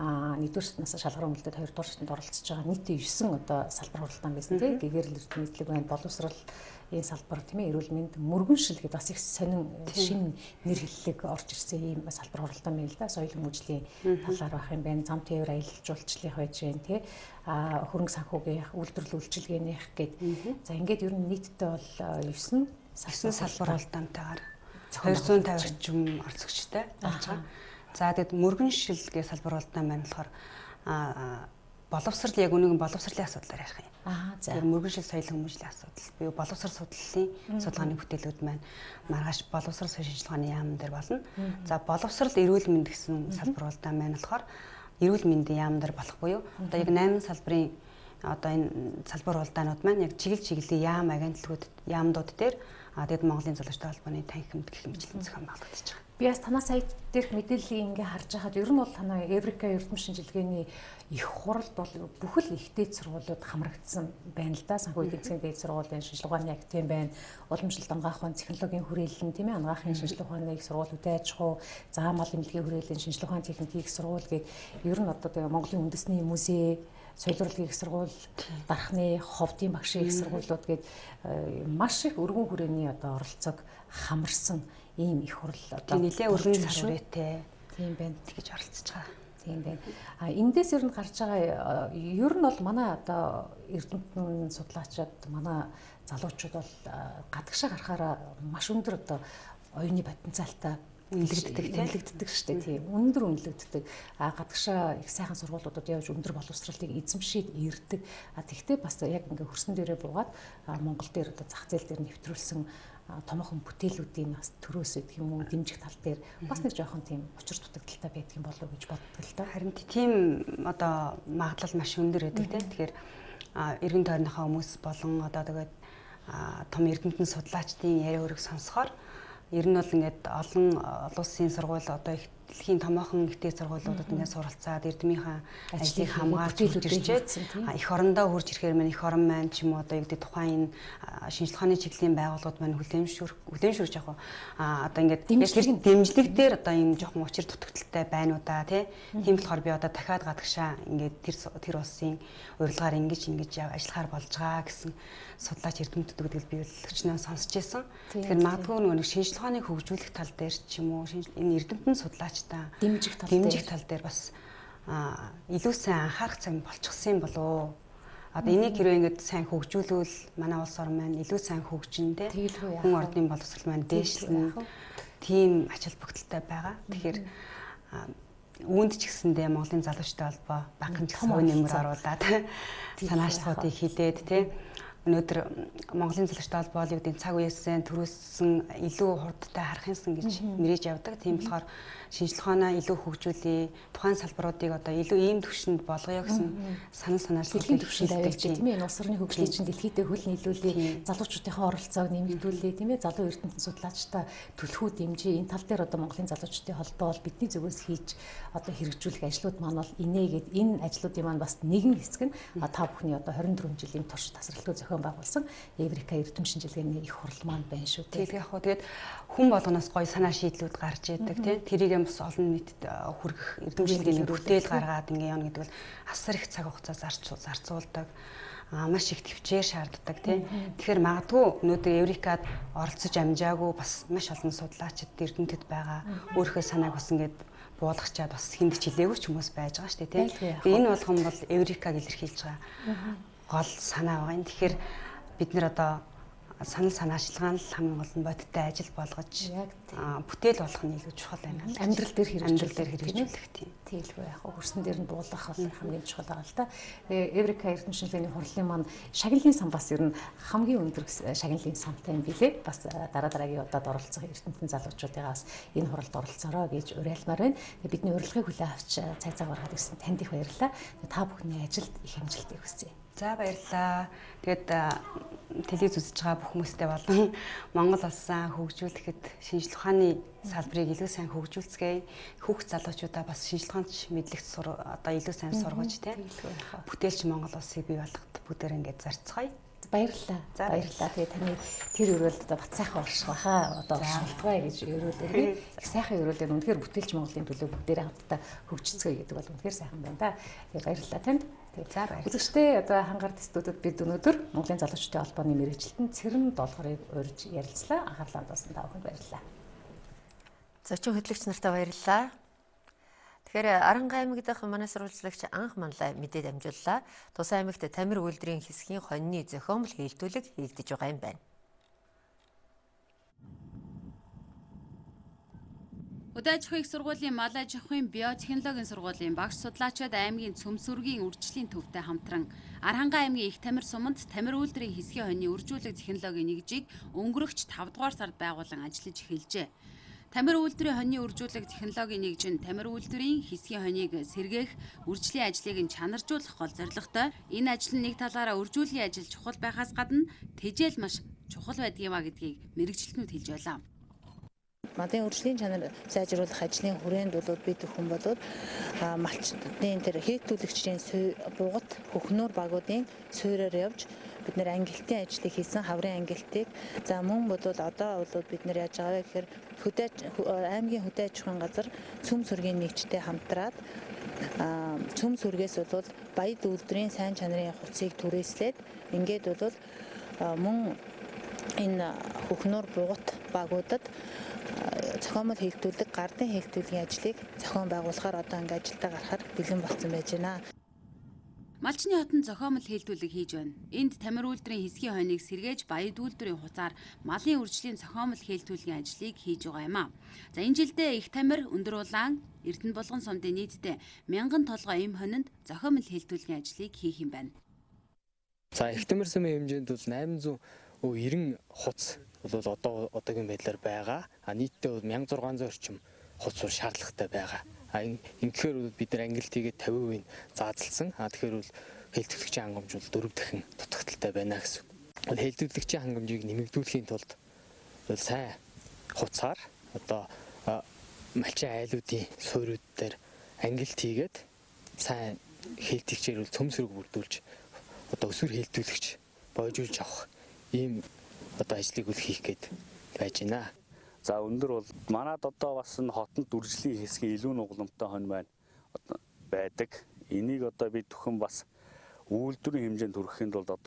1-р шатнаас шалгар өмөлдөд 2 дугаар шатанд оролцож байгаа нийт 9 одоо салбар хуралдаан байсан тийм гэгэрл эрдэм мэдлэг байна, боловсрал энэ салбар тийм ээ эрүүл мэнд мөргөншил гэдэг бас их сонин шинэ нэр хэллэг орж ирсэн ийм салбар хуралдаан байна л да. Соёл хүмүүжлийн талаар байх юм байна. Зам тээвэр аялал жуулчлалын байж байна тий. Хөрөнгө санхүүгийн үйлдвэрлэл үйлчилгээнийх гээд за ингээд ер нь нийтдээ бол 9 салбар хуралдаантайгаар 250 орчим орцогчтой болж байгаа. За тэгэд мөргөншил гэх салбар хуралдаан маань болохоор боловсрал яг үнэн боловсролын асуудлаар ярих юм. Тэгэхээр мөргөншил соёл хүмүүжлийн асуудал буюу боловсрол судлалын судалгааны бүтээлүүд маань маргааш боловсрол соёл шинжилгээ ухааны яамн дээр болно. За боловсрол эрүүл мэнд гэсэн салбар хуралдаан маань болохоор эрүүл мэндийн яамн дээр болох буюу одоо яг 8 салбарын одоо энэ салбар хуралдаанууд маань яг чиглэлийн яам агентлагууд яамдууд дээр тэгэд Монголын залуучуудын албаны танхимд гэх мэтлэн зохион байгуулагдаж байгаа. Би бас танаа сайт дээрх мэдээллийг ингээ харж байхад ер нь бол танаа Эврика эрдэм шинжилгээний их хуралд бол бүхэл ихтэй сургуулиуд хамрагдсан байна л да. Санхүү эдийн засгийн дээд сургуулийн шинжилгээ ухааны академи байна. Уламжлалт ангаах ухааны технологийн хүрээлэн тийм ээ ангаахын шинжилгээ ухааны их сургууль, үдэ аж ахуй, заамал эмнэлгийн хүрээлэн шинжилгээ ухааны техникийн их сургууль гээд ер нь одоо тэгээ Монголын үндэсний музей, соёлролын их сургууль, дархны ховдын багшийн их сургуулиуд гээд маш их өргөн хүрээний одоо оролцоог хамарсан ийм их хурал одоо нэлээд өргөн цар хүрээтэй тийм байна гэж оролцож байгаа. Тийм байна. Эндээс ер нь гарч байгаа ер нь бол манай одоо эрдэмтэн судлаачид манай залуучууд бол гадагшаа гарахаараа маш өндөр одоо оюуны потенциалтай үнэлэгддэг шүү дээ. Тийм. Өндөр үнэлэгддэг. Гадагшаа их сайхан сургуулиудад явж өндөр боловсролыг эзэмшээд ирдэг. Тэгвэл бас яг ингээ хөрсөн дээрээ буугаад Монгол дээр одоо зах зээл дээр нэвтрүүлсэн томоохон бүтээлүүдийн бас төрөөс гэх юм уу дэмжих тал дээр бас нэг жоохон тийм учир дутагдaltaй байдаг юм болов уу гэж боддог л доо. Харин тийм одоо магадлал маш өндөр байдаг тийм. Тэгэхээр эргэн тойрныхаа хүмүүс болон одоо тэгээд том эрдэмтэн судлаачдын яриа өрөг сонсохоор ер нь бол ингээд олон улсын сургууль одоо их дэлхийн томоохон ихтэй сургуулиудад ингээд суралцаад эрдмийнхаа ажлыг хамгаалж ирчээд их орондоо хурж ирэхээр маань их орон маань ч юм уу одоо юу гэдэг тухайн энэ шинжлэх ухааны чиглэлийн байгууллагууд маань хүлээмжшүүлж яг одоо ингээд дэмжлэг дээр одоо энэ жоохон учир дутагдaltaй байна уу да тийм болохоор би одоо дахиад гадагшаа ингээд тэр улсын урилгаар ингэж ажиллахаар болж байгаа гэсэн судлаач эрдэмтдүүд гэдэг би өчнөө сонсч байсан. Тэгэхээр магадгүй нэг шинжлэх ухааныг хөгжүүлэх тал дээр ч юм уу энэ эрдэмтэн судлаачдаа дэмжих тал дээр бас илүү сайн анхаарах цаг болчихсон болов. Одоо энийг хэрвээ ингэж сайн хөгжүүлвэл манай улс орн маань илүү сайн хөгжин тэ хүн ордын боловсрол маань дээшлэн тийм ач холбогдолтой байгаа. Тэгэхээр үүнд ч гэсэндээ Монголын залуучтай холбоо банкны төлөв нэмэр оруулаад санаачлалуудыг хилээд тэ өнөөдөр Монголын залуучтай холбоо юу гэдэг цаг үеэсээ төрөөсөн илүү хурдтай харах юмсан гэж мэрэж явдаг. Тийм болохоор шинжлэх ухаанаа илүү хөгжүүлээ, тухайн салбаруудыг одоо илүү ийм түвшинд болгоё гэсэн санал санаачлалыг төвшөнд авчиж тийм ээ улс орны хөгжлийг чинь дэлхийдээ хөл нийлүүлээ, залуучуудынхаа оролцоог нэмэгдүүлээ, тийм ээ залуу эрдэмтэн судлаачтай түлхүү дэмжээ. Энэ тал дээр одоо Монголын залуучдын холбоо бол бидний зүгээс хийж одоо хэрэгжүүлэх ажлууд маань бол инээгээд энэ ажлуудын маань бас нэгэн хэсэг нь та бүхний одоо 24 жилийн турш тасралтгүй зохион байгуулсан Еврика эрдэм шинжилгээний их хурал маань байна шүү дээ. Тэгээд яг хөө тэгээд хүн болгоноос гоё санаа шийдлүүд гарч идэг тийм тэрийг бас олон нийтэд хүргэх эрдэм шинжилгээний бүтээл гаргаад ингээ явна гэдэг бол асар их цаг хугацаа зарцуулдаг. Маш их төвчээр шаарддаг тийм. Тэгэхээр магадгүй өнөөдөр Еврикад оролцож амжаагүй бас маш олон судлаачид эрдэмтэд байгаа. Өөрийнхөө санааг бас ингээд буулгачаад бас хүнд чилээгүй ч хүмүүс байж байгаа шүү дээ тийм. Энэ болгон бол Еврикаг илэрхийлж байгаа гол санаа байгаа юм. Тэгэхээр бид нэр одоо санал санаачлагаа л хамгийн гол нь бодиттой ажил болгож бүтээл болох нь илүү чухал байна. Амьдрал дээр хэрэгжүүлэх тийм. Тэгэлгүй яг хөрсөн дээр нь буулгах бол хамгийн чухал байгаа л да. Еврика эрдэм шинжилгээний хурлын маань шагналын сан бас ер нь хамгийн өндөр шагналын сантай юм билээ. Бас дараагийн удаад оролцох эрдэмтэн залуучуудыгаа бас энэ хуралд оролцоорой гэж уриалмаар байна. Бидний урилгыг хүлээн авч цаг гаргаад ирсэн танд их баярлалаа. Та бүхний ажилд их амжилт хүсье. За баярлалаа. Тэгээд телевиз үзэж байгаа бүх хүмүүстээ болон Монгол улсаа хөгжүүлэхэд шинжлэх ухааны салбарыг илүү сайн хөгжүүлцгээе. Хүүхд залуучуудаа бас шинжлэх ухаанч мэдлэгт одоо илүү сайн сургаж тийм. Бүтээлч Монгол улсыг бий болгоход бүгдээр ингээд зарцгаая. Баярлалаа. Баярлалаа. Тэгээ таны тэр өрөөлд одоо бат сайхан орших баха одоо оршуултгая гэж өрөөлөө. Их сайхан өрөөлөө үнэхээр бүтээлч Монголын төлөө бүгдээрээ хамтдаа хөгжицгээе гэдэг бол үнэхээр сайхан байна да. Тэгээ баярлалаа танд. Үзэгчдээ одоо хангаар тестүүдэд бид өнөөдөр Монголын залуучдын холбооны мэргэжилтэн цэрэн долгорыг урьж ярилцлаа. Анхаарлаа хандуулсан та бүхэнд баярлалаа. Зочин хөтлөгч нартай баярлалаа. Тэгэхээр Аранга аймаг дахь манай сурвалжлагч анх манлай мэдээ дамжууллаа. Тус аймагт тамир үйлдвэрийн хэсгийн хоньны зохиомл хийлтүүлэг хийгдэж байгаа юм байна. Хөдөө аж ахуйн сургуулийн мал аж ахуйн биотехнологийн сургуулийн багш судлаачид аймгийн цөмсөргийн үржлийн төвтэй хамтран Аранга аймгийн их тамир суманд тамир үйлдвэрийн хэсгийн хоньны үржүүлэг технологийн нэгжийг өнгөрөгч 5 дугаар сард байгуулан ажиллаж эхэлжээ. Тамир үйлдвэрийн хоньны үржүүлэг технологийн нэгж нь тамир үйлдвэрийн хэсгийн хоньыг сэргээх үржлийн ажлыг нь чанаржуулах гол зорилготой. Энэ ажил нь нэг талаараа үржүүлгийн ажил чухал байхаас гадна тэжээл маш чухал байдгиймаа гэдгийг мэргэжилтнүүд хэлж байлаа. Мадын үржлийн чанар сайжруулах ажлын хүрээнд бол бид хүн болоод малчдын тэр хийгдүүлэгчдийн бугат хөхнөр багуудын суурьаар явж бид нэр ангилтын ажлыг хийсэн хаврын ангилтыг за мөн бол одоо бол бид нэр яаж байгаа вэ гэхээр аймгийн хөдөө аж ахуйн газар цөм сүргийн нэгжтэй хамтраад цөм сүргээс бол баяд үйлдвэрийн сайн чанарын хуцыг түрээслээд ингээд бол мөн энэ хөхнөр бугут багуудад зохиомол хийгдүүлэг, гардын хийгдүүлгийн ажлыг зохион байгуулахаар одоо ингээд ажилдаа гарахаар бэлэн болсон байж байна. Малчны хотод зохиомол хийлдүүлэг хийж байна. Энд тамир үйлдвэрийн хэсгийн хойныг сэргээж баяд үйлдвэрийн хуцаар малын үржлийн зохиомол хийлдүүлгийн ажлыг хийж байгаа юм а. За энэ жилдээ их тамир, өндөр улаан, Эрдэнэ булган сумдын нийтдээ 1000 толгой эм хонинд зохиомол хийлдүүлгийн ажлыг хийх юм байна. За их тамир сумын хэмжээнд бол 890 хуц бол одоогийн байдлаар байгаа. Нийтдээ бол 1600 орчим хуц шаардлагатай байгаа. Ингэхээр бид нар ангилт хийгээд 50% заазалсан. Тэгэхээр бол хэлтүүлэгчийн хангамж бол 4 дахин дутагдaltaй байна гэсэн. Хэлтүүлэгчийн хангамжийг нэмэгдүүлэхийн тулд сайн хуцаар малчин айлуудын суурьуд дээр ангилт хийгээд сайн хэлтгчээр бол цөм сөрөг бүрдүүлж өсвөр хэлтүүлэгч бойжуулж авах ийм ажлыг үл хийх гээд байж байна. За өндөр бол манад бас энэ хотод үржлийн хэсгийн илүү нугламжтай хон байдаг. Энийг бид бүхэн бас үйлдвэрийн хэмжээнд хүрэхэд бол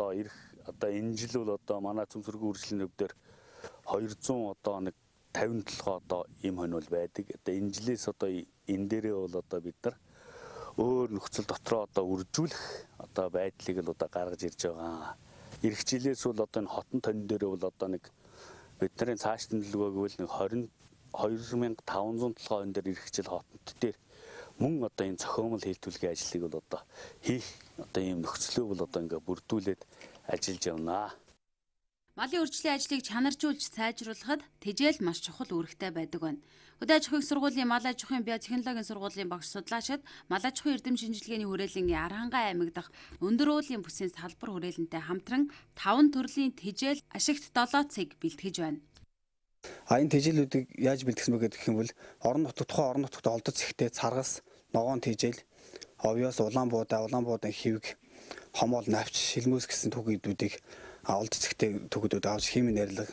энэ жил бол манай цөм сөрөгийн үржлийн өвдөр 200 57 им хон бол байдаг. Энэ жилээс энэ дээрээ бол бид нар өөр нөхцөл дотроо үржүүлэх байдлыг л гаргаж ирж байгаа. Ирэх жилээс бол энэ хотон тонь дээрээ бол бидний цааш тэмдэглэгөөг бол 22500 толгой энэ дээр ирэх жил хотод дээр мөн энэ зохиомол хийлдүүлгийн ажлыг бол хийх ийм нөхцөлөө бол ингээ бүрдүүлээд ажиллаж явнаа. Малын үржлийн ажлыг чанаржуулж сайжруулахад тэжээл маш чухал үүрэгтэй байдаг байна. Хөдөө аж ахуйн сургуулийн мал аж ахуйн биотехнологийн сургуулийн багш судлаачид мал аж ахуйн эрдэм шинжилгээний хүрээлэнгийн Аранхай аймаг дахь өндөр уулын бүсийн салбар хүрээлэнтэй хамтран 5 төрлийн тэжээл ашигт 7 цэг бэлтгэж байна. Энэ тэжээлүүдийг яаж бэлтгэсэн бэ гэх юм бол тухайн орон нутагт олдоц ихтэй царгас, ногоон тэжээл, овёос улаан буудаан хивг, хомоол навч, шилмөөс гэсэн түүхийдүүдийг олдоц ихтэй түүхийдүүд авч химийн нэрлэг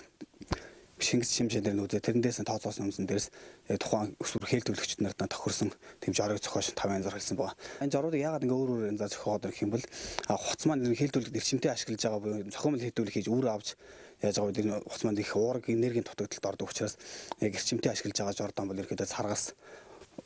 Шингэс шимжээр нь үзээ тэрнээс тооцоосон юмсан дээрс тухайн өсвөр хэлтүүлэгчид нарт тохирсон тэм жорыг зохиош 5 янзаар хэлсэн байгаа. Энэ жоруудыг яагаад ингээ өөр янзаар зохиоод ирэх юм бол хуц маань хэлтүүлэгт эрчимтэй ашиглаж байгаа буюу зохиомол хэлтүүлэг хийж үр авч яаж байгаа вэ? Энэ хуц маань их уурга энергийн дутагдалд ордог учраас яг эрчимтэй ашиглаж байгаа жордон бол ерөөдөө царгас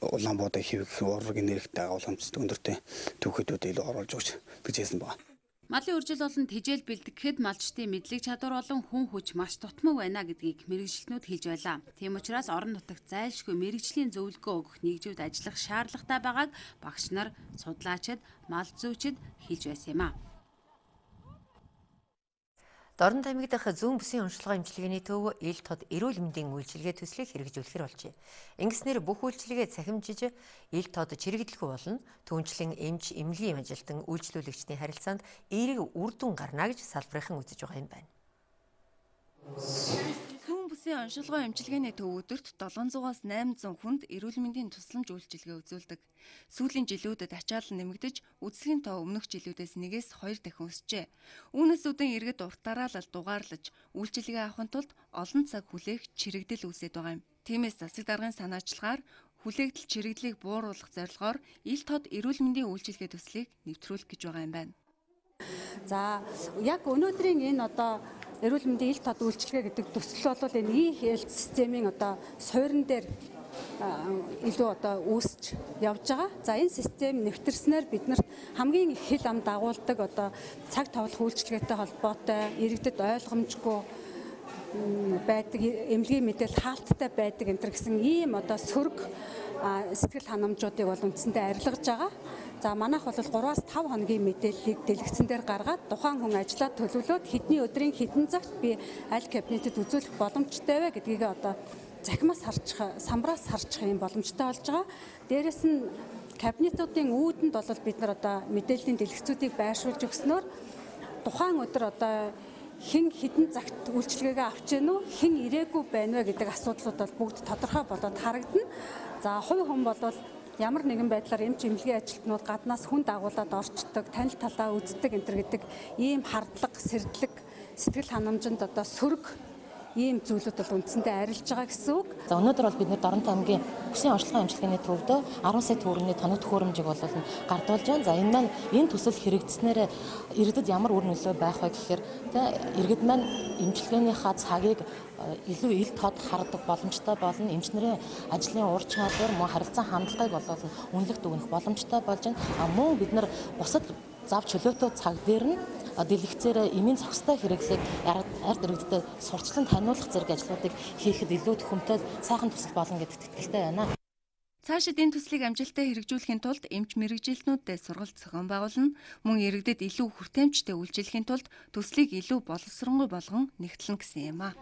улаан буудаа хивэх уурга энергитэй агуулгамжтай өндөртэй түүхийдүүд илүү оруулж өгч гэж хэлсэн байгаа. Малын үржил болон тэжээл бэлтгэхэд малчдын мэдлэг чадвар болон хүн хүч маш дутмаг байна гэдгийг мэрэгжилтнүүд хэлж байлаа. Тийм учраас орон нутагт зайлшгүй мэрэгжлийн зөвлөгөө өгөх нэгжүүд ажиллах шаардлагатай байгааг багш нар, судлаачид, мал зүйчид хэлж байсан юм а. Дорн аймаг дахь зүүн бүсийн уншилгаа эмчилгээний төв ил тод эрүүл мэндийн үйлчилгээ төслийг хэрэгжүүлэхээр болжээ. Ингэснээр бүх үйлчилгээ цахимжиж ил тод чирэгдэлгүй болно. Түүнчлэн эмч эмнэлгийн ажилтан үйлчлүүлэгчдийн харилцаанд эерэг үр дүн гарна гэж салбарынхан үзэж байгаа юм байна. Зүүн бүсийн уншилгаа эмчилгээний төв өдөрт 700-аас 800 хүнд эрүүл мэндийн тусламж үйлчилгээ үзүүлдэг. Сүүлийн жилүүдэд ачаал нэмэгдэж, үзэсгэлэн тоо өмнөх жилүүдээс 1-2 дахин өсжээ. Үүнээс үүдэн иргэд уртаараа л дугаарлаж, үйлчилгээ авахын тулд олон цаг хүлээх чирэгдэл үүсэж байгаа юм. Тиймээс засаг даргын санаачлагаар хүлээгдэл чирэгдлийг бууруулах зорилгоор ил тод эрүүл мэндийн үйлчилгээ төслийг нэвтрүүлэх гэж байгаа юм байна. За яг өнөөдрийн энэ эрүүл мэндийн ил тод үйлчилгээ гэдэг төсөл бол энэ e-health системийн суурин дээр илүү үүсч явж байгаа. За энэ систем нэвтэрснээр биднэрт хамгийн их хэл ам дагуулдаг цаг тоглох үйлчилгээтэй холбоотой иргэдэд ойлгомжгүй байдаг, эмнэлгийн мэдээлэл хаалттай байдаг энэ гэсэн ийм сөрөг сэтгэл ханамжуудыг бол үндсэндээ арилгаж байгаа. За манайх бол 3-5 хоногийн мэдээллийг дэлгэцэн дээр гаргаад тухайн хүн ажиллаад төлөвлөөд хэдний өдрийн хэдэн цагт би аль кабинетэд үзүүлэх боломжтой вэ гэдгийг захимаас харчих, самбраас харчих юм боломжтой болж байгаа. Дээрэс нь кабинетуудын үүдэнд бол бид нар мэдээллийн дэлгэцүүдийг байршуулж өгснөөр тухайн өдөр хэн хэдэн цагт үйлчилгээгээ авч гэнэ үү, хэн ирээгүй байна вэ гэдэг асуудлууд бол бүгд тодорхой болоод харагдана. За хувь хүн бол ямар нэгэн байдлаар эмч эмнэлгийн ажилтнууд гаднаас хүн дагуулад орчдөг, танил талаа үздэг энэ гэдэг ийм хардлага, сэрдлэг, сэтгэл ханамжинд сөрөг ийм зүйлүүд бол үндсэндээ арилж байгаа гэсэн үг. За өнөөдөр бол бид нэр Доронтой аймгийн бүсийн онцлогын амжилтны төвдөө 10 сая төгрөгийн тоног төхөөрөмжийг бол гардуулж байна. За энэ маань энэ төсөл хэрэгжснээр иргэдэд ямар үр нөлөө байх вэ гэхээр иргэд маань эмчилгээнийхаа цагийг илүү ил тод хардаг боломжтой болно. Эмчнэрийн ажлын ур чадвар, мөн харилцан хандлагыг бол үнэлэх дүгнэх боломжтой болж байна. Мөн бид нар бусад зав чөлөөтэй цаг дээр нь дэлгэцээр эмийн зохистой хэрэглээг ард иргэдэд сурчлан таниулах зэрэг ажлуудыг хийхэд илүү төхөмтэй сайхан төсөл болно гэдэгт итгэлтэй байна. Цаашид энэ төслийг амжилттай хэрэгжүүлэхийн тулд эмч мэргэжилтнүүдтэй сургалт зохион байгуулна. Мөн иргэдэд илүү хүртээмжтэй үйлчилэхийн тулд төслийг илүү боловсронгуй болгон нэгтлэн гэсэн юм а.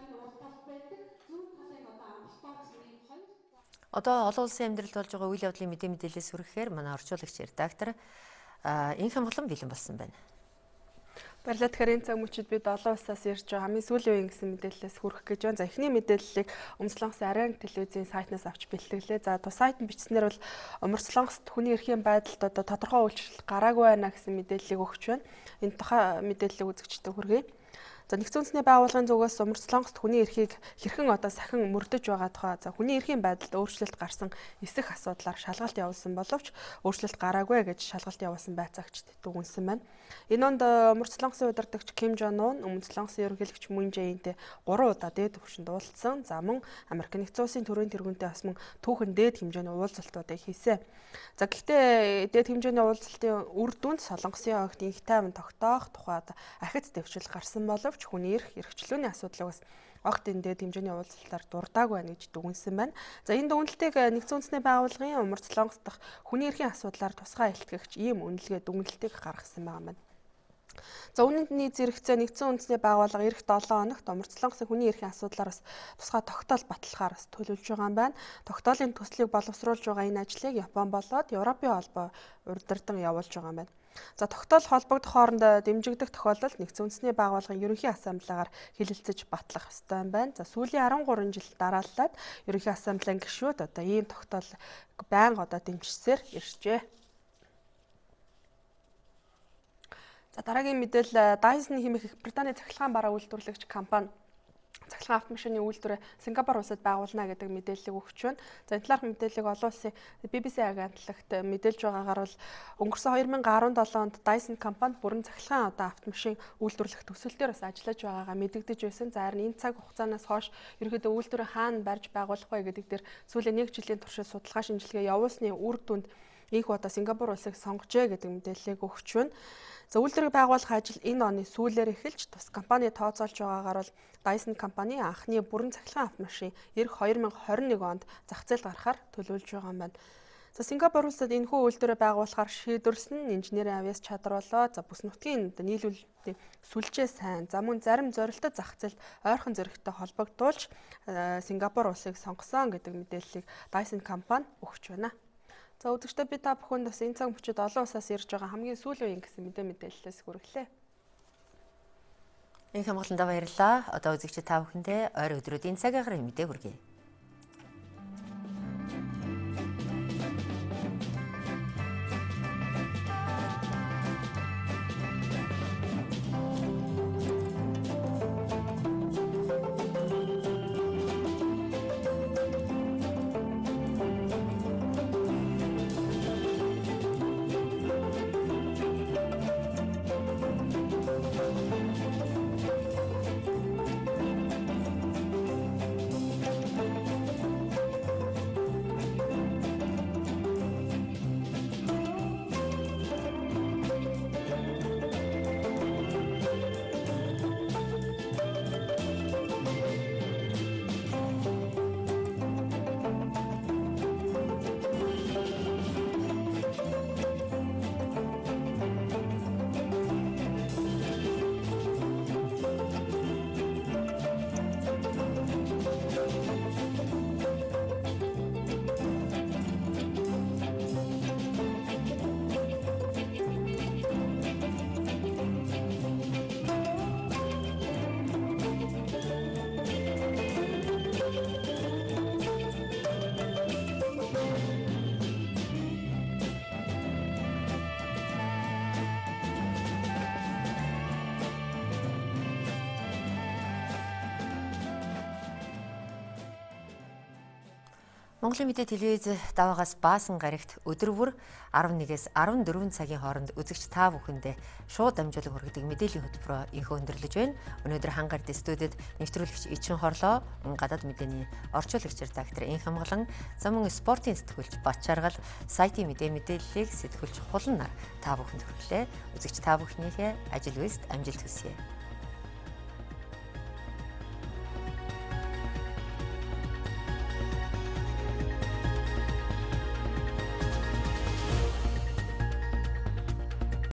Одоо олон улсын амьдралд болж байгаа үйл явдлын мэдээлэлээс хүрэхээр манай орчуулагч редактор Инх Монголын бэлэн болсон байна. Баярлалаа. Тэгэхээр энэ цаг мөчид бид олон улсаас ирж байгаа хамгийн сүүлийн үеийн гэсэн мэдээлэлээс хүрэх гэж байна. За эхний мэдээллийг Өмнөд-Солонгосын Арен телевизийн сайтнаас авч бэлтгэлээ. За тус сайт нь бичснээр бол Өмнөд-Солонгост хүний эрхийн байдалд одоо тодорхой үйлчлэл гараагүй байна гэсэн мэдээллийг өгч байна. Энэ тухай мэдээллийг үзэгчдэд хүргэе. За нэгдсэн үндэсний байгууллагын зүгээс Өмнөд-Солонгост хүний эрхийг хэрхэн одоо сахин мөрдөж байгаа тухай за хүний эрхийн байдалд өөрчлөлт гарсан эсэх асуудлаар шалгалт явуулсан боловч өөрчлөлт гараагүй гэж шалгалт явуулсан байцаагчид дүгнсэн байна. Энэ онд Өмнөд-Солонгосын удирдагч Ким Жон Ун, Өмнөд-Солонгосын ерөнхийлөгч Мун Жээнтэй 3 удаа дээд түвшинд уулзсан. За мөн Америк нэгдсэн улсын төрийн тэргүүнтэй бас мөн түүхэн дээд хэмжээний уулзалтуудыг хийсэн. За гэхдээ дээд хэмжээний уулзалтын үр дүнд Солонгосын огт инх тайван тогтоох тухайд ахиц дэвшил гарсан боловч хүний эрхчлөөний асуудлыг бас огт энэ дээд хэмжээний уулзалтаар дурдаагүй байна гэж дүгнсэн байна. За энэ дүгнэлтийг нэгдсэн үндэсний байгууллагын Өмнөд-Солонгос дахь хүний эрхийн асуудлаар тусгай илтгэгч ийм үнэлгээ дүгнэлтийг гаргасан байгаа байна. За үүний зэрэгцээ нэгдсэн үндэсний байгууллага эх 7 хоногт Өмнөд-Солонгосын хүний эрхийн асуудлаар бас тусгай тогтоол баталгаар бас төлөвлөж байгаа юм байна. Тогтоолын төслийг боловсруулж байгаа энэ ажлыг Япон болоод Европын холбоо урьдчилан явуулж байгаа юм байна. За тогтоол холбогдох хоорондоо дэмжигдэх тохиолдолд нэгдсэн үндэсний байгууллагын ерөнхий ассамблегаар хэлэлцэж батлах ёстой юм байна. За сүүлийн 13 жил дарааллаад ерөнхий ассамблеийн гишүүд одоо ийм тогтоол байнга одоо дэмжсээр иржээ. За дараагийн мэдээлэл Dyson хэмээх Их Британий цахилгаан бараа үйлдвэрлэгч компани цахилгаан автомашины үйлдвэрээ Сингапур улсад байгуулна гэдэг мэдээллийг өгч байна. За энэ талаарх мэдээллийг олон улсын BBC агентлагт мэдээлж байгаагаар бол өнгөрсөн 2017 онд Dyson компани бүрэн цахилгаан одоо автомашин үйлдвэрлэх төсөл дээр бас ажиллаж байгаагаа мэдэгдэж байсан. За харин энэ цаг хугацаанаас хойш ерөнхийдөө үйлдвэрээ хаана барьж байгуулах вэ гэдэг дээр сүүлийн 1 жилийн туршид судалгаа шинжилгээ явуулсны үр дүнд их одоо Сингапур улсыг сонгожээ гэдэг мэдээллийг өгч байна. За үйлдвэрийг байгуулах ажил энэ оны сүүлээр эхэлж тус компани тооцоолж байгаагаар бол Dyson компани анхны бүрэн цахилгаан автомашин эх 2021 онд зах зээлд гарахаар төлөвлөж байгаа юм байна. За Сингапур улсад энэхүү үйлдвэрээ байгуулахаар шийдвэрлсэн нь инженерийн авьяас чадварлаа. За бүс нутгийн нийлүүлэлтийн сүлжээ сайн. За мөн зарим зорилттой зах зээлд ойрхон зэрэгтэй холбогдуулж Сингапур улсыг сонгосон гэдэг мэдээллийг Dyson компани өгч байна. За үзэгчдээ би та бүхэнд бас энэ цаг мөчид олон улсаас ирж байгаа хамгийн сүүлийн үеийн гэсэн мэдээллээс хүргэлээ. Инх Монголынд баярлалаа. Одоо үзэгчид та бүхэндээ ойр өдрүүдийн цаг агаар мэдээ хүргэе. Монголын мэдээ телевиз даваагаас баасан гарагт өдөр бүр 11-ээс 14 цагийн хооронд үзэгч та бүхэндээ шууд дамжуулан хүргэдэг мэдээллийн хөтөлбөрөөр инхөө өндөрлөж байна. Өнөөдөр хангарт студид нэвтрүүлэгч Ичин Хорлоо, гадаад мэдээний орчуулагч редактор Инх Хамгалан, замун спортын сэтгүүлч Бат Чаргал, сайтын мэдээллийг сэтгүүлч Хулан нар та бүхэнд хүргэлээ. Үзэгч та бүхнийхээ ажил үйлсэд амжилт хүсье.